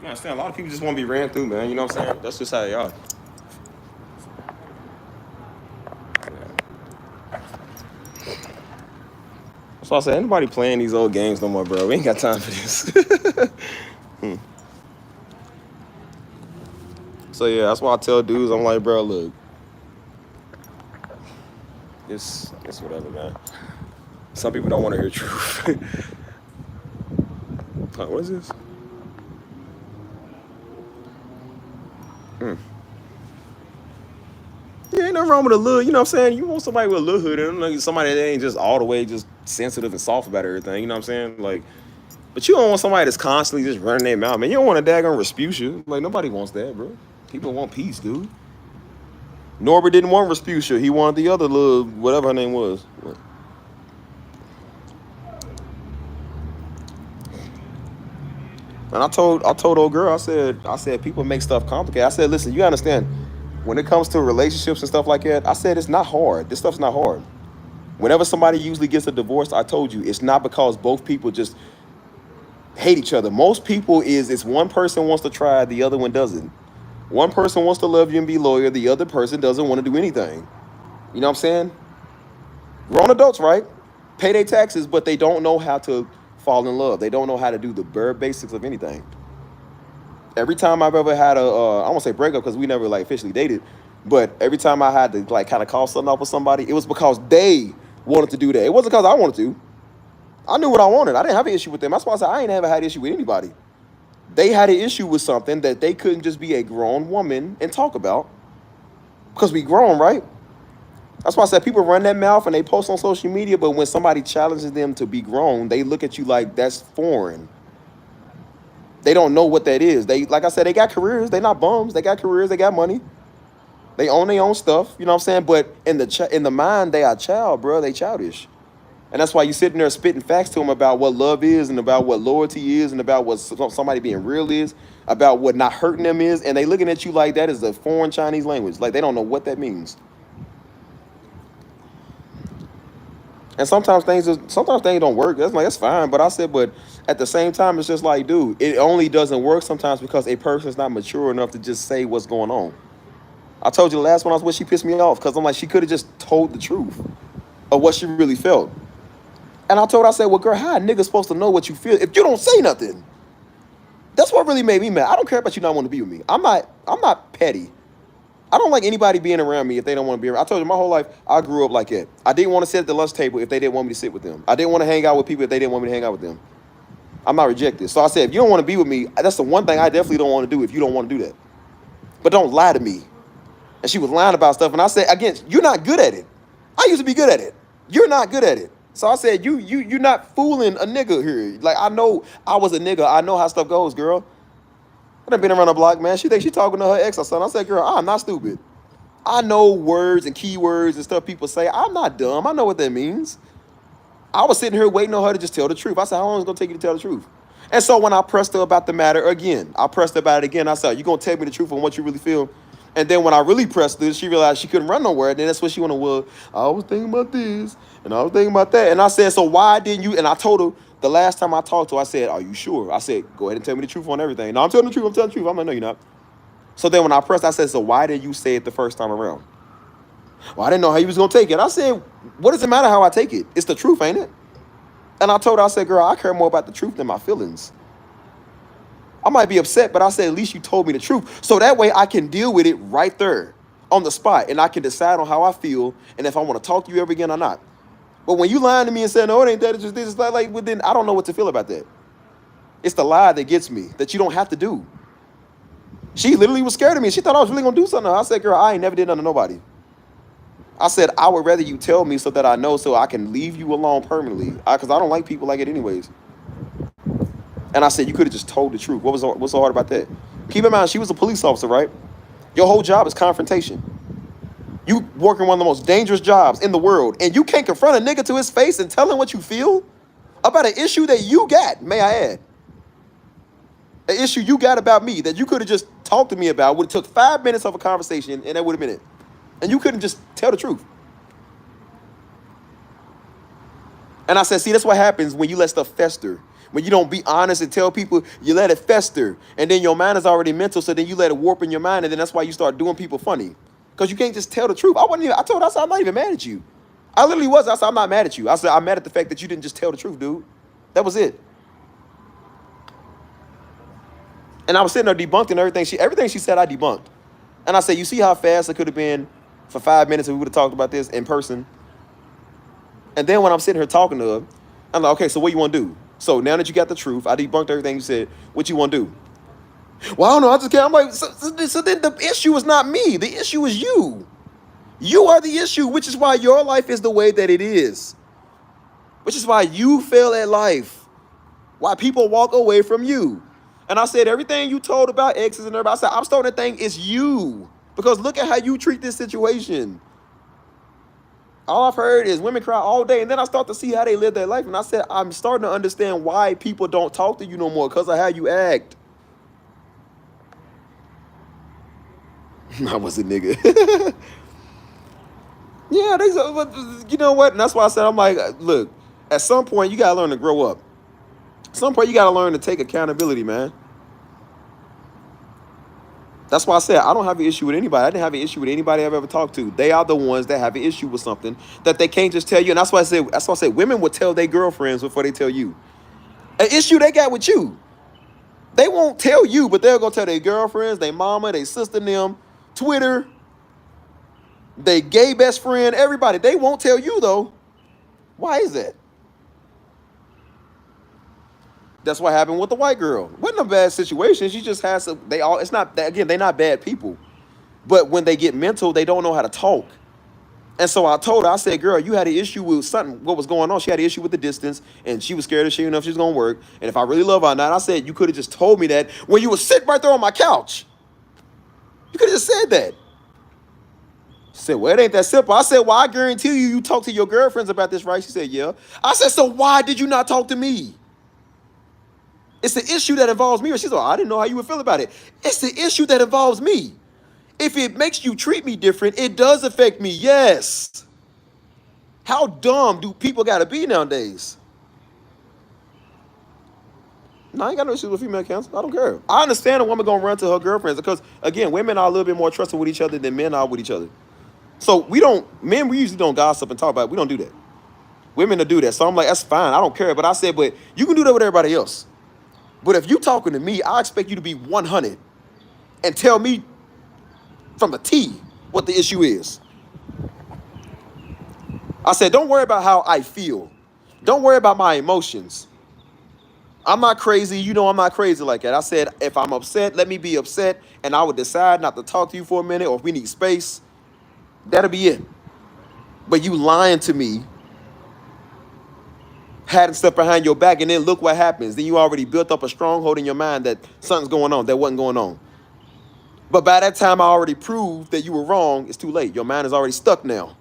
You understand? A lot of people just want to be ran through, man. You know what I'm saying? That's just how they are. That's why I said, anybody playing these old games no more, bro. We ain't got time for this. So yeah, that's why I tell dudes, I'm like, bro, look, it's whatever, man. Some people don't want to hear truth. What is this? Yeah, ain't nothing wrong with a little, you know what I'm saying? You want somebody with a little hood in them, like somebody that ain't just all the way just sensitive and soft about everything, you know what I'm saying? Like, but you don't want somebody that's constantly just running their mouth, man. You don't want a daggone Respucia. Like, nobody wants that, bro. People want peace, dude. Norbert didn't want Respucia. He wanted the other little, whatever her name was. And I told old girl, I said people make stuff complicated. I said, listen, you understand, when it comes to relationships and stuff like that, I said it's not hard. This stuff's not hard. Whenever somebody usually gets a divorce, I told you, it's not because both people just hate each other. Most people it's one person wants to try, the other one doesn't. One person wants to love you and be loyal, the other person doesn't want to do anything. You know what I'm saying? Grown adults, right? Pay their taxes, but they don't know how to fall in love. They don't know how to do the bare basics of anything. Every time I've ever had I won't say breakup because we never like officially dated, but every time I had to like kind of call something up with somebody, it was because they wanted to do that. It wasn't because I wanted to. I knew what I wanted. I didn't have an issue with them. That's why I said I ain't ever had an issue with anybody. They had an issue with something that they couldn't just be a grown woman and talk about because we grown, right? That's why I said people run their mouth and they post on social media, but when somebody challenges them to be grown, they look at you like that's foreign. They don't know what that is. They, like I said, they got careers. They not bums. They got careers. They got money. They own their own stuff. You know what I'm saying? But in the mind, they are child, bro. They childish. And that's why you sitting there spitting facts to them about what love is and about what loyalty is and about what somebody being real is, about what not hurting them is. And they looking at you like that is a foreign Chinese language. Like they don't know what that means. And sometimes things don't work. That's fine. But I said, but at the same time, it's just like, dude, it only doesn't work sometimes because a person's not mature enough to just say what's going on. I told you the last one I was with, she pissed me off because I'm like, she could have just told the truth of what she really felt. And I told her, I said, well, girl, how a nigga supposed to know what you feel if you don't say nothing? That's what really made me mad. I don't care about you not wanting to be with me. I'm not petty. I don't like anybody being around me if they don't want to be around. I told you my whole life, I grew up like that. I didn't want to sit at the lunch table if they didn't want me to sit with them. I didn't want to hang out with people if they didn't want me to hang out with them. I'm not rejected. So I said, if you don't want to be with me, that's the one thing I definitely don't want to do if you don't want to do that. But don't lie to me. And she was lying about stuff. And I said, again, you're not good at it. I used to be good at it. You're not good at it. So I said, you're not fooling a nigga here. Like, I know I was a nigga. I know how stuff goes, girl. I done been around the block, man. She thinks she talking to her ex or something. I said, girl, I'm not stupid. I know words and keywords and stuff people say. I'm not dumb. I know what that means. I was sitting here waiting on her to just tell the truth. I said, how long is it going to take you to tell the truth? And so when I pressed her about the matter again, I pressed her about it again. I said, you going to tell me the truth on what you really feel? And then when I really pressed her, she realized she couldn't run nowhere. And then that's what she wanted. Well, I was thinking about this and I was thinking about that. And I said, so why didn't you? And I told her the last time I talked to her, I said, are you sure? I said, go ahead and tell me the truth on everything. No, I'm telling the truth. I'm telling the truth. I'm like, no, you're not. So then when I pressed, I said, so why did you say it the first time around? Well, I didn't know how you was going to take it. I said, what does it matter how I take it? It's the truth, ain't it? And I told her, I said, girl, I care more about the truth than my feelings. I might be upset, but I said, at least you told me the truth. So that way I can deal with it right there on the spot. And I can decide on how I feel and if I want to talk to you ever again or not. But when you lying to me and saying, no, it ain't that, it's just this, it's like well, then I don't know what to feel about that. It's the lie that gets me, that you don't have to do. She literally was scared of me. She thought I was really going to do something. I said, girl, I ain't never did nothing to nobody. I said, I would rather you tell me so that I know so I can leave you alone permanently. Because I don't like people like it anyways. And I said, you could have just told the truth. What's so hard about that? Keep in mind, she was a police officer, right? Your whole job is confrontation. You working one of the most dangerous jobs in the world, and you can't confront a nigga to his face and tell him what you feel about an issue that you got, may I add. An issue you got about me that you could have just talked to me about, would have took 5 minutes of a conversation, and that would have been it. And you couldn't just tell the truth. And I said, see, that's what happens when you let stuff fester. When you don't be honest and tell people, you let it fester. And then your mind is already mental, so then you let it warp in your mind, and then that's why you start doing people funny. Because you can't just tell the truth. I told her, I said, I'm not even mad at you. I literally was. I said, I'm not mad at you. I said, I'm mad at the fact that you didn't just tell the truth, dude. That was it. And I was sitting there debunking everything she said, I debunked. And I said, you see how fast it could have been for 5 minutes if we would have talked about this in person? And then when I'm sitting here talking to her, I'm like, okay, so what you want to do? So now that you got the truth, I debunked everything you said, what you want to do? Well, I don't know, I just can't. I'm like, so then the issue is not me. The issue is you. You are the issue, which is why your life is the way that it is. Which is why you fail at life. Why people walk away from you. And I said, everything you told about exes and everybody, I said, I'm starting to think it's you. Because look at how you treat this situation. All I've heard is women cry all day. And then I start to see how they live their life. And I said, I'm starting to understand why people don't talk to you no more. Because of how you act. I was a nigga. Yeah, you know what? And that's why I said, I'm like, look, at some point, you got to learn to grow up. At some point, you got to learn to take accountability, man. That's why I said, I don't have an issue with anybody. I didn't have an issue with anybody I've ever talked to. They are the ones that have an issue with something that they can't just tell you. And that's why I said women will tell their girlfriends before they tell you. An issue they got with you. They won't tell you, but they'll go tell their girlfriends, their mama, their sister, them, Twitter, they gay best friend, everybody. They won't tell you, though. Why is that? That's what happened with the white girl. Wasn't a bad situation. She just has to, it's not, again, they're not bad people. But when they get mental, they don't know how to talk. And so I told her, I said, girl, you had an issue with something, what was going on. She had an issue with the distance, and she was scared that she didn't know if she was going to work. And if I really love her or not, I said, you could have just told me that when you were sitting right there on my couch. You could have just said that. She said, well, it ain't that simple. I said, well, I guarantee you talked to your girlfriends about this, right? She said, yeah. I said, so why did you not talk to me? It's the issue that involves me. Or she said, oh, I didn't know how you would feel about it. It's the issue that involves me. If it makes you treat me different, it does affect me, yes. How dumb do people got to be nowadays? No, I ain't got no issues with female counsel. I don't care. I understand a woman going to run to her girlfriends because, again, women are a little bit more trusting with each other than men are with each other. So we usually don't gossip and talk about it. We don't do that. Women will do that. So I'm like, that's fine. I don't care. But I said, but you can do that with everybody else. But if you talking to me, I expect you to be 100 and tell me from a T what the issue is. I said, don't worry about how I feel. Don't worry about my emotions. I'm not crazy. You know I'm not crazy like that. I said, if I'm upset, let me be upset, and I would decide not to talk to you for a minute, or if we need space, that'll be it. But you lying to me, hiding stuff behind your back, and then look what happens. Then you already built up a stronghold in your mind that something's going on that wasn't going on. But by that time, I already proved that you were wrong. It's too late. Your mind is already stuck now.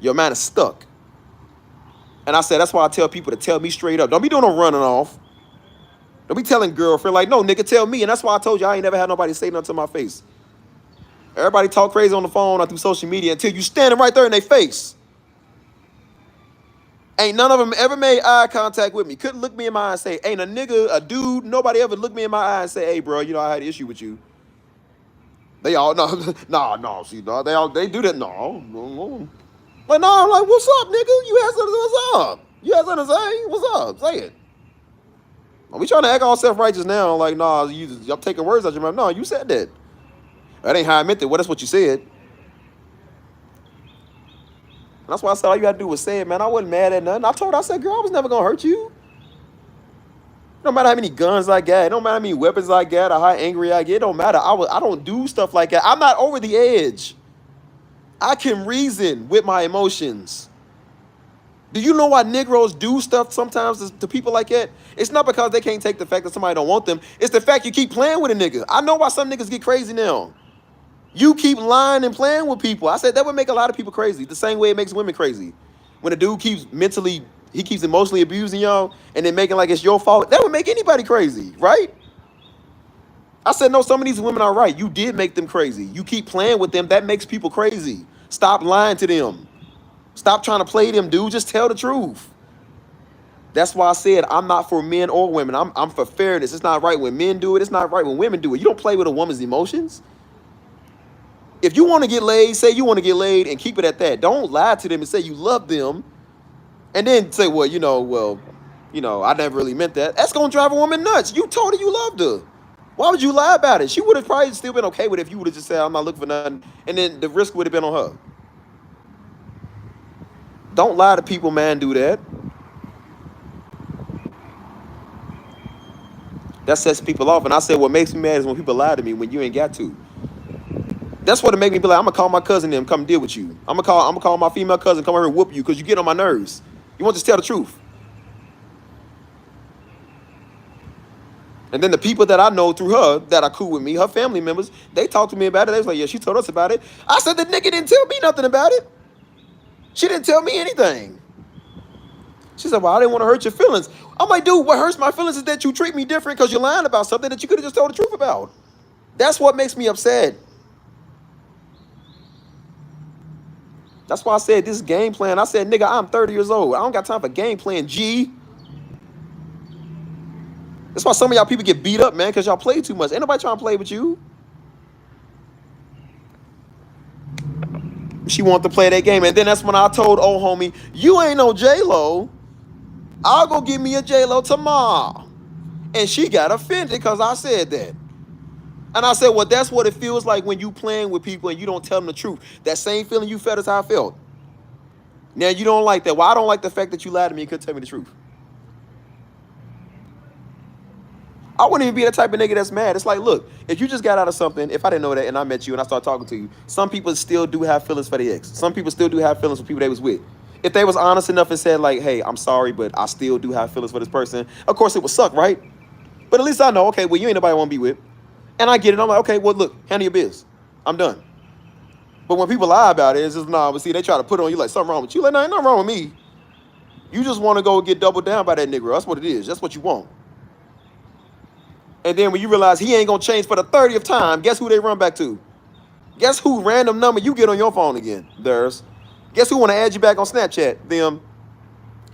Your mind is stuck. And I said, that's why I tell people to tell me straight up. Don't be doing no running off. Don't be telling girlfriend like, no, nigga, tell me. And that's why I told you I ain't never had nobody say nothing to my face. Everybody talk crazy on the phone or through social media until you standing right there in their face. Ain't none of them ever made eye contact with me. Couldn't look me in my eye and say, ain't a nigga, a dude, nobody ever looked me in my eye and say, hey, bro, you know, I had an issue with you. They all, no, see, no, they do that, no. But no, I'm like, what's up, nigga? You had something, what's up? You had something to say? What's up? Say it. We trying to act all self-righteous now, like, nah, I'm taking words out your mouth. No, you said that. That ain't how I meant it. Well, that's what you said. And that's why I said all you got to do was say it, man. I wasn't mad at nothing. I told her, I said, girl, I was never going to hurt you. No matter how many guns I got, it don't matter how many weapons I got or how angry I get, it don't matter. I don't do stuff like that. I'm not over the edge. I can reason with my emotions. Do you know why Negroes do stuff sometimes to people like that? It's not because they can't take the fact that somebody don't want them. It's the fact you keep playing with a nigga. I know why some niggas get crazy now. You keep lying and playing with people. I said that would make a lot of people crazy. The same way it makes women crazy. When a dude keeps emotionally abusing y'all and then making like it's your fault, that would make anybody crazy, right? I said, no, some of these women are right. You did make them crazy. You keep playing with them. That makes people crazy. Stop lying to them. Stop trying to play them, dude. Just tell the truth. That's why I said I'm not for men or women. I'm for fairness. It's not right when men do it. It's not right when women do it. You don't play with a woman's emotions. If you want to get laid, say you want to get laid and keep it at that. Don't lie to them and say you love them and then say, well, I never really meant that. That's going to drive a woman nuts. You told her you loved her. Why would you lie about it? She would have probably still been okay with it if you would have just said, I'm not looking for nothing. And then the risk would have been on her. Don't lie to people, man. Do that. That sets people off. And I said, what makes me mad is when people lie to me when you ain't got to. That's what it make me be like, I'm gonna call my cousin and come deal with you. I'm gonna call my female cousin, come over here and whoop you because you get on my nerves. You won't just tell the truth. And then the people that I know through her that are cool with me, her family members, they talked to me about it. They was like, yeah, she told us about it. I said, the nigga didn't tell me nothing about it. She didn't tell me anything. She said, well, I didn't want to hurt your feelings. I'm like, dude, what hurts my feelings is that you treat me different because you're lying about something that you could have just told the truth about. That's what makes me upset. That's why I said this game plan. I said, nigga, I'm 30 years old. I don't got time for game plan, G. That's why some of y'all people get beat up, man, because y'all play too much. Ain't nobody trying to play with you. She wanted to play that game. And then that's when I told old homie, you ain't no J-Lo. I'll go get me a J-Lo tomorrow. And she got offended because I said that. And I said, well, that's what it feels like when you playing with people and you don't tell them the truth. That same feeling you felt is how I felt. Now, you don't like that. Well, I don't like the fact that you lied to me and couldn't tell me the truth. I wouldn't even be the type of nigga that's mad. It's like, look, if you just got out of something, if I didn't know that and I met you and I started talking to you, some people still do have feelings for the ex. Some people still do have feelings for people they was with. If they was honest enough and said like, hey, I'm sorry, but I still do have feelings for this person, of course it would suck, right? But at least I know, okay, well, you ain't nobody I want to be with. And I get it. I'm like, okay, well, look, handle your biz. I'm done. But when people lie about it, it's just, nah, but see, they try to put it on you like something wrong with you. Like, nah, ain't nothing wrong with me. You just want to go get doubled down by that nigga. That's what it is. That's what you want. And then when you realize he ain't going to change for the 30th time, guess who they run back to? Guess who random number you get on your phone again? Theirs. Guess who want to add you back on Snapchat? Them.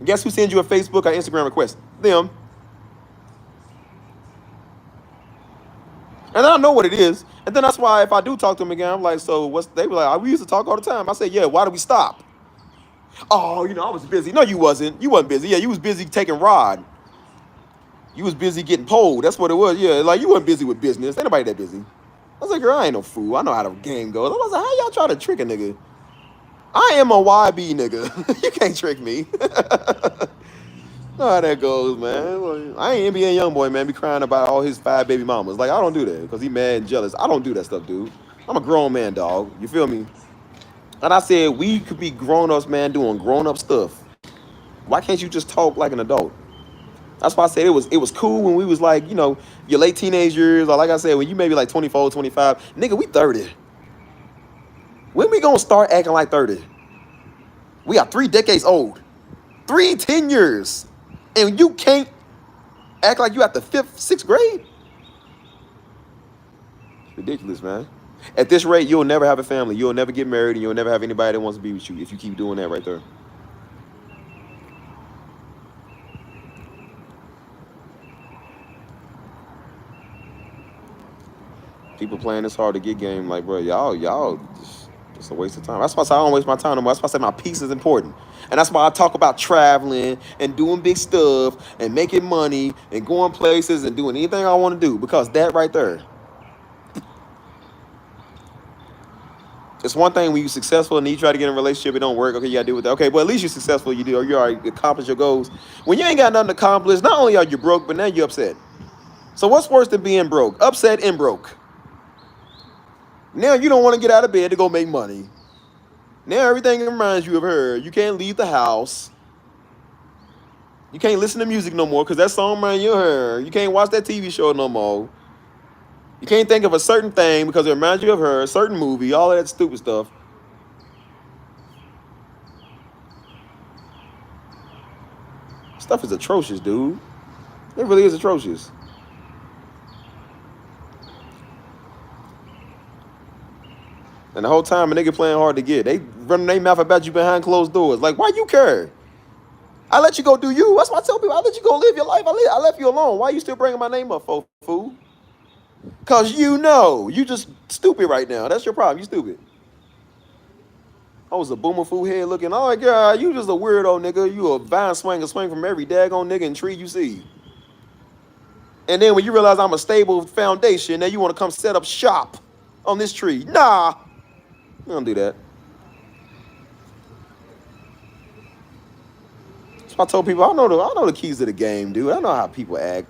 Guess who sends you a Facebook or Instagram request? Them. And I know what it is. And then that's why if I do talk to them again, I'm like, so what's, they were like, we used to talk all the time. I say, yeah, why did we stop? Oh, I was busy. No, you wasn't. You wasn't busy. Yeah, you was busy taking rod. You was busy getting pulled. That's what it was. Yeah, like you wasn't busy with business. Ain't nobody that busy. I was like, girl, I ain't no fool. I know how the game goes. I was like, how y'all try to trick a nigga? I am a YB nigga. You can't trick me. Know how that goes, man. I ain't NBA YoungBoy, man. Be crying about all his 5 baby mamas. Like, I don't do that because he mad and jealous. I don't do that stuff, dude. I'm a grown man, dog. You feel me? And I said, we could be grown-ups, man, doing grown-up stuff. Why can't you just talk like an adult? That's why I said it was cool when we was like, your late teenage years, or like I said, when you maybe like 24, 25. Nigga, we 30. When we gonna start acting like 30? We are 3 decades old. 10 years. And you can't act like you at the 5th, 6th grade? It's ridiculous, man. At this rate, you'll never have a family. You'll never get married, and you'll never have anybody that wants to be with you if you keep doing that right there. People playing this hard to get game, like, bro, y'all, it's a waste of time. That's why I say I don't waste my time no more. That's why I say my peace is important. And that's why I talk about traveling and doing big stuff and making money and going places and doing anything I want to do, because that right there. It's one thing when you're successful and you try to get in a relationship, it don't work. Okay, you gotta deal with that. Okay, but at least you're successful, you do, or you already accomplished your goals. When you ain't got nothing to accomplish, not only are you broke, but now you're upset. So what's worse than being broke? Upset and broke. Now you don't want to get out of bed to go make money. Now everything reminds you of her. You can't leave the house. You can't listen to music no more because that song man you heard. You can't watch that TV show no more. You can't think of a certain thing because it reminds you of her, a certain movie, all of that stupid stuff. Stuff is atrocious, dude. It really is atrocious. And the whole time a nigga playing hard to get. They running their mouth about you behind closed doors. Like, why you care? I let you go do you. That's why I tell people, I let you go live your life. I left you alone. Why you still bringing my name up, fool? Because you know. You just stupid right now. That's your problem. You stupid. I was a boomer fool head looking. Oh, my God, you just a weirdo, nigga. You a vine swinger, swing from every daggone nigga and tree you see. And then when you realize I'm a stable foundation, then you want to come set up shop on this tree. Nah. You don't do that. So I told people, I know the keys to the game, dude. I know how people act.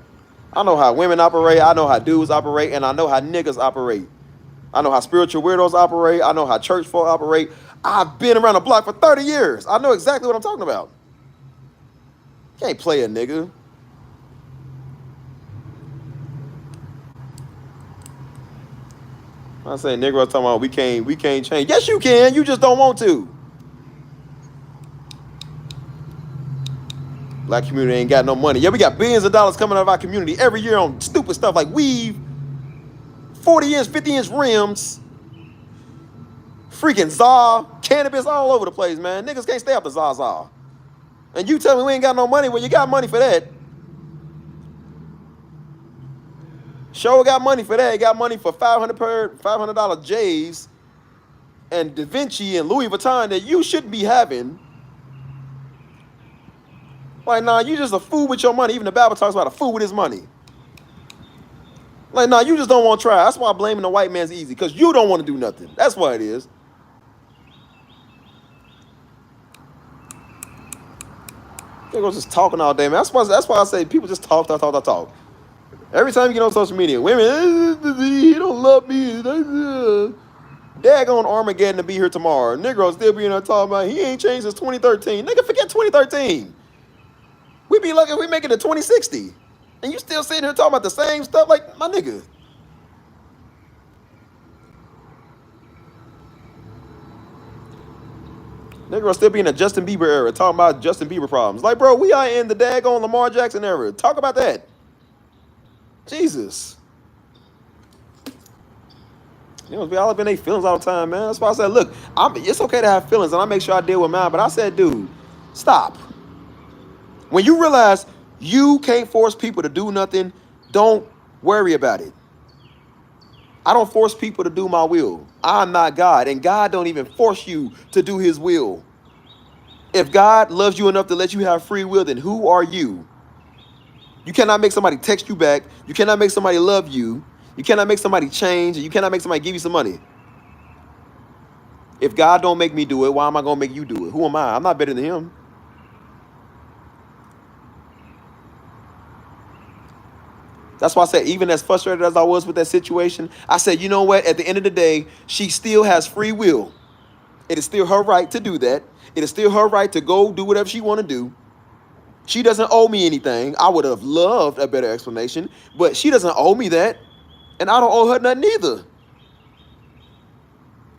I know how women operate. I know how dudes operate. And I know how niggas operate. I know how spiritual weirdos operate. I know how church folk operate. I've been around the block for 30 years. I know exactly what I'm talking about. Can't play a nigga. I say nigga talking about we can't change. Yes, you can. You just don't want to. Black community ain't got no money. Yeah, we got billions of dollars coming out of our community every year on stupid stuff like weave, 40-inch, 50-inch rims, freaking Zaw, cannabis all over the place, man. Niggas can't stay up the Zaza. And you tell me we ain't got no money when you got money for that. Show got money for that. He got money for $500 J's and Da Vinci and Louis Vuitton that you shouldn't be having. Like, nah, you just a fool with your money. Even the Bible talks about a fool with his money. Like, nah, you just don't want to try. That's why blaming the white man's easy, because you don't want to do nothing. That's why it is. They go just talking all day, man. That's why I say people just talk. Every time you get on social media, women, he don't love me. Daggone Armageddon to be here tomorrow. Negro still being there talking about he ain't changed since 2013. Nigga, forget 2013. We be lucky if we make it to 2060. And you still sitting here talking about the same stuff like my nigga. Negro still be in the Justin Bieber era talking about Justin Bieber problems. Like, bro, we are in the daggone Lamar Jackson era. Talk about that. Jesus. You know, we all up in their feelings all the time, man. That's why I said, look, it's okay to have feelings, and I make sure I deal with mine. But I said, dude, stop. When you realize you can't force people to do nothing, don't worry about it. I don't force people to do my will. I'm not God, and God don't even force you to do his will. If God loves you enough to let you have free will, then who are you? You cannot make somebody text you back. You cannot make somebody love you. You cannot make somebody change. And you cannot make somebody give you some money. If God don't make me do it, why am I going to make you do it? Who am I? I'm not better than him. That's why I said, even as frustrated as I was with that situation, I said, you know what? At the end of the day, she still has free will. It is still her right to do that. It is still her right to go do whatever she want to do. She doesn't owe me anything. I would have loved a better explanation, but she doesn't owe me that, and I don't owe her nothing either.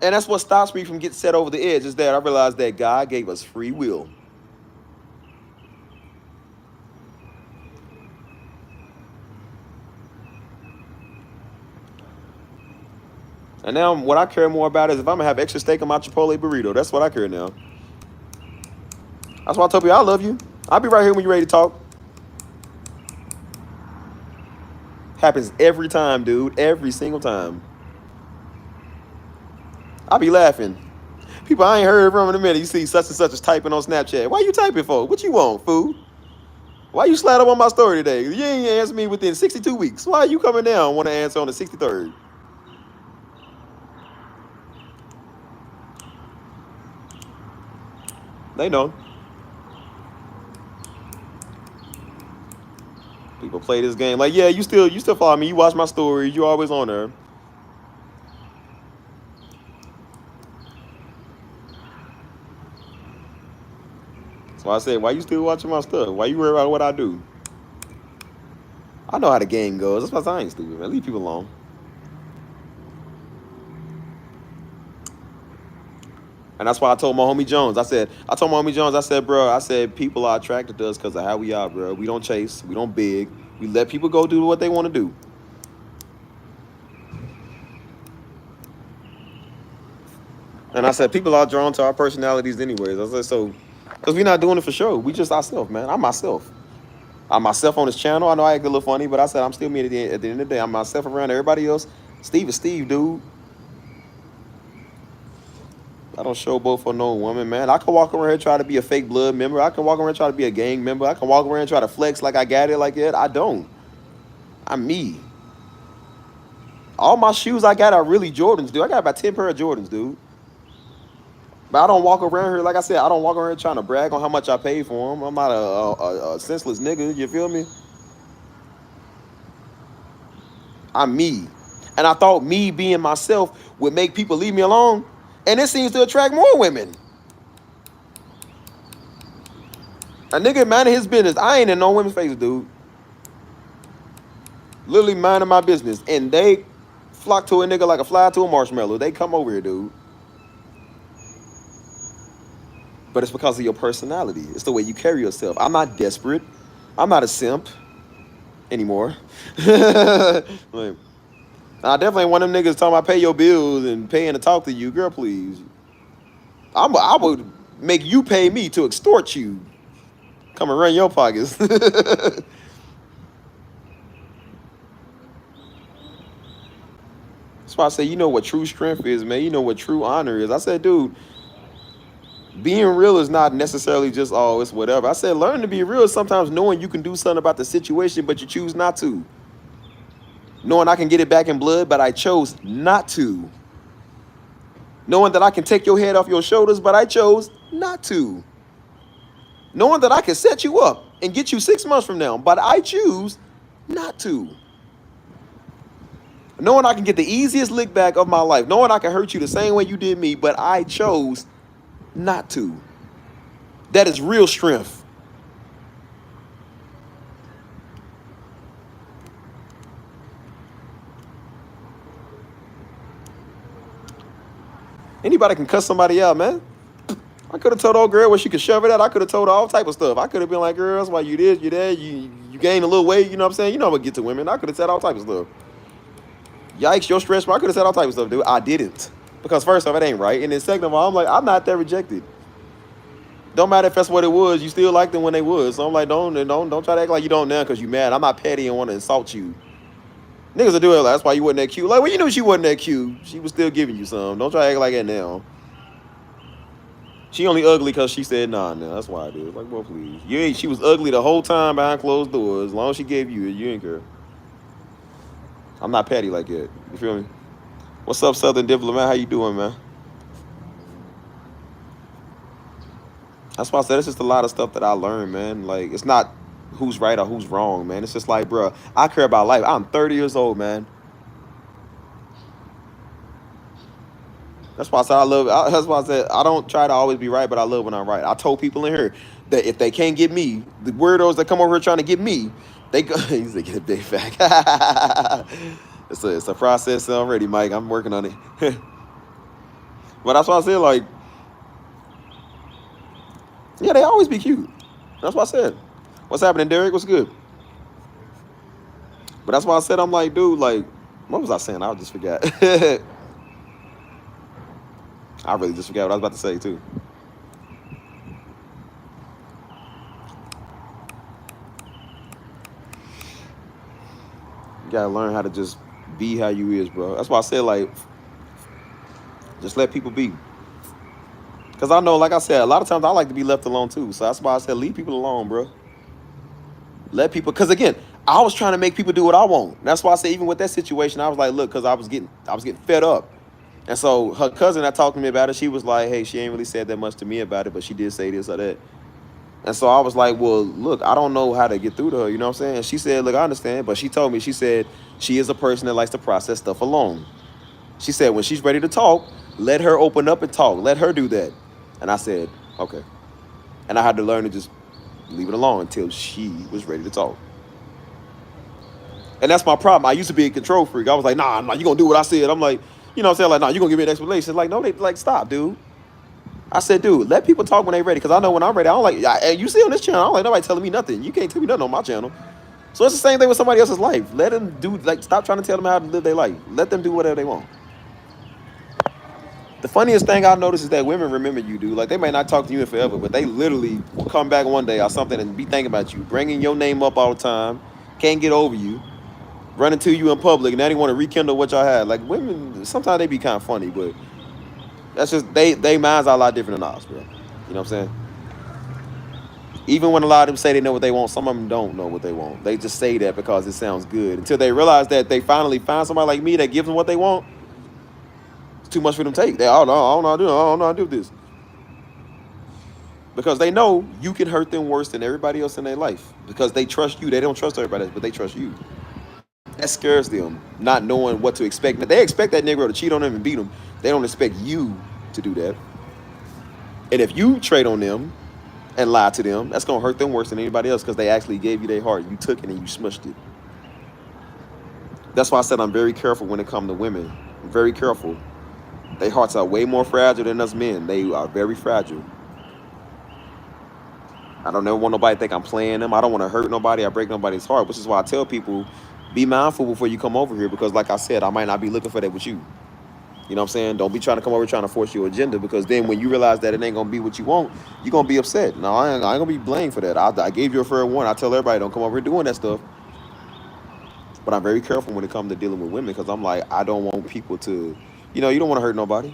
And that's what stops me from getting set over the edge, is that I realized that God gave us free will. And now what I care more about is if I'm going to have extra steak on my Chipotle burrito. That's what I care now. That's why I told you I love you. I'll be right here when you're ready to talk. Happens every time, dude. Every single time. I'll be laughing. People I ain't heard from in a minute. You see such and such is typing on Snapchat. Why you typing for? What you want, fool? Why you slide up on my story today? You ain't answer me within 62 weeks. Why are you coming down and want to answer on the 63rd? They know. People play this game like, yeah, you still follow me. You watch my stories. You always on there. why I said, why you still watching my stuff? Why you worry about what I do? I know how the game goes. That's why I ain't stupid, man. Leave people alone. And that's why I told my homie Jones. I told my homie Jones, I said, bro, I said, people are attracted to us because of how we are, bro. We don't chase. We don't beg. We let people go do what they want to do. And I said, people are drawn to our personalities anyways. I said, so, because we're not doing it for show. We just ourselves, man. I'm myself. I'm myself on this channel. I know I act a little funny, but I said, I'm still me at the end of the day. I'm myself around everybody else. Steve is Steve, dude. I don't showboat for no woman, man. I can walk around here try to be a fake blood member. I can walk around try to be a gang member. I can walk around try to flex like I got it like that. I don't. I'm me. All my shoes I got are really Jordans, dude. I got about 10 pair of Jordans, dude. But I don't walk around here, like I said, I don't walk around here trying to brag on how much I paid for them. I'm not a senseless nigga, you feel me? I'm me. And I thought me being myself would make people leave me alone. And it seems to attract more women. A nigga minding his business. I ain't in no women's faces, dude. Literally minding my business. And they flock to a nigga like a fly to a marshmallow. They come over here, dude. But it's because of your personality. It's the way you carry yourself. I'm not desperate. I'm not a simp anymore. Like, I definitely ain't one of them niggas talking about pay your bills and paying to talk to you. Girl, please. I would make you pay me to extort you. Come and run your pockets. That's why I say, you know what true strength is, man. You know what true honor is. I said, dude, being real is not necessarily just, oh, it's whatever. I said, learn to be real is sometimes knowing you can do something about the situation, but you choose not to. Knowing I can get it back in blood, but I chose not to. Knowing that I can take your head off your shoulders, but I chose not to. Knowing that I can set you up and get you 6 months from now, but I choose not to. Knowing I can get the easiest lick back of my life. Knowing I can hurt you the same way you did me, but I chose not to. That is real strength. Anybody can cuss somebody out, man. I could have told old girl where she could shove it at. I could have told her all type of stuff. I could have been like, girl, that's why you this, you that, you gained a little weight, you know what I'm saying? You know I'm gonna get to women. I could have said all type of stuff. Yikes, your stretch, I could have said all type of stuff, dude. I didn't. Because first off, it ain't right. And then second of all, I'm like, I'm not that rejected. Don't matter if that's what it was, you still liked them when they was. So I'm like, don't try to act like you don't now because you mad. I'm not petty and want to insult you. Niggas will do it like, that's why you wasn't that cute. Like, well, you knew she wasn't that cute. She was still giving you some. Don't try to act like that now. She only ugly because she said nah. That's why I did. Like, well, please. She was ugly the whole time behind closed doors. As long as she gave you it, you ain't care. I'm not petty like that. You feel me? What's up, Southern Diplomat? How you doing, man? That's why I said it's just a lot of stuff that I learned, man. Like, it's not who's right or who's wrong, man. It's just like, bro, I care about life. I'm 30 years old, man. That's why I said that's why I said I don't try to always be right, but I love when I'm right. I told people in here that if they can't get me, the weirdos that come over here trying to get me, they go. He's like, get a big fact. It's a process already, Mike. I'm working on it. But that's why I said, like, yeah, they always be cute. That's what I said. What's happening, Derek? What's good? But that's why I said, I'm like, dude, like, what was I saying? I just forgot. I really just forgot what I was about to say, too. You gotta learn how to just be how you is, bro. That's why I said, like, just let people be. Because I know, like I said, a lot of times I like to be left alone, too. So that's why I said, leave people alone, bro. Let people, because again, I was trying to make people do what I want. That's why I said, even with that situation, I was like, look, because I was getting fed up. And so her cousin that talked to me about it, she was like, hey, she ain't really said that much to me about it, but she did say this or that. And so I was like, well, look, I don't know how to get through to her, you know what I'm saying? And she said, look, I understand. But she told me, she said, she is a person that likes to process stuff alone. She said, when she's ready to talk, let her open up and talk. Let her do that. And I said, okay. And I had to learn to just leave it alone until she was ready to talk. And that's my problem. I used to be a control freak. I was like, nah, you gonna do what I said. I'm like, you know what I'm saying? Like, nah, you gonna give me an explanation. Like, no, they like, stop, dude. I said, dude, let people talk when they ready. Because I know when I'm ready, I don't like, you see on this channel, I don't like nobody telling me nothing. You can't tell me nothing on my channel. So it's the same thing with somebody else's life. Let them do, like, stop trying to tell them how to live their life. Let them do whatever they want. The funniest thing I noticed is that women remember you, dude. Like, they may not talk to you in forever, but they literally will come back one day or something and be thinking about you, bringing your name up all the time, can't get over you, running to you in public, and now they want to rekindle what y'all had. Like, women, sometimes they be kind of funny, but that's just, they minds are a lot different than ours, bro. You know what I'm saying? Even when a lot of them say they know what they want, some of them don't know what they want. They just say that because it sounds good. Until they realize that they finally find somebody like me that gives them what they want, it's too much for them to take. They, oh, no, I don't know how to do it. I don't know how to do this. Because they know you can hurt them worse than everybody else in their life. Because they trust you. They don't trust everybody else, but they trust you. That scares them, not knowing what to expect. They expect that Negro to cheat on them and beat them. They don't expect you to do that. And if you trade on them and lie to them, that's going to hurt them worse than anybody else because they actually gave you their heart. You took it and you smushed it. That's why I said I'm very careful when it comes to women. I'm very careful. Their hearts are way more fragile than us men. They are very fragile. I don't ever want nobody to think I'm playing them. I don't want to hurt nobody. I break nobody's heart, which is why I tell people, be mindful before you come over here because, like I said, I might not be looking for that with you. You know what I'm saying? Don't be trying to come over trying to force your agenda because then when you realize that it ain't going to be what you want, you're going to be upset. No, I ain't going to be blamed for that. I gave you a fair warning. I tell everybody don't come over here doing that stuff. But I'm very careful when it comes to dealing with women because I'm like, I don't want people to, you know, you don't want to hurt nobody.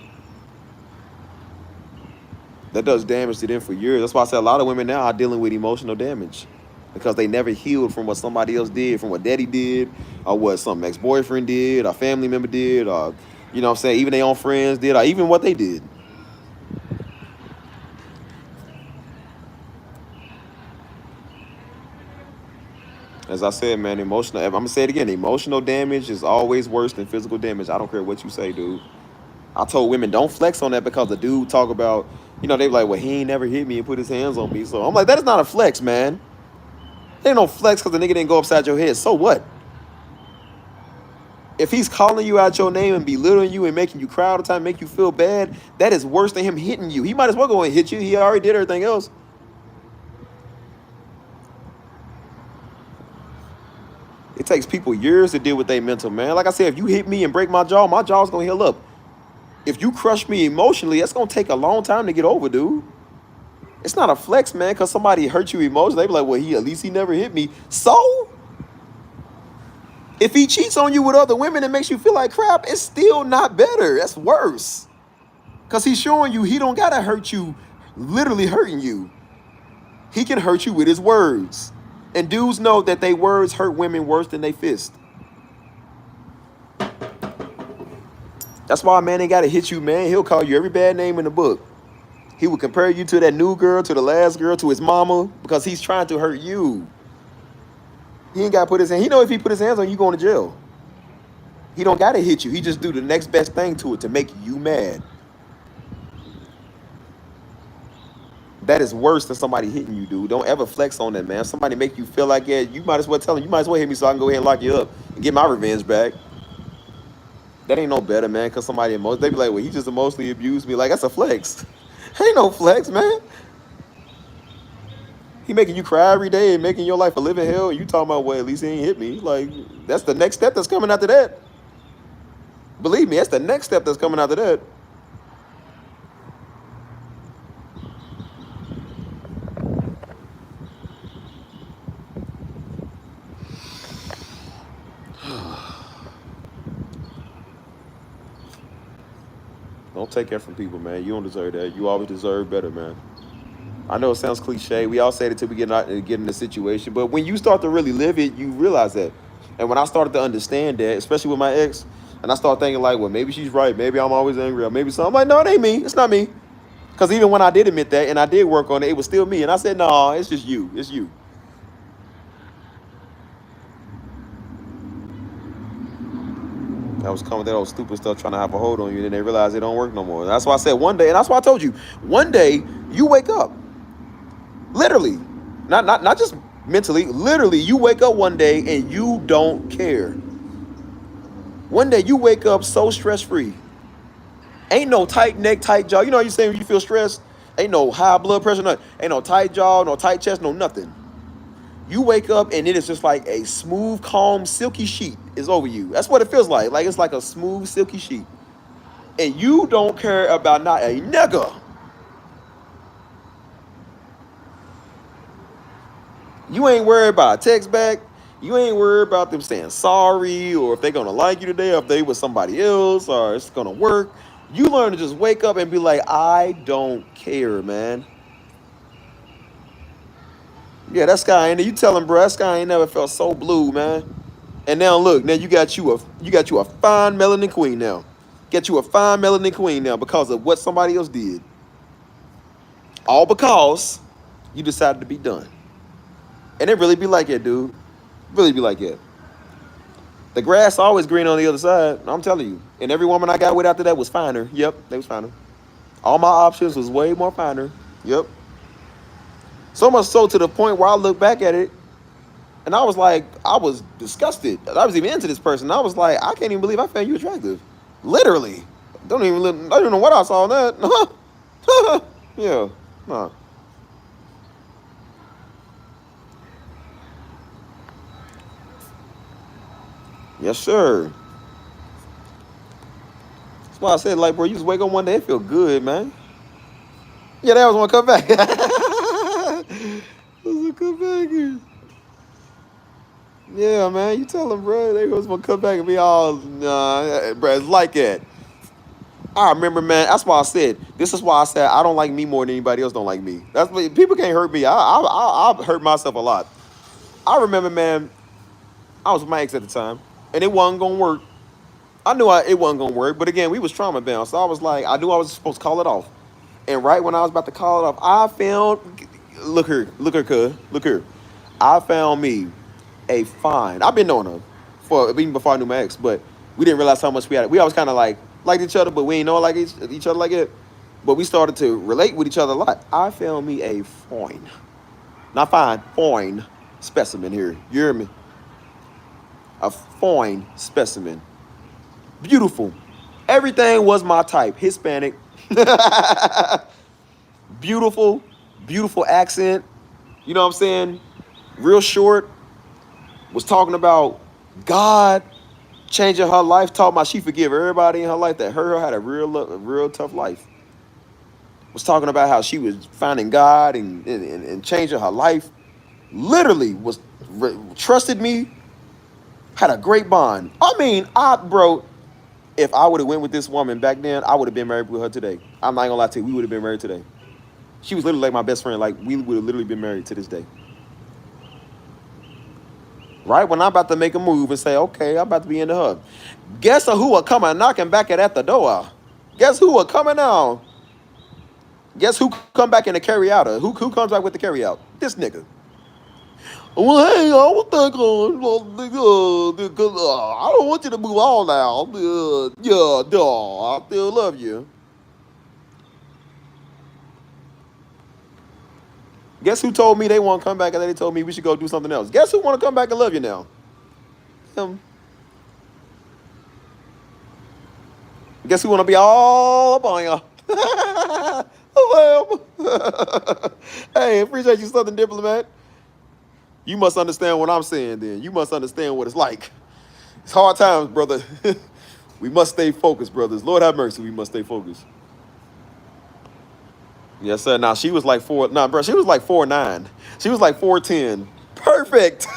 That does damage to them for years. That's why I say a lot of women now are dealing with emotional damage because they never healed from what somebody else did, from what daddy did, or what some ex-boyfriend did, or family member did, or, you know what I'm saying, even their own friends did, or even what they did. As I said, man, emotional, I'm going to say it again, emotional damage is always worse than physical damage. I don't care what you say, dude. I told women, don't flex on that because the dude talk about, you know, they were like, well, he ain't never hit me and put his hands on me. So I'm like, that is not a flex, man. There ain't no flex because the nigga didn't go upside your head. So what? If he's calling you out your name and belittling you and making you cry all the time, make you feel bad, that is worse than him hitting you. He might as well go and hit you. He already did everything else. It takes people years to deal with their mental, man. Like I said, if you hit me and break my jaw's going to heal up. If you crush me emotionally, that's going to take a long time to get over, dude. It's not a flex, man, because somebody hurt you emotionally. They be like, well, at least he never hit me. So? If he cheats on you with other women and makes you feel like crap, it's still not better. That's worse. Because he's showing you he don't got to hurt you, literally hurting you. He can hurt you with his words. And dudes know that their words hurt women worse than they fist. That's why a man ain't got to hit you, man. He'll call you every bad name in the book. He will compare you to that new girl, to the last girl, to his mama, because he's trying to hurt you. He ain't got to put his hand. He know if he put his hands on you, going to jail. He don't got to hit you. He just do the next best thing to it to make you mad. That is worse than somebody hitting you, dude. Don't ever flex on that, man. Somebody make you feel like, yeah, you might as well tell him, you might as well hit me so I can go ahead and lock you up and get my revenge back. That ain't no better, man, because somebody they be like, well, he just emotionally abused me. Like, that's a flex. Ain't no flex, man. He making you cry every day and making your life a living hell. You talking about, well, at least he ain't hit me. Like, that's the next step that's coming after that. Believe me, that's the next step that's coming after that. Don't take that from people, man. You don't deserve that. You always deserve better, man. I know it sounds cliche. We all say it till we get in the situation. But when you start to really live it, you realize that. And when I started to understand that, especially with my ex, and I started thinking like, well, maybe she's right. Maybe I'm always angry. Or maybe so. I'm like, no, it ain't me. It's not me. Because even when I did admit that and I did work on it, it was still me. And I said, no, it's just you. It's you. I was coming with that old stupid stuff trying to have a hold on you, and then they realize it don't work no more. That's why I said one day, and that's why I told you, one day you wake up. Literally. Not just mentally. Literally, you wake up one day and you don't care. One day you wake up so stress-free. Ain't no tight neck, tight jaw. You know what you saying when you feel stressed? Ain't no high blood pressure, nothing. Ain't no tight jaw, no tight chest, no nothing. You wake up and it is just like a smooth, calm, silky sheet is over you. That's what it feels like. Like it's like a smooth, silky sheet. And you don't care about not a nigga. You ain't worried about a text back. You ain't worried about them saying sorry or if they're going to like you today or if they with somebody else or it's going to work. You learn to just wake up and be like, I don't care, man. Yeah, that sky ain't, you tell him, bro, that sky ain't never felt so blue, man. And now look, now you got you a fine melanin queen now. Get you a fine melanin queen now because of what somebody else did. All because you decided to be done. And it really be like that, dude. Really be like that. The grass always green on the other side. I'm telling you. And every woman I got with after that was finer. Yep, they was finer. All my options was way more finer. Yep. So much so to the point where I look back at it and I was like, I was disgusted. I was even into this person. I was like, I can't even believe I found you attractive. Literally. I don't even know what I saw in that. Yeah. Nah. Yes, sir. That's why I said, like, bro, you just wake up one day, it feel good, man. Yeah, they always want to come back. Come back here. Yeah, man, you tell them, bro, they always want to come back and be all, nah, bro, it's like that. I remember, man, that's why I said, this is why I said I don't like me more than anybody else don't like me. That's what, people can't hurt me. I hurt myself a lot. I remember, man, I was with my ex at the time, and it wasn't going to work. I knew it wasn't going to work, but again, we was trauma bound, so I was like, I knew I was supposed to call it off. And right when I was about to call it off, I found, look here, I found me a fine. I've been knowing her for even before I knew my ex, but we didn't realize how much we had. We always kind of like liked each other, but we ain't know like each other like it. But we started to relate with each other a lot. I found me a fine, not fine, fine specimen here. You hear me? A fine specimen, beautiful. Everything was my type. Hispanic, beautiful, beautiful accent. You know what I'm saying? Real short. Was talking about God changing her life. Talking about she forgive everybody in her life that hurt her. Had a real tough life. Was talking about how she was finding God and changing her life. Literally was trusted me. Had a great bond. I mean, bro, if I would have went with this woman back then, I would have been married with her today. I'm not gonna lie to you, we would have been married today. She was literally like my best friend. Like, we would have literally been married to this day. Right when I'm about to make a move and say, okay, I'm about to be in the hub. Guess who are coming knocking back at the door? Guess who are coming out? Guess who come back in the carry out? Who comes back with the carry out? This nigga. Well, hey, I was thinking, I don't want you to move on now. Yeah, I still love you. Guess who told me they want to come back and then they told me we should go do something else? Guess who want to come back and love you now? Him. Guess who want to be all up on you? Hey, appreciate you, Southern Diplomat. You must understand what I'm saying then. You must understand what it's like. It's hard times, brother. We must stay focused, brothers. Lord have mercy, we must stay focused. Yes, sir. Now, she was like 4'9". She was like 4'9". She was like 4'10". Perfect.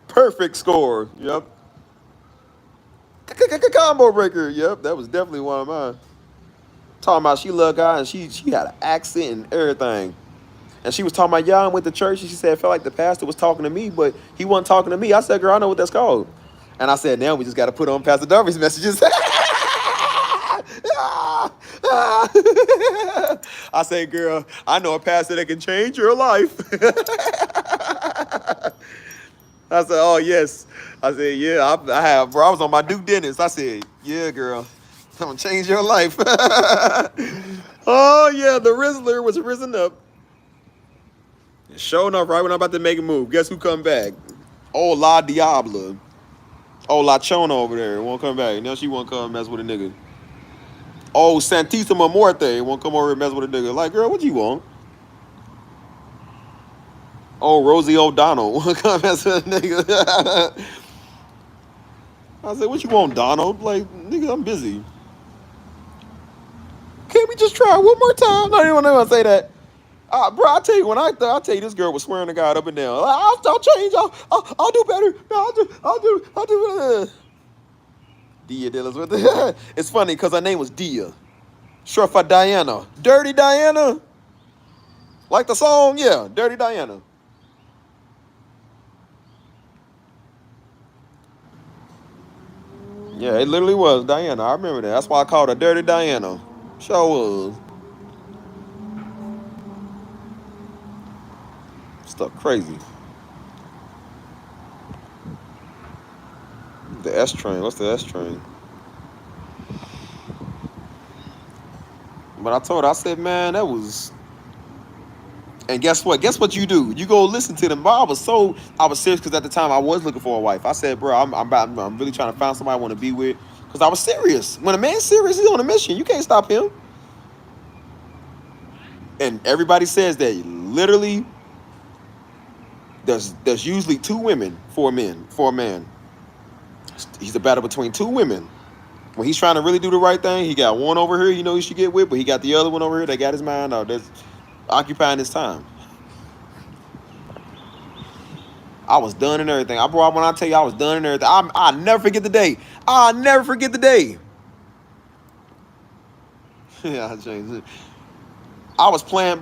Perfect score. Yep. Combo breaker. Yep, that was definitely one of mine. Talking about she loved God and she had an accent and everything. And she was talking about, yeah, I went to church and she said it felt like the pastor was talking to me, but he wasn't talking to me. I said, girl, I know what that's called. And I said, now we just got to put on Pastor Darby's messages. I say, girl, I know a pastor that can change your life. I said, oh, yes. I said, yeah, I have, bro. I was on my Duke Dennis. I said, yeah, girl, I'm going to change your life. Oh, yeah, the Rizzler was risen up. Sure enough, right when I'm about to make a move, guess who come back? Oh, La Diabla. Oh, La Chona over there won't come back. Now she won't come mess with a nigga. Oh, Santissima Muerte won't come over and mess with a nigga. Like, girl, what you want? Oh, Rosie O'Donnell won't come mess with a nigga. I said, what you want, Donald? Like, nigga, I'm busy. Can't we just try one more time? No, you don't want to say that. Bro, I tell you, when I tell you, this girl was swearing to God up and down. I'll change. I'll do better. No, I'll do better. Dia Dillas with it. It's funny because her name was Dia. Short for Diana. Dirty Diana. Like the song? Yeah, Dirty Diana. Yeah, it literally was Diana. I remember that. That's why I called her Dirty Diana. Sure was. Stuff crazy. The S train. What's the S train? But I told her, I said, man, that was. And guess what? Guess what you do? You go listen to them. I was serious because at the time I was looking for a wife. I said, bro, I'm really trying to find somebody I want to be with because I was serious. When a man's serious, he's on a mission. You can't stop him. And everybody says that literally there's usually 2 women for a man. He's a battle between 2 women. When he's trying to really do the right thing, he got one over here, he should get with, but he got the other one over here that got his mind out. That's occupying his time. I was done and everything. When I tell you I was done and everything, I'll never forget the day. I'll never forget the day. Yeah, I changed it. I was playing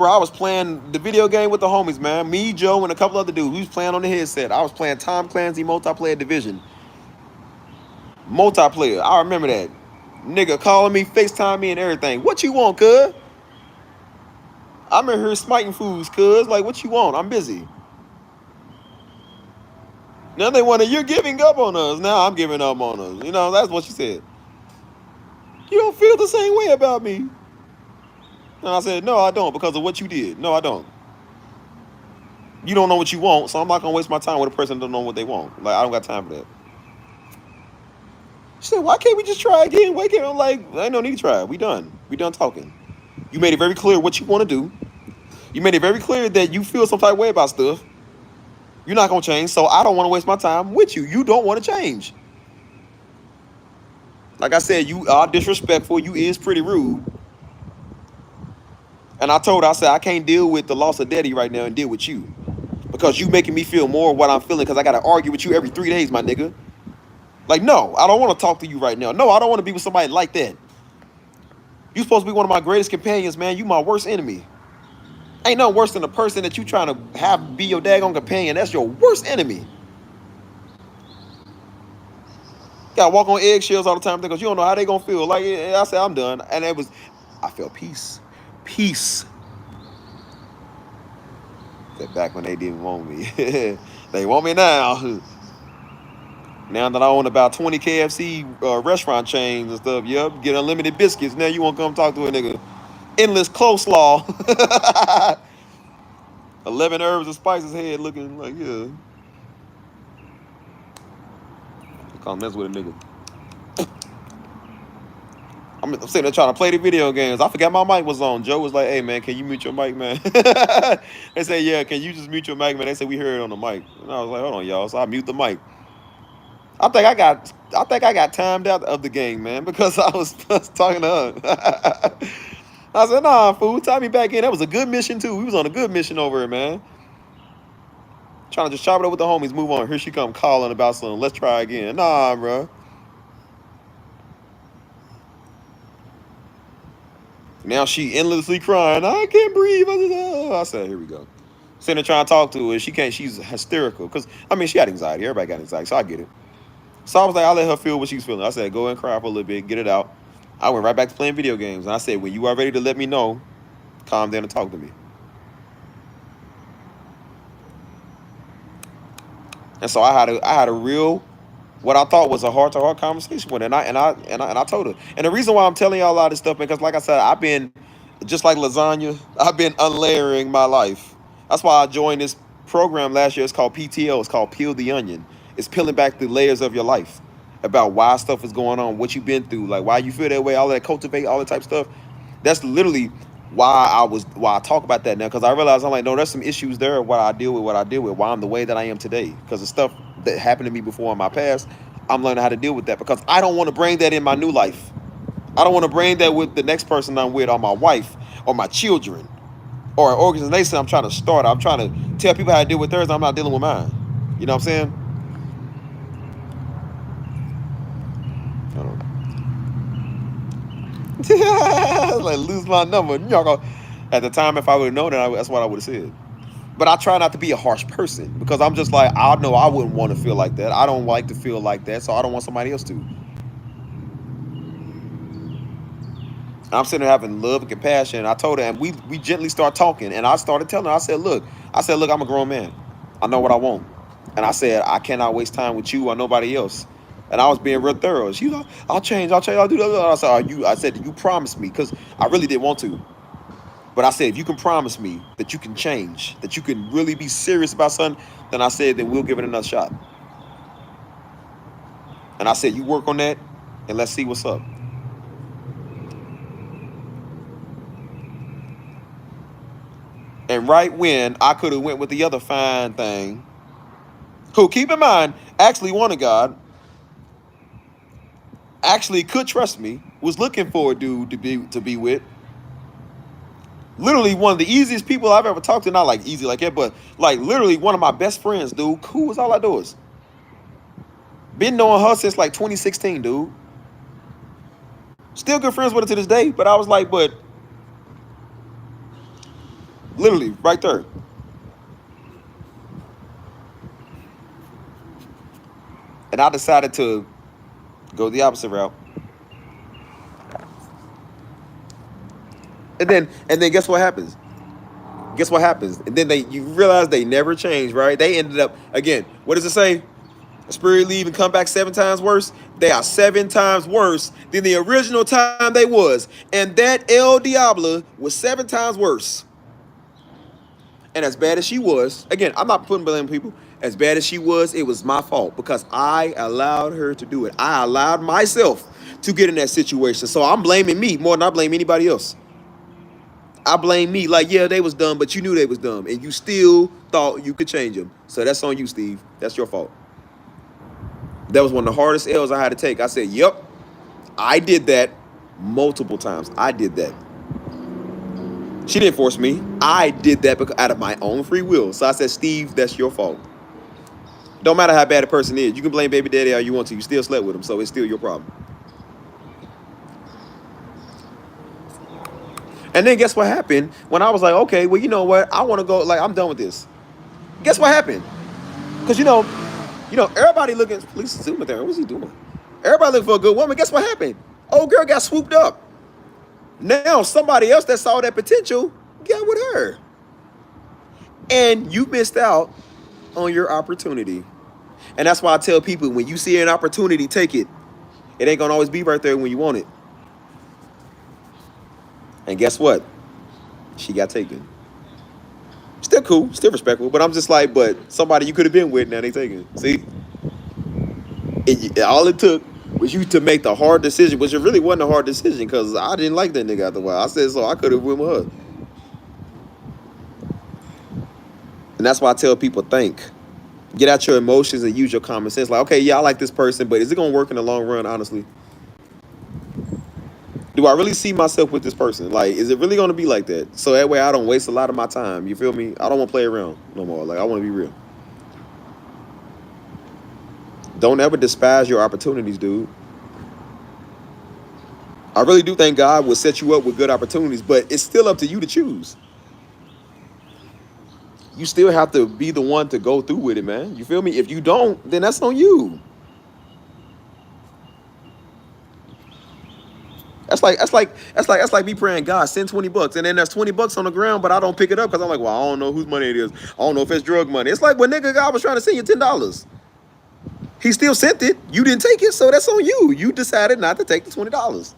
the video game with the homies, man. Me, Joe, and a couple other dudes. We was playing on the headset. I was playing Tom Clancy Multiplayer Division. Multiplayer. I remember that. Nigga calling me, FaceTime me and everything. What you want, cuz? I'm in here smiting fools, cuz. Like, what you want? I'm busy. Now they want to, you're giving up on us. Now I'm giving up on us. That's what she said. You don't feel the same way about me. And I said, no, I don't, because of what you did. No, I don't. You don't know what you want, so I'm not going to waste my time with a person that don't know what they want. Like, I don't got time for that. She said, why can't we just try again? Why can't I'm like, ain't no need to try. We done. We done talking. You made it very clear what you want to do. You made it very clear that you feel some type of way about stuff. You're not going to change, so I don't want to waste my time with you. You don't want to change. Like I said, you are disrespectful. You is pretty rude. And I told her, I said, I can't deal with the loss of daddy right now and deal with you. Because you making me feel more of what I'm feeling because I got to argue with you every 3 days, my nigga. Like, no, I don't want to talk to you right now. No, I don't want to be with somebody like that. You supposed to be one of my greatest companions, man. You my worst enemy. Ain't nothing worse than the person that you trying to have be your daggone companion. That's your worst enemy. Gotta walk on eggshells all the time because you don't know how they gonna feel. Like, I said, I'm done. And I felt peace. Peace. That back when they didn't want me. They want me now. Now that I own about 20 KFC restaurant chains and stuff, yep, get unlimited biscuits. Now you won't come talk to a nigga. Endless coleslaw. 11 herbs and spices head looking like, yeah. Can't mess with a nigga. I'm sitting there trying to play the video games. I forgot my mic was on. Joe was like, hey, man, can you mute your mic, man? They said, yeah, can you just mute your mic, man? They said, we heard it on the mic. And I was like, hold on, y'all. So I mute the mic. I think I got timed out of the game, man, because I was talking to her. I said, nah, fool, tie me back in. That was a good mission, too. We was on a good mission over here, man. Trying to just chop it up with the homies, move on. Here she come calling about something. Let's try again. Nah, bro. Now she endlessly crying. I can't breathe. I said, here we go. Sitting there trying to talk to her. She can't. She's hysterical. Because, I mean, she had anxiety. Everybody got anxiety, so I get it. So I was like, I'll let her feel what she's feeling. I said, go and cry for a little bit. Get it out. I went right back to playing video games. And I said, when you are ready to let me know, calm down and talk to me. And so I had a real, what I thought was a heart-to-heart conversation with her. And I told her. And the reason why I'm telling y'all a lot of this stuff, because like I said, I've been, just like lasagna, I've been unlayering my life. That's why I joined this program last year. It's called PTL. It's called Peel the Onion. It's peeling back the layers of your life about why stuff is going on, what you've been through, like why you feel that way, all that, cultivate all that type of stuff. That's literally why I talk about that now, because I realize I'm like, no, there's some issues there. What I deal with, why I'm the way that I am today, because the stuff that happened to me before in my past, I'm learning how to deal with that, because I don't want to bring that in my new life. I don't want to bring that with the next person I'm with, or my wife, or my children, or an organization I'm trying to start. I'm trying to tell people how to deal with theirs. I'm not dealing with mine. You know what I'm saying? I don't know. Like, lose my number. At the time, if I would have known that, that's what I would have said. But I try not to be a harsh person, because I'm just like, I know I wouldn't want to feel like that. I don't like to feel like that, so I don't want somebody else to. I'm sitting there having love and compassion. And I told her, and we gently start talking. And I started telling her, I said, look, I'm a grown man. I know what I want. And I said, I cannot waste time with you or nobody else. And I was being real thorough. She's like, I'll change, I'll do that. I said, you promise me, because I really didn't want to. But I said, if you can promise me that you can change, that you can really be serious about something, then I said, then we'll give it another shot. And I said, you work on that, and let's see what's up. And right when I could have went with the other fine thing, who, keep in mind, actually wanted God, actually could trust me, was looking for a dude to be with. Literally one of the easiest people I've ever talked to, not like easy like that, but like literally one of my best friends, dude. Cool as all outdoors. Been knowing her since like 2016, dude. Still good friends with her to this day, but I was like, but literally right there. And I decided to go the opposite route. And then guess what happens? And then you realize they never change, right? They ended up, again, what does it say? Spirit leave and come back 7 times worse. They are 7 times worse than the original time they was. And that El Diablo was 7 times worse. And as bad as she was, again, I'm not putting blame on people. As bad as she was, it was my fault, because I allowed her to do it. I allowed myself to get in that situation. So I'm blaming me more than I blame anybody else. I blame me. Like, yeah, they was dumb, but you knew they was dumb, and you still thought you could change them. So that's on you, Steve. That's your fault. That was one of the hardest L's I had to take. I said, yep, I did that multiple times. I did that. She didn't force me. I did that out of my own free will. So I said, Steve, that's your fault. Don't matter how bad a person is. You can blame baby daddy all you want to. You still slept with him, so it's still your problem. And then guess what happened? When I was like, okay, well, you know what? I want to go, like, I'm done with this. Guess what happened? Because, you know, everybody looking, please zoom it there. What's he doing? Everybody looking for a good woman. Guess what happened? Old girl got swooped up. Now somebody else that saw that potential got with her. And you missed out on your opportunity. And that's why I tell people, when you see an opportunity, take it. It ain't going to always be right there when you want it. And guess what? She got taken. Still cool, still respectful, but I'm just like, but somebody you could have been with, now they taken. See? All it took was you to make the hard decision, which it really wasn't a hard decision, because I didn't like that nigga after a while. I said, so I could have went with her. And that's why I tell people, think. Get out your emotions and use your common sense. Like, okay, yeah, I like this person, but is it going to work in the long run, honestly? Do I really see myself with this person? Like, is it really going to be like that? So that way I don't waste a lot of my time. You feel me? I don't want to play around no more. Like, I want to be real. Don't ever despise your opportunities, dude. I really do think God will set you up with good opportunities, but it's still up to you to choose. You still have to be the one to go through with it, man. You feel me? If you don't, then that's on you. That's like me praying, God, send $20, and then there's $20 on the ground, but I don't pick it up because I'm like, well, I don't know whose money it is. I don't know if it's drug money. It's like when nigga God was trying to send you $10. He still sent it. You didn't take it, so that's on you. You decided not to take the $20.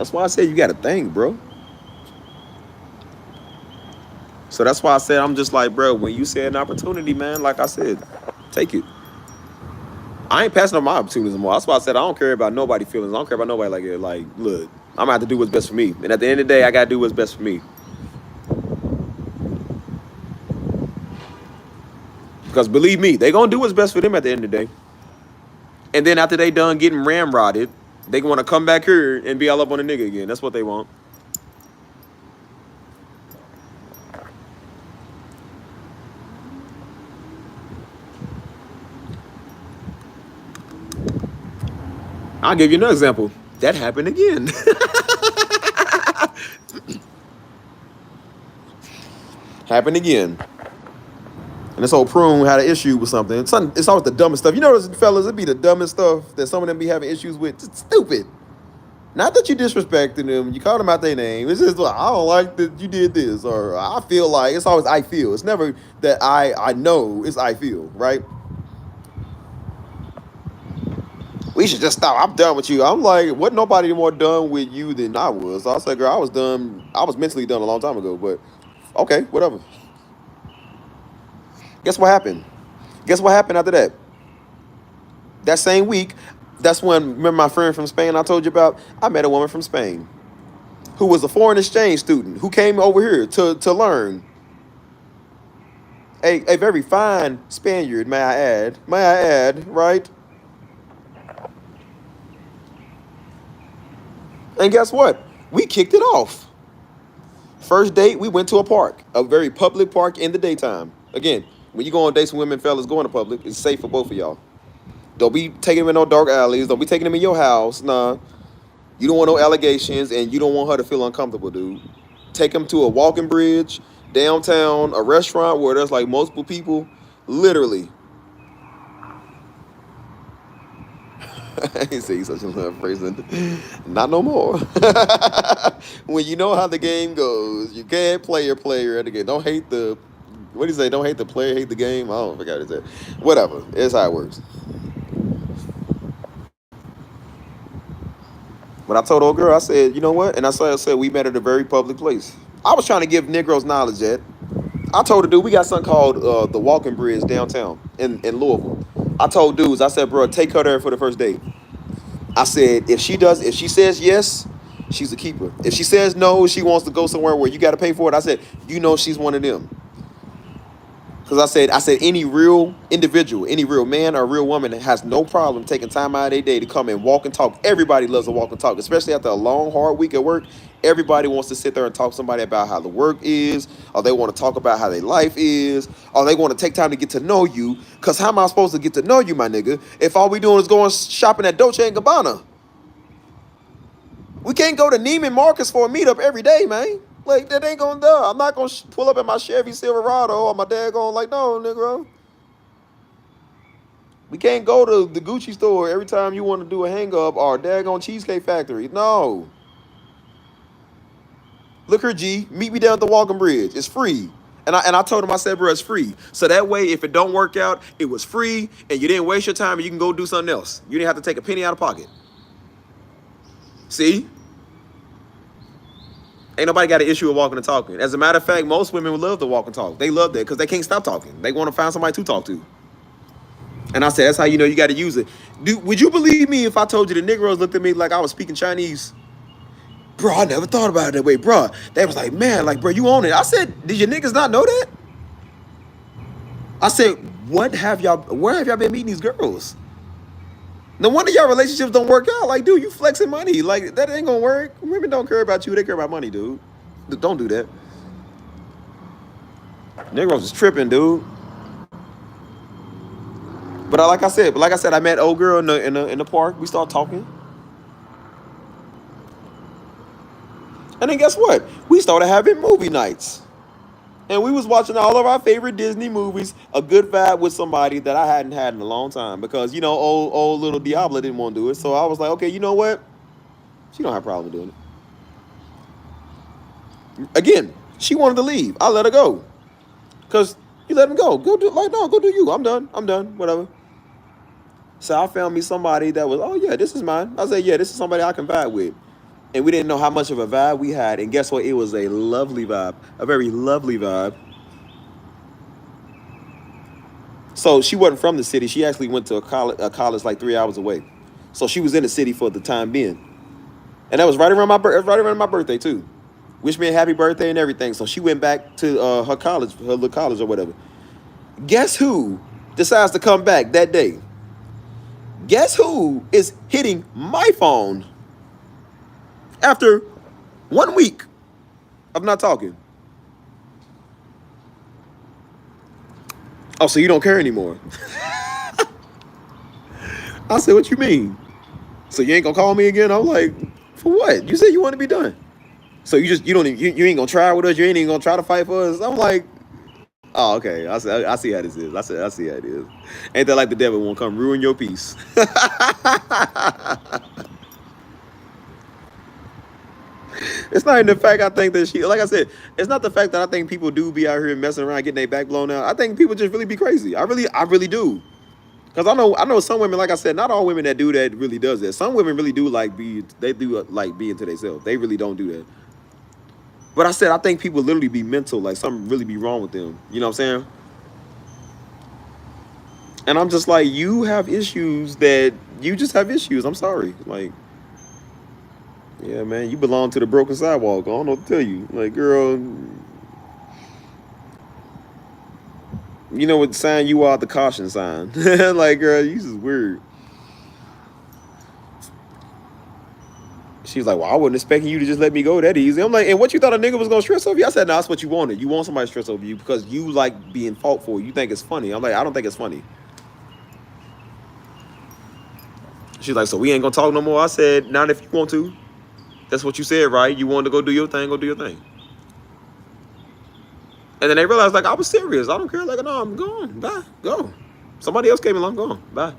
That's why I said you got to think, bro. So that's why I said I'm just like, bro, when you say an opportunity, man, like I said, take it. I ain't passing up my opportunities anymore. That's why I said I don't care about nobody's feelings. I don't care about nobody like it. Like, look, I'm gonna have to do what's best for me. And at the end of the day, I gotta do what's best for me. Because believe me, they gonna do what's best for them at the end of the day. And then after they done getting ramrodded, they wanna come back here and be all up on a nigga again. That's what they want. I'll give you another example. That happened again. Happened again. And this old prune had an issue with something. It's always the dumbest stuff. You notice, fellas, it be the dumbest stuff that some of them be having issues with. It's stupid. Not that you disrespecting them. You call them out their name. It's just like, I don't like that you did this. Or I feel like. It's always I feel. It's never that I know. It's I feel, right? We should just stop. I'm done with you. I'm like, wasn't nobody more done with you than I was. So I said, girl, I was done. I was mentally done a long time ago. But okay, whatever. Guess what happened? Guess what happened after that? That same week, that's when, remember my friend from Spain I told you about? I met a woman from Spain who was a foreign exchange student who came over here to learn. A very fine Spaniard, may I add. May I add, right? And guess what? We kicked it off. First date, we went to a park, a very public park in the daytime. Again, when you go on dates with women, fellas, going to public, it's safe for both of y'all. Don't be taking them in no dark alleys. Don't be taking them in your house. Nah. You don't want no allegations, and you don't want her to feel uncomfortable, dude. Take them to a walking bridge, downtown, a restaurant where there's like multiple people. Literally. I ain't say such a little phrase. Not no more. When you know how the game goes, you can't play your player at the game. Don't hate the, what do you say? Don't hate the player, hate the game. I don't forget what it said. Whatever. It's how it works. But I told old girl, I said, you know what? And I said we met at a very public place. I was trying to give Negroes knowledge that. I told the dude, we got something called the Walking Bridge downtown in Louisville. I told dudes, I said, bro, take her there for the first date. I said, if she says yes, she's a keeper. If she says no, she wants to go somewhere where you got to pay for it. I said, you know she's one of them. Because I said any real individual, any real man or real woman that has no problem taking time out of their day to come and walk and talk. Everybody loves to walk and talk, especially after a long, hard week at work. Everybody wants to sit there and talk to somebody about how the work is, or they want to talk about how their life is, or they want to take time to get to know you. Because how am I supposed to get to know you, my nigga, if all we doing is going shopping at Dolce & Gabbana? We can't go to Neiman Marcus for a meetup every day, man. Like, that ain't gonna do. I'm not gonna pull up in my Chevy Silverado or my dad going like, no, nigga. We can't go to the Gucci store every time you want to do a hang up or daggone Cheesecake Factory. No. Look here, G. Meet me down at the Walking Bridge. It's free. And I told him, I said, bro, it's free. So that way, if it don't work out, it was free and you didn't waste your time and you can go do something else. You didn't have to take a penny out of pocket. See? Ain't nobody got an issue with walking and talking. As a matter of fact, most women would love to walk and talk. They love that because they can't stop talking. They want to find somebody to talk to. And I said, that's how you know you got to use it. Would you believe me if I told you the Negroes looked at me like I was speaking Chinese? Bro, I never thought about it that way, bro. They was like, man, like, bro, you own it. I said, did your niggas not know that? I said, where have y'all been meeting these girls? No wonder y'all relationships don't work out. Like, dude, you flexing money. Like, that ain't gonna work. Women don't care about you. They care about money, dude. Don't do that. Negroes is tripping, dude. But like I said, I met old girl in the park. We started talking. And then guess what? We started having movie nights. And we was watching all of our favorite Disney movies, a good vibe with somebody that I hadn't had in a long time. Because, you know, old little Diablo didn't want to do it. So I was like, okay, you know what? She don't have a problem doing it. Again, she wanted to leave. I let her go. Because you let him go. Go do, like, no, go do you. I'm done. Whatever. So I found me somebody that was, oh, yeah, this is mine. I said, yeah, this is somebody I can vibe with. And we didn't know how much of a vibe we had. And guess what? It was a lovely vibe, a very lovely vibe. So she wasn't from the city. She actually went to a college like 3 hours away. So she was in the city for the time being. And that was right around my birthday too. Wish me a happy birthday and everything. So she went back to her college, her little college or whatever. Guess who decides to come back that day? Guess who is hitting my phone after 1 week of not talking? Oh, so you don't care anymore? I said, what you mean? So you ain't gonna call me again? I'm like, for what? You said you want to be done. So you ain't gonna try with us. You ain't even gonna try to fight for us. I'm like, oh, okay. I see how this is. I see how it is. Ain't that like the devil won't come ruin your peace? It's not even the fact I think that like I said, it's not the fact that I think people do be out here messing around getting their back blown out. I think people just really be crazy. I really do. Cause I know some women, like I said, not all women that do that really does that. Some women really do like be into themselves. They really don't do that. But I said I think people literally be mental, like something really be wrong with them. You know what I'm saying? And I'm just like, you have issues that you just have issues. I'm sorry. Like, yeah, man, you belong to the broken sidewalk. I don't know what to tell you. Like, girl, you know what sign you are, the caution sign. Like, girl, you just weird. She's like, well, I wasn't expecting you to just let me go that easy. I'm like, and what you thought a nigga was gonna stress over you? I said, no, that's what you wanted. You want somebody to stress over you because you like being fought for. You think it's funny. I'm like, I don't think it's funny. She's like, so we ain't gonna talk no more. I said, not if you want to. That's what you said, right? You wanted to go do your thing, go do your thing. And then they realized, like, I was serious. I don't care. Like, no, I'm gone. Bye. Go. Somebody else came along. I'm gone. Bye.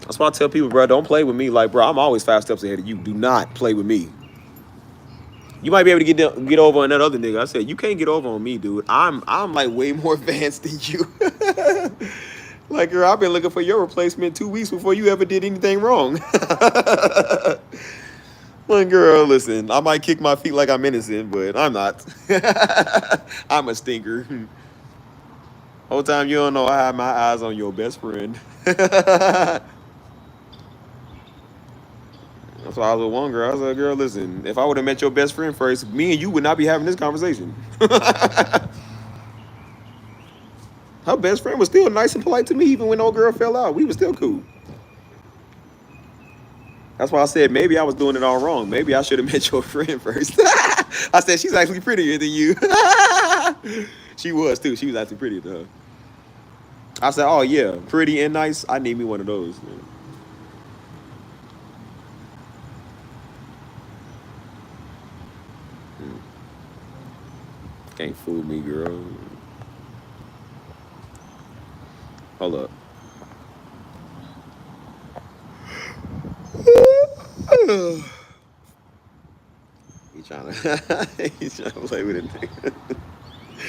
That's why I tell people, bro, don't play with me. Like, bro, I'm always 5 steps ahead of you. Do not play with me. You might be able to get over on that other nigga. I said, you can't get over on me, dude. I'm like way more advanced than you. Like, girl, I've been looking for your replacement 2 weeks before you ever did anything wrong. Like, girl, listen, I might kick my feet like I'm innocent, but I'm not. I'm a stinker. Whole time you don't know I have my eyes on your best friend. That's why I was with one girl. I was like, girl, listen, if I would have met your best friend first, me and you would not be having this conversation. Her best friend was still nice and polite to me even when old girl fell out. We were still cool. That's why I said maybe I was doing it all wrong. Maybe I should have met your friend first. I said, she's actually prettier than you. She was too. She was actually prettier than her. I said, oh yeah, pretty and nice. I need me one of those. Man. Can't fool me, girl. Hold up. He's trying to play with it.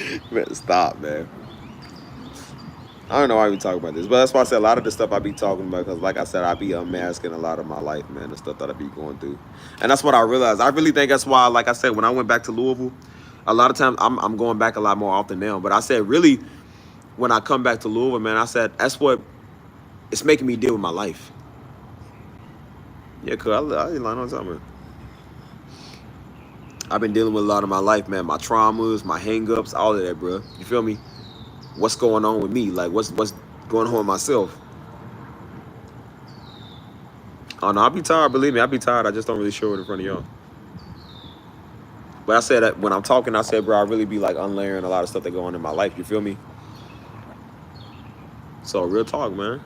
You better stop, man. I don't know why we talk about this, but that's why I said a lot of the stuff I be talking about, because like I said, I be unmasking a lot of my life, man, the stuff that I be going through. And that's what I realized. I really think that's why, like I said, when I went back to Louisville, a lot of times I'm going back a lot more often now. But I said, really, when I come back to Louisville, man, I said, that's what it's making me deal with my life. Yeah, cuz I ain't lying on something. I've been dealing with a lot of my life, man. My traumas, my hang-ups, all of that, bro. You feel me? What's going on with me? Like, what's going on with myself? Oh, no, I'll be tired. Believe me, I'll be tired. I just don't really show it in front of y'all. But I said that when I'm talking, I said, bro, I really be like unlayering a lot of stuff that go on in my life. You feel me? So, real talk, man.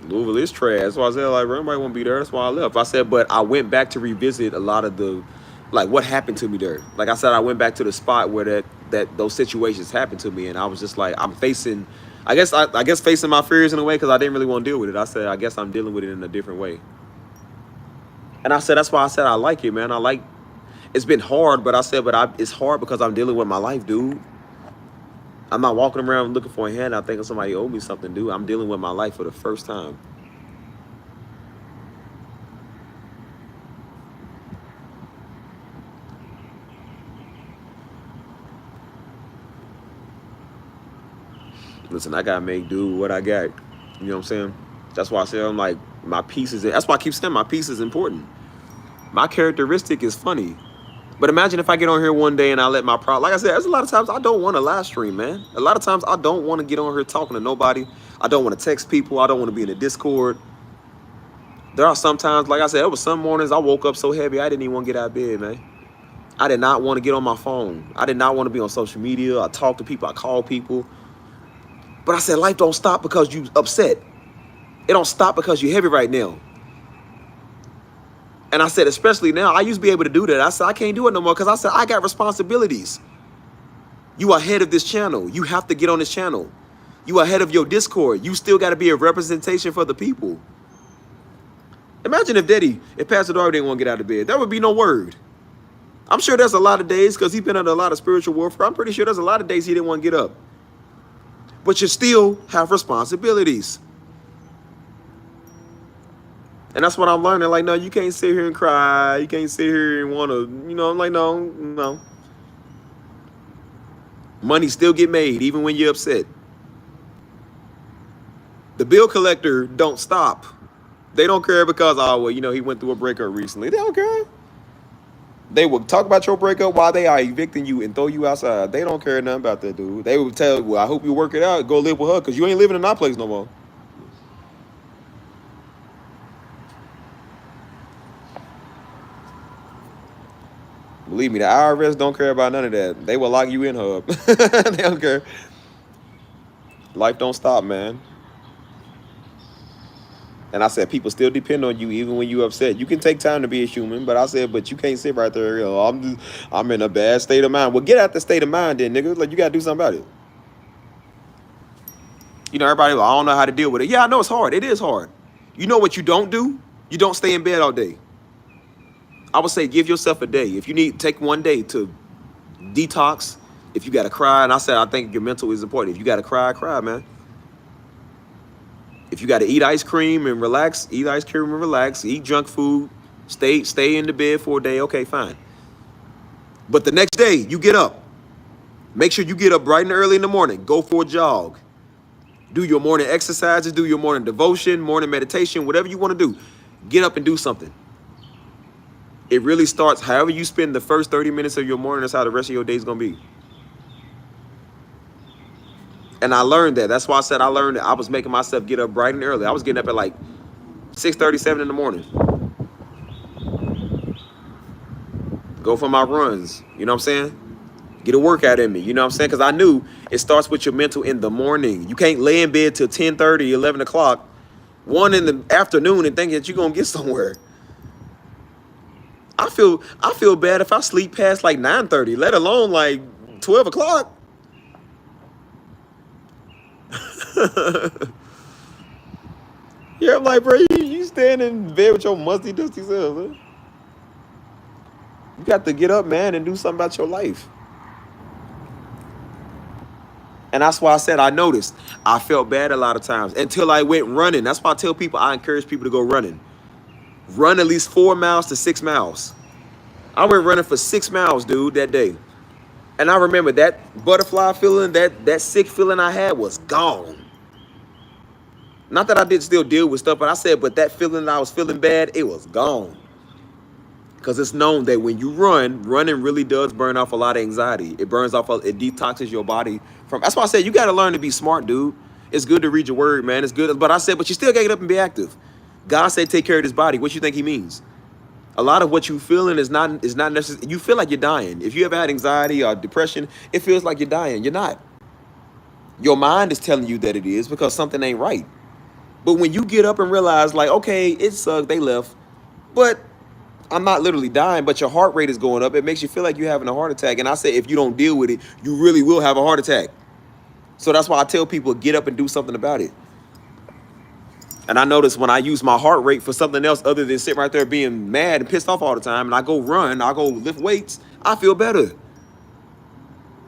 Louisville is trash. That's why I said, like, everybody won't be there. That's why I left. I said, but I went back to revisit a lot of the, like, what happened to me there. Like I said, I went back to the spot where those situations happened to me, and I was just like, I'm facing, I guess facing my fears in a way, because I didn't really want to deal with it. I said, I guess I'm dealing with it in a different way. And I said, that's why I said I like it, man. I like, It's been hard, but I said, it's hard because I'm dealing with my life, dude. I'm not walking around looking for a handout thinking somebody owe me something, dude. I'm dealing with my life for the first time. Listen, I gotta make do with what I got. You know what I'm saying? That's why I say I'm like, my peace is, that's why I keep saying my peace is important. My characteristic is funny. But imagine if I get on here one day and I let my pride, like I said, there's a lot of times I don't want to live stream, man. A lot of times I don't want to get on here talking to nobody. I don't want to text people. I don't want to be in the Discord. There are some times, like I said, there was some mornings I woke up so heavy I didn't even want to get out of bed, man. I did not want to get on my phone. I did not want to be on social media. I talk to people. I call people. But I said, life don't stop because you upset. It don't stop because you're heavy right now. And I said, especially now, I used to be able to do that. I said, I can't do it no more because I said, I got responsibilities. You are head of this channel. You have to get on this channel. You are head of your Discord. You still got to be a representation for the people. Imagine if Pastor Darby didn't want to get out of bed. There would be no word. I'm sure there's a lot of days because he's been under a lot of spiritual warfare. I'm pretty sure there's a lot of days he didn't want to get up. But you still have responsibilities. And that's what I'm learning. Like, no, you can't sit here and cry. You can't sit here and want to, you know, I'm like, no. Money still get made, even when you're upset. The bill collector don't stop. They don't care because, oh, well, you know, he went through a breakup recently. They don't care. They will talk about your breakup while they are evicting you and throw you outside. They don't care nothing about that, dude. They will tell, well, I hope you work it out. Go live with her because you ain't living in our place no more. Believe me, the IRS don't care about none of that. They will lock you in, hub. They don't care. Life don't stop, man. And I said, people still depend on you even when you upset. You can take time to be a human, but I said, but you can't sit right there. I'm in a bad state of mind. Well, get out the state of mind then, nigga. Like, you got to do something about it. You know, everybody, I don't know how to deal with it. Yeah, I know it's hard. It is hard. You know what you don't do? You don't stay in bed all day. I would say give yourself a day. If you need, take one day to detox. If you got to cry, and I said I think your mental is important. If you got to cry, cry, man. If you got to eat ice cream and relax, eat ice cream and relax. Eat junk food. Stay in the bed for a day. Okay, fine. But the next day, you get up. Make sure you get up bright and early in the morning. Go for a jog. Do your morning exercises. Do your morning devotion, morning meditation, whatever you want to do. Get up and do something. It really starts, however you spend the first 30 minutes of your morning, that's how the rest of your day is going to be. And I learned that. That's why I said I learned that I was making myself get up bright and early. I was getting up at like 6:37 in the morning. Go for my runs. You know what I'm saying? Get a workout in me. You know what I'm saying? Because I knew it starts with your mental in the morning. You can't lay in bed till 10:30, 11 o'clock, 1 in the afternoon and think that you're going to get somewhere. I feel bad if I sleep past like 9:30, let alone like 12 o'clock. Yeah, I'm like, bro, you stand in bed with your musty, dusty self, man. You got to get up, man, and do something about your life. And that's why I said I noticed. I felt bad a lot of times until I went running. That's why I tell people, I encourage people to go running. Run at least 4 miles to 6 miles. I went running for 6 miles, dude, that day. And I remember that butterfly feeling, that sick feeling I had was gone. Not that I didn't still deal with stuff, but I said, but that feeling that I was feeling bad, it was gone. Because it's known that when you running really does burn off a lot of anxiety. It burns off, it detoxes your body from, that's why I said, you got to learn to be smart, dude. It's good to read your word, man. It's good. But I said, but you still got to get up and be active. God said, take care of this body. What you think he means? A lot of what you feeling is not necessarily, you feel like you're dying. If you ever had anxiety or depression, it feels like you're dying. You're not. Your mind is telling you that it is because something ain't right. But when you get up and realize like, okay, it sucked, they left, but I'm not literally dying, but your heart rate is going up. It makes you feel like you're having a heart attack. And I say, if you don't deal with it, you really will have a heart attack. So that's why I tell people, get up and do something about it. And I notice when I use my heart rate for something else other than sitting right there being mad and pissed off all the time, and I go run, I go lift weights, I feel better.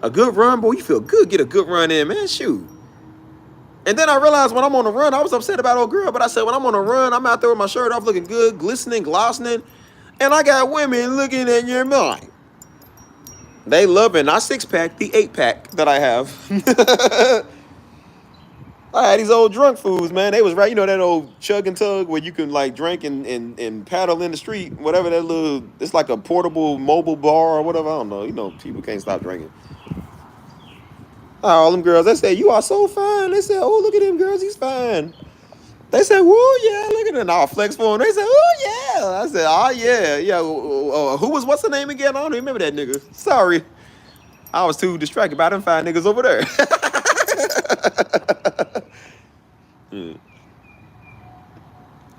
A good run, boy, you feel good. Get a good run in, man. Shoot. And then I realized when I'm on a run, I was upset about old girl, but I said when I'm on a run, I'm out there with my shirt off looking good, glistening, glossing, and I got women looking at your mind. They loving not 6-pack, the 8-pack that I have. I had these old drunk fools, man. They was right, you know, that old chug and tug where you can like drink and paddle in the street, whatever that little, it's like a portable mobile bar or whatever. I don't know. You know, people can't stop drinking. All them girls, they said, you are so fine. They said, oh, look at them girls, he's fine. They said, whoa, yeah, look at them. I'll flex for them. They said, oh, yeah. I said, oh, yeah, yeah. What's the name again? I don't even remember that nigga. Sorry. I was too distracted by them fine niggas over there.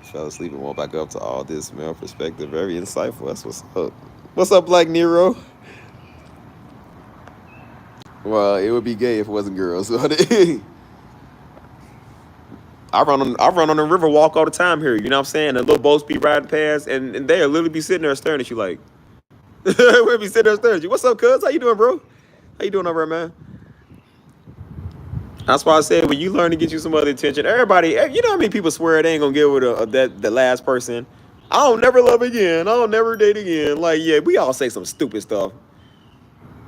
Fell asleep and woke back up to all this male perspective. Very insightful. That's what's up. What's up, Black Nero? Well, it would be gay if it wasn't girls. I run on the river walk all the time here. You know what I'm saying? The little boats be riding past, and they'll literally be sitting there staring at you like, we'll be sitting there staring at you. What's up, cuz? How you doing, bro? How you doing over there, man? That's why I said when you learn to get you some other attention, everybody, you know how many people swear they ain't gonna get with the last person. I don't never love again. I don't never date again. Like, yeah, we all say some stupid stuff.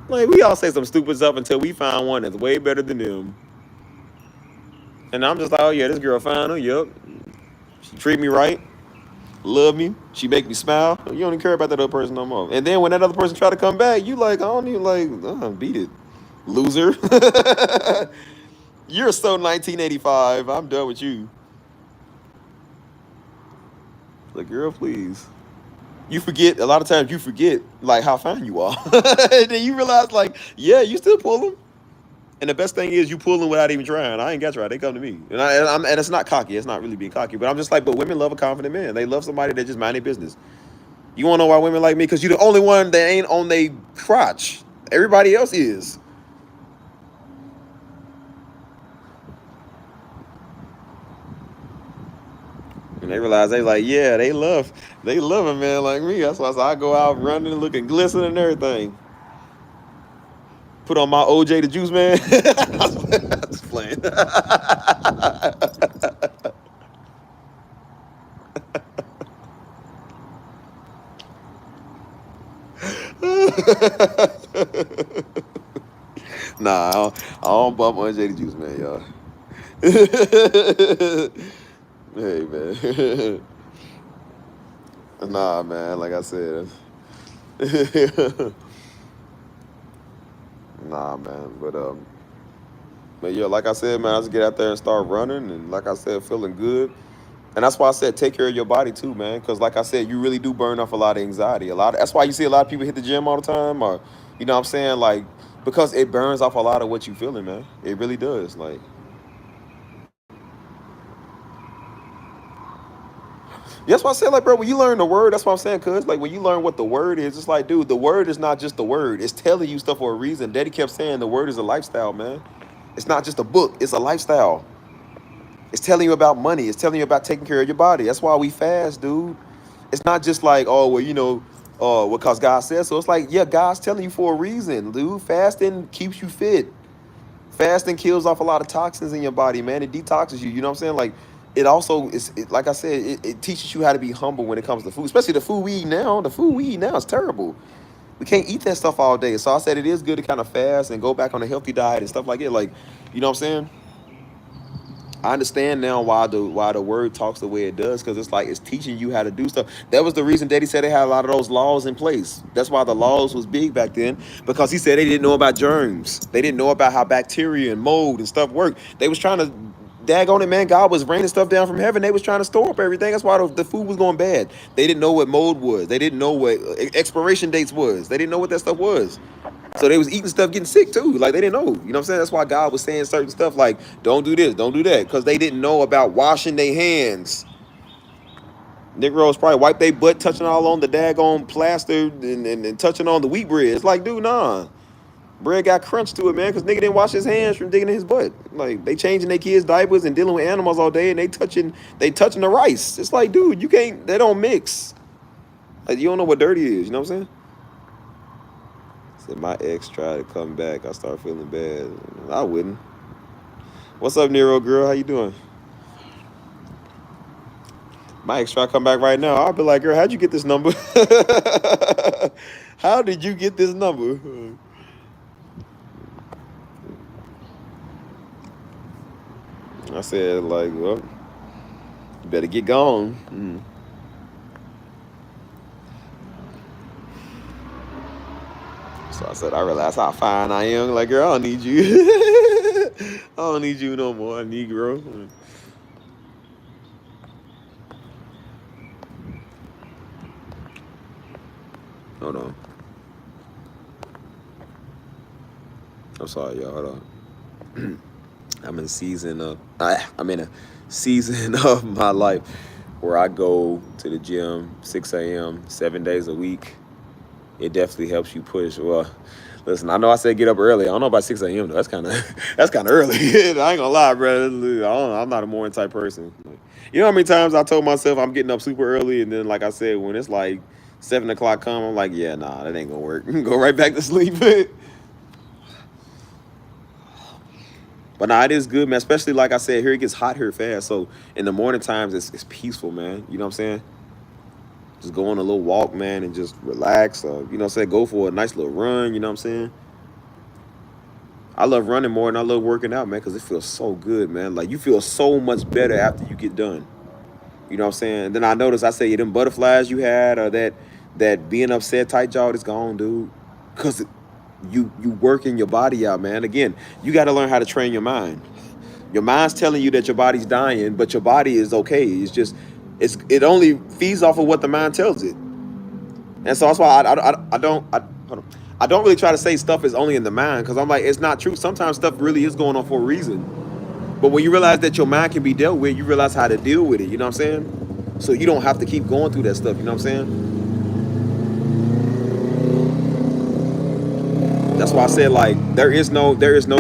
Like, we all say some stupid stuff until we find one that's way better than them. And I'm just like, oh yeah, this girl fine. Oh, yep. She treat me right. Love me. She make me smile. You don't even care about that other person no more. And then when that other person try to come back, you like, I don't even like, beat it. Loser. You're so 1985. I'm done with you. Like, girl, please. You forget, a lot of times you forget, like, how fine you are. And then you realize, like, yeah, you still pull them. And the best thing is you pull them without even trying. I ain't got to try. They come to me. And it's not cocky. It's not really being cocky. But I'm just like, but women love a confident man. They love somebody that just mind their business. You want to know why women like me? Because you're the only one that ain't on their crotch. Everybody else is. And they realize they like, yeah, they love a man like me. That's why I go out running, looking glistening and everything. Put on my OJ the Juice Man. I'm just playing. Nah, I don't bump OJ the Juice Man, y'all. Hey, man. Nah, man, like I said. Nah, man, but yeah, like I said, man, I just get out there and start running, and like I said, feeling good. And that's why I said take care of your body too, man, because like I said, you really do burn off a lot of anxiety. That's why you see a lot of people hit the gym all the time, or you know what I'm saying, like, because it burns off a lot of what you feeling, man. It really does, like. That's why I said, like, bro, when you learn the word, that's what I'm saying, cuz, like, when you learn what the word is, it's like, dude, the word is not just the word. It's telling you stuff for a reason. Daddy kept saying the word is a lifestyle, man. It's not just a book. It's a lifestyle. It's telling you about money. It's telling you about taking care of your body. That's why we fast, dude. It's not just like, oh, well, you know, because God says so. It's like, yeah, God's telling you for a reason, dude. Fasting keeps you fit. Fasting kills off a lot of toxins in your body, man. It detoxes you. You know what I'm saying? Like, it also is, like I said, it teaches you how to be humble when it comes to food, especially the food we eat now. The food we eat now is terrible. We can't eat that stuff all day. So I said it is good to kind of fast and go back on a healthy diet and stuff like it. Like, you know what I'm saying? I understand now why the word talks the way it does, because it's like it's teaching you how to do stuff. That was the reason Daddy said they had a lot of those laws in place. That's why the laws was big back then, because he said they didn't know about germs. They didn't know about how bacteria and mold and stuff worked. They was trying to daggone it, man. God was raining stuff down from heaven. They was trying to store up everything. That's why the food was going bad. They didn't know what mold was. They didn't know what expiration dates was. They didn't know what that stuff was. So they was eating stuff, getting sick too. Like, they didn't know. You know what I'm saying? That's why God was saying certain stuff like, don't do this, don't do that. Because they didn't know about washing their hands. Negroes probably wipe their butt touching all on the daggone plaster and touching on the wheat bread. It's like, dude, nah. Bread got crunched to it, man, because nigga didn't wash his hands from digging in his butt. Like, they changing their kids' diapers and dealing with animals all day, and they touching the rice. It's like, dude, you can't, they don't mix. Like, you don't know what dirty is, you know what I'm saying? Said my ex tried to come back. I start feeling bad. I wouldn't. What's up, Nero girl? How you doing? My ex tried to come back right now. I'll be like, girl, how'd you get this number? How did you get this number? I said, like, well, you better get gone. So I said, I realized how fine I am. Like, girl, I don't need you. I don't need you no more, Negro. Hold on. I'm sorry, y'all. Hold on. I'm in a season of my life where I go to the gym 6 a.m. 7 days a week. It definitely helps you push. Well, listen, I know I said get up early. I don't know about 6 a.m. though. That's kind of early. I ain't gonna lie, bro. I'm not a morning type person. You know how many times I told myself I'm getting up super early, and then, like I said, when it's like 7 o'clock come, I'm like, yeah, nah, that ain't gonna work. Go right back to sleep. But nah, it is good, man. Especially, like I said, here it gets hot here fast. So in the morning times, it's peaceful, man. You know what I'm saying? Just go on a little walk, man, and just relax. You know what I'm saying? Go for a nice little run, you know what I'm saying? I love running more than I love working out, man, because it feels so good, man. Like, you feel so much better after you get done. You know what I'm saying? And then I noticed, I say, yeah, them butterflies you had, or that being upset tight jaw is gone, dude. Because you working your body out, man. Again, you got to learn how to train your mind. Your mind's telling you that your body's dying, but your body is okay. It's just, it only feeds off of what the mind tells it. And so that's why I don't really try to say stuff is only in the mind, because I'm like, it's not true. Sometimes stuff really is going on for a reason. But when you realize that your mind can be dealt with, you realize how to deal with it, you know what I'm saying? So you don't have to keep going through that stuff, you know what I'm saying? That's why I said, like, there is no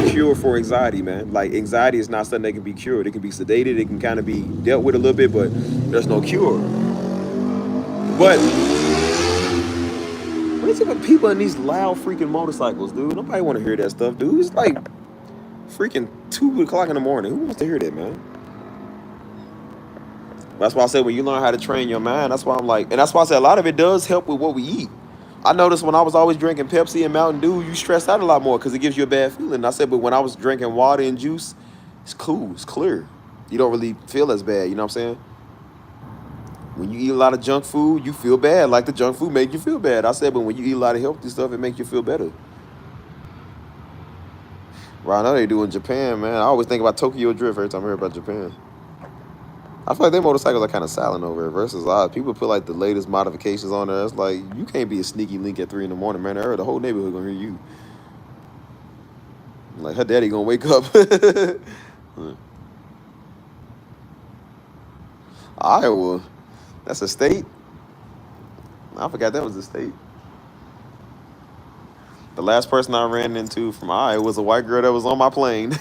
cure for anxiety, man. Like, anxiety is not something that can be cured. It can be sedated, it can kind of be dealt with a little bit, but there's no cure. But what is it with people in these loud freaking motorcycles, dude? Nobody want to hear that stuff, dude. It's like freaking 2 o'clock in the morning. Who wants to hear that, man? That's why I said, when you learn how to train your mind, that's why I'm like, and that's why I said a lot of it does help with what we eat. I noticed when I was always drinking Pepsi and Mountain Dew, you stress out a lot more because it gives you a bad feeling. I said, but when I was drinking water and juice, it's cool, it's clear. You don't really feel as bad, you know what I'm saying? When you eat a lot of junk food, you feel bad, like the junk food make you feel bad. I said, but when you eat a lot of healthy stuff, it makes you feel better. Right now they do in Japan, man. I always think about Tokyo Drift every time I hear about Japan. I feel like their motorcycles are kind of silent over it versus ours. People put like the latest modifications on there. It's like, you can't be a sneaky link at 3 in the morning, man. The whole neighborhood gonna hear you. Like, her daddy gonna wake up. Iowa, that's a state? I forgot that was a state. The last person I ran into from Iowa was a white girl that was on my plane.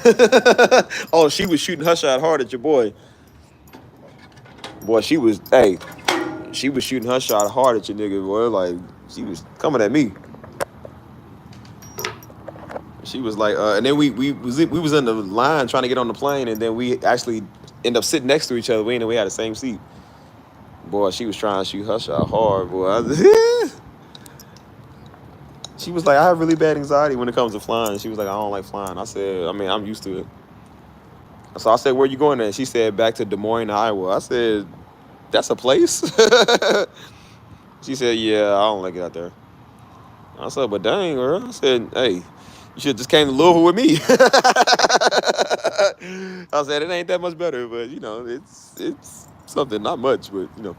Oh, she was shooting her shot hard at your boy. Boy, she was shooting her shot hard at your nigga, boy. Like, she was coming at me. She was like, and then we was in the line trying to get on the plane, and then we actually end up sitting next to each other. We had the same seat. Boy, she was trying to shoot her shot hard, boy. She was like, I have really bad anxiety when it comes to flying. She was like, I don't like flying. I said, I mean, I'm used to it. So I said, where you going at? She said, back to Des Moines, Iowa. I said, that's a place? She said, yeah, I don't like it out there. I said, but dang, girl. I said, hey, you should have just came to Louisville with me. I said, it ain't that much better, but, you know, it's something, not much, but, you know.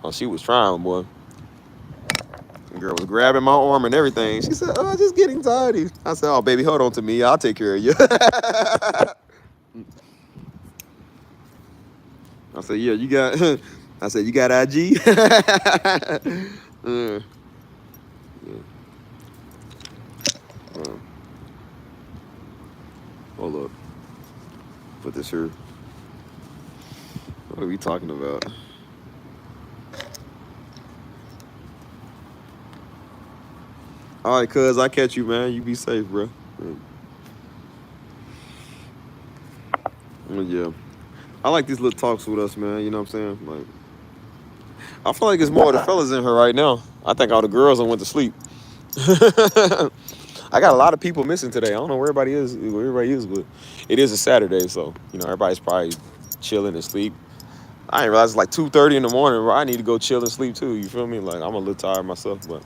Oh, she was trying, boy. The girl was grabbing my arm and everything. She said, oh, just get anxiety. I said, oh, baby, hold on to me. I'll take care of you. I said, yeah, you got, I said, you got IG? Yeah. Hold up. Put this here. What are we talking about? All right, cuz, I catch you, man. You be safe, bro. Yeah. I like these little talks with us, man. You know what I'm saying? Like, I feel like it's more of the fellas in here right now. I think all the girls done went to sleep. I got a lot of people missing today. I don't know where everybody is, but it is a Saturday, so you know everybody's probably chilling and sleep. I didn't realize it's like 2:30 in the morning, bro. I need to go chill and sleep too. You feel me? Like I'm a little tired myself, but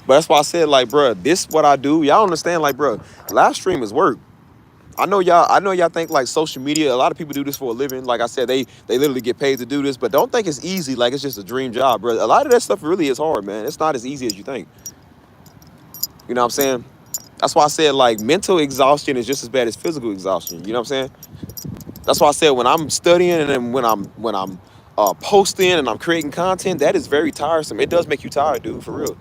that's why I said, like, bro, this what I do. Y'all understand, like, bro, live stream is work. I know y'all think like social media, a lot of people do this for a living. Like I said, they literally get paid to do this, but don't think it's easy, like it's just a dream job, bro. A lot of that stuff really is hard, man. It's not as easy as you think. You know what I'm saying? That's why I said, like, mental exhaustion is just as bad as physical exhaustion. You know what I'm saying? That's why I said when I'm studying and then when I'm posting and I'm creating content, that is very tiresome. It does make you tired, dude, for real.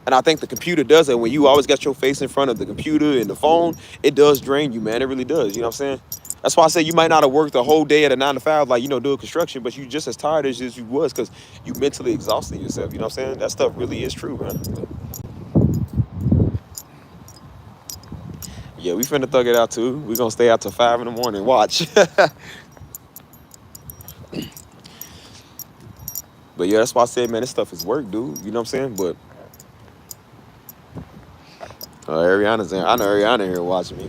And I think the computer does it. When you always got your face in front of the computer and the phone, it does drain you, man. It really does. You know what I'm saying? That's why I say you might not have worked the whole day at a 9 to 5, like, you know, doing construction, but you just as tired as you was because you mentally exhausted yourself. You know what I'm saying? That stuff really is true, man. Yeah, we finna thug it out too. We gonna stay out till 5 in the morning. Watch. But yeah, that's why I said, man, this stuff is work, dude. You know what I'm saying? But Ariana's in. I know Ariana here watching me.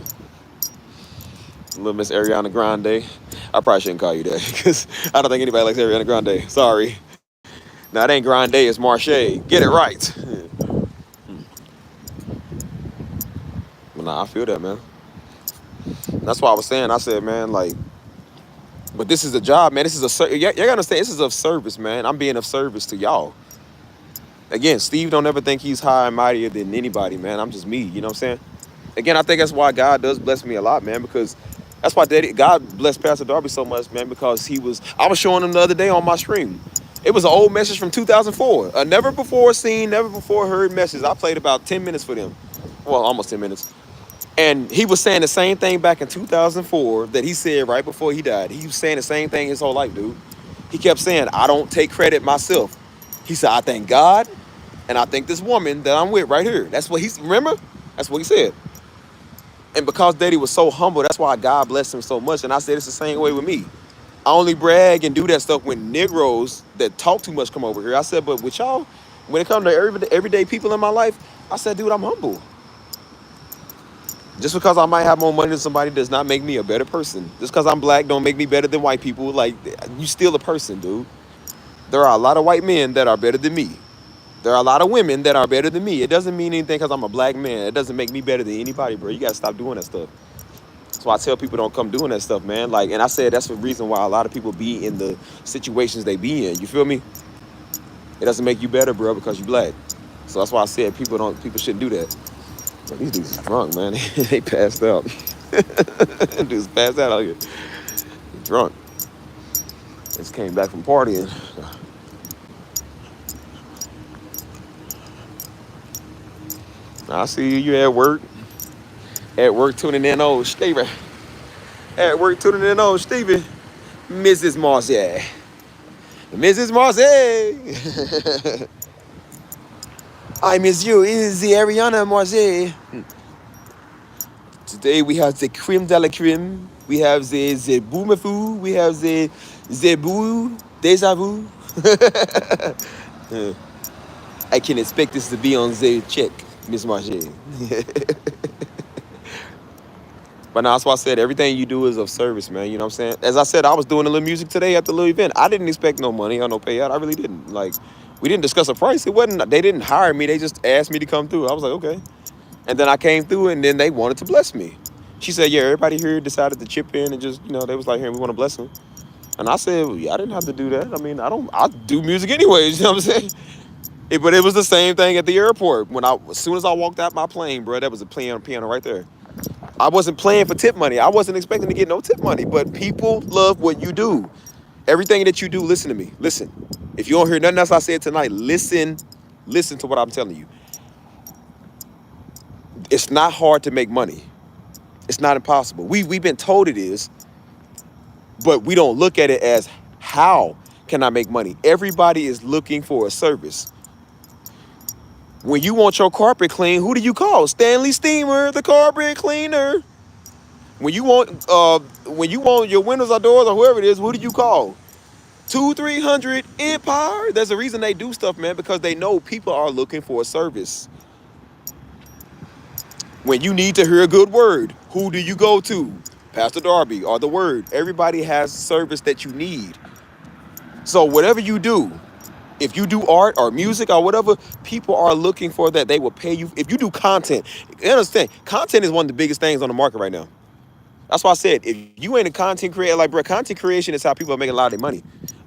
Little Miss Ariana Grande. I probably shouldn't call you that because I don't think anybody likes Ariana Grande. Sorry. Now it ain't Grande, it's Marche. Get it right. But nah, I feel that, man. That's why I was saying. I said, man, like, but this is a job, man. This is y'all gotta understand. This is of service, man. I'm being of service to y'all. Again, Steve don't ever think he's higher and mightier than anybody, man. I'm just me. You know what I'm saying? Again, I think that's why God does bless me a lot, man, because that's why God blessed Pastor Darby so much, man, because I was showing him the other day on my stream. It was an old message from 2004. A never before seen, never before heard message. I played about 10 minutes for them. Well, almost 10 minutes. And he was saying the same thing back in 2004 that he said right before he died. He was saying the same thing his whole life, dude. He kept saying, I don't take credit myself. He said, I thank God and I thank this woman that I'm with right here. That's what remember? That's what he said. And because Daddy was so humble, that's why God blessed him so much. And I said it's the same way with me. I only brag and do that stuff when Negroes that talk too much come over here. I said, but with y'all, when it comes to everyday people in my life, I said, dude, I'm humble. Just because I might have more money than somebody does not make me a better person. Just because I'm black don't make me better than white people. Like, you still a person, dude. There are a lot of white men that are better than me. There are a lot of women that are better than me. It doesn't mean anything because I'm a black man. It doesn't make me better than anybody, bro. You got to stop doing that stuff. That's why I tell people don't come doing that stuff, man. Like, and I said that's the reason why a lot of people be in the situations they be in. You feel me? It doesn't make you better, bro, because you black. So that's why I said people shouldn't do that. But these dudes are drunk, man. They passed out. Dudes passed out here. Drunk. Just came back from partying. I see you at work. At work tuning in old Stevie. At work tuning in old Stevie. Mrs. Marcy. Mrs. Marcy. I miss you. It is the Ariana Marcy. Today we have the creme de la creme. We have the boomafoo. We have the boo deja vu. I can expect this to be on the check, Miss Marcy. But now that's why I said everything you do is of service, man. You know what I'm saying? As I said, I was doing a little music today at the little event. I didn't expect no money or no payout. I really didn't. Like, we didn't discuss a price. They didn't hire me. They just asked me to come through. I was like, okay. And then I came through and then they wanted to bless me. She said, yeah, everybody here decided to chip in and just, you know, they was like, here, we want to bless him. And I said, well, yeah, I didn't have to do that. I mean, I do music anyways, you know what I'm saying? But it was the same thing at the airport. As soon as I walked out my plane, bro, that was a piano right there. I wasn't playing for tip money. I wasn't expecting to get no tip money, but people love what you do. Everything that you do, listen to me. Listen. If you don't hear nothing else I said tonight, listen to what I'm telling you. It's not hard to make money. It's not impossible. We've been told it is, but we don't look at it as how can I make money? Everybody is looking for a service. When you want your carpet clean, who do you call? Stanley Steamer, the carpet cleaner. When you want your windows or doors or whoever it is, who do you call? 2-300 Empire. There's a reason they do stuff, man, because they know people are looking for a service. When you need to hear a good word, who do you go to? Pastor Darby or the Word. Everybody has service that you need. So whatever you do, if you do art or music or whatever, people are looking for that. They will pay you. If you do content, you understand, content is one of the biggest things on the market right now. That's why I said, if you ain't a content creator, like, bro, content creation is how people are making a lot of their money.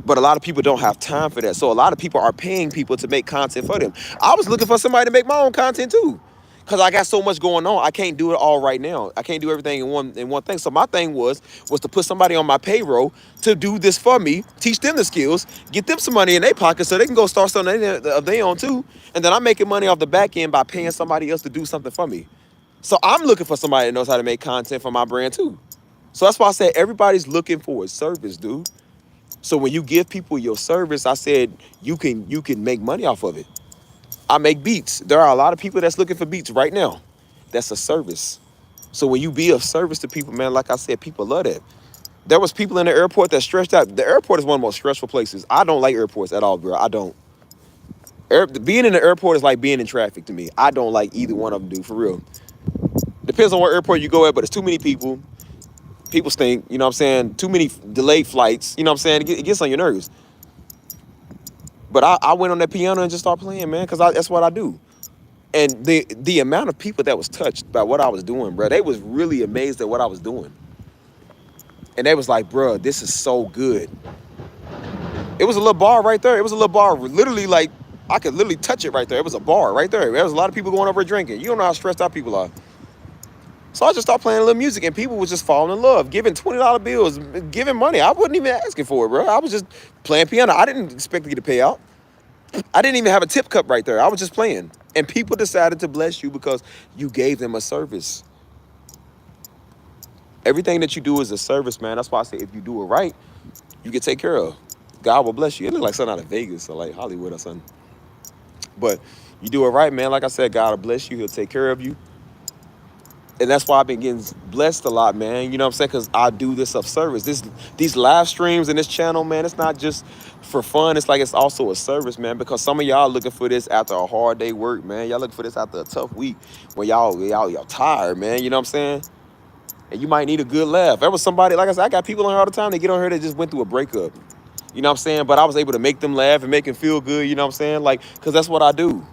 But a lot of people don't have time for that. So a lot of people are paying people to make content for them. I was looking for somebody to make my own content too. Because I got so much going on. I can't do it all right now. I can't do everything in one thing. So my thing was to put somebody on my payroll to do this for me, teach them the skills, get them some money in their pocket so they can go start something of their own too. And then I'm making money off the back end by paying somebody else to do something for me. So I'm looking for somebody that knows how to make content for my brand too. So that's why I said everybody's looking for a service, dude. So when you give people your service, I said you can make money off of it. I make beats. There are a lot of people that's looking for beats right now. That's a service. So when you be of service to people, man, like I said, people love that. There was people in the airport that stressed out. The airport is one of the most stressful places. I don't like airports at all, bro. I don't. Being in the airport is like being in traffic to me. I don't like either one of them, dude, for real. Depends on what airport you go at, but it's too many people. People stink, you know what I'm saying? Too many delayed flights, you know what I'm saying? It gets on your nerves. But I went on that piano and just started playing, man, because that's what I do. And the amount of people that was touched by what I was doing, bro, they was really amazed at what I was doing. And they was like, bro, this is so good. It was a little bar right there. It was a little bar, literally, like, I could literally touch it right there. It was a bar right there. There was a lot of people going over drinking. You don't know how stressed out people are. So I just started playing a little music, and people was just falling in love, giving $20 bills, giving money. I wasn't even asking for it, bro. I was just playing piano. I didn't expect to get a payout. I didn't even have a tip cup right there. I was just playing. And people decided to bless you because you gave them a service. Everything that you do is a service, man. That's why I say if you do it right, you get taken care of. God will bless you. It look like something out of Vegas or like Hollywood or something. But you do it right, man. Like I said, God will bless you. He'll take care of you. And that's why I've been getting blessed a lot, man. You know what I'm saying? Because I do this of service. These live streams and this channel, man, it's not just for fun. It's like it's also a service, man. Because some of y'all looking for this after a hard day work, man. Y'all looking for this after a tough week when y'all tired, man. You know what I'm saying? And you might need a good laugh. There was somebody, like I said, I got people on here all the time. They get on here that just went through a breakup. You know what I'm saying? But I was able to make them laugh and make them feel good. You know what I'm saying? Like, because that's what I do.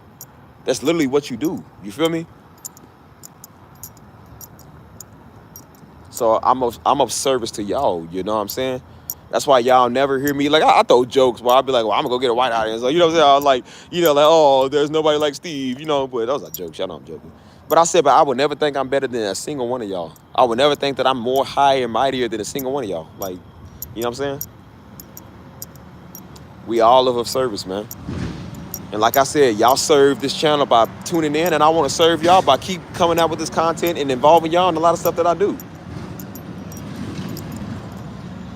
That's literally what you do. You feel me? So I'm of service to y'all, you know what I'm saying? That's why y'all never hear me. Like, I throw jokes where I'll be like, well, I'm going to go get a white audience. So, you know what I'm saying? I'm like, you know, like, oh, there's nobody like Steve, you know, but those are jokes. Y'all know I'm joking. But I said, but I would never think I'm better than a single one of y'all. I would never think that I'm more high and mightier than a single one of y'all. Like, you know what I'm saying? We all of service, man. And like I said, y'all serve this channel by tuning in, and I want to serve y'all by keep coming out with this content and involving y'all in a lot of stuff that I do.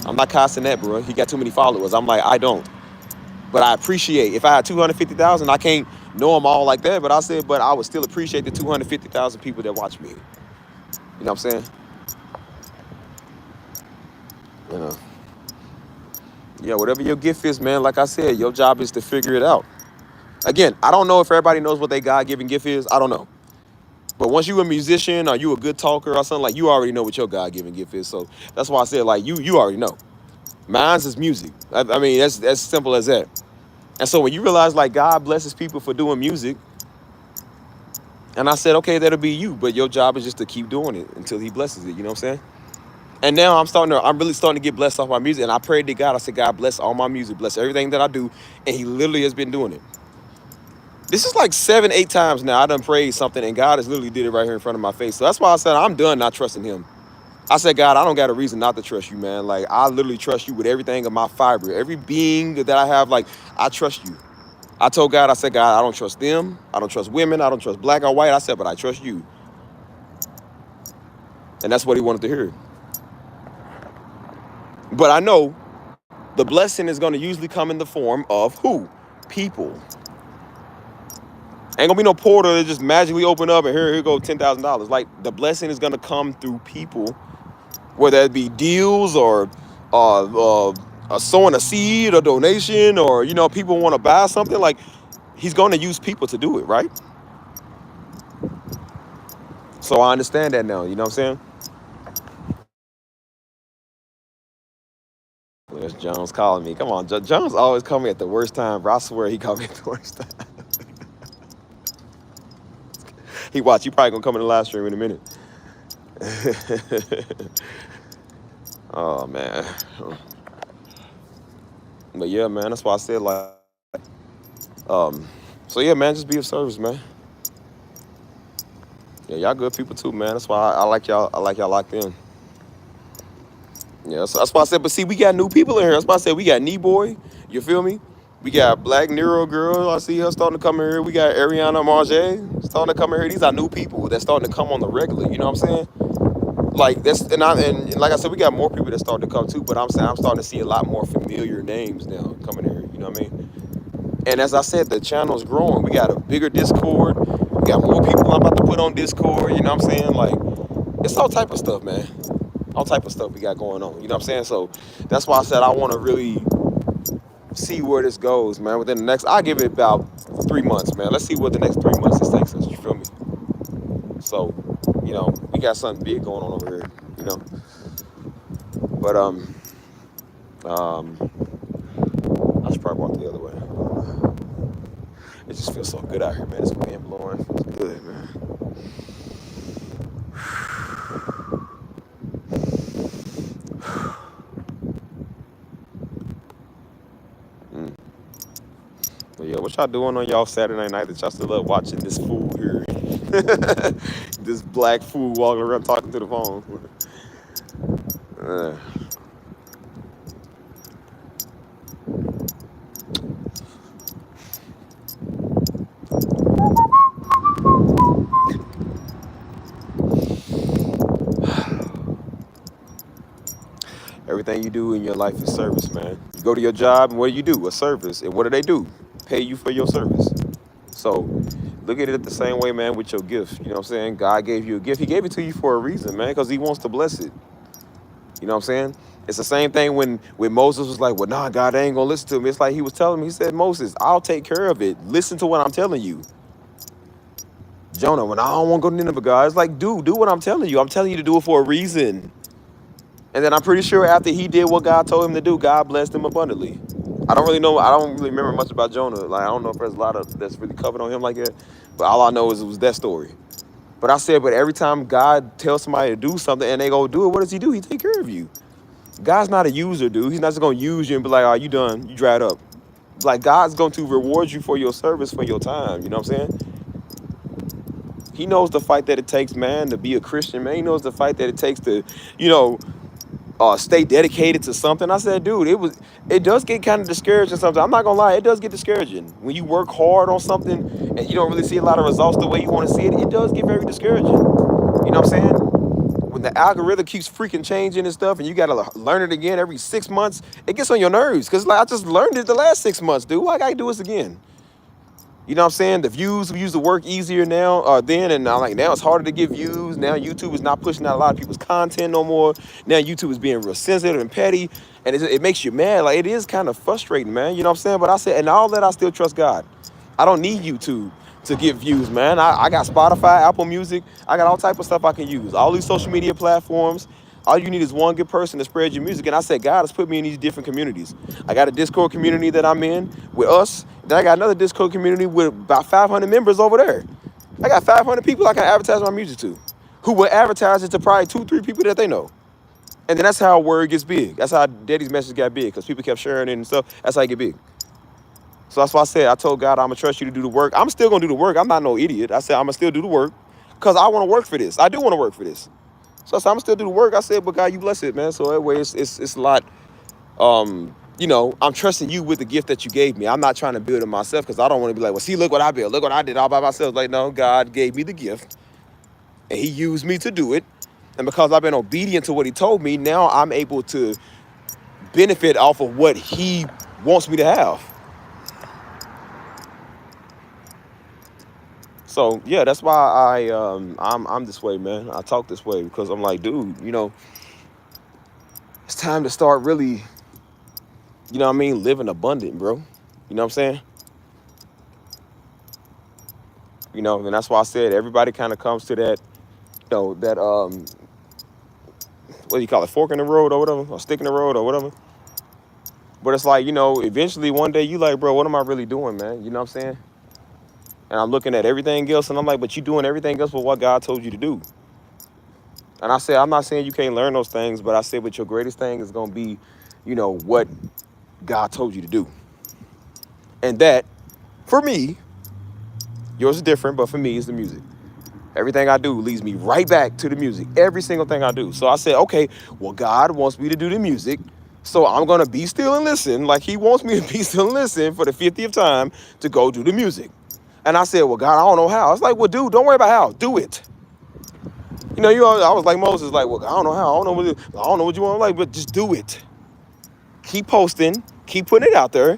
I'm not casting that, bro. He got too many followers. I'm like, I don't. But I appreciate, if I had 250,000, I can't know them all like that. But I said, but I would still appreciate the 250,000 people that watch me. You know what I'm saying? You know. Yeah, whatever your gift is, man, like I said, your job is to figure it out. Again, I don't know if everybody knows what their God-given gift is. I don't know. But once you a musician or you a good talker or something, like, you already know what your God-given gift is. So that's why I said, like, you already know. Mine's is music. I mean, that's simple as that. And so when you realize, like, God blesses people for doing music, and I said, okay, that'll be you, but your job is just to keep doing it until he blesses it, you know what I'm saying? And now I'm really starting to get blessed off my music, and I prayed to God. I said, God, bless all my music, bless everything that I do, and he literally has been doing it. This is like 7-8 times now I done prayed something, and God has literally did it right here in front of my face. So that's why I said I'm done not trusting him. I said, God, I don't got a reason not to trust you, man. Like, I literally trust you with everything of my fiber. Every being that I have, like, I trust you. I told God, I said, God, I don't trust them. I don't trust women. I don't trust black or white. I said, but I trust you. And that's what he wanted to hear. But I know the blessing is going to usually come in the form of who? People. Ain't gonna be no portal that just magically open up and here go $10,000. Like, the blessing is gonna come through people, whether it be deals or sowing a seed or donation, or people want to buy something. Like, he's gonna use people to do it, right? So I understand that now. You know what I'm saying? There's Jones calling me. Come on, Jones always call me at the worst time, bro. I swear he called me at the worst time. He watch. You probably gonna come in the live stream in a minute. Oh man. But yeah, man, that's why I said, like, so yeah, man, just be of service, man. Yeah, y'all good people too, man. That's why I like y'all. I like y'all locked in. Yeah, so that's why I said. But see, we got new people in here. That's why I said we got Knee Boy. You feel me? We got Black Nero Girl. I see her starting to come in here. We got Ariana Marge starting to come in here. These are new people that's starting to come on the regular. You know what I'm saying? Like, that's and like I said, we got more people that starting to come too. But I'm saying I'm starting to see a lot more familiar names now coming here. You know what I mean? And as I said, the channel's growing. We got a bigger Discord. We got more people I'm about to put on Discord. You know what I'm saying? Like, it's all type of stuff, man. All type of stuff we got going on. You know what I'm saying? So that's why I said I want to really see where this goes, man. Within the next, I'll give it about 3 months, man. Let's see what the next 3 months this takes us. You feel me? So, we got something big going on over here. But I should probably walk the other way. It just feels so good out here, man. It's wind blowing. It feels good, man. But yeah, what y'all doing on y'all Saturday night that y'all still up watching this fool here? This black fool walking around talking to the phone. Everything you do in your life is service, man. You go to your job, and what do you do? A service. And what do? Pay you for your service. So look at it the same way, man, with your gift. You know what I'm saying? God gave you a gift. He gave it to you for a reason, man, because he wants to bless it. You know what I'm saying? It's the same thing when Moses was like, well, nah, God, I ain't going to listen to him. It's like he was telling me, he said, Moses, I'll take care of it. Listen to what I'm telling you. Jonah, when I don't want to go to Nineveh, God, it's like, dude, do what I'm telling you. I'm telling you to do it for a reason. And then I'm pretty sure after he did what God told him to do, God blessed him abundantly. I don't really remember much about Jonah. Like, I don't know if there's a lot of that's really covered on him like that. But all I know is it was that story. But I said, but every time God tells somebody to do something and they go do it, what does he do? He take care of you. God's not a user, dude. He's not just going to use you and be like, oh, you done. You dried up. Like, God's going to reward you for your service, for your time. You know what I'm saying? He knows the fight that it takes, man, to be a Christian, man. He knows the fight that it takes to, stay dedicated to something. I said, dude, it does get kind of discouraging sometimes. I'm not gonna lie, it does get discouraging. When you work hard on something and you don't really see a lot of results the way you want to see it, it does get very discouraging. You know what I'm saying? When the algorithm keeps freaking changing and stuff and you gotta learn it again every 6 months, it gets on your nerves. Cause like, I just learned it the last 6 months, dude. Why I gotta do this again? You know what I'm saying? The views, we used to work easier now, then, and now it's harder to get views. Now YouTube is not pushing out a lot of people's content no more. Now YouTube is being real sensitive and petty, and it makes you mad. Like, it is kind of frustrating, man. You know what I'm saying? But I said, and all that, I still trust God. I don't need YouTube to get views, man. I got Spotify, Apple Music. I got all type of stuff I can use. All these social media platforms. All you need is one good person to spread your music. And I said, God has put me in these different communities. I got a Discord community that I'm in with us. Then I got another Discord community with about 500 members over there. I got 500 people I can advertise my music to, who will advertise it to probably 2-3 people that they know. And then that's how word gets big. That's how Daddy's message got big, because people kept sharing it and stuff. That's how it get big. So that's why I said, I told God, I'm going to trust you to do the work. I'm still going to do the work. I'm not no idiot. I said, I'm going to still do the work because I want to work for this. I do want to work for this. So I said, I'm still do the work. I said, but God, you bless it, man. So that way it's a lot, I'm trusting you with the gift that you gave me. I'm not trying to build it myself because I don't want to be like, well, see, look what I built. Look what I did all by myself. Like, no, God gave me the gift and he used me to do it. And because I've been obedient to what he told me, now I'm able to benefit off of what he wants me to have. So yeah, that's why I'm this way, man. I talk this way because I'm like, dude, it's time to start really, living abundant, bro. You know what I'm saying? And that's why I said everybody kind of comes to that, that what do you call it, fork in the road or whatever, or stick in the road or whatever. But it's like, eventually one day you like, bro, what am I really doing, man? You know what I'm saying? And I'm looking at everything else and I'm like, but you doing everything else but what God told you to do. And I said, I'm not saying you can't learn those things, but I said, but your greatest thing is going to be, what God told you to do. And that, for me, yours is different, but for me, it's the music. Everything I do leads me right back to the music. Every single thing I do. So I said, okay, well, God wants me to do the music. So I'm going to be still and listen like he wants me to be still and listen for the 50th time to go do the music. And I said, well, God, I don't know how. It's like, well, dude, don't worry about how. Do it. I was like Moses, like, well, I don't know how. I don't know what you want to like, but just do it. Keep posting. Keep putting it out there.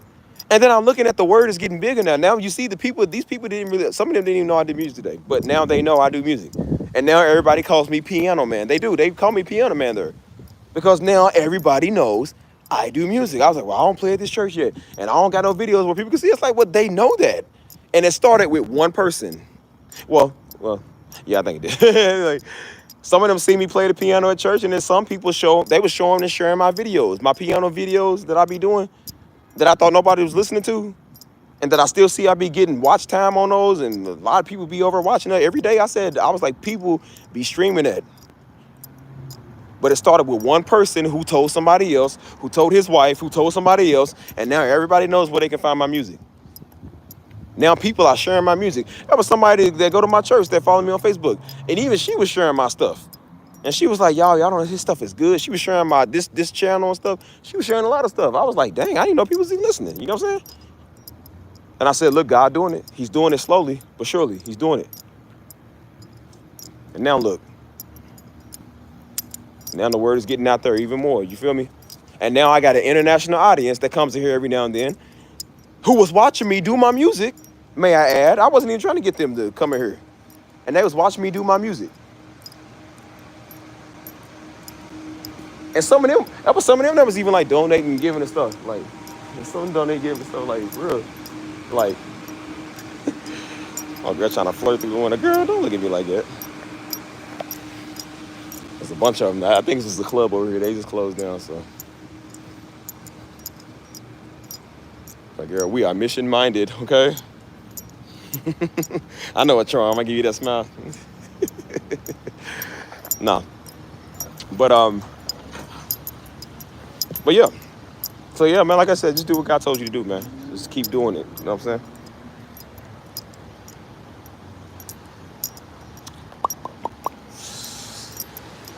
And then I'm looking at the word is getting bigger now. Now you see these people didn't really, some of them didn't even know I did music today. But now they know I do music. And now everybody calls me Piano Man. They do. They call me Piano Man there. Because now everybody knows I do music. I was like, well, I don't play at this church yet. And I don't got no videos where people can see. It's like, well, they know that. And it started with one person. Well, yeah, I think it did. Like, some of them see me play the piano at church, and then some people they were showing and sharing my videos, my piano videos that I be doing, that I thought nobody was listening to, and that I still see I be getting watch time on those, and a lot of people be over watching that every day. I was like, people be streaming that. But it started with one person who told somebody else, who told his wife, who told somebody else, and now everybody knows where they can find my music. Now people are sharing my music. That was somebody that go to my church that followed me on Facebook. And even she was sharing my stuff. And she was like, y'all don't know, his stuff is good. She was sharing my this channel and stuff. She was sharing a lot of stuff. I was like, dang, I didn't know people was even listening. You know what I'm saying? And I said, look, God doing it. He's doing it slowly, but surely. He's doing it. And now look. Now the word is getting out there even more. You feel me? And now I got an international audience that comes in here every now and then who was watching me do my music. May I add, I wasn't even trying to get them to come in here. And they was watching me do my music. And some of them that was even like donating and giving and stuff. Like, some donate, giving stuff, like, real. Like, my girl trying to flirt through one. Girl, don't look at me like that. There's a bunch of them. I think this is the club over here. They just closed down, so. Like, girl, we are mission-minded, okay? I know what, Charm. I'm gonna give you that smile. Nah. But yeah. So yeah, man, like I said, just do what God told you to do, man. Just keep doing it. You know what I'm saying?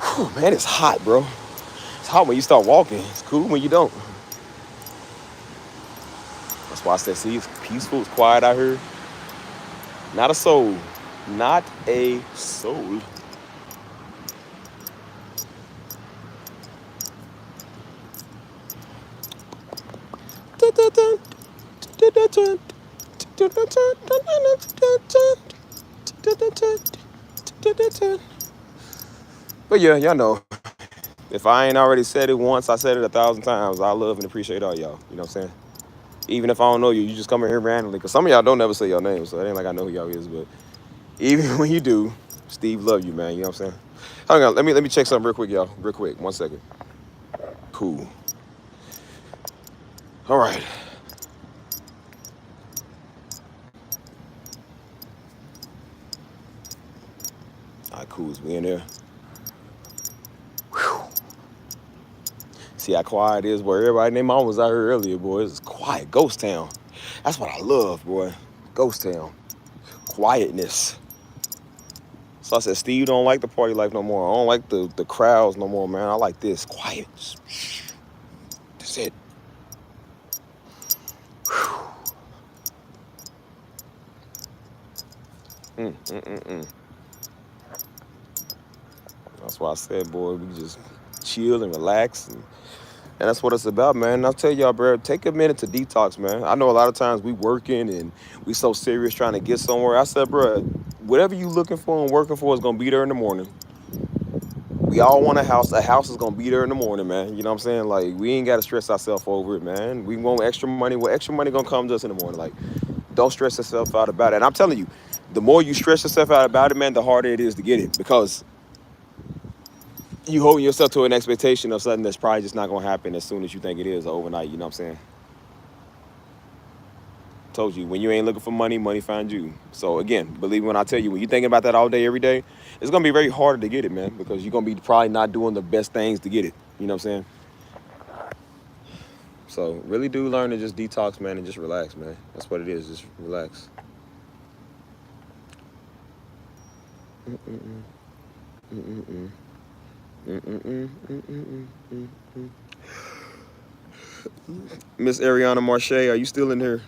Whew, man, it's hot, bro. It's hot when you start walking. It's cool when you don't. That's why I said, see, it's peaceful, it's quiet out here. Not a soul. Not a soul. But yeah, y'all know. If I ain't already said it once, I said it 1,000 times. I love and appreciate all y'all. You know what I'm saying? Even if I don't know you, you just come in here randomly. Because some of y'all don't never say your name, so it ain't like I know who y'all is. But even when you do, Steve love you, man. You know what I'm saying? Hang on, let me check something real quick, y'all. Real quick, 1 second. Cool. All right. All right, cool. Is we in there? Whew. See how quiet it is, boy. Everybody named mom was out here earlier, boy. It's quiet. Ghost town. That's what I love, boy. Ghost town. Quietness. So I said, Steve don't like the party life no more. I don't like the crowds no more, man. I like this. Quiet. That's it. That's why I said, boy, we just chill and relax, and that's what it's about, man. And I'll tell y'all, bro, take a minute to detox, man. I know a lot of times we working and we so serious trying to get somewhere. I said, bro, whatever you looking for and working for is gonna be there in the morning. We all want a house. A house is gonna be there in the morning, man. You know what I'm saying? Like, we ain't gotta stress ourselves over it, man. We want extra money. Well, extra money gonna come to us in the morning. Like, don't stress yourself out about it. And I'm telling you, the more you stress yourself out about it, man, the harder it is to get it, because you holding yourself to an expectation of something that's probably just not gonna happen as soon as you think it is overnight. You know what I'm saying? Told you, when you ain't looking for money, money finds you. So again, believe me when I tell you, when you're thinking about that all day, every day, it's gonna be very hard to get it, man, because you're gonna be probably not doing the best things to get it. You know what I'm saying? So really do learn to just detox, man, and just relax, man. That's what it is. Just relax. Miss Ariana Marche, are you still in here?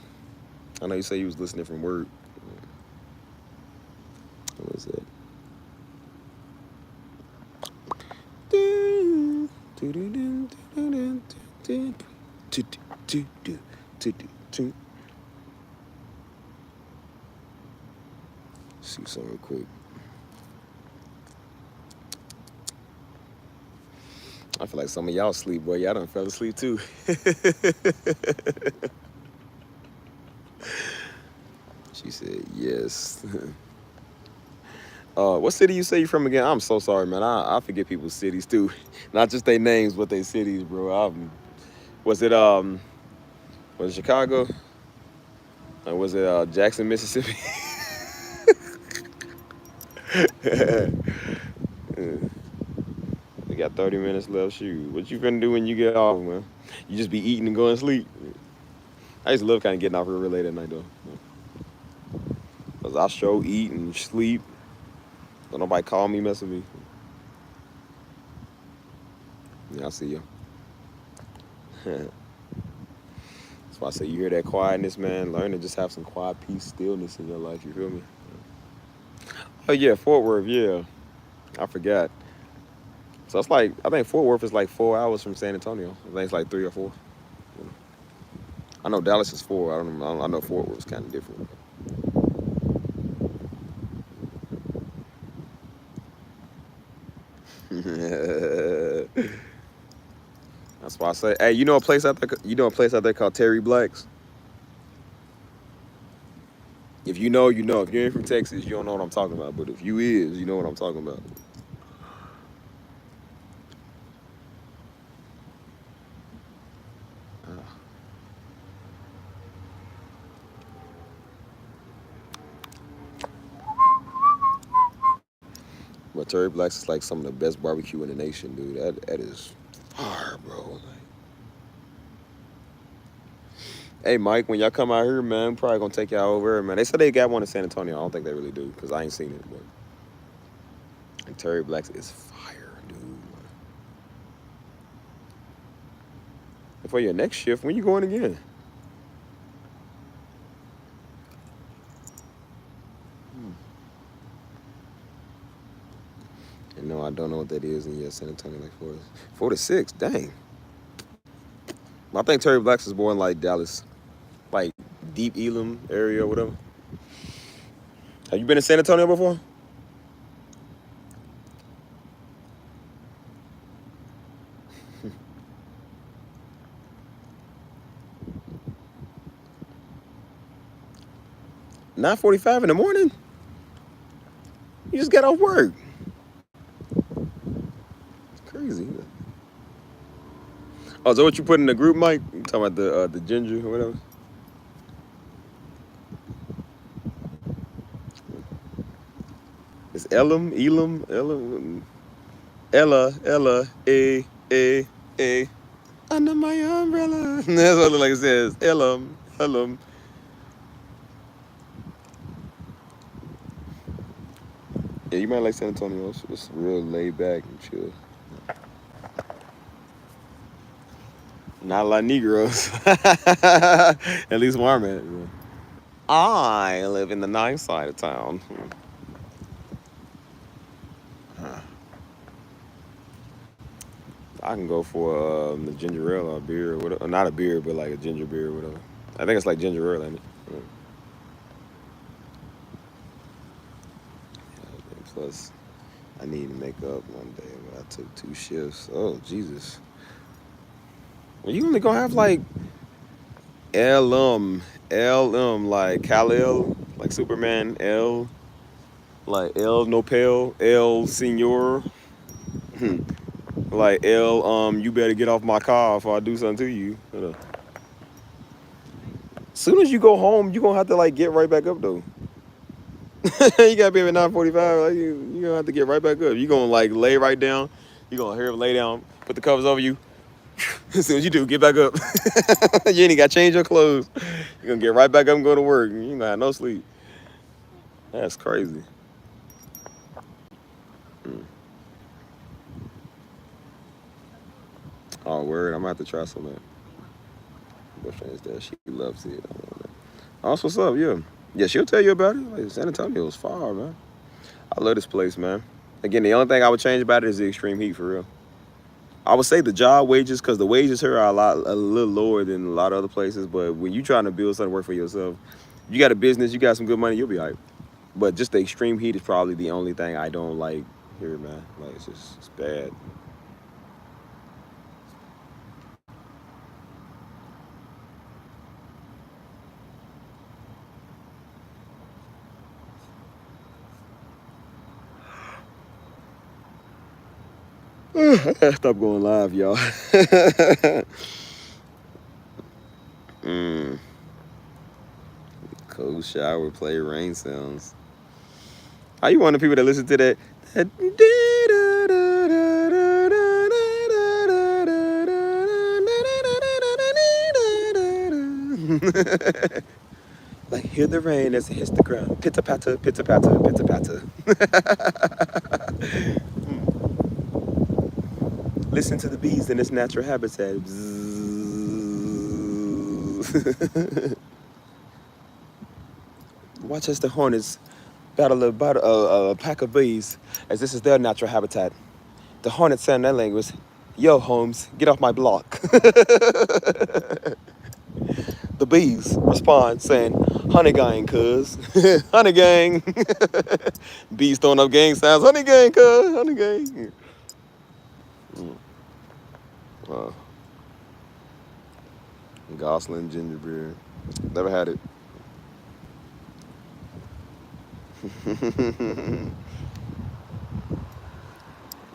I know you say you was listening from work. What was that? See something real quick. I feel like some of y'all sleep, boy. Y'all done fell asleep too. She said yes. What city you say you from again? I'm so sorry, man. I forget people's cities too. Not just their names, but their cities, bro. Was it Chicago? Or was it Jackson, Mississippi? We got 30 minutes left. Shoot, what you finna do when you get off, man? You just be eating and going to sleep. I used to love kind of getting off real late at night though, cause I sure eat and sleep. Don't nobody call me, mess with me. Yeah, I see you. That's why I say, you hear that quietness, man. Learn to just have some quiet, peace, stillness in your life. You feel me? Oh yeah, Fort Worth. Yeah, I forgot. So it's like, I think Fort Worth is like 4 hours from San Antonio. I think it's like 3 or 4. I know Dallas is 4. I know Fort Worth is kind of different. That's why I say, hey, you know a place out there? You know a place out there called Terry Black's? If you know, you know. If you ain't from Texas, you don't know what I'm talking about. But if you is, you know what I'm talking about. But Terry Black's is like some of the best barbecue in the nation, dude. That is fire, bro. Like, hey, Mike, when y'all come out here, man, I'm probably gonna take y'all over, man. They said they got one in San Antonio. I don't think they really do, because I ain't seen it. But and Terry Black's is fire, dude. And for your next shift, when you going again? And no, I don't know what that is in San Antonio, like 4 to 6. Dang. I think Terry Black's is born like Dallas, like deep Elam area or whatever. Have you been to San Antonio before? $9:45 in the morning? You just got off work. It's crazy. Oh, is that what you put in the group, Mike? You talking about the ginger or whatever? It's Elam, Ella, A. Under my umbrella. That's what it look like it says. Elam. Yeah, you might like San Antonio. It's real laid back and chill. Not a lot of Negroes. At least where I'm at. I live in the nice side of town. I can go for a ginger ale or a beer or whatever. Not a beer, but like a ginger beer or whatever. I think it's like ginger ale, ain't it? Yeah. And plus, I need to make up one day, but I took 2 shifts. Oh, Jesus. Well, you only gonna have like like Kal-El, like Superman, L, like El Nopel, El Senor, like L, you better get off my car if I do something to you. Soon as you go home, you gonna have to like get right back up though. You gotta be up at 9:45. Like you gonna have to get right back up. You gonna like lay right down. You gonna hear him lay down, put the covers over you. As soon as you do, get back up. You ain't got to change your clothes. You're going to get right back up and go to work. You ain't going to have no sleep. That's crazy. Oh, word. I'm going to have to try some of that. My friend's there. She loves it. Oh, that's what's up. Yeah. Yeah, she'll tell you about it. Like, San Antonio was far, man. I love this place, man. Again, the only thing I would change about it is the extreme heat, for real. I would say the job wages, because the wages here are a little lower than a lot of other places. But when you're trying to build something, work for yourself, you got a business, you got some good money, you'll be all right. But just the extreme heat is probably the only thing I don't like here, man. Like, it's bad. I gotta stop going live, y'all. Cold shower, play rain sounds. How you want the people that listen to that? Like, hear the rain as it hits the ground. Pitter patter, pitter patter, pitter patter. Listen to the bees in its natural habitat. Watch as the hornets battle a pack of bees, as this is their natural habitat. The hornets say in their language, "Yo, Holmes, get off my block." The bees respond saying, "Honey gang, cuz." Honey gang. Bees throwing up gang sounds. Honey gang, cuz. Honey gang. Gosling ginger beer. Never had it.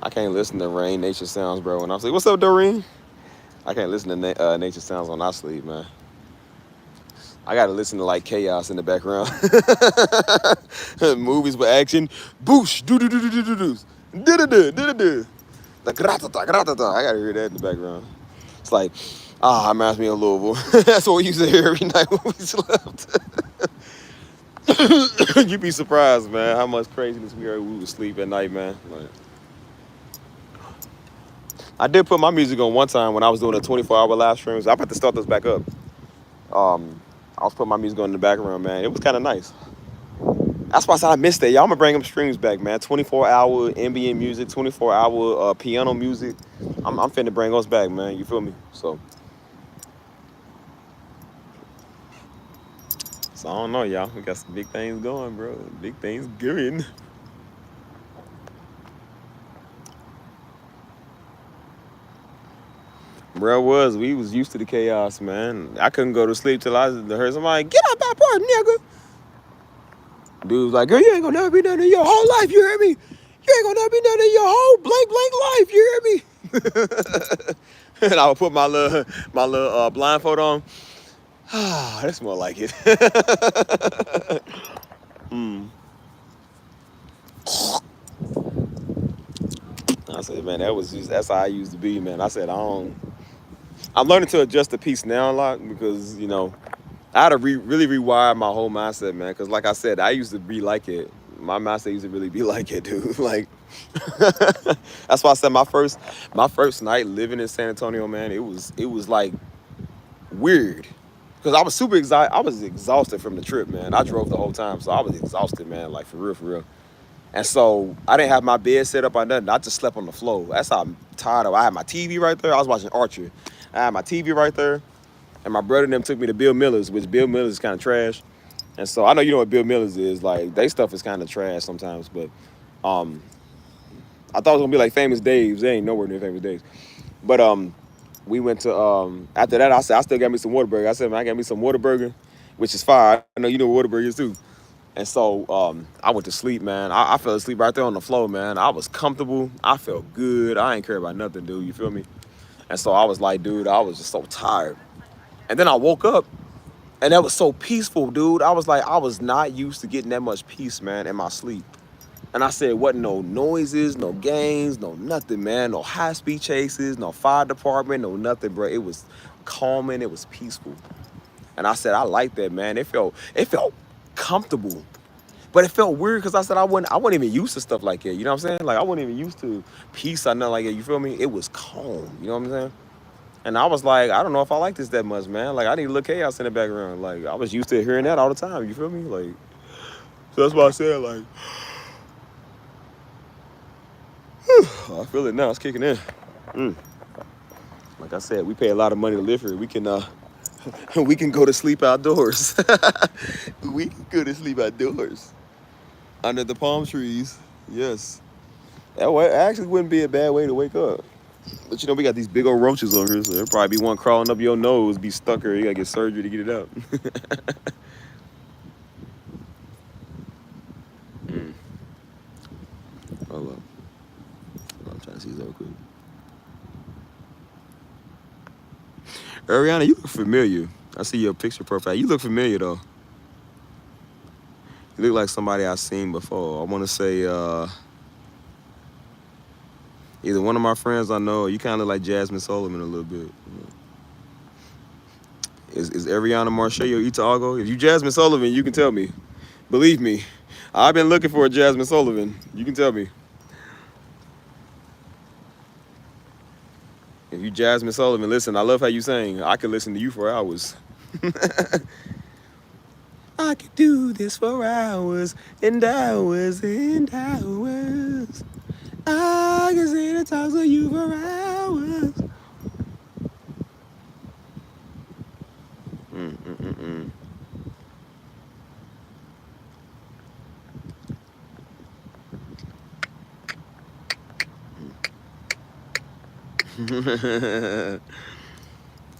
I can't listen to rain, nature sounds, bro, when I sleep. What's up, Doreen? I can't listen to nature sounds when I sleep, man. I gotta listen to like chaos in the background. Movies with action. Boosh, do do do do do do do do do do do. The gratata gratata. I gotta hear that in the background. It's like, it reminds me of Louisville. That's what we used to hear every night when we slept. You'd be surprised, man, how much craziness we heard when we would sleep at night, man. Like, I did put my music on one time when I was doing a 24-hour live streams. I'm about to start those back up. I was putting my music on in the background, man. It was kind of nice. That's why I said I missed that. Y'all, I'm going to bring them streams back, man. 24-hour ambient music, 24-hour piano music. I'm finna bring those back, man. You feel me? So I don't know, y'all. We got some big things going, bro. Big things going. Bro, we was used to the chaos, man. I couldn't go to sleep till I heard somebody, "Get out that part, nigga." Dude was like, "Girl, you ain't gonna never be done in your whole life, you hear me? You ain't gonna never be done in your whole blank life, you hear me?" And I would put my little blindfold on. That's more like it. I said, man, that's how I used to be, man. I said, I'm learning to adjust the piece now a lot because, you know, I had to really rewire my whole mindset, man. Because like I said, I used to be like it. My mindset used to really be like it, dude. Like, that's why I said my first night living in San Antonio, man, it was like weird. Because I was super excited. I was exhausted from the trip, man. I drove the whole time, so I was exhausted, man. Like, for real. And so I didn't have my bed set up or nothing. I just slept on the floor. That's how I'm tired of. I had my TV right there. I was watching Archer. I had my TV right there. And my brother and them took me to Bill Miller's, which Bill Miller's is kind of trash. And so I know you know what Bill Miller's is. Like, they stuff is kind of trash sometimes. But I thought it was going to be like Famous Dave's. They ain't nowhere near Famous Dave's. But we went to, after that, I said, I still got me some Whataburger. I said, man, I got me some Whataburger, which is fire. I know you know what Whataburger is too. And so I went to sleep, man. I fell asleep right there on the floor, man. I was comfortable. I felt good. I ain't care about nothing, dude. You feel me? And so I was like, dude, I was just so tired. And then I woke up, and that was so peaceful, dude. I was like, I was not used to getting that much peace, man, in my sleep. And I said, wasn't no noises, no gangs, no nothing, man. No high-speed chases, no fire department, no nothing, bro. It was calming. It was peaceful. And I said, I like that, man. It felt comfortable. But it felt weird because I said I wasn't even used to stuff like that. You know what I'm saying? Like, I wasn't even used to peace or nothing like that. You feel me? It was calm. You know what I'm saying? And I was like, I don't know if I like this that much, man. Like, I need a little chaos in the background. Like, I was used to hearing that all the time. You feel me? Like, so that's why I said, like, I feel it now. It's kicking in. Like I said, we pay a lot of money to live here. We can go to sleep outdoors. We can go to sleep outdoors. Under the palm trees. Yes. That actually wouldn't be a bad way to wake up. But you know, we got these big old roaches over here, so there'll probably be one crawling up your nose, be stuck here. You gotta get surgery to get it out. Hold up. I'm trying to see this real quick. Ariana, you look familiar. I see your picture profile. You look familiar, though. You look like somebody I've seen before. I want to say either one of my friends I know, or you kind of look like Jasmine Sullivan a little bit. Is Ariana Marche or Itago? If you Jasmine Sullivan, you can tell me. Believe me, I've been looking for a Jasmine Sullivan. You can tell me. If you Jasmine Sullivan, listen, I love how you sing. I could listen to you for hours. I could do this for hours and hours and hours. I can sit and talk to you for hours.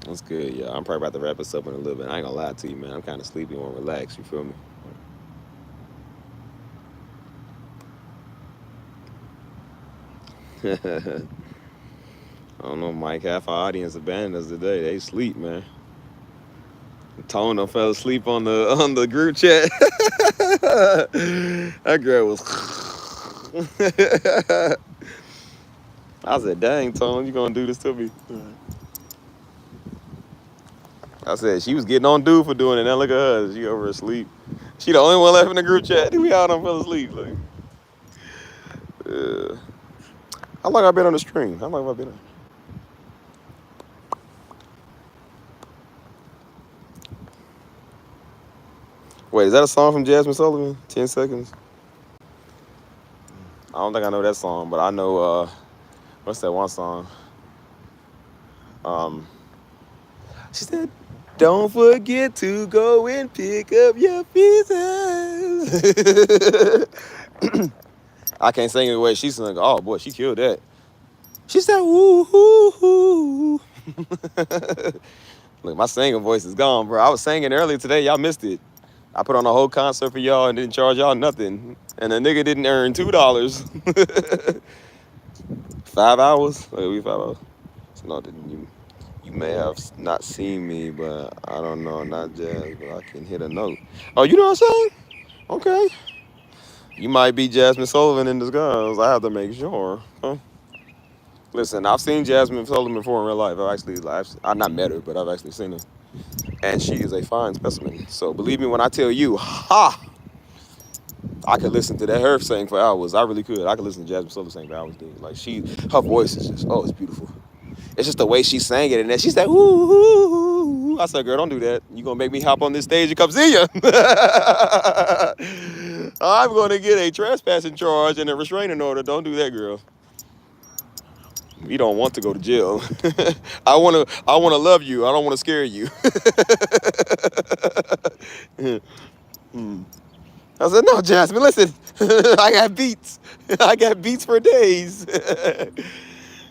That's good, yeah. I'm probably about to wrap this up in a little bit. I ain't gonna lie to you, man. I'm kind of sleepy. I want to relax. You feel me? I don't know, Mike. Half our audience abandoned us today. They sleep, man. Tone done fell asleep on the group chat. That girl was. I said, dang, Tone, you gonna do this to me? I said, she was getting on dude for doing it. Now look at her. She over asleep. She the only one left in the group chat. We all done fell asleep. Like, how long I been on the stream? How long have I been on? Wait, is that a song from Jasmine Sullivan? 10 seconds? I don't think I know that song, but I know, what's that one song? She said, don't forget to go and pick up your pieces. I can't sing it the way she sung. Oh, boy, she killed that. She said, woo, hoo, hoo. Look, my singing voice is gone, bro. I was singing earlier today. Y'all missed it. I put on a whole concert for y'all and didn't charge y'all nothing. And the nigga didn't earn $2. 5 hours? Wait, we 5 hours? So no, you may have not seen me, but I don't know, not Jazz, but I can hit a note. Oh, you know what I'm saying? Okay. You might be Jasmine Sullivan in disguise. I have to make sure. Huh? Listen, I've seen Jasmine Sullivan before in real life. I've not met her, but I've actually seen her. And she is a fine specimen. So believe me when I tell you, I could listen to that her sing for hours. I really could. I could listen to Jasmine Sullivan sing for hours, dude. Like her voice is just, it's beautiful. It's just the way she sang it, and then she said, ooh, ooh, ooh. I said, girl, don't do that. You gonna make me hop on this stage and come see you. I'm going to get a trespassing charge and a restraining order. Don't do that, girl. You don't want to go to jail. I want to love you. I don't want to scare you. I said, no, Jasmine, listen. I got beats. I got beats for days.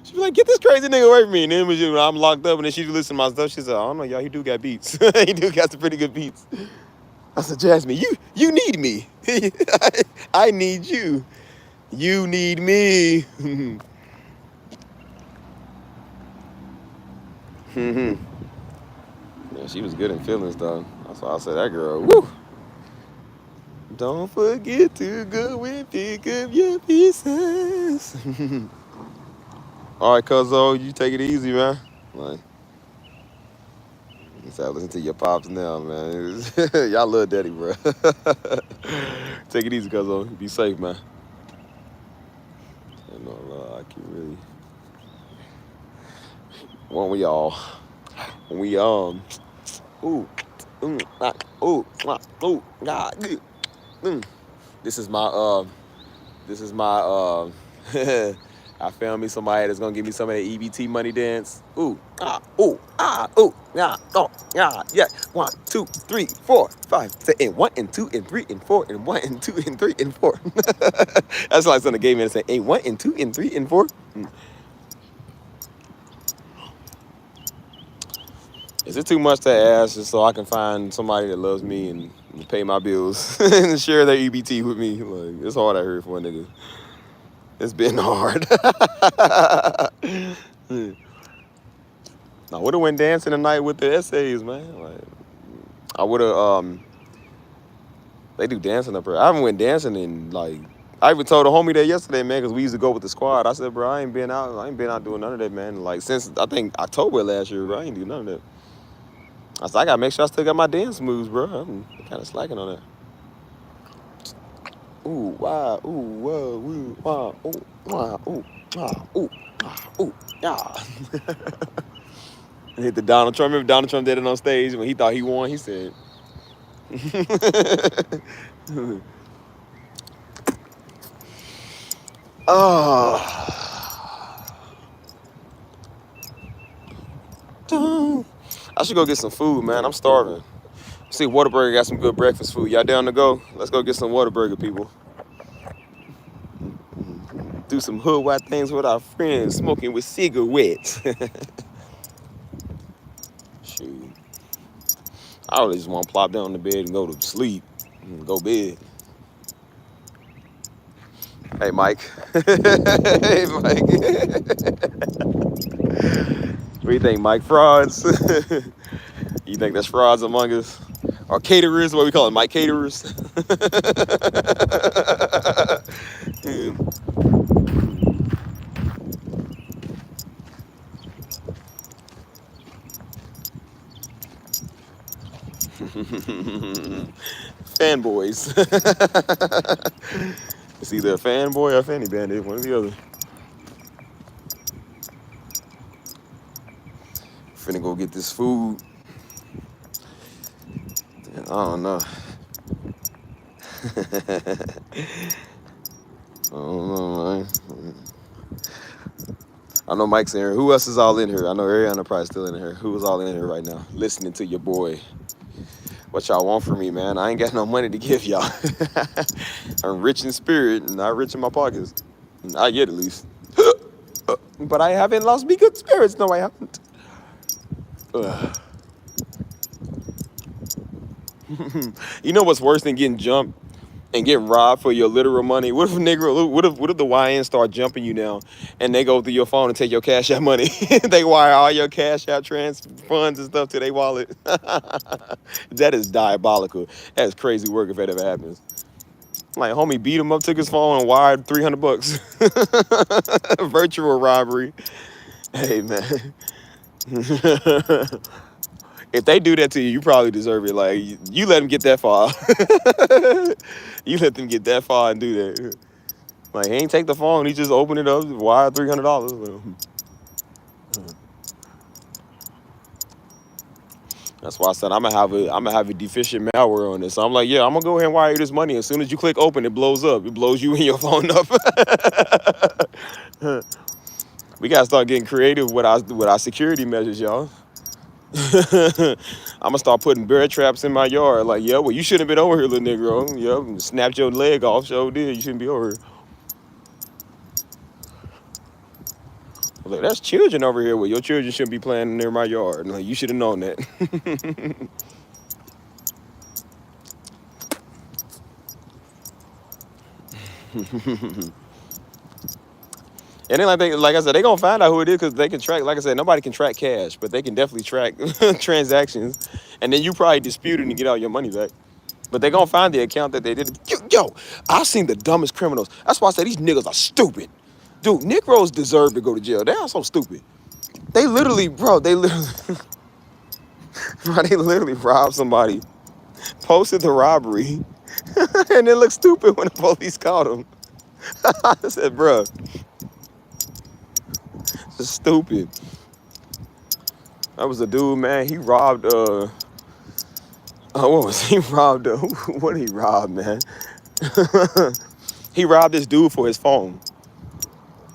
She be like, get this crazy nigga away from me. And then when I'm locked up and then she listen to my stuff, she said, I don't know, y'all, he do got beats. He do got some pretty good beats. I said, Jasmine, you need me. I need you. You need me. Yeah, she was good in feelings, though. That's why I said that girl, woo. Don't forget to go and pick up your pieces. All right, cuzzo, you take it easy, man. Like, so listen to your pops now, man. Y'all love daddy, bro. Take it easy, cuzzo. Be safe, man. You know, I can really. When we all, ooh, God. This is my I found me somebody that's gonna give me some of that EBT money dance. Ooh, ooh, yeah, oh, yeah. 1, 2, 3, 4, 5, 6, and 1 and 2 and 3 and 4 and 1 and 2 and 3 and 4. That's like something gave me and said, hey, 1 and 2 and 3 and 4. Is it too much to ask just so I can find somebody that loves me and pay my bills and share their EBT with me? Like, it's hard out here for a nigga. It's been hard. I would have went dancing tonight with the essays, man. Like, I would have. They do dancing up here. I haven't went dancing in like. I even told a homie that yesterday, man, because we used to go with the squad. I said, bro, I ain't been out doing none of that, man. Like since I think October last year, bro, I ain't do none of that. I said, I gotta make sure I still got my dance moves, bro. I'm kind of slacking on that. Ooh, wow, ooh, whoa, ooh, wow, ooh, wow, ooh, wow, ooh, ooh, yeah. Hit the Donald Trump. Remember Donald Trump did it on stage when he thought he won? He said, oh. I should go get some food, man. I'm starving. See, Whataburger got some good breakfast food. Y'all down to go? Let's go get some Whataburger, people. Do some hood white things with our friends, smoking with cigarettes. Shoot. I really just want to plop down on the bed and go to sleep. And go bed. Hey, Mike. Hey, Mike. What do you think, Mike? Frauds? You think there's frauds among us? Or caterers? What we call it, Mike caterers? Fanboys. It's either a fanboy or a fanny bandit, one or the other. Finna go get this food. I don't know. I don't know, man. I know Mike's in here. Who else is all in here? I know Ariana probably still in here. Who is all in here right now? Listening to your boy. What y'all want from me, man? I ain't got no money to give y'all. I'm rich in spirit and not rich in my pockets. Not yet, at least. But I haven't lost me good spirits. No, I haven't. You know what's worse than getting jumped and getting robbed for your literal money? What if the YN start jumping you now and they go through your phone and take your Cash App money? They wire all your Cash App funds and stuff to their wallet. That is diabolical. That is crazy work if that ever happens. Like, homie beat him up, took his phone and wired $300. Virtual robbery. Hey, man. If they do that to you, you probably deserve it. Like, you let them get that far. You let them get that far and do that. Like, he ain't take the phone. He just opened it up, wired $300. That's why I said I'm gonna have a deficient malware on this. So I'm like, yeah, I'm gonna go ahead and wire you this money. As soon as you click open, it blows up. It blows you and your phone up. We gotta start getting creative with our security measures, y'all. I'm gonna start putting bear traps in my yard. Like, yeah, well, you shouldn't have been over here, little Negro. Yeah, snapped your leg off. Sure did. You shouldn't be over here. Like, there's children over here. Well, your children shouldn't be playing near my yard. Like, you should have known that. And then, like I said, they gonna find out who it is because they can track. Like I said, nobody can track cash, but they can definitely track transactions. And then you probably dispute it and get all your money back. But they gonna find the account that they did. Yo, I've seen the dumbest criminals. That's why I say these niggas are stupid. Dude, Negroes deserve to go to jail. They are so stupid. They literally, bro, they literally robbed somebody, posted the robbery, and then looked stupid when the police caught them. I said, bro, it's stupid. That was a dude, man. He robbed, what was he robbed? What did he rob, man? He robbed this dude for his phone.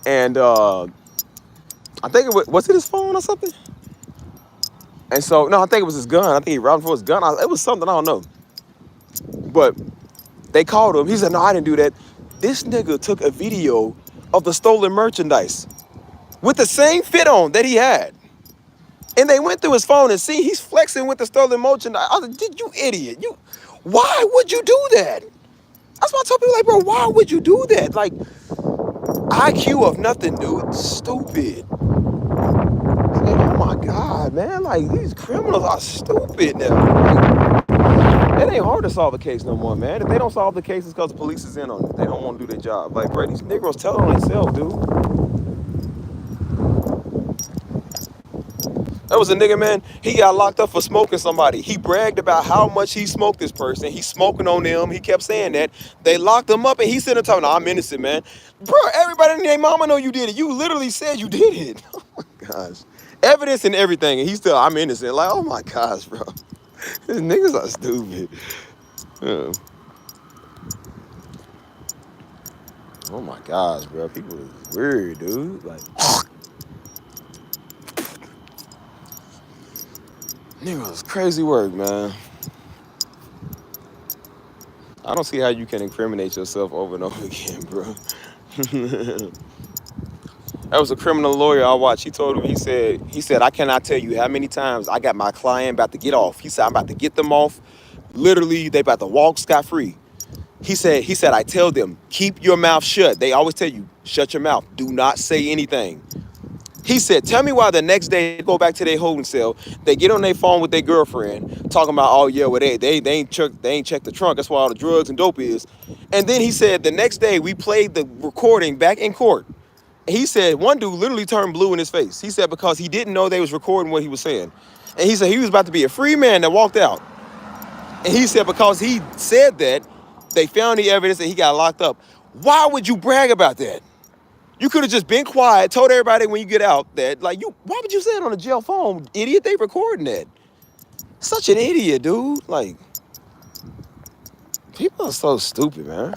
And I think was it his phone or something? And so, no, I think it was his gun. I think he robbed him for his gun. It was something, I don't know. But they called him. He said, no, I didn't do that. This nigga took a video of the stolen merchandise with the same fit on that he had. And they went through his phone and see he's flexing with the stolen merchandise. I was like, you idiot. Why would you do that? That's why I told people, like, bro, why would you do that? Like, IQ of nothing, dude. Stupid. Like, oh my God, man. Like, these criminals are stupid now. Like, it ain't hard to solve a case no more, man. If they don't solve the case, it's because the police is in on it. They don't want to do their job. Like, bro, these Negroes tell on themselves, dude. That was a nigga, man. He got locked up for smoking somebody. He bragged about how much he smoked this person. He's smoking on them. He kept saying that. They locked him up, and he said, "No, I'm innocent, man." Bro, everybody in their mama know you did it. You literally said you did it. Oh my gosh, evidence and everything, and he's still, "I'm innocent." Like, oh my gosh, bro, these niggas are stupid. Yeah. Oh my gosh, bro, people is weird, dude. Like. Nigga, it's crazy work, man. I don't see how you can incriminate yourself over and over again, bro. That was a criminal lawyer I watched. He told him, he said, I cannot tell you how many times I got my client about to get off. He said, I'm about to get them off. Literally, they about to walk scot-free. He said, I tell them, keep your mouth shut. They always tell you, shut your mouth. Do not say anything. He said, tell me why the next day they go back to their holding cell, they get on their phone with their girlfriend, talking about, oh yeah, well they ain't checked the trunk, that's where all the drugs and dope is. And then he said the next day we played the recording back in court. He said one dude literally turned blue in his face. He said because he didn't know they was recording what he was saying. And he said he was about to be a free man that walked out. And he said because he said that, they found the evidence and he got locked up. Why would you brag about that? You could have just been quiet, told everybody when you get out that, like, why would you say it on a jail phone? Idiot, they recording that. Such an idiot, dude. Like, people are so stupid, man.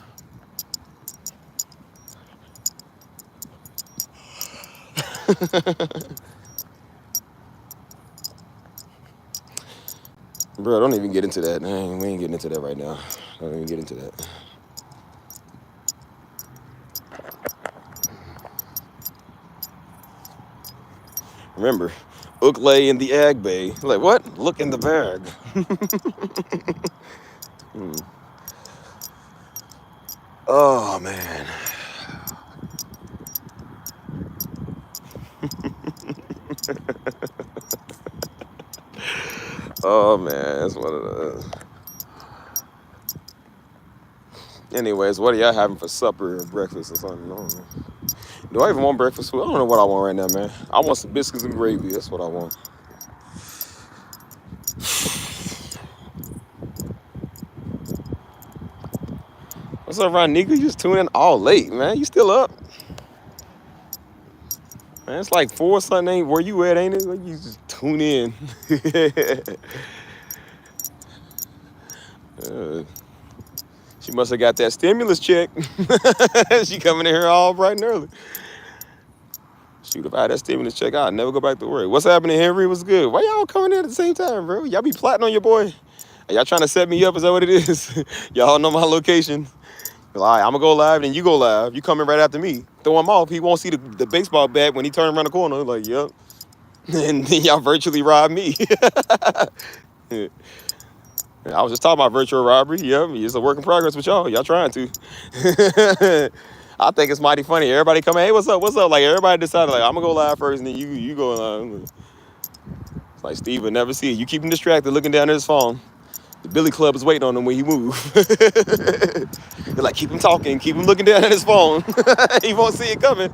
Bro, don't even get into that. Man, we ain't getting into that right now. Don't even get into that. Remember, Ook lay in the egg bay. Like, what? Look in the bag. Oh, man. Oh, man. That's one of the... Anyways, what are y'all having for supper or breakfast or something? I don't know. Do I even want breakfast food? I don't know what I want right now, man. I want some biscuits and gravy. That's what I want. What's up, Ron Nigga? You just tuning in all late, man. You still up? Man, it's like 4 something. Ain't where you at, ain't it? You just tune in. Uh, she must have got that stimulus check. She coming in here all bright and early. Shoot, if I had that stimulus check, I'd never go back to work. What's happening, Henry? What's good? Why y'all coming in at the same time, bro? Y'all be plotting on your boy? Are y'all trying to set me up? Is that what it is? Y'all know my location. All right, I'm gonna go live, then you go live. You coming right after me. Throw him off. He won't see the baseball bat when he turn around the corner. Like, yep. And then y'all virtually rob me. I was just talking about virtual robbery. Yep, it's a work in progress with y'all. Y'all trying to. I think it's mighty funny. Everybody come in, hey, what's up? What's up? Like, everybody decided, like, I'm gonna go live first, and then you go live. It's like Steve would never see it. You keep him distracted, looking down at his phone. The Billy Club is waiting on him when he move. They're like, keep him talking, keep him looking down at his phone. He won't see it coming.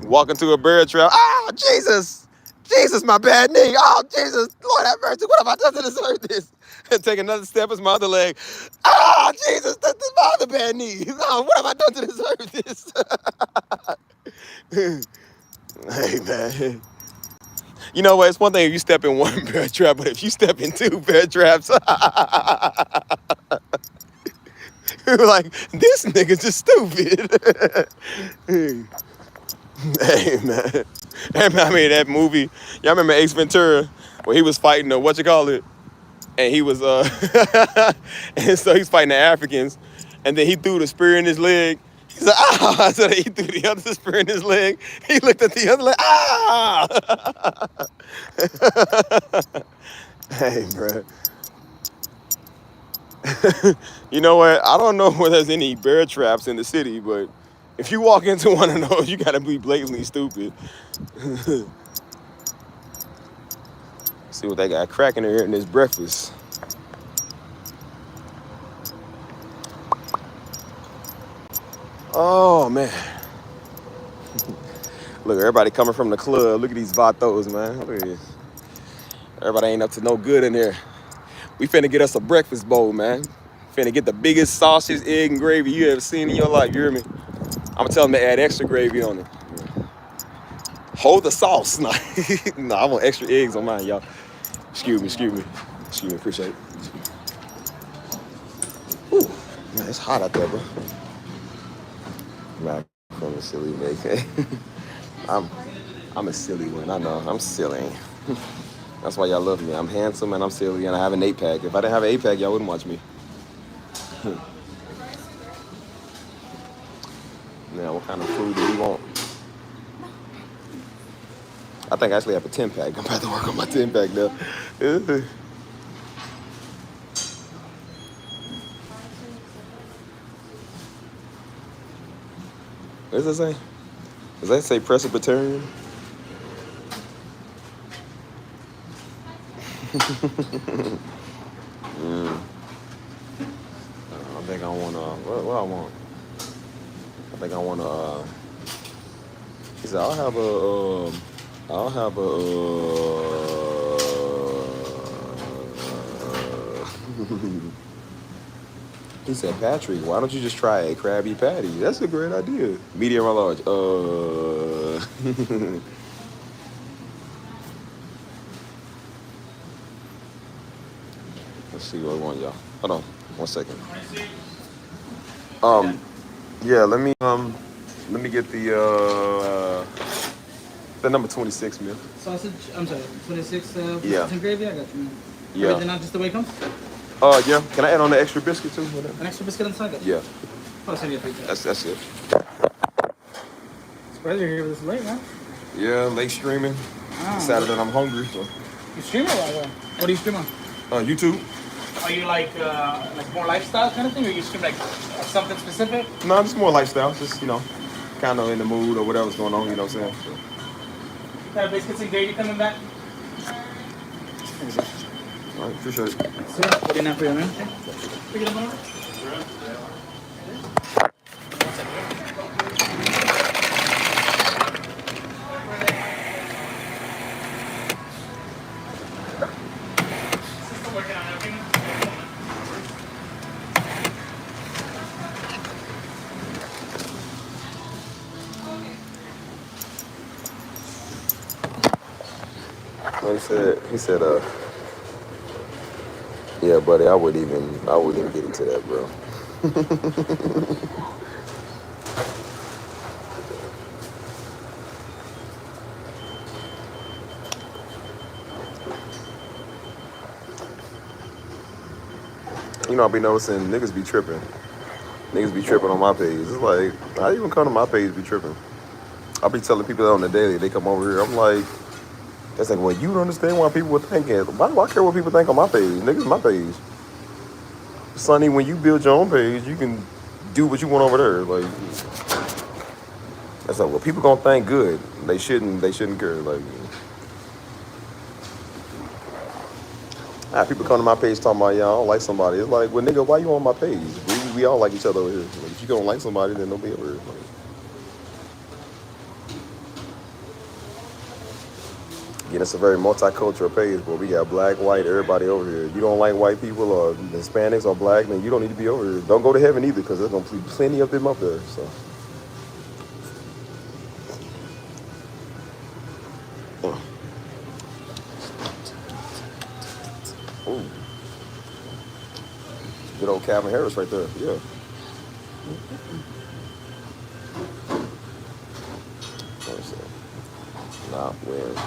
Walk into a bear trap. Oh, Jesus! Jesus, my bad knee. Oh, Jesus, Lord have mercy. What have I done to deserve this? And take another step, it's my other leg. Oh, Jesus, that's my other bad knee. Oh, what have I done to deserve this? Hey, man. You know what? It's one thing if you step in one bear trap, but if you step in 2 bear traps, like, this nigga's just stupid. Hey, man. Hey, man, I mean, that movie, y'all remember Ace Ventura, where he was fighting the, and he was, and so he's fighting the Africans, and then he threw the spear in his leg. He's like, ah! So he threw the other spear in his leg. He looked at the other leg, ah! Hey, bro. You know what? I don't know where there's any bear traps in the city, but if you walk into one of those, you gotta be blatantly stupid. See what they got cracking here in this breakfast. Oh, man. Look, everybody coming from the club. Look at these vatos, man. Look at this. Everybody ain't up to no good in here. We finna get us a breakfast bowl, man. Finna get the biggest sausage, egg, and gravy you ever seen in your life. You hear me? I'm gonna tell them to add extra gravy on it. Hold the sauce. Nah, I want extra eggs on mine, y'all. Excuse me. Appreciate it. Whew. Man, it's hot out there, bro. Man, from a silly nigga. I'm a silly one. I know. I'm silly. That's why y'all love me. I'm handsome and I'm silly and I have an 8-pack. If I didn't have an 8-pack, y'all wouldn't watch me. Now, what kind of food do we want? I think I actually have a 10-pack. I'm about to work on my 10-pack now. What does that say? Does that say Presbyterian? I think I want what I want? I think I want he said, I'll have he said, Patrick, why don't you just try a Krabby Patty? That's a great idea. Medium or large? Let's see what I want, y'all. Hold on, 1 second. Yeah, let me get the number 26 meal. Sausage, I'm sorry, 26 Yeah. and gravy, I got you. Yeah. Everything not just the way it comes? Yeah. Can I add on the extra biscuit too? An extra biscuit on the side? Yeah. I'll send you a picture. That's it. Surprised you're here this late, man. Yeah, late streaming. Saturday, I'm hungry. So. You stream or what? What do you stream on? YouTube. Are you like more lifestyle kind of thing, or you stream like something specific? No, just more lifestyle. Just, kind of in the mood or whatever's going on, you know what I'm saying? So. Kind of biscuits and gravy coming back? All right, appreciate it. So, what do you have for you, man? Pick it up on it. He said, Yeah, buddy, I wouldn't even get into that, bro. You know, I be noticing niggas be tripping. Niggas be tripping on my page. It's like, how you even come to my page be tripping? I be telling people that on the daily, they come over here. I'm like, that's like, well, you don't understand why people would think it. Why do I care what people think on my page? Niggas, my page. Sonny, when you build your own page, you can do what you want over there. Like, that's like, well, people gonna think good. They shouldn't care. Like, people come to my page talking about, yeah, I don't like somebody. It's like, well, nigga, why you on my page? We all like each other over here. Like, if you don't like somebody, then don't be over here. Like, yeah, it's a very multicultural page, but we got black, white, everybody over here. If you don't like white people or Hispanics or black, then you don't need to be over here. Don't go to heaven either, because there's gonna be plenty of them up there. So, ooh, good old Calvin Harris right there. Yeah. Let me see. Nah, when.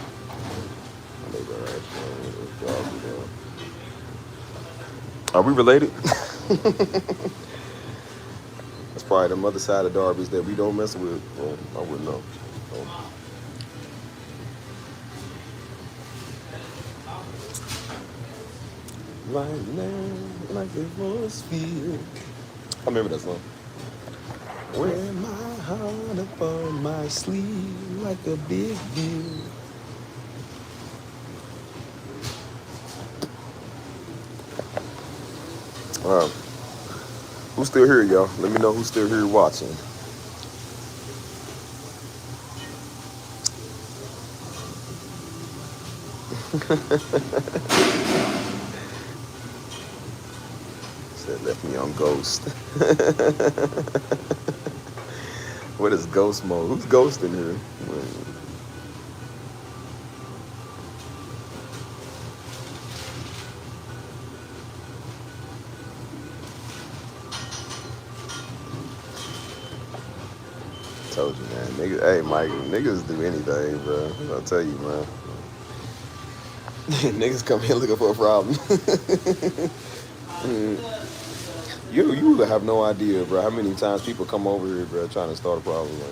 Are we related? That's probably the mother side of Darby's that we don't mess with. Well, I wouldn't know. Right now, like it was feel. I remember that song. Wear my heart up on my sleeve like a big deal. Who's still here, y'all? Let me know who's still here watching. Said left me on ghost. What is ghost mode? Who's ghosting here? Told you, man. Niggas, hey, Mike, niggas do anything, bro. I'll tell you, man. Niggas come here looking for a problem. You have no idea, bro, how many times people come over here, bro, trying to start a problem. Like,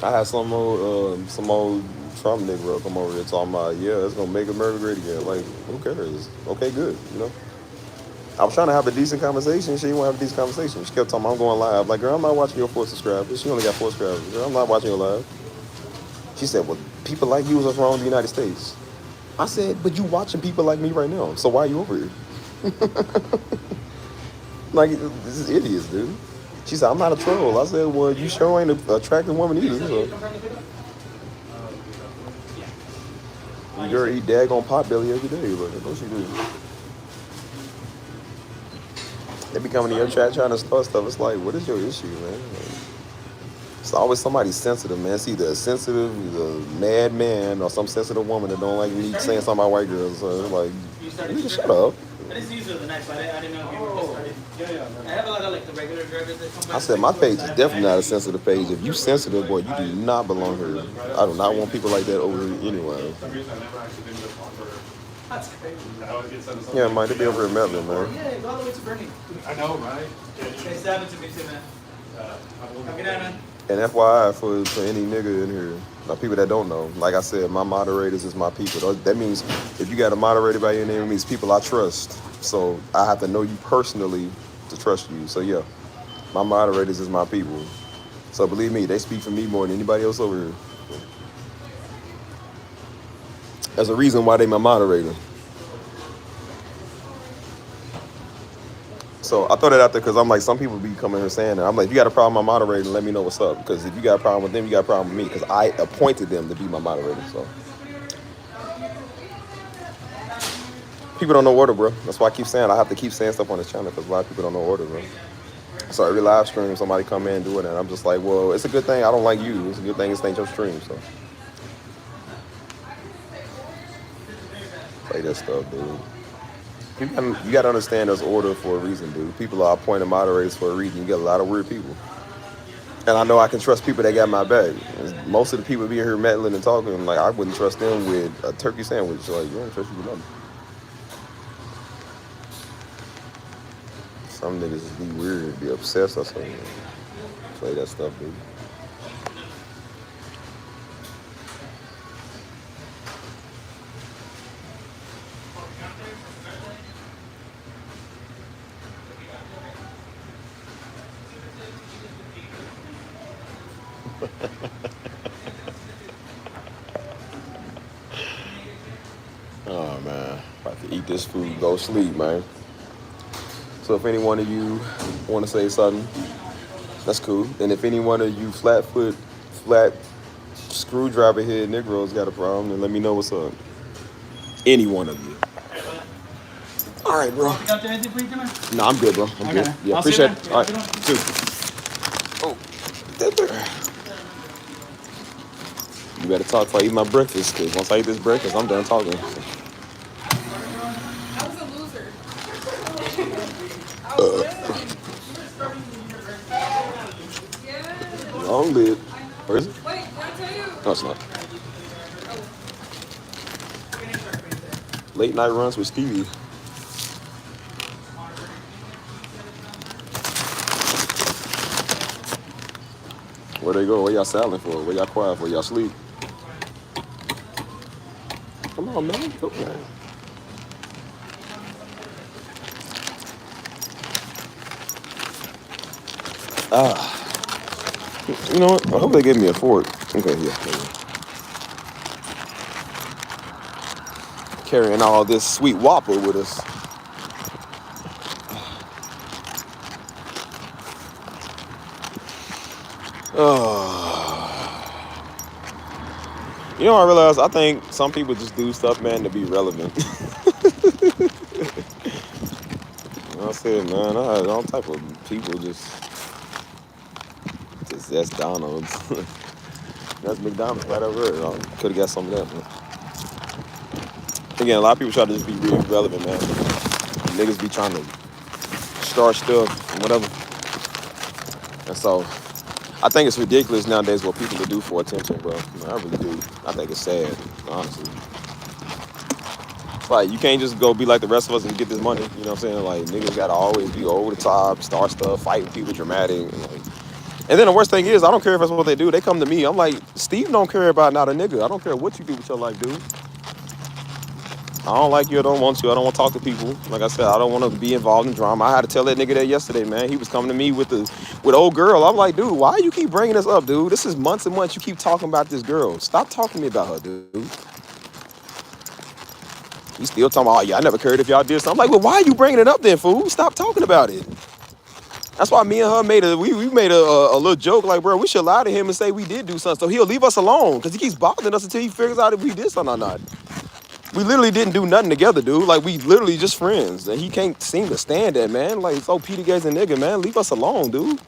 I had some old Trump nigga, bro, come over here talking about, yeah, it's gonna make America great again. Like, who cares? Okay, good, you know. I was trying to have a decent conversation. She didn't want to have a decent conversation. She kept talking about, I'm going live. Like, girl, I'm not watching your 4 subscribers. She only got 4 subscribers. Girl, I'm not watching your live. She said, well, people like you is what's wrong with the United States. I said, but you watching people like me right now. So why are you over here? Like, this is idiots, dude. She said, I'm not a troll. I said, well, you sure ain't an attractive woman either. So. You girl eat daggone potbelly every day, but what she do? They be coming to your chat trying to start stuff. It's like, what is your issue, man? Like, it's always somebody sensitive, man. It's either a sensitive, a mad man, or some sensitive woman that don't like me saying something about white girls. So it's like, you can shut up. These are the next, but I didn't know if you were just started. Yeah. I have a lot of like the regular drivers that come by. I said my page is definitely not a sensitive page. If you sensitive, boy, you do not belong here. I do not want people like that over here anyway. That's crazy. Yeah, Mike, they be over here meddling, man. Yeah, go all the way to Bernie. I know, right? It's happened to me too, man. Have a good night, man. And FYI for any nigga in here, now people that don't know, like I said, my moderators is my people. That means if you got a moderator by your name, it means people I trust. So I have to know you personally to trust you. So yeah, my moderators is my people. So believe me, they speak for me more than anybody else over here. There's a reason why they my moderator. So I throw that out there because I'm like, some people be coming here saying that. I'm like, if you got a problem with my moderator, let me know what's up. Because if you got a problem with them, you got a problem with me. Because I appointed them to be my moderator. So people don't know order, bro. That's why I keep saying I have to keep saying stuff on this channel because a lot of people don't know order, bro. So every live stream, somebody come in and do it, and I'm just like, well, it's a good thing I don't like you. It's a good thing it's ain't your stream. So play that stuff, dude. You gotta understand there's order for a reason, dude. People are appointed moderators for a reason. You get a lot of weird people. And I know I can trust people that got my back. Most of the people being here meddling and talking, like I wouldn't trust them with a turkey sandwich. Like you don't trust you with nothing. Some niggas just be weird, be obsessed or something. Play that stuff, dude. Oh man, about to eat this food, go sleep, man. So if any one of you want to say something, that's cool. And if any one of you flat screwdriver head Negroes got a problem, then let me know what's up. Any one of you. All right, bro. You got anything for you, Jimmy? No, I'm good, bro. I'm good. Yeah, I'll see appreciate you, it. man. All right, Yeah, too. Oh, that there. You better talk before I eat my breakfast, because once I eat this breakfast, I'm done talking. I was a loser. I was Long live. Where is it? Wait, did I tell you? No, it's not. Late night runs with Stevie. Where they go? Where y'all silent for? Where y'all quiet for? Y'all sleep? Come on, man. Go, man. You know what? I hope they give me a fork. Okay, yeah. Carrying all this sweet whopper with us. You know, I realized I think some people just do stuff, man, to be relevant. I said, man, I had all type of people just that's Donald's. That's McDonald's right over there. I could have got some of that. Man. Again, a lot of people try to just be really relevant, man. Niggas be trying to start stuff and whatever. And so, I think it's ridiculous nowadays what people do for attention, bro. I really do. I think it's sad, honestly. It's like, you can't just go be like the rest of us and get this money. You know what I'm saying? Like, niggas gotta always be over the top, start stuff, fighting people, dramatic. And then the worst thing is, I don't care if that's what they do. They come to me. I'm like, Steve don't care about not a nigga. I don't care what you do with your life, dude. I don't like you. I don't want you. I don't want to talk to people. Like I said, I don't want to be involved in drama. I had to tell that nigga that yesterday, man. He was coming to me with old girl. I'm like, dude, why you keep bringing this up, dude? This is months and months you keep talking about this girl. Stop talking to me about her, dude. You still talking about, oh, yeah, I never cared if y'all did something. I'm like, well, why are you bringing it up then, fool? Stop talking about it. That's why me and her made a little joke, like, bro, we should lie to him and say we did do something, so he'll leave us alone, because he keeps bothering us until he figures out if we did something or not. We literally didn't do nothing together, dude. Like, we literally just friends, and he can't seem to stand that, man. Like, it's Peter Gates and nigga, man. Leave us alone, dude.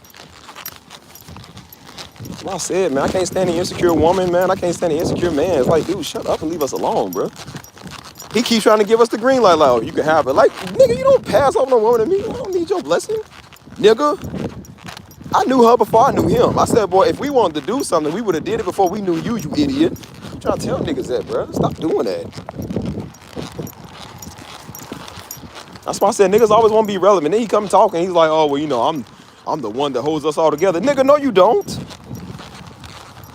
That's what I said, man. I can't stand an insecure woman, man. I can't stand an insecure man. It's like, dude, shut up and leave us alone, bro. He keeps trying to give us the green light, like, oh, you can have it. Like, nigga, you don't pass off no woman to me. I don't need your blessing. Nigga, I knew her before I knew him. I said, boy, if we wanted to do something, we would have did it before we knew you, you idiot. I'm trying to tell niggas that, bro. Stop doing that. That's why I said niggas always want to be relevant. Then he come talking, he's like, oh, well, you know, I'm the one that holds us all together. Nigga, no, you don't.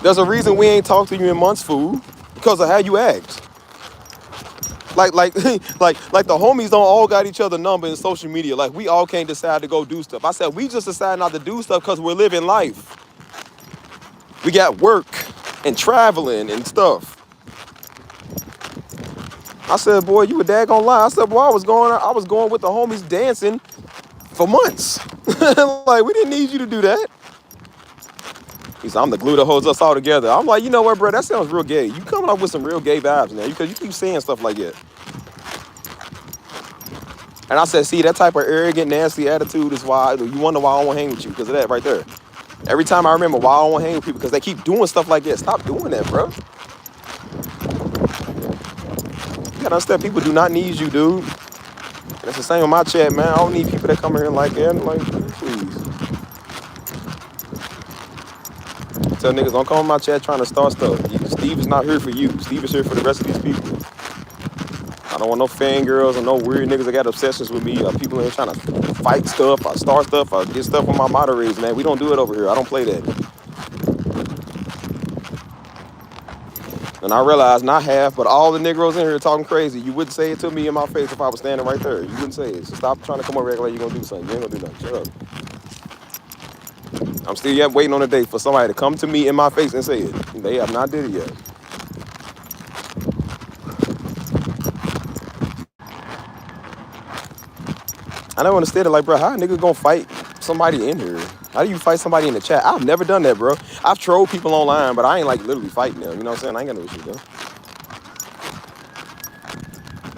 There's a reason we ain't talked to you in months, fool. Because of how you act. Like the homies don't all got each other number in social media. Like, we all can't decide to go do stuff. I said, we just decide not to do stuff because we're living life. We got work and traveling and stuff. I said, boy, you a daggone lie. I said, boy, I was going with the homies dancing for months. Like, we didn't need you to do that. He said, I'm the glue that holds us all together. I'm like, you know what, bro? That sounds real gay. You coming up with some real gay vibes now because you keep saying stuff like that. And I said, see, that type of arrogant, nasty attitude is why you wonder why I don't want to hang with you, because of that right there. Every time I remember why I don't want to hang with people, because they keep doing stuff like that. Stop doing that, bro. You gotta understand, people do not need you, dude. And it's the same with my chat, man. I don't need people that come here and like that. Like, please. Tell niggas don't come on my chat trying to start stuff. Steve is not here for you. Steve is here for the rest of these people. I don't want no fangirls or no weird niggas that got obsessions with me or people in here trying to fight stuff or start stuff or get stuff on my moderators, man. We don't do it over here. I don't play that. And I realize not half, but all the Negroes in here talking crazy. You wouldn't say it to me in my face if I was standing right there. You wouldn't say it. So stop trying to come over here like you're gonna do something. You ain't gonna do nothing. Shut up. I'm still yet waiting on a day for somebody to come to me in my face and say it. They have not did it yet. I never understood it. Like, bro, how a nigga gonna fight somebody in here? How do you fight somebody in the chat? I've never done that, bro. I've trolled people online, but I ain't like literally fighting them. You know what I'm saying? I ain't got no issue, though.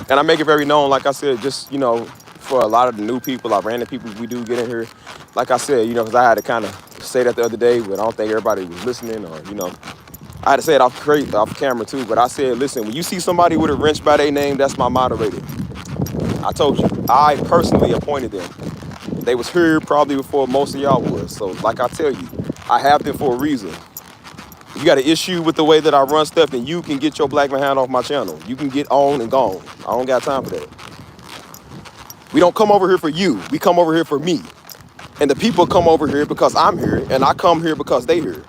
And I make it very known, like I said, just, you know, for a lot of the new people, our random people we do get in here. Like I said, you know, because I had to kind of say that the other day, but I don't think everybody was listening or, you know. I had to say it off camera, too. But I said, listen, when you see somebody with a wrench by their name, that's my moderator. I told you, I personally appointed them. They was here probably before most of y'all was. So like I tell you, I have them for a reason. If you got an issue with the way that I run stuff, then you can get your black man hand off my channel. You can get on and gone. I don't got time for that. We don't come over here for you. We come over here for me. And the people come over here because I'm here, and I come here because they here.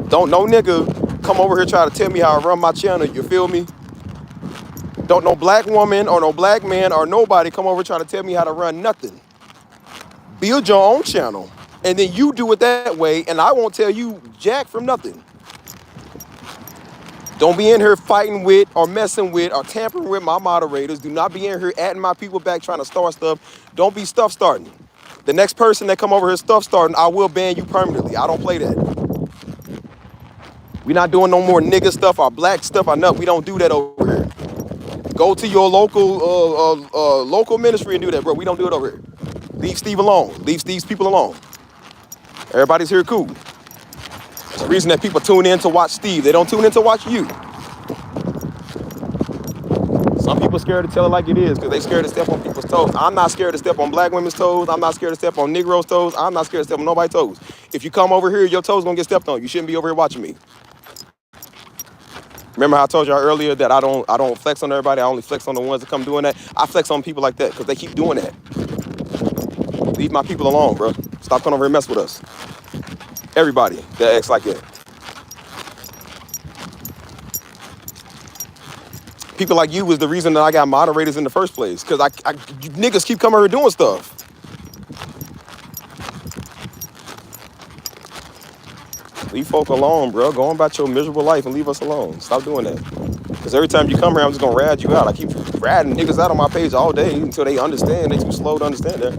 Don't no nigga come over here try to tell me how I run my channel, you feel me? Don't no black woman or no black man or nobody come over trying to tell me how to run nothing. Build your own channel, and then you do it that way, and I won't tell you jack from nothing. Don't be in here fighting with or messing with or tampering with my moderators. Do not be in here adding my people back trying to start stuff. Don't be stuff starting. The next person that come over here stuff starting, I will ban you permanently. I don't play that. We not doing no more nigga stuff or black stuff or nothing. We don't do that over here. Go to your local ministry and do that, bro. We don't do it over here. Leave Steve alone. Leave these people alone. Everybody's here cool. There's a reason that people tune in to watch Steve. They don't tune in to watch you. Some people scared to tell it like it is because they scared to step on people's toes. I'm not scared to step on black women's toes. I'm not scared to step on Negroes' toes. I'm not scared to step on nobody's toes. If you come over here, your toes gonna get stepped on. You shouldn't be over here watching me. Remember how I told y'all earlier that I don't flex on everybody. I only flex on the ones that come doing that. I flex on people like that because they keep doing that. Leave my people alone, bro. Stop coming over here and mess with us. Everybody that acts like that. People like you was the reason that I got moderators in the first place. Because you niggas keep coming here doing stuff. Leave folk alone, bro. Go on about your miserable life and leave us alone. Stop doing that. Because every time you come here, I'm just going to rad you out. I keep radding niggas out on my page all day until they understand. They too slow to understand that.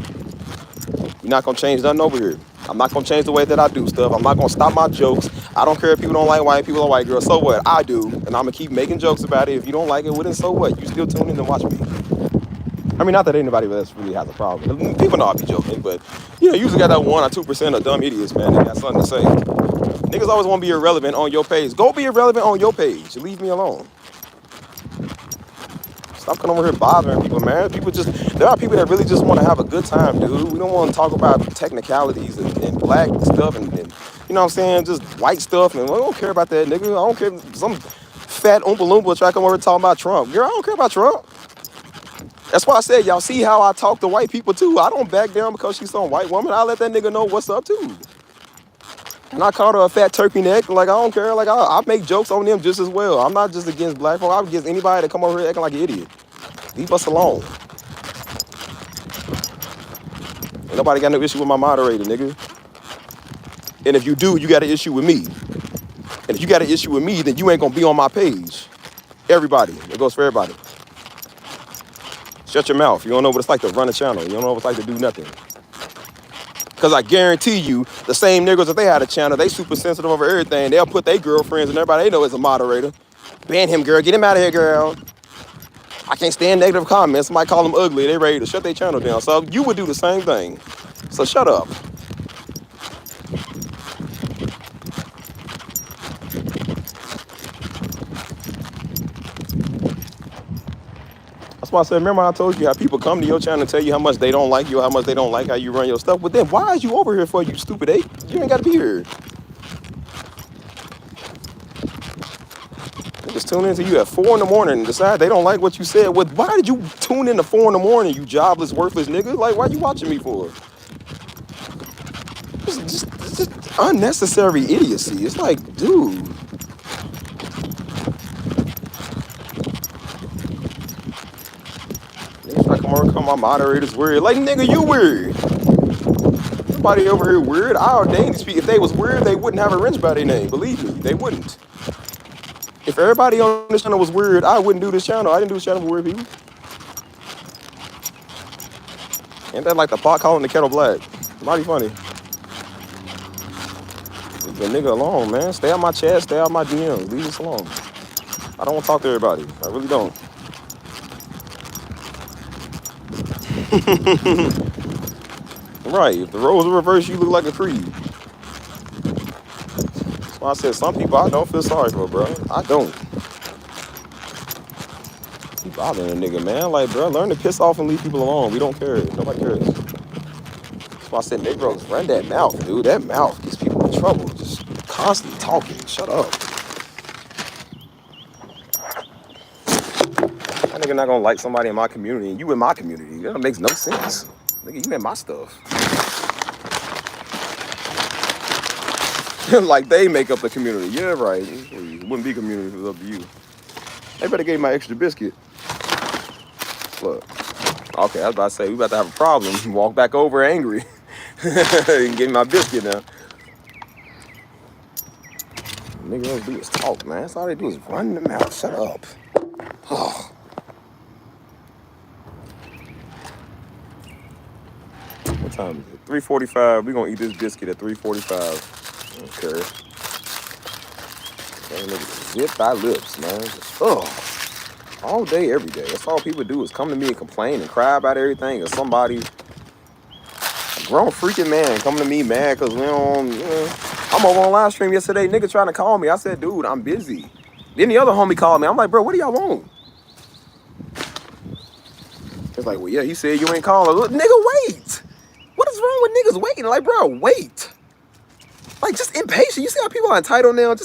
You're not going to change nothing over here. I'm not going to change the way that I do stuff. I'm not going to stop my jokes. I don't care if people don't like white people or white girls. So what? I do. And I'm going to keep making jokes about it. If you don't like it, well, then so what? You still tune in and watch me. I mean, not that anybody else really has a problem. People know I be joking, but, you know, you usually got that 1 or 2% of dumb idiots, man. They got something to say. Niggas always want to be irrelevant on your page. Go be irrelevant on your page. Leave me alone. Stop coming over here bothering people, man. There are people that really just want to have a good time, dude. We don't want to talk about technicalities and black stuff and you know what I'm saying, just white stuff. And I don't care about that, nigga. I don't care if some fat Oompa Loompa try to come over and talk about Trump. Girl, I don't care about Trump. That's why I said, y'all see how I talk to white people, too. I don't back down because she's some white woman. I let that nigga know what's up, too. And I called her a fat turkey neck. Like, I don't care. Like, I make jokes on them just as well. I'm not just against black folk. I'm against anybody that come over here acting like an idiot. Leave us alone. Ain't nobody got no issue with my moderator, nigga. And if you do, you got an issue with me. And if you got an issue with me, then you ain't gonna be on my page. Everybody. It goes for everybody. Shut your mouth. You don't know what it's like to run a channel. You don't know what it's like to do nothing. Because I guarantee you, the same niggas, if they had a channel, they super sensitive over everything. They'll put their girlfriends and everybody they know is a moderator. Ban him, girl. Get him out of here, girl. I can't stand negative comments. Somebody call them ugly. They ready to shut their channel down. So you would do the same thing. So shut up. That's why I said, remember I told you how people come to your channel and tell you how much they don't like you, how much they don't like how you run your stuff. But then why is you over here for, you stupid ape? You ain't got to be here. They just tune into you at 4 in the morning and decide they don't like what you said. Why did you tune in at 4 in the morning, you jobless, worthless nigga? Like, why you watching me for? It's just unnecessary idiocy. It's like, dude. Niggas like, come on, my moderator's weird. Like, nigga, you weird. Nobody over here weird. I ordained these people. If they was weird, they wouldn't have a wrench by their name. Believe me, they wouldn't. If everybody on this channel was weird, I wouldn't do this channel. I didn't do this channel for weird people. Ain't that like the pot calling the kettle black? Mighty funny. Leave the nigga alone, man. Stay out my chat, stay out my DMs. Leave us alone. I don't want to talk to everybody. I really don't. Right. If the roles are reversed, you look like a creed. That's why I said some people I don't feel sorry for, bro. I don't. Keep bothering a nigga, man. Like, bro, learn to piss off and leave people alone. We don't care. Nobody cares. That's why I said, Negroes, run that mouth, dude. That mouth gets people in trouble. Just constantly talking. Shut up. That nigga not gonna like somebody in my community and you in my community. That makes no sense. Nigga, you in my stuff. Like they make up the community. Yeah, right. It wouldn't be community if it was up to you. They better give me my extra biscuit. Look. Okay, I was about to say, we about to have a problem. Walk back over angry. And give me my biscuit now. Nigga, all they do is talk, man. That's all they do is run the mouth. Shut up. Oh. What time is it? 3:45. We're gonna eat this biscuit at 3:45. Okay. Zip thy lips, man. Just, all day, every day. That's all people do is come to me and complain and cry about everything. Or somebody, a grown freaking man, coming to me mad because we don't, I'm over on live stream yesterday. Nigga trying to call me. I said, dude, I'm busy. Then the other homie called me. I'm like, bro, what do y'all want? It's like, well, yeah, he said you ain't calling. Look, nigga, wait. What is wrong with niggas waiting? Like, bro, wait. Like, just impatient. You see how people are entitled now?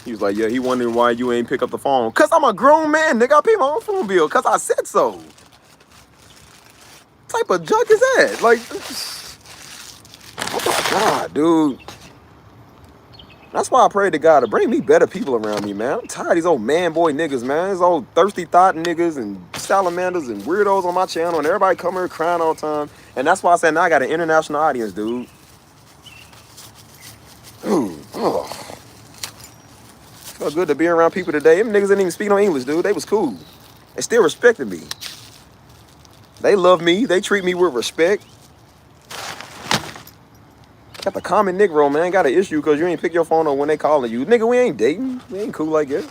He was like, yeah, he wondering why you ain't pick up the phone. Because I'm a grown man, nigga. I pay my own phone bill because I said so. What type of junk is that? Like, oh my God, dude. That's why I pray to God to bring me better people around me, man. I'm tired of these old man boy niggas, man. These old thirsty thought niggas and salamanders and weirdos on my channel and everybody come here crying all the time. And that's why I said now I got an international audience, dude. Dude, oh. Felt good to be around people today. Them niggas didn't even speak no English, dude. They was cool. They still respected me. They love me. They treat me with respect. Got the common Negro, man. Got an issue because you ain't pick your phone up when they calling you. Nigga, we ain't dating. We ain't cool like that.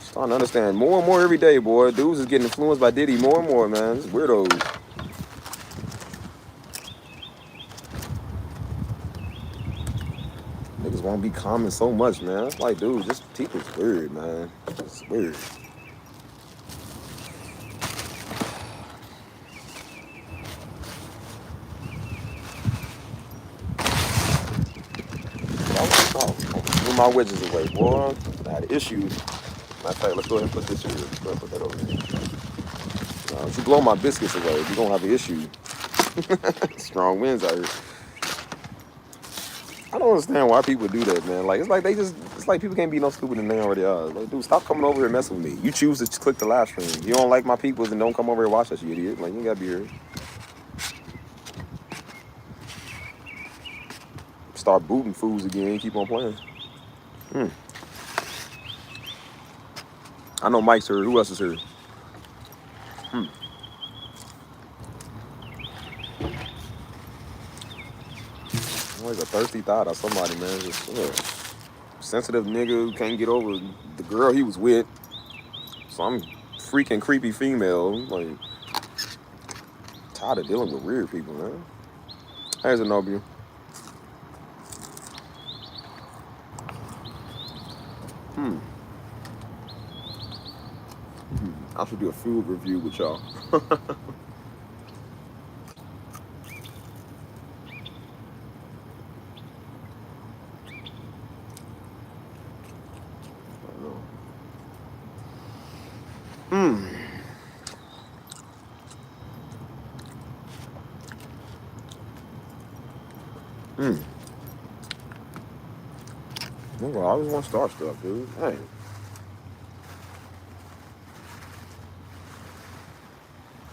Starting to understand more and more every day, boy. Dudes is getting influenced by Diddy more and more, man. It's weirdos. Niggas won't be common so much, man. It's like, dude, just people's weird, man. It's weird. Move my wedges away, boy. I had an issue. Matter of fact, let's go ahead and put this here. Let's go ahead and put that over here. If you blow my biscuits away, you're gonna have an issue. Strong winds out here. I don't understand why people do that, man. Like, it's like it's like people can't be no stupid than they already are. Like, dude, stop coming over here and messing with me. You choose to click the live stream. You don't like my peoples and don't come over here and watch us, you idiot. Like, you ain't gotta be here. Start booting fools again, keep on playing. I know Mike's here. Who else is here? Always a thirsty thought of somebody, man. Just sensitive nigga who can't get over the girl he was with. Some freaking creepy female. Like, tired of dealing with weird people, man. Hey, Zenobia. I should do a food review with y'all. Mmm. Mmm. I always want to start stuff, dude. Hey.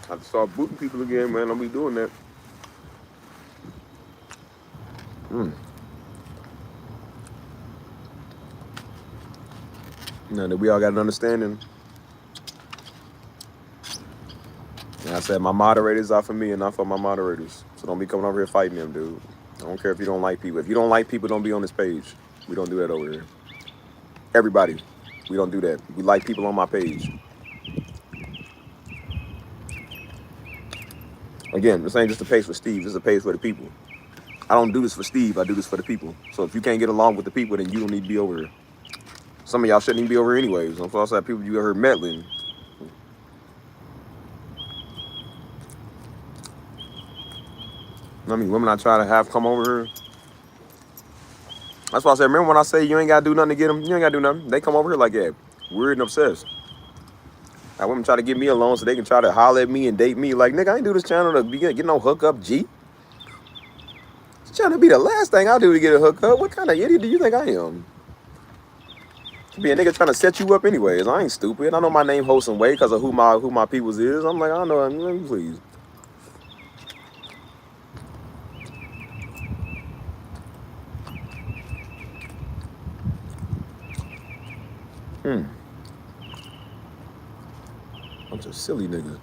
I have to start booting people again, man. I'll be doing that. Now that we all got an understanding. And I said my moderators are for me and not for my moderators. So don't be coming over here fighting them, dude. I don't care if you don't like people. If you don't like people, don't be on this page. We don't do that over here. Everybody, we don't do that. We like people on my page. Again, this ain't just a page for Steve. This is a page for the people. I don't do this for Steve. I do this for the people. So if you can't get along with the people, then you don't need to be over here. Some of y'all shouldn't even be over here anyways. I'm also have people you ever meddling. I mean, women I try to have come over here. That's why I said, remember when I say you ain't got to do nothing to get them? You ain't got to do nothing. They come over here like, yeah, weird and obsessed. Now, women try to get me alone so they can try to holler at me and date me. Like, nigga, I ain't do this channel to get no hookup, G. It's trying to be the last thing I do to get a hookup. What kind of idiot do you think I am? To be a nigga trying to set you up anyways. I ain't stupid. I know my name Wholesome Way because of who my people's is. I'm like, I know, let me please. Bunch of silly niggas.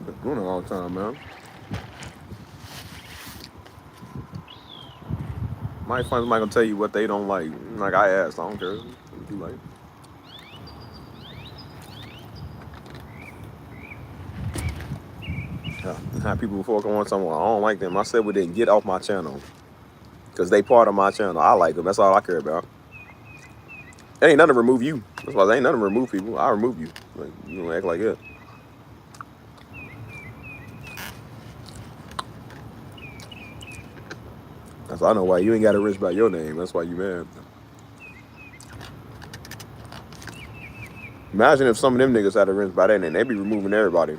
Been doing it a long time, man. My friends might gonna tell you what they don't like. Like I asked, I don't care what you like. Yeah, I had people before come on someone, I don't like them. I said, well then get off my channel. Cause they part of my channel. I like them. That's all I care about. It ain't nothing to remove you. That's why there ain't nothing to remove people. I remove you. Like you don't act like that. That's why I know why you ain't got a rich by your name. That's why you mad. Imagine if some of them niggas had a rinse by their name. They be removing everybody.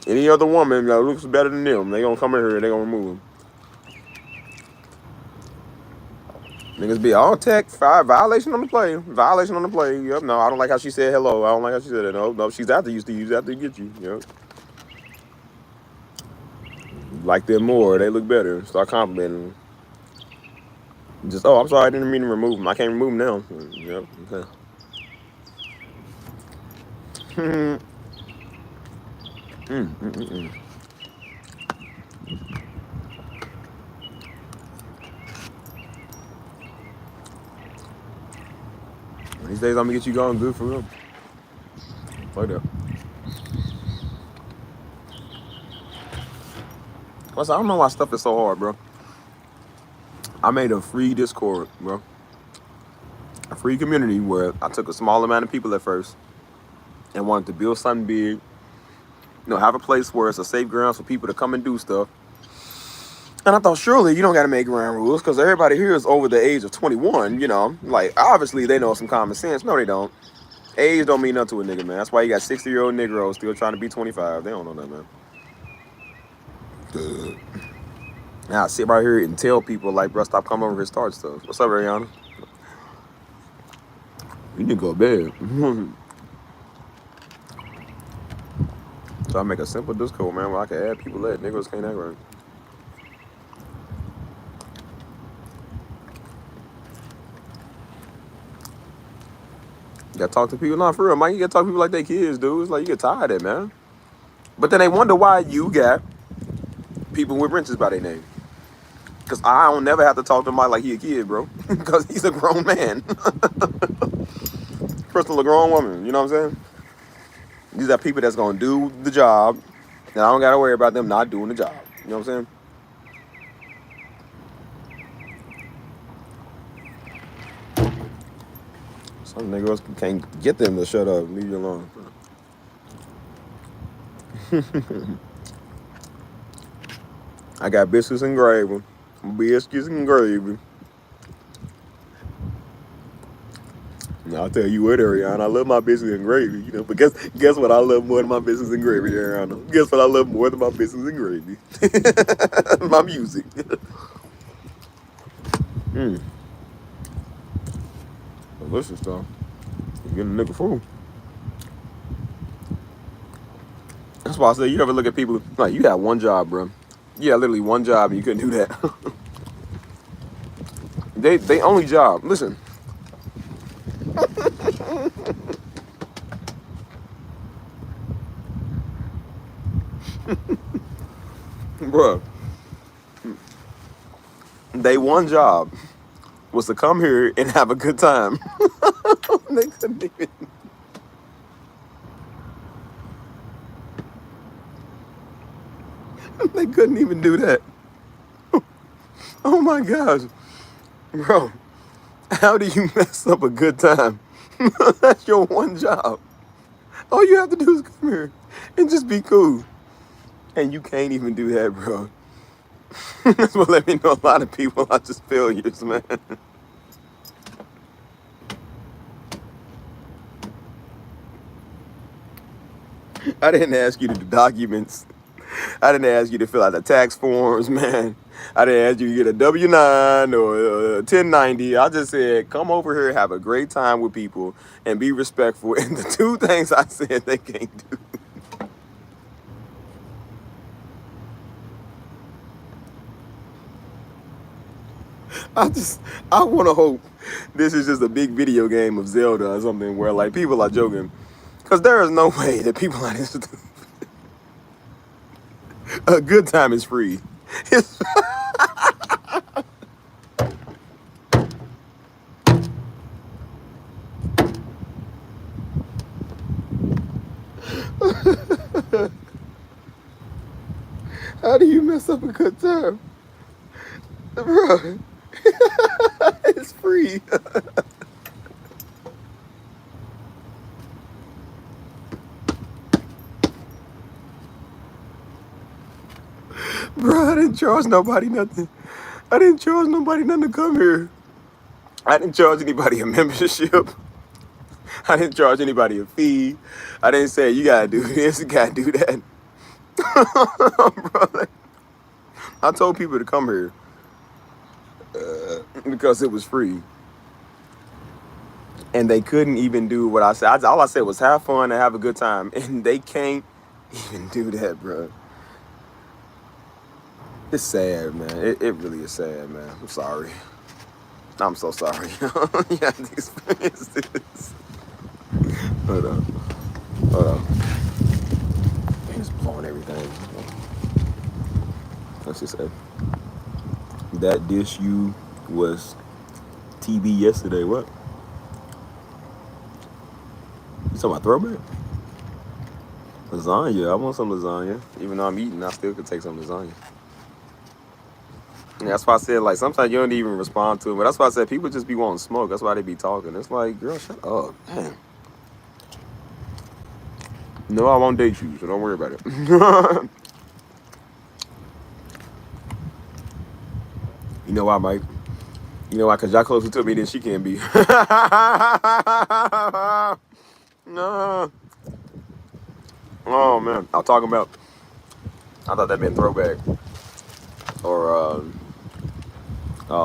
Any other woman that looks better than them, they gonna come in here and they gonna remove them. Niggas be all tech, violation on the play. Violation on the play. Yep, no, I don't like how she said hello. I don't like how she said it. No, she's after you, Steve. She's after to get you. Yep. Like them more. They look better. Start complimenting them. Just, oh, I'm sorry. I didn't mean to remove them. I can't remove them now. Yep. Okay. These days I'm gonna get you going good for real. Like that. Plus, I don't know why stuff is so hard, bro. I made a free Discord, bro. A free community where I took a small amount of people at first and wanted to build something big. You know, have a place where it's a safe ground for people to come and do stuff. And I thought, surely you don't got to make ground rules because everybody here is over the age of 21, you know. Like, obviously, they know some common sense. No, they don't. Age don't mean nothing to a nigga, man. That's why you got 60-year-old Negroes still trying to be 25. They don't know that, man. Now, I sit right here and tell people, like, bro, stop coming over here and start stuff. What's up, Ariana? You need to go to bed. So I make a simple Discord, man, where I can add people that niggas can't act right. You gotta talk to people. Not for real, man. You gotta talk to people like they kids, dude. It's like you get tired of it, man. But then they wonder why you got people with wrenches by their name. Because I don't never have to talk to him like he a kid, bro. Because he's a grown man. Crystal, a grown woman. You know what I'm saying? These are people that's gonna do the job, and I don't gotta worry about them not doing the job. You know what I'm saying? Some niggas can't get them to shut up. Leave you alone. I got biscuits and gravy. Biscuits and gravy. Now, I'll tell you what, Ariana, I love my biscuits and gravy, you know. But guess what? I love more than my biscuits and gravy, Ariana. Guess what? I love more than my biscuits and gravy. My music. Delicious stuff. You getting a nigga food. That's why I say you ever look at people like you had one job, bro. You had literally one job and you couldn't do that. they only job. Listen. Bruh. They one job was to come here and have a good time. They couldn't even. They couldn't even do that. Oh my gosh. Bro, how do you mess up a good time? That's your one job. All you have to do is come here and just be cool. And you can't even do that, bro. That's what let me know a lot of people are just failures, man. I didn't ask you to do documents. I didn't ask you to fill out the tax forms, man. I didn't ask you to get a W-9 or a 1090. I just said, come over here, have a great time with people, and be respectful. And the two things I said they can't do. I want to hope this is just a big video game of Zelda or something where, like, people are joking. Because there is no way that people are this stupid. A good time is free. How do you mess up a good time? Bro, it's free. Bro, I didn't charge nobody nothing. I didn't charge nobody nothing to come here. I didn't charge anybody a membership. I didn't charge anybody a fee. I didn't say, you gotta do this, you gotta do that. Bro, I told people to come here because it was free. And they couldn't even do what I said. All I said was have fun and have a good time. And they can't even do that, bro. It's sad, man. It really is sad, man. I'm sorry. I'm so sorry. You have to experience this. Hold on. Hold on. It's blowing everything. Let's just say. That dish you was TV yesterday. What? You talking about throwback? Lasagna. I want some lasagna. Even though I'm eating, I still could take some lasagna. Yeah, that's why I said, like, sometimes you don't even respond to it. But that's why I said people just be wanting smoke. That's why they be talking. It's like, girl, shut up. Man. No, I won't date you, so don't worry about it. You know why, Mike? You know why? Because y'all closer to me than she can be. No. Oh, man. I'm talking about, I thought that meant throwback. Or, I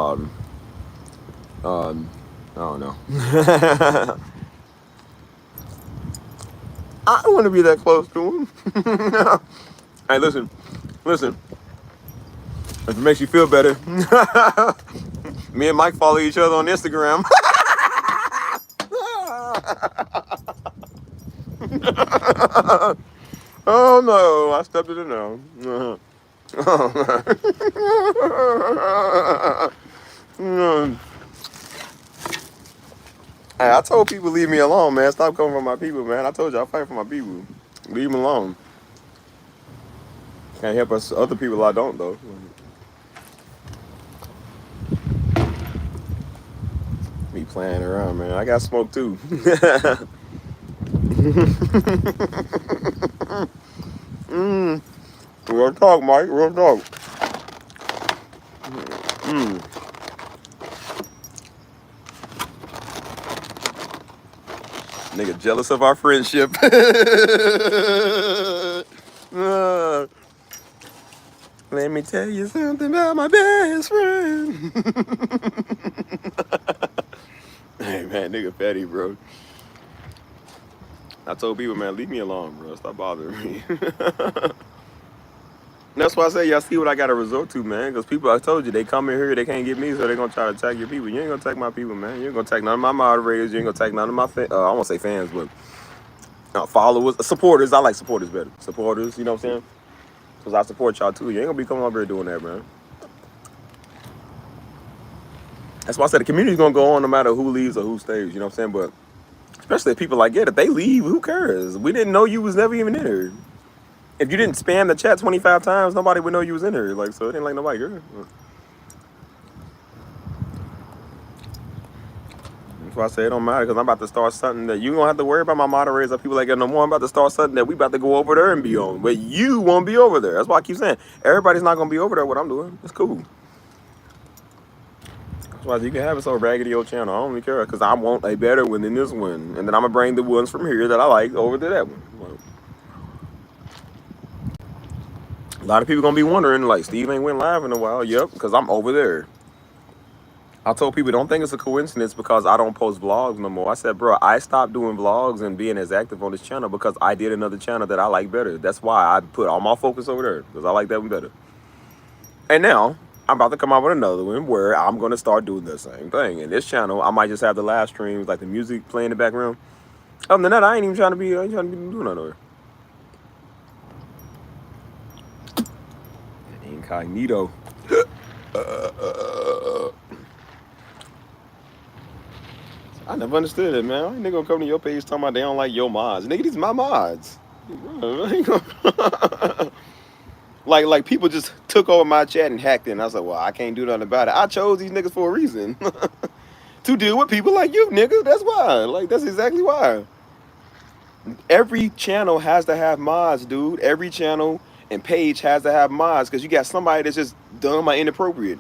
don't know. I don't want to be that close to him. Hey, listen. If it makes you feel better, me and Mike follow each other on Instagram. Oh no, I stepped it in now. Hey, I told people leave me alone, man. Stop coming for my people, man. I told you I fight for my people. Leave them alone. Can't help us other people I don't though. Me playing around, man. I got smoke too. Real talk, Mike. Real talk. Nigga jealous of our friendship. Let me tell you something about my best friend. Hey man, nigga fatty, bro. I told people, man, leave me alone, bro. Stop bothering me. That's why I say y'all see what I gotta resort to, man. Because people, I told you, they come in here, they can't get me, so they gonna try to attack your people. You ain't gonna attack my people, man. You ain't gonna attack none of my moderators. You ain't gonna attack none of my, I won't say fans, but followers, supporters. I like supporters better. Supporters, you know what I'm saying? Because I support y'all too. You ain't gonna be coming over here doing that, man. That's why I said the community's gonna go on no matter who leaves or who stays, you know what I'm saying? But especially if people like, yeah, if they leave, who cares? We didn't know you was never even in here. If you didn't spam the chat 25 times, nobody would know you was in here. Like, so it ain't like nobody care. That's why I say it don't matter, because I'm about to start something that you don't have to worry about my moderators or people like that no more. I'm about to start something that we about to go over there and be on. But you won't be over there. That's why I keep saying, everybody's not going to be over there what I'm doing. It's cool. That's why you can have it so raggedy old channel. I don't really care, because I want a better one than this one. And then I'm going to bring the ones from here that I like over to that one. A lot of people gonna be wondering, like, Steve ain't went live in a while. Yep, because I'm over there. I told people, don't think it's a coincidence because I don't post vlogs no more. I said, bro, I stopped doing vlogs and being as active on this channel because I did another channel that I like better. That's why I put all my focus over there, because I like that one better. And now, I'm about to come out with another one where I'm gonna start doing the same thing. In this channel, I might just have the live streams, like the music playing in the background. Other than that, I ain't even trying to be doing nothing. Incognito. I never understood it, man. Why nigga gonna come to your page talking about they don't like your mods? Nigga, these my mods. like people just took over my chat and hacked it, and I was like, well, I can't do nothing about it. I chose these niggas for a reason. To deal with people like you, nigga. That's why. Like, that's exactly why. Every channel has to have mods, dude. Every channel and page has to have mods, because you got somebody that's just dumb or inappropriate.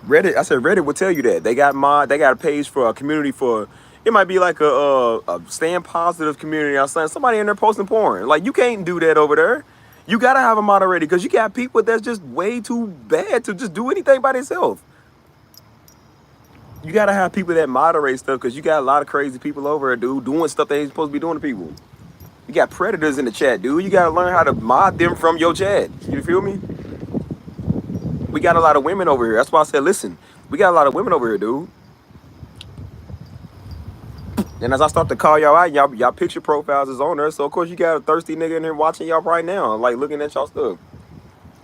Reddit, I said Reddit would tell you that. They got a page for a community for, it might be like a stand positive community or something. Somebody in there posting porn. Like, you can't do that over there. You gotta have a moderator, because you got people that's just way too bad to just do anything by themselves. You gotta have people that moderate stuff, because you got a lot of crazy people over there, dude, doing stuff they ain't supposed to be doing to people. You got predators in the chat, dude. You gotta learn how to mod them from your chat. You feel me? We got a lot of women over here. That's why I said, listen, we got a lot of women over here, dude. And as I start to call y'all out, y'all picture profiles is on there. So, of course, you got a thirsty nigga in there watching y'all right now, like, looking at y'all stuff.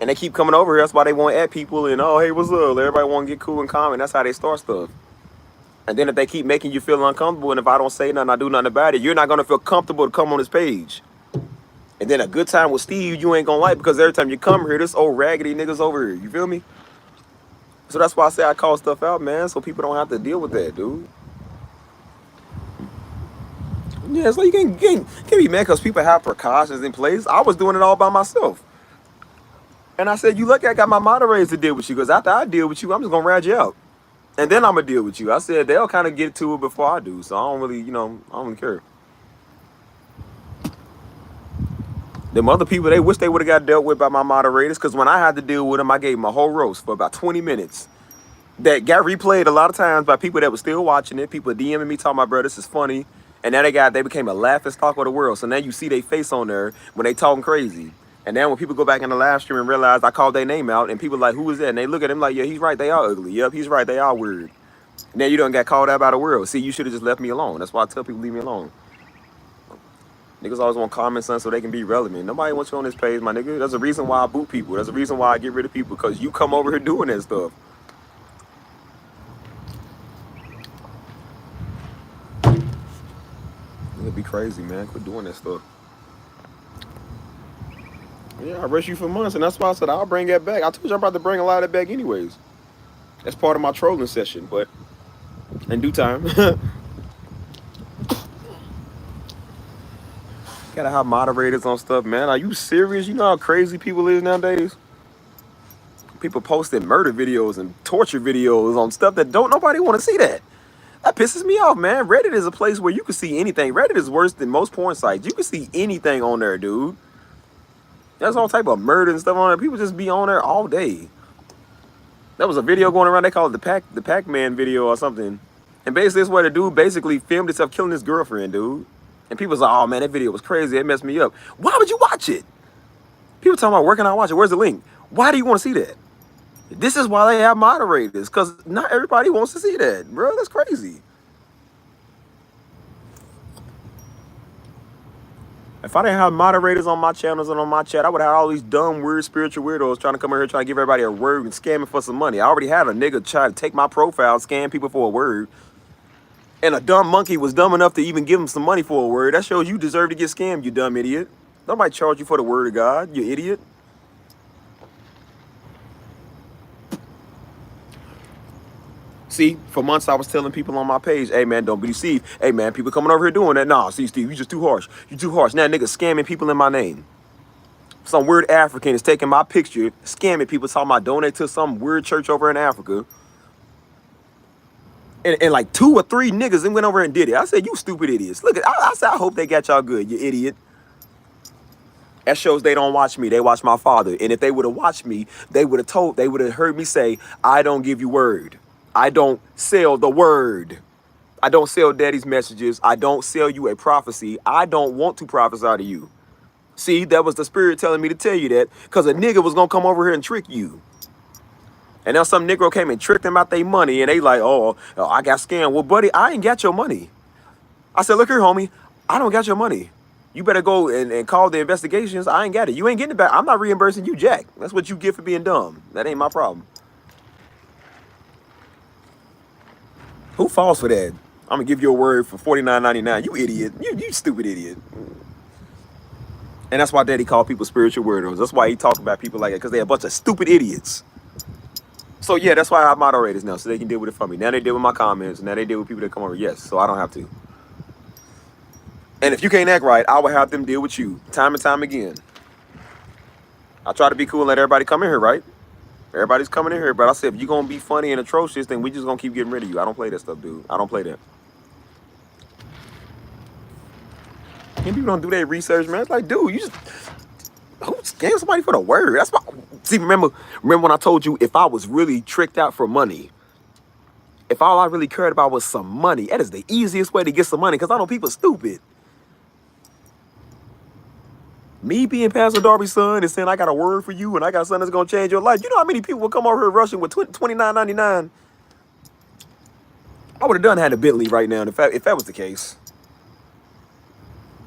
And they keep coming over here. That's why they want to add people and, oh, hey, what's up? Everybody want to get cool and calm, and that's how they start stuff. And then if they keep making you feel uncomfortable, and if I don't say nothing, I do nothing about it, you're not going to feel comfortable to come on this page. And then a good time with Steve, you ain't going to like, because every time you come here, this old raggedy niggas over here. You feel me? So that's why I say I call stuff out, man, so people don't have to deal with that, dude. Yeah, it's like you can't be mad because people have precautions in place. I was doing it all by myself. And I said, you lucky I got my moderators to deal with you, because after I deal with you, I'm just going to rat you out. And then I'm going to deal with you. I said, they'll kind of get to it before I do, so I don't really, I don't really care. Them other people, they wish they would have got dealt with by my moderators, because when I had to deal with them, I gave them a whole roast for about 20 minutes. That got replayed a lot of times by people that were still watching it. People DMing me talking about, bro, this is funny. And now they became a laughing stock of the world. So now you see their face on there when they talking crazy. And then when people go back in the live stream and realize I called their name out, and people like, who is that? And they look at him like, yeah, he's right, they are ugly. Yep, he's right, they are weird. Now you done got called out by the world. See, you should have just left me alone. That's why I tell people, leave me alone. Niggas always want comment sense so they can be relevant. Nobody wants you on this page, my nigga. There's a reason why I boot people. There's a reason why I get rid of people, because you come over here doing that stuff. It'd be crazy, man. Quit doing that stuff. Yeah, I rushed you for months, and that's why I said I'll bring that back. I told you I'm about to bring a lot of that back anyways. That's part of my trolling session, but in due time. Gotta have moderators on stuff, man. Are you serious? You know how crazy people is nowadays? People posting murder videos and torture videos on stuff that don't nobody want to see that. That pisses me off, man. Reddit is a place where you can see anything. Reddit is worse than most porn sites. You can see anything on there, dude. There's all type of murder and stuff on there. People just be on there all day. There was a video going around. They call it the Pac-Man video or something. And basically, it's where the dude basically filmed himself killing his girlfriend, dude. And people was like, oh man, that video was crazy. It messed me up. Why would you watch it? People talking about where can I watch it? Where's the link? Why do you want to see that? This is why they have moderators, because not everybody wants to see that, bro. That's crazy. If I didn't have moderators on my channels and on my chat, I would have all these dumb, weird, spiritual weirdos trying to come in here trying to give everybody a word and scamming for some money. I already had a nigga try to take my profile, scam people for a word. And a dumb monkey was dumb enough to even give him some money for a word. That shows you deserve to get scammed, you dumb idiot. Nobody charge you for the word of God, you idiot. See, for months I was telling people on my page, hey man, don't be deceived. Hey man, people coming over here doing that. Nah, see Steve, you just too harsh. You too harsh. Now niggas scamming people in my name. Some weird African is taking my picture, scamming people, talking about donate to some weird church over in Africa. And like 2 or 3 niggas then went over and did it. I said, you stupid idiots. Look, I said, I hope they got y'all good, you idiot. That shows they don't watch me. They watch my father. And if they would have watched me, they would have heard me say, I don't give you word. I don't sell the word. I don't sell daddy's messages. I don't sell you a prophecy. I don't want to prophesy to you. See, that was the spirit telling me to tell you that, because a nigga was going to come over here and trick you. And then some Negro came and tricked them out their money, and they like, oh, I got scammed. Well, buddy, I ain't got your money. I said, look here, homie, I don't got your money. You better go and call the investigations. I ain't got it. You ain't getting it back. I'm not reimbursing you, jack. That's what you get for being dumb. That ain't my problem. Who falls for that? I'm gonna give you a word for $49.99. You idiot. You stupid idiot. And that's why Daddy called people spiritual weirdos. That's why he talk about people like that, because they're a bunch of stupid idiots. So yeah, that's why I have moderators now, so they can deal with it for me. Now they deal with my comments. Now they deal with people that come over. Yes, so I don't have to. And if you can't act right, I will have them deal with you time and time again. I try to be cool and let everybody come in here, right? Everybody's coming in here, but I said, if you're going to be funny and atrocious, then we just going to keep getting rid of you. I don't play that stuff, dude. I don't play that. And people don't do their research, man. It's like, dude, you just... Who scam somebody for the word? That's why... See, remember when I told you if I was really tricked out for money, if all I really cared about was some money, that is the easiest way to get some money, because I know people are stupid. Me being Pastor Darby's son and saying I got a word for you and I got something that's going to change your life. You know how many people will come over here rushing with $29.99? I would have done had a Bentley right now if that was the case.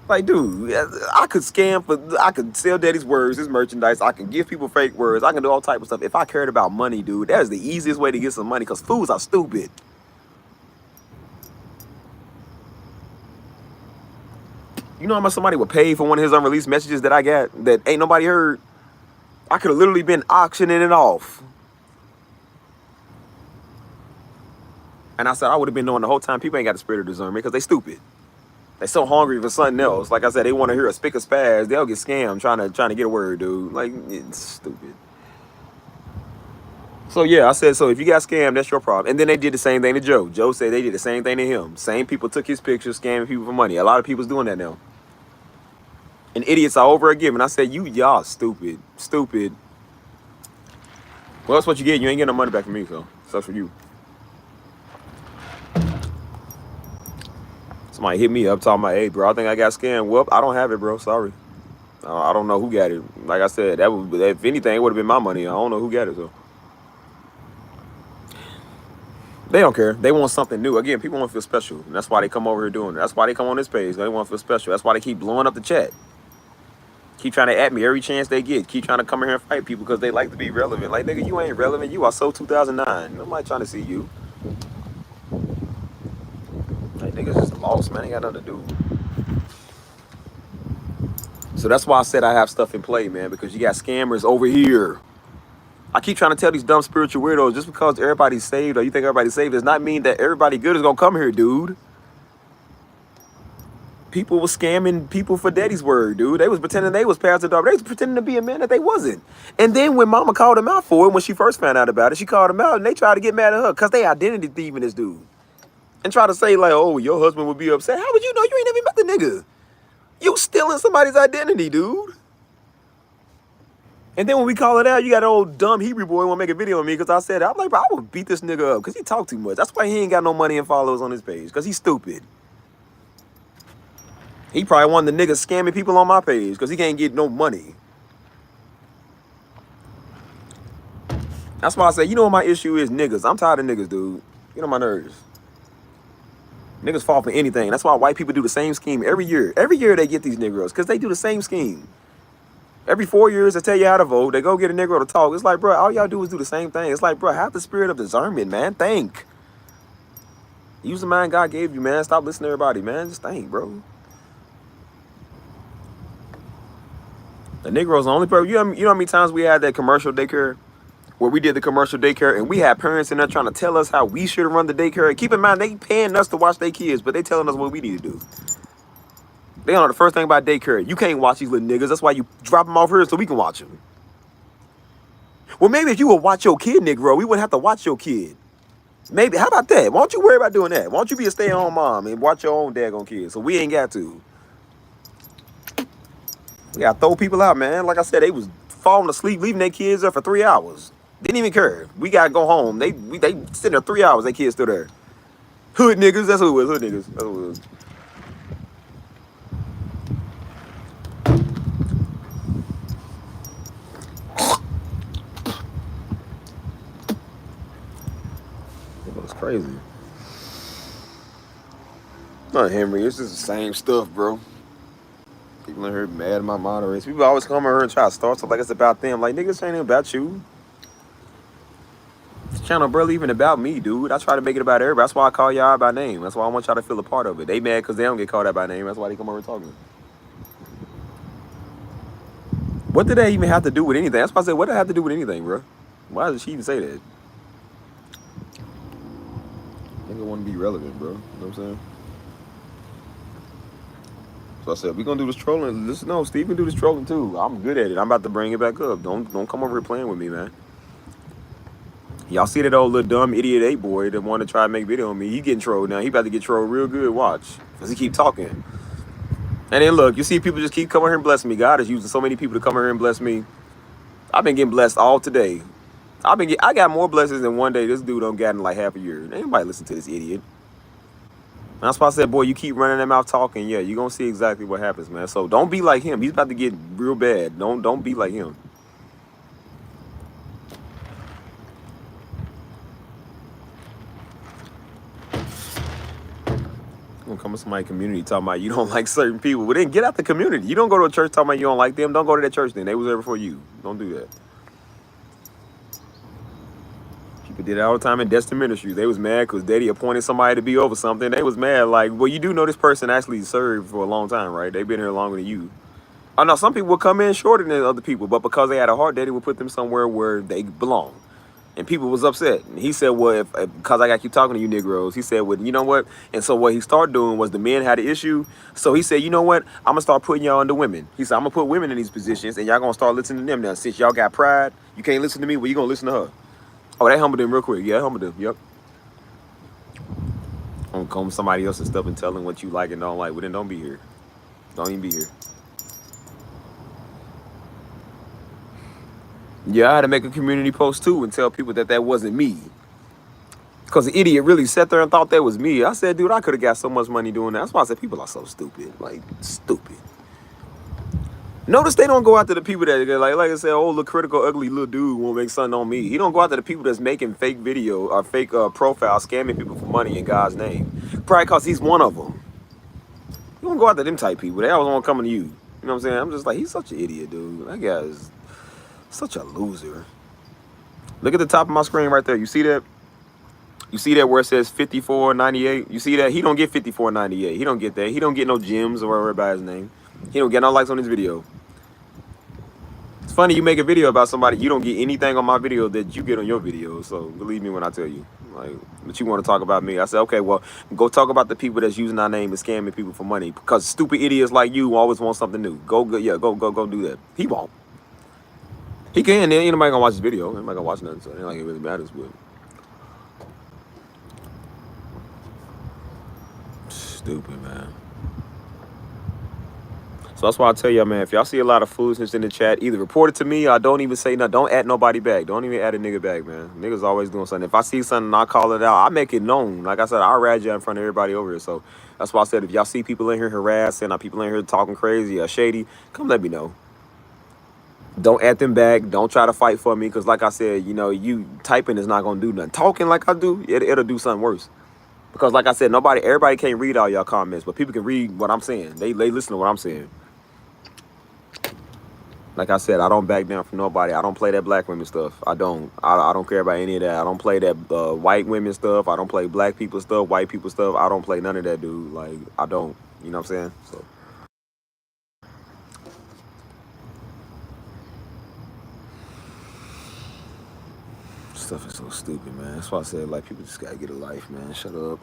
Like, dude, I could scam I could sell daddy's words, his merchandise. I can give people fake words. I can do all type of stuff. If I cared about money, dude, that is the easiest way to get some money, because fools are stupid. You know how much somebody would pay for one of his unreleased messages that I got that ain't nobody heard? I could have literally been auctioning it off. And I said I would have been knowing the whole time people ain't got the spirit of discernment, because they stupid. They so hungry for something else. Like I said, they want to hear a spick of spaz. They'll get scammed trying to get a word, dude. Like, it's stupid. So yeah, I said, so if you got scammed, that's your problem. And then they did the same thing to Joe. Joe said they did the same thing to him. Same people took his pictures, scamming people for money. A lot of people's doing that now. And idiots are over again. And I said, y'all stupid. Stupid. Well, that's what you get. You ain't getting no money back from me, so sucks for you. Somebody hit me up talking about, hey, bro, I think I got scammed. Well, I don't have it, bro. Sorry. I don't know who got it. Like I said, that would, if anything, it would have been my money. I don't know who got it, so. They don't care. They want something new. Again, people want to feel special. And that's why they come over here doing it. That's why they come on this page. They want to feel special. That's why they keep blowing up the chat. Keep trying to at me every chance they get. Keep trying to come in here and fight people because they like to be relevant. Like, nigga, you ain't relevant. You are so 2009. Nobody trying to see you. Like, niggas just lost, man. Ain't got nothing to do. So that's why I said I have stuff in play, man, because you got scammers over here. I keep trying to tell these dumb spiritual weirdos, just because everybody's saved or you think everybody's saved does not mean that everybody good is gonna come here, dude. People was scamming people for daddy's word, dude. They was pretending they was Pastor Darby. They was pretending to be a man that they wasn't. And then when mama called him out for it, when she first found out about it, she called him out and they tried to get mad at her because they identity thieving this dude. And try to say like, oh, your husband would be upset. How would you know? You ain't never met the nigga. You stealing somebody's identity, dude. And then when we call it out, you got an old dumb Hebrew boy want to make a video on me because I said, I'm like, bro, I would beat this nigga up because he talk too much. That's why he ain't got no money and followers on his page, because he's stupid. He probably one of the niggas scamming people on my page because he can't get no money. That's why I say, you know what my issue is? Niggas. I'm tired of niggas, dude. Get on my nerves. Niggas fall for anything. That's why white people do the same scheme every year. Every year they get these Negroes because they do the same scheme. Every 4 years they tell you how to vote. They go get a Negro to talk. It's like, bro, all y'all do is do the same thing. It's like, bro, have the spirit of discernment, man. Think. Use the mind God gave you, man. Stop listening to everybody, man. Just think, bro. The Negroes the only person. You know how many times we had that commercial daycare where we did the commercial daycare and we had parents in there trying to tell us how we should run the daycare. Keep in mind, they paying us to watch their kids, but they telling us what we need to do. They don't know the first thing about daycare. You can't watch these little niggas. That's why you drop them off here so we can watch them. Well, maybe if you would watch your kid, Negro, we wouldn't have to watch your kid. Maybe. How about that? Why don't you worry about doing that? Why don't you be a stay-at-home mom and watch your own daggone kids so we ain't got to? We gotta throw people out, man. Like I said, they was falling asleep, leaving their kids there for 3 hours. Didn't even care. We gotta go home. They sitting there 3 hours, their kids still there. Hood niggas, that's who it was. Hood niggas, that's who it was. That's crazy. Not Henry, it's just the same stuff, bro. People in here mad at my moderates. People always come in here and try to start stuff like it's about them. Like, niggas ain't about you. This channel barely even about me, dude. I try to make it about everybody. That's why I call y'all by name. That's why I want y'all to feel a part of it. They mad because they don't get called out by name. That's why they come over talking. What did that even have to do with anything? That's why I said, what did it have to do with anything, bro? Why did she even say that? Nigga want to be relevant, bro. You know what I'm saying? So I said, we gonna do this trolling. Listen, no, Steve can do this trolling too. I'm good at it. I'm about to bring it back up. Don't come over here playing with me, man. Y'all see that old little dumb idiot 8 boy that wanted to try to make a video on me? He getting trolled now. He about to get trolled real good. Watch, cause he keep talking. And then look, you see people just keep coming here and blessing me. God is using so many people to come here and bless me. I've been getting blessed all today. I got more blessings than one day this dude don't got in like half a year. Ain't nobody listen to this idiot. And that's why I said, boy, you keep running them out talking, yeah, you're gonna see exactly what happens, man. So don't be like him. He's about to get real bad. Don't be like him. Gonna come to somebody's community talking about you don't like certain people. But then get out the community. You don't go to a church talking about you don't like them. Don't go to that church then. They was there before you. Don't do that. People did it all the time in Destin Ministries. They was mad because Daddy appointed somebody to be over something. They was mad like, well, you do know this person actually served for a long time, right? They've been here longer than you. I know some people would come in shorter than other people, but because they had a heart, Daddy would put them somewhere where they belong. And people was upset. And he said, well, because I got to keep talking to you Negroes, he said, well, you know what? And so what he started doing was the men had an issue. So he said, you know what? I'm going to start putting y'all under women. He said, I'm going to put women in these positions and y'all going to start listening to them now. Since y'all got pride, you can't listen to me, well, you going to listen to her. Oh, that humbled him real quick. Yeah, humbled him. Yep. Don't come somebody else's stuff and tell them what you like and don't like. Well, then don't be here. Don't even be here. Yeah, I had to make a community post too and tell people that that wasn't me. Because the idiot really sat there and thought that was me. I said, dude, I could have got so much money doing that. That's why I said people are so stupid. Like, stupid. Notice they don't go after the people that, like I said, oh, little critical, ugly little dude won't make something on me. He don't go after the people that's making fake video or fake profiles, scamming people for money in God's name. Probably because he's one of them. You don't go after them type people. They always want to come to you. You know what I'm saying? I'm just like, he's such an idiot, dude. That guy is such a loser. Look at the top of my screen right there. You see that? You see that where it says 54.98? You see that? He don't get 54.98. He don't get that. He don't get no gems or whatever by his name. He don't get no likes on his video. It's It's funny you make a video about somebody, you don't get anything on my video that you get on your video. So believe me when I tell you. Like, but you want to talk about me. I said, okay, well, go talk about the people that's using our name and scamming people for money. Because stupid idiots like you always want something new. Go do that. He won't. He can, then ain't nobody gonna watch this video. Ain't nobody gonna watch nothing, so it ain't like it really matters, but stupid, man. So that's why I tell y'all, man, if y'all see a lot of foolishness in the chat, either report it to me or don't even say nothing. Don't add nobody back. Don't even add a nigga back, man. Niggas always doing something. If I see something, I call it out. I make it known. Like I said, I'll rag you in front of everybody over here. So that's why I said, if y'all see people in here harassing or people in here talking crazy or shady, come let me know. Don't add them back. Don't try to fight for me. Because like I said, you know, you typing is not going to do nothing. Talking like I do, it'll do something worse. Because like I said, everybody can't read all y'all comments, but people can read what I'm saying. They listen to what I'm saying. Like I said, I don't back down from nobody. I don't play that black women stuff. I don't care about any of that. I don't play that white women stuff. I don't play black people stuff, white people stuff. I don't play none of that, dude. Like, I don't. You know what I'm saying? So. Stuff is so stupid, man. That's why I said, like, people just gotta get a life, man. Shut up.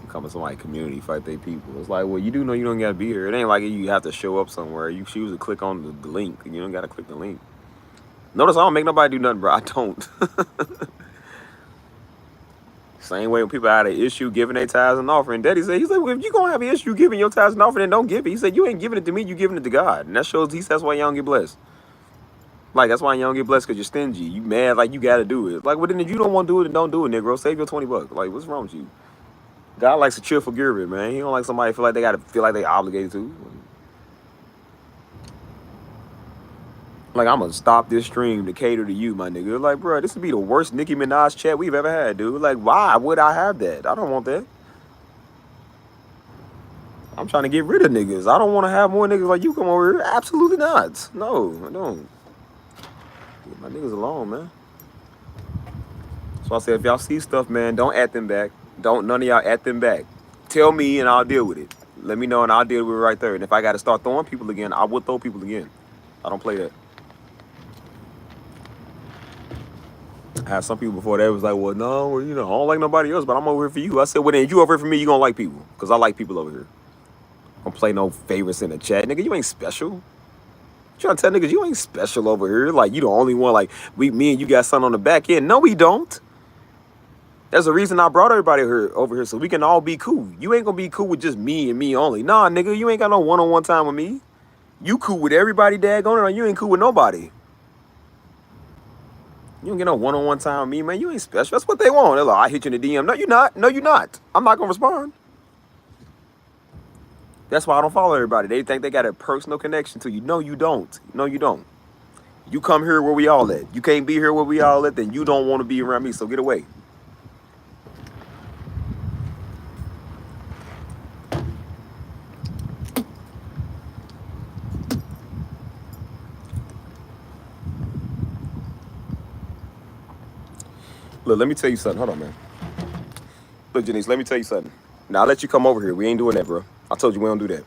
Coming to somebody community fight they people. It's like, well, you do know you don't gotta be here. It ain't like you have to show up somewhere. You choose to click on the link, and you don't gotta click the link. Notice I don't make nobody do nothing, bro. I don't. Same way when people had an issue giving their tithes and offering. Daddy said, he's like, well, if you gonna have an issue giving your tithes and offering, then don't give it. He said, you ain't giving it to me, you giving it to God. And that shows, that's why you don't get blessed. Like, that's why you don't get blessed, because you're stingy. You mad like you gotta do it. Like, well, then if you don't want to do it, then don't do it, Negro. Save your $20. Like, what's wrong with you? God likes a cheerful giver, man. He don't like somebody feel like they gotta feel like they obligated to. Like, I'm gonna stop this stream to cater to you, my nigga. Like, bro, this would be the worst Nicki Minaj chat we've ever had, dude. Like, why would I have that? I don't want that. I'm trying to get rid of niggas. I don't want to have more niggas like you come over here. Absolutely not. No, I don't. Leave my niggas alone, man. So I said, if y'all see stuff, man, don't at them back. Don't none of y'all at them back. Tell me and I'll deal with it. Let me know and I'll deal with it right there. And if I got to start throwing people again, I will throw people again. I don't play that. I had some people before that was like, well, no, well, you know, I don't like nobody else, but I'm over here for you. I said, well, then if you over here for me, you gonna like people. Because I like people over here. I don't play no favorites in the chat. Nigga, you ain't special. I'm trying to tell niggas, you ain't special over here. Like, you the only one, like, me and you got something on the back end. No, we don't. There's a reason I brought everybody over here, so we can all be cool. You ain't gonna be cool with just me and me only. Nah, nigga, you ain't got no one-on-one time with me. You cool with everybody, daggone it, or you ain't cool with nobody. You don't get no one-on-one time with me, man. You ain't special. That's what they want. They're like, I hit you in the DM. No, you're not. No, you're not. I'm not gonna respond. That's why I don't follow everybody. They think they got a personal connection to you. No, you don't. No, you don't. You come here where we all at. You can't be here where we all at, then you don't want to be around me, so get away. Look, let me tell you something. Hold on, man. Look, Janice, let me tell you something. Now, I'll let you come over here. We ain't doing that, bro. I told you we don't do that.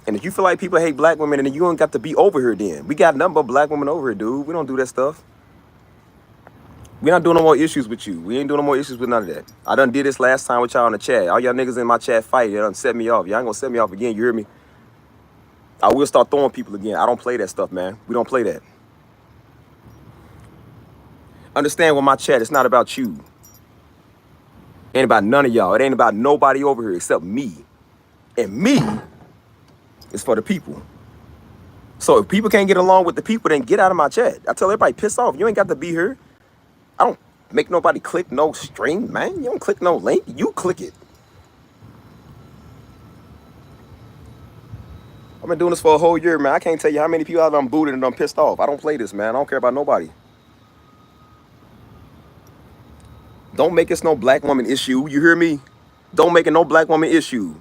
And if you feel like people hate black women, then you don't got to be over here then. We got nothing but black women over here, dude. We don't do that stuff. We're not doing no more issues with you. We ain't doing no more issues with none of that. I done did this last time with y'all in the chat. All y'all niggas in my chat fight. Y'all done set me off. Y'all ain't gonna set me off again. You hear me? I will start throwing people again. I don't play that stuff, man. We don't play that. Understand with my chat, it's not about you. It ain't about none of y'all. It ain't about nobody over here except me. And me is for the people. So if people can't get along with the people, then get out of my chat. I tell everybody, piss off. You ain't got to be here. I don't make nobody click no stream, man. You don't click no link. You click it. I've been doing this for a whole year, man. I can't tell you how many people I've done booted and done pissed off. I don't play this, man. I don't care about nobody. Don't make this no black woman issue. You hear me? Don't make it no black woman issue.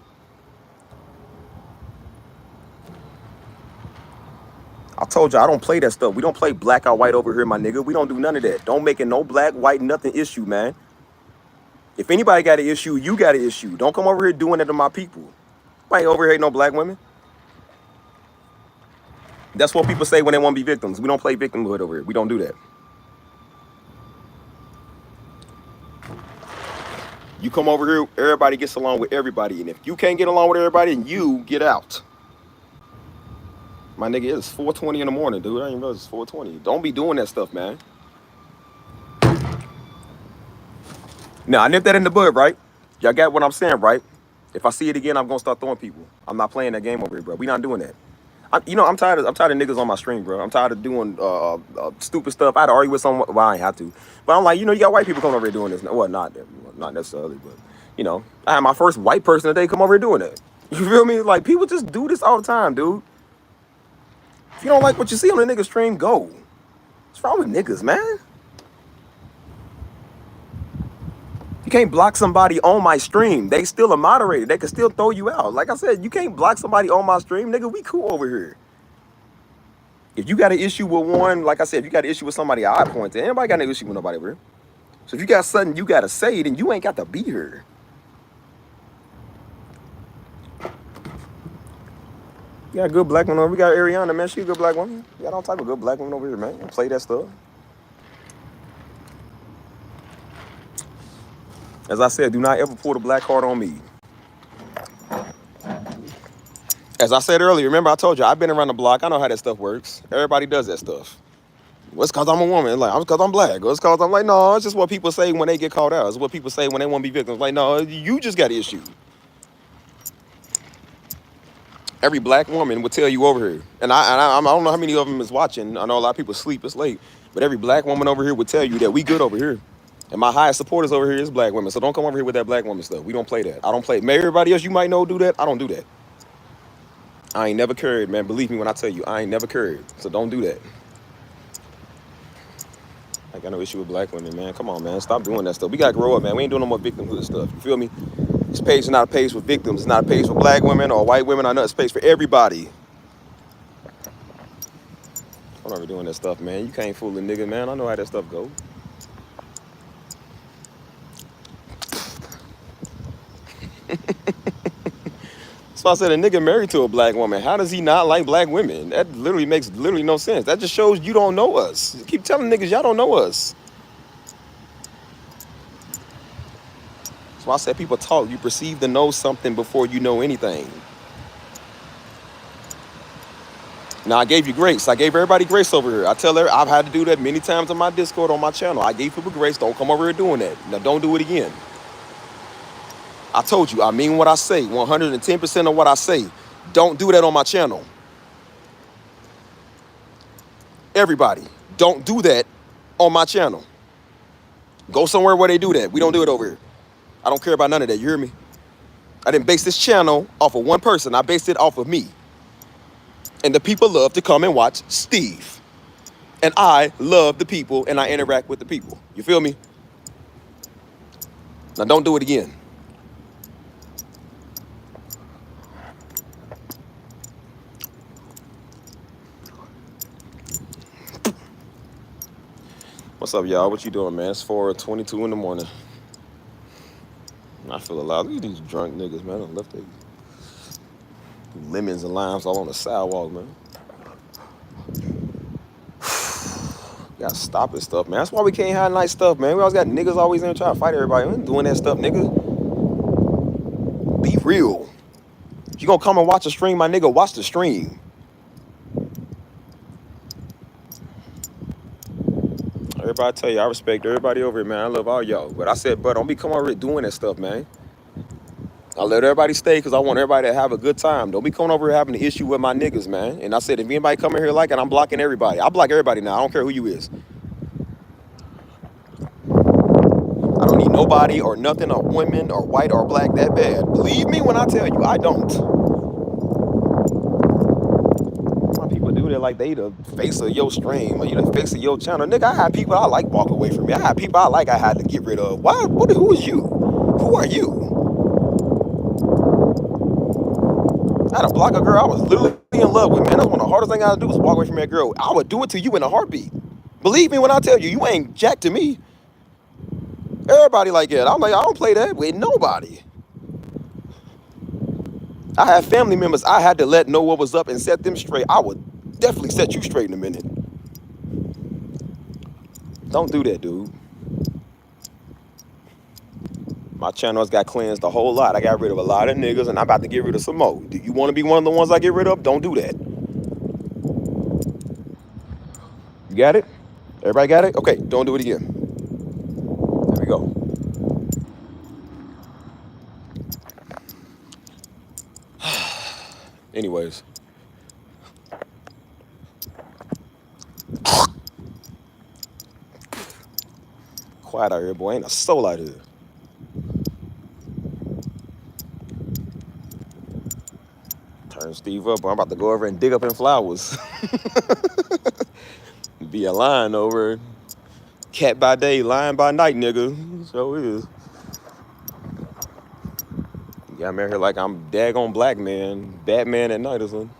I told you I don't play that stuff. We don't play black or white over here, my nigga. We don't do none of that. Don't make it no black, white, nothing issue, man. If anybody got an issue, you got an issue. Don't come over here doing it to my people. I ain't over here hating no black women. That's what people say when they want to be victims. We don't play victimhood over here. We don't do that. You come over here, everybody gets along with everybody. And if you can't get along with everybody, then you get out. My nigga, it's 4:20 in the morning, dude. I didn't even know it's 4:20. Don't be doing that stuff, man. Now, I nipped that in the bud, right? Y'all got what I'm saying, right? If I see it again, I'm gonna start throwing people. I'm not playing that game over here, bro. We not doing that. I'm tired of niggas on my stream, bro. I'm tired of doing stupid stuff. I had to argue with someone. Well, I ain't have to, but I'm like, you got white people coming over here doing this. Well, not necessarily, but I had my first white person today come over here doing that. You feel me? Like people just do this all the time, dude. If you don't like what you see on the nigga stream, go. What's wrong with niggas, man? You can't block somebody on my stream. They still a moderator. They can still throw you out. Like I said, you can't block somebody on my stream. Nigga, we cool over here. If you got an issue with one, like I said, if you got an issue with somebody, I point to. Anybody got an issue with nobody over here? So if you got something you got to say, then you ain't got to be here. You got a good black woman over. We got Ariana, man. She a good black woman. You got all type of good black women over here, man. Don't play that stuff. As I said, do not ever pull the black card on me. As I said earlier, remember I told you, I've been around the block. I know how that stuff works. Everybody does that stuff. Well, it's because I'm a woman. Like, it's because I'm black. Or it's because I'm like, no, it's just what people say when they get called out. It's what people say when they want to be victims. Like, no, you just got an issue. Every black woman would tell you over here. And I don't know how many of them is watching. I know a lot of people sleep. It's late. But every black woman over here would tell you that we good over here. And my highest supporters over here is black women. So don't come over here with that black woman stuff. We don't play that. I don't play. Maybe everybody else you might know do that. I don't do that. I ain't never carried, man. Believe me when I tell you, I ain't never carried. So don't do that. I got no issue with black women, man. Come on, man. Stop doing that stuff. We got to grow up, man. We ain't doing no more victimhood stuff. You feel me? This page is not a page for victims. It's not a page for black women or white women. I know it's a page for everybody. I'm not doing that stuff, man. You can't fool a nigga, man. I know how that stuff goes. So I said a nigga married to a black woman. How does he not like black women? That literally makes no sense. That just shows you don't know us. You keep telling niggas y'all don't know us. So I said people talk. You perceive to know something before you know anything. Now I gave you grace. I gave everybody grace over here. I tell her I've had to do that many times on my Discord, on my channel. I gave people grace. Don't come over here doing that. Now don't do it again. I told you, I mean what I say. 110% of what I say. Don't do that on my channel. Everybody, don't do that on my channel. Go somewhere where they do that. We don't do it over here. I don't care about none of that. You hear me? I didn't base this channel off of one person. I based it off of me. And the people love to come and watch Steve. And I love the people and I interact with the people. You feel me? Now don't do it again. What's up, y'all? What you doing, man? It's 4:22 in the morning. I feel alive. Look at these drunk niggas, man. I left they lemons and limes all on the sidewalk, man. Gotta stop this stuff, man. That's why we can't have nice stuff, man. We always got niggas always in there trying to fight everybody. We ain't doing that stuff, nigga. Be real. If you gonna come and watch a stream, my nigga, watch the stream. Everybody tell you, I respect everybody over here, man. I love all y'all. But I said, bro, don't be coming over here doing that stuff, man. I let everybody stay because I want everybody to have a good time. Don't be coming over here having an issue with my niggas, man. And I said, if anybody come in here like it, I'm blocking everybody. I block everybody now. I don't care who you is. I don't need nobody or nothing or women or white or black that bad. Believe me when I tell you, I don't. Some people do that like they the face of your stream or you the face of your channel. Nigga, I had people I like walk away from me. I had people I like I had to get rid of. Why? Who is you? Who are you? I had to block a girl I was literally in love with, man. That's one of the hardest things I had to do was walk away from that girl. I would do it to you in a heartbeat. Believe me when I tell you, you ain't jack to me. Everybody like that. I'm like, I don't play that with nobody. I have family members I had to let know what was up and set them straight. I would definitely set you straight in a minute. Don't do that, dude. My channel has got cleansed a whole lot. I got rid of a lot of niggas, and I'm about to get rid of some more. Do you want to be one of the ones I get rid of? Don't do that. You got it? Everybody got it? Okay, don't do it again. There we go. Anyways. Quiet out here, boy. Ain't a soul out here. Turn Steve up. I'm about to go over and dig up in flowers. Be a lion over. Cat by day, lion by night, nigga. So is. Yeah, I'm out here like I'm daggone black man. Batman at night or something.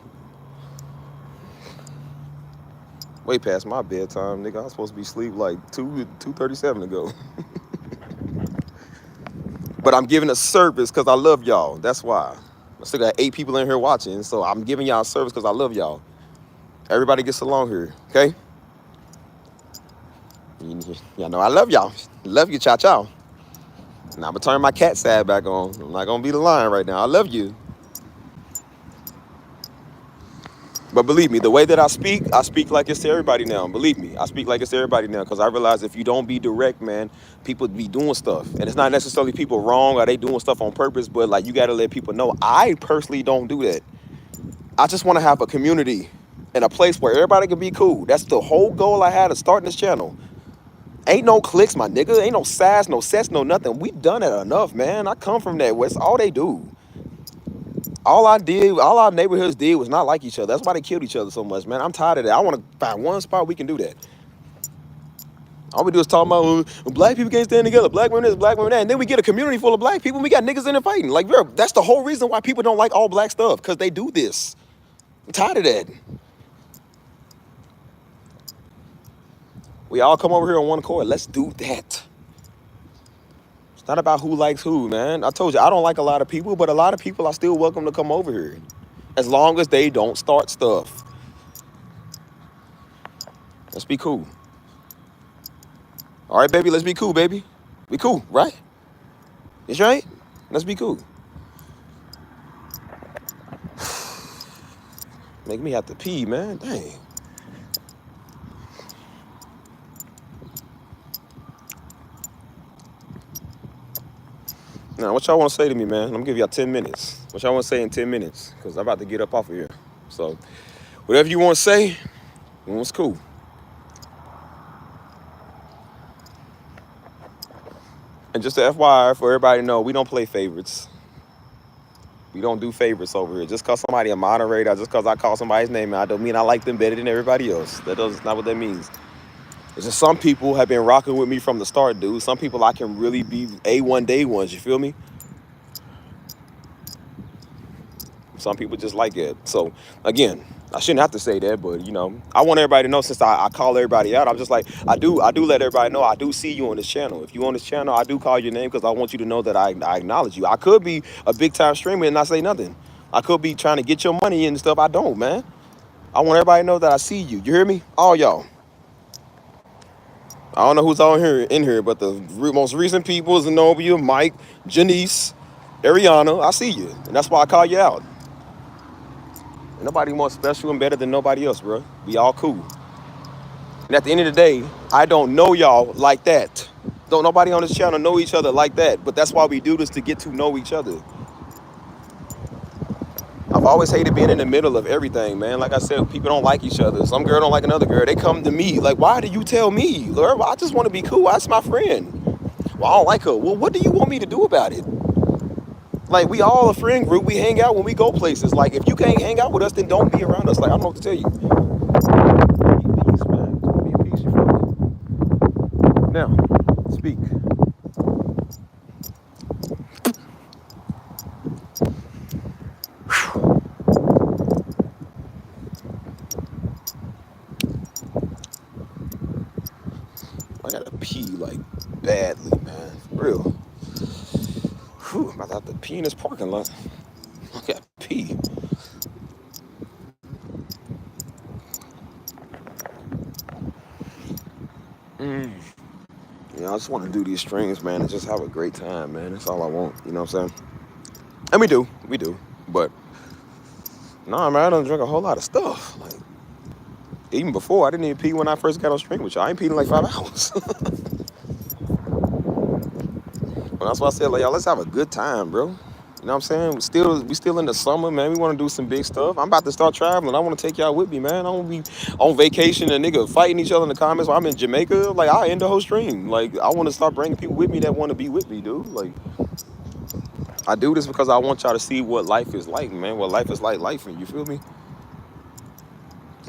Way past my bedtime, nigga. I was supposed to be asleep like 2:37 ago. But I'm giving a service because I love y'all. That's why. I still got 8 people in here watching, so I'm giving y'all a service because I love y'all. Everybody gets along here, okay? Y'all know I love y'all. Love you, cha-cha. Now I'm gonna turn my cat side back on. I'm not gonna be the lion right now. I love you. But believe me, the way that I speak like it's to everybody now. Believe me, I speak like it's to everybody now because I realize if you don't be direct, man, people be doing stuff. And it's not necessarily people wrong or they doing stuff on purpose, but like you gotta let people know. I personally don't do that. I just wanna have a community and a place where everybody can be cool. That's the whole goal I had of starting this channel. Ain't no clicks, my nigga. Ain't no sass, no sets, no nothing. We done it enough, man. I come from that. That's all they do. All our neighborhoods did was not like each other. That's why they killed each other so much, man. I'm tired of that. I want to find one spot we can do that. All we do is talk about black people can't stand together. Black women this, black women that. And then we get a community full of black people and we got niggas in there fighting. Like, bro, that's the whole reason why people don't like all black stuff, because they do this. I'm tired of that. We all come over here on one accord. Let's do that. It's not about who likes who, man. I told you, I don't like a lot of people, but a lot of people are still welcome to come over here. As long as they don't start stuff. Let's be cool. All right, baby, let's be cool, baby. We cool, right? It's right? Let's be cool. Make me have to pee, man. Dang. Now, what y'all want to say to me, man? I'm going to give y'all 10 minutes. What y'all want to say in 10 minutes? Because I'm about to get up off of here. So, whatever you want to say, it's cool. And just to FYI, for everybody to know, we don't play favorites. We don't do favorites over here. Just because somebody a moderator, just because I call somebody's name, I don't mean I like them better than everybody else. That's not what that means. It's just some people have been rocking with me from the start, dude. Some people I can really be A1 day ones, you feel me? Some people just like it. So, again, I shouldn't have to say that, but, you know, I want everybody to know since I call everybody out. I'm just like, I do let everybody know I do see you on this channel. If you on this channel, I do call your name because I want you to know that I acknowledge you. I could be a big-time streamer and not say nothing. I could be trying to get your money and stuff. I don't, man. I want everybody to know that I see you. You hear me? All y'all. I don't know who's on here in here, but the most recent people is Zenobia, Mike, Janice, Ariana. I see you, and that's why I call you out. Ain't nobody more special and better than nobody else, bro. We all cool. And at the end of the day, I don't know y'all like that. Don't nobody on this channel know each other like that. But that's why we do this, to get to know each other. I've always hated being in the middle of everything, man. Like I said, people don't like each other. Some girl don't like another girl. They come to me like, why do you tell me? Girl, I just want to be cool. That's my friend. Well, I don't like her. Well, what do you want me to do about it? Like, we all a friend group. We hang out when we go places. Like, if you can't hang out with us, then don't be around us. Like, I don't know what to tell you. Be at peace, man. Be at peace, you feel me? Now, speak. I gotta pee, like, badly, man. For real. Whew, I'm about to have to pee in this parking lot. I gotta pee. I just want to do these streams, man, and just have a great time, man. That's all I want. You know what I'm saying? And we do. But nah, man, I don't drink a whole lot of stuff. Like even before, I didn't even pee when I first got on stream with y'all. I ain't peed in like 5 hours. Well, that's why I said, like, y'all, let's have a good time, bro. You know what I'm saying? We still in the summer, man. We want to do some big stuff. I'm about to start traveling. I want to take y'all with me, man. I want to be on vacation and nigga fighting each other in the comments while I'm in Jamaica. Like, I'll end the whole stream. Like, I want to start bringing people with me that want to be with me, dude. Like, I do this because I want y'all to see what life is like, man. What life is like lifing, you feel me?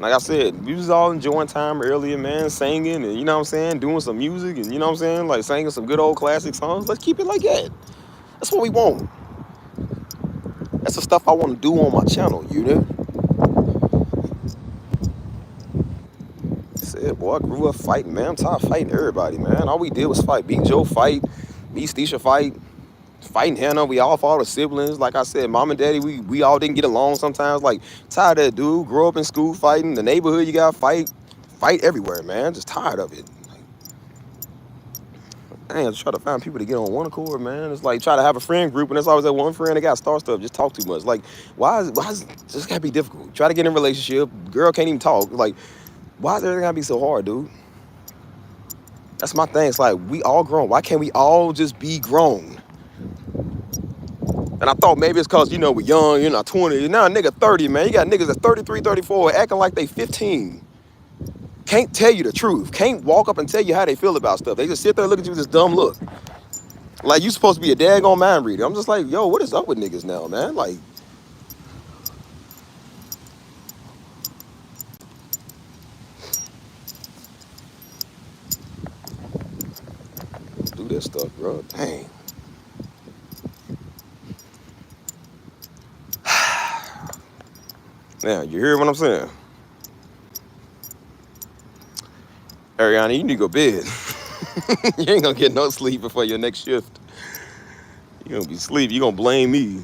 Like I said, we was all enjoying time earlier, man, singing and, you know what I'm saying, doing some music and, you know what I'm saying, like singing some good old classic songs. Let's keep it like that. That's what we want. That's the stuff I want to do on my channel, you know? Said, boy, I grew up fighting, man. I'm tired of fighting everybody, man. All we did was fight. Me, Joe fight. Me, Stisha fight. Fighting Hannah. We all fought as siblings. Like I said, mom and daddy, we all didn't get along sometimes. Like, tired of that, dude. Grow up in school fighting. The neighborhood, you got to fight. Fight everywhere, man. Just tired of it. Dang, just try to find people to get on one accord, man. It's like try to have a friend group, and there's always that one friend that got star stuff. Just talk too much. Like, why is it just gotta be difficult? Try to get in a relationship. Girl can't even talk. Like, why is everything gotta be so hard, dude? That's my thing. It's like we all grown. Why can't we all just be grown? And I thought maybe it's cause we're young, you're not 20. You're now a nigga 30, man. You got niggas that's 33, 34, acting like they 15. Can't tell you the truth. Can't walk up and tell you how they feel about stuff. They just sit there looking at you with this dumb look. Like you supposed to be a daggone mind reader. I'm just like, yo, what is up with niggas now, man? Like, do this stuff, bro. Dang. Now, you hear what I'm saying? Ariana, you need to go to bed. You ain't gonna get no sleep before your next shift. You're gonna be asleep. You're gonna blame me.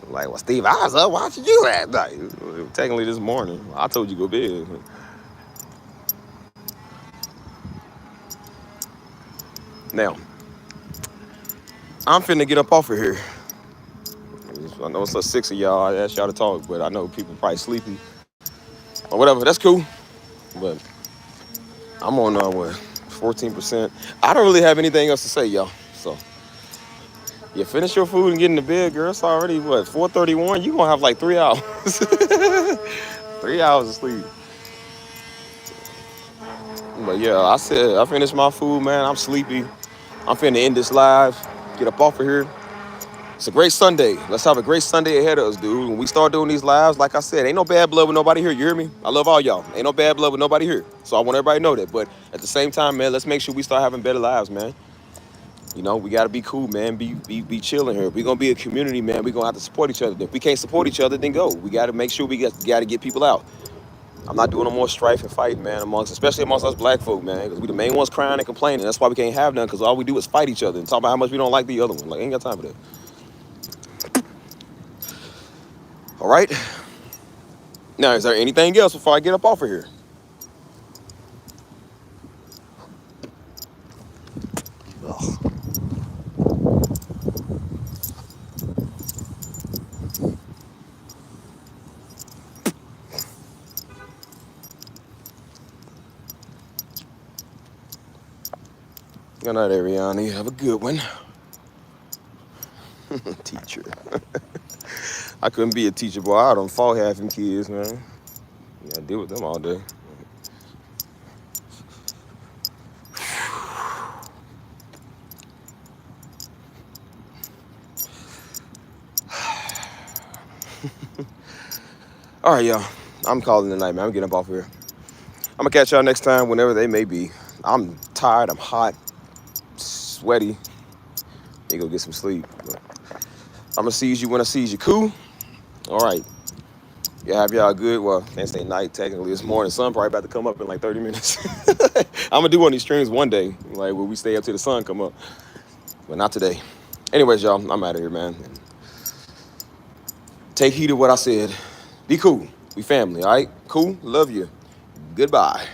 Like, well, Steve, I was up watching you last night. Technically this morning. I told you to go to bed. Now, I'm finna get up off of here. I know it's like 6 of y'all. I asked y'all to talk, but I know people probably sleepy. Or whatever, that's cool. But I'm on, 14%. I don't really have anything else to say, y'all. So, you finish your food and get into bed, girl. It's already, 4:31? You gonna have like 3 hours. 3 hours of sleep. But yeah, I said, I finished my food, man. I'm sleepy. I'm finna end this live. Get up off of here. It's a great Sunday. Let's have a great Sunday ahead of us, dude. When we start doing these lives, like I said, ain't no bad blood with nobody here. You hear me? I love all y'all. Ain't no bad blood with nobody here. So I want everybody to know that. But at the same time, man, let's make sure we start having better lives, man. We got to be cool, man. Be chilling here. If we're going to be a community, man, we're going to have to support each other. If we can't support each other, then go. We got to make sure we got to get people out. I'm not doing no more strife and fighting, man, especially amongst us black folk, man, because we the main ones crying and complaining. That's why we can't have none, because all we do is fight each other and talk about how much we don't like the other one. Like, ain't got time for that. All right. Now, is there anything else before I get up off of here? Ugh. Good night, Ariana. Have a good one. Teacher. I couldn't be a teacher, boy. I done fought half them kids, man. Yeah, I deal with them all day. All right, y'all. I'm calling it a night, man. I'm getting up off here. I'm gonna catch y'all next time, whenever they may be. I'm tired. I'm hot, sweaty. You go get some sleep. But I'm gonna seize you when I seize you. Cool? All right. Yeah, have y'all good. Well, can't say night technically. It's morning. Sun probably about to come up in like 30 minutes. I'm gonna do one of these streams one day, like where we stay up till the sun come up. But not today. Anyways, y'all, I'm out of here, man. Take heed of what I said. Be cool. We family, all right? Cool? Love you. Goodbye.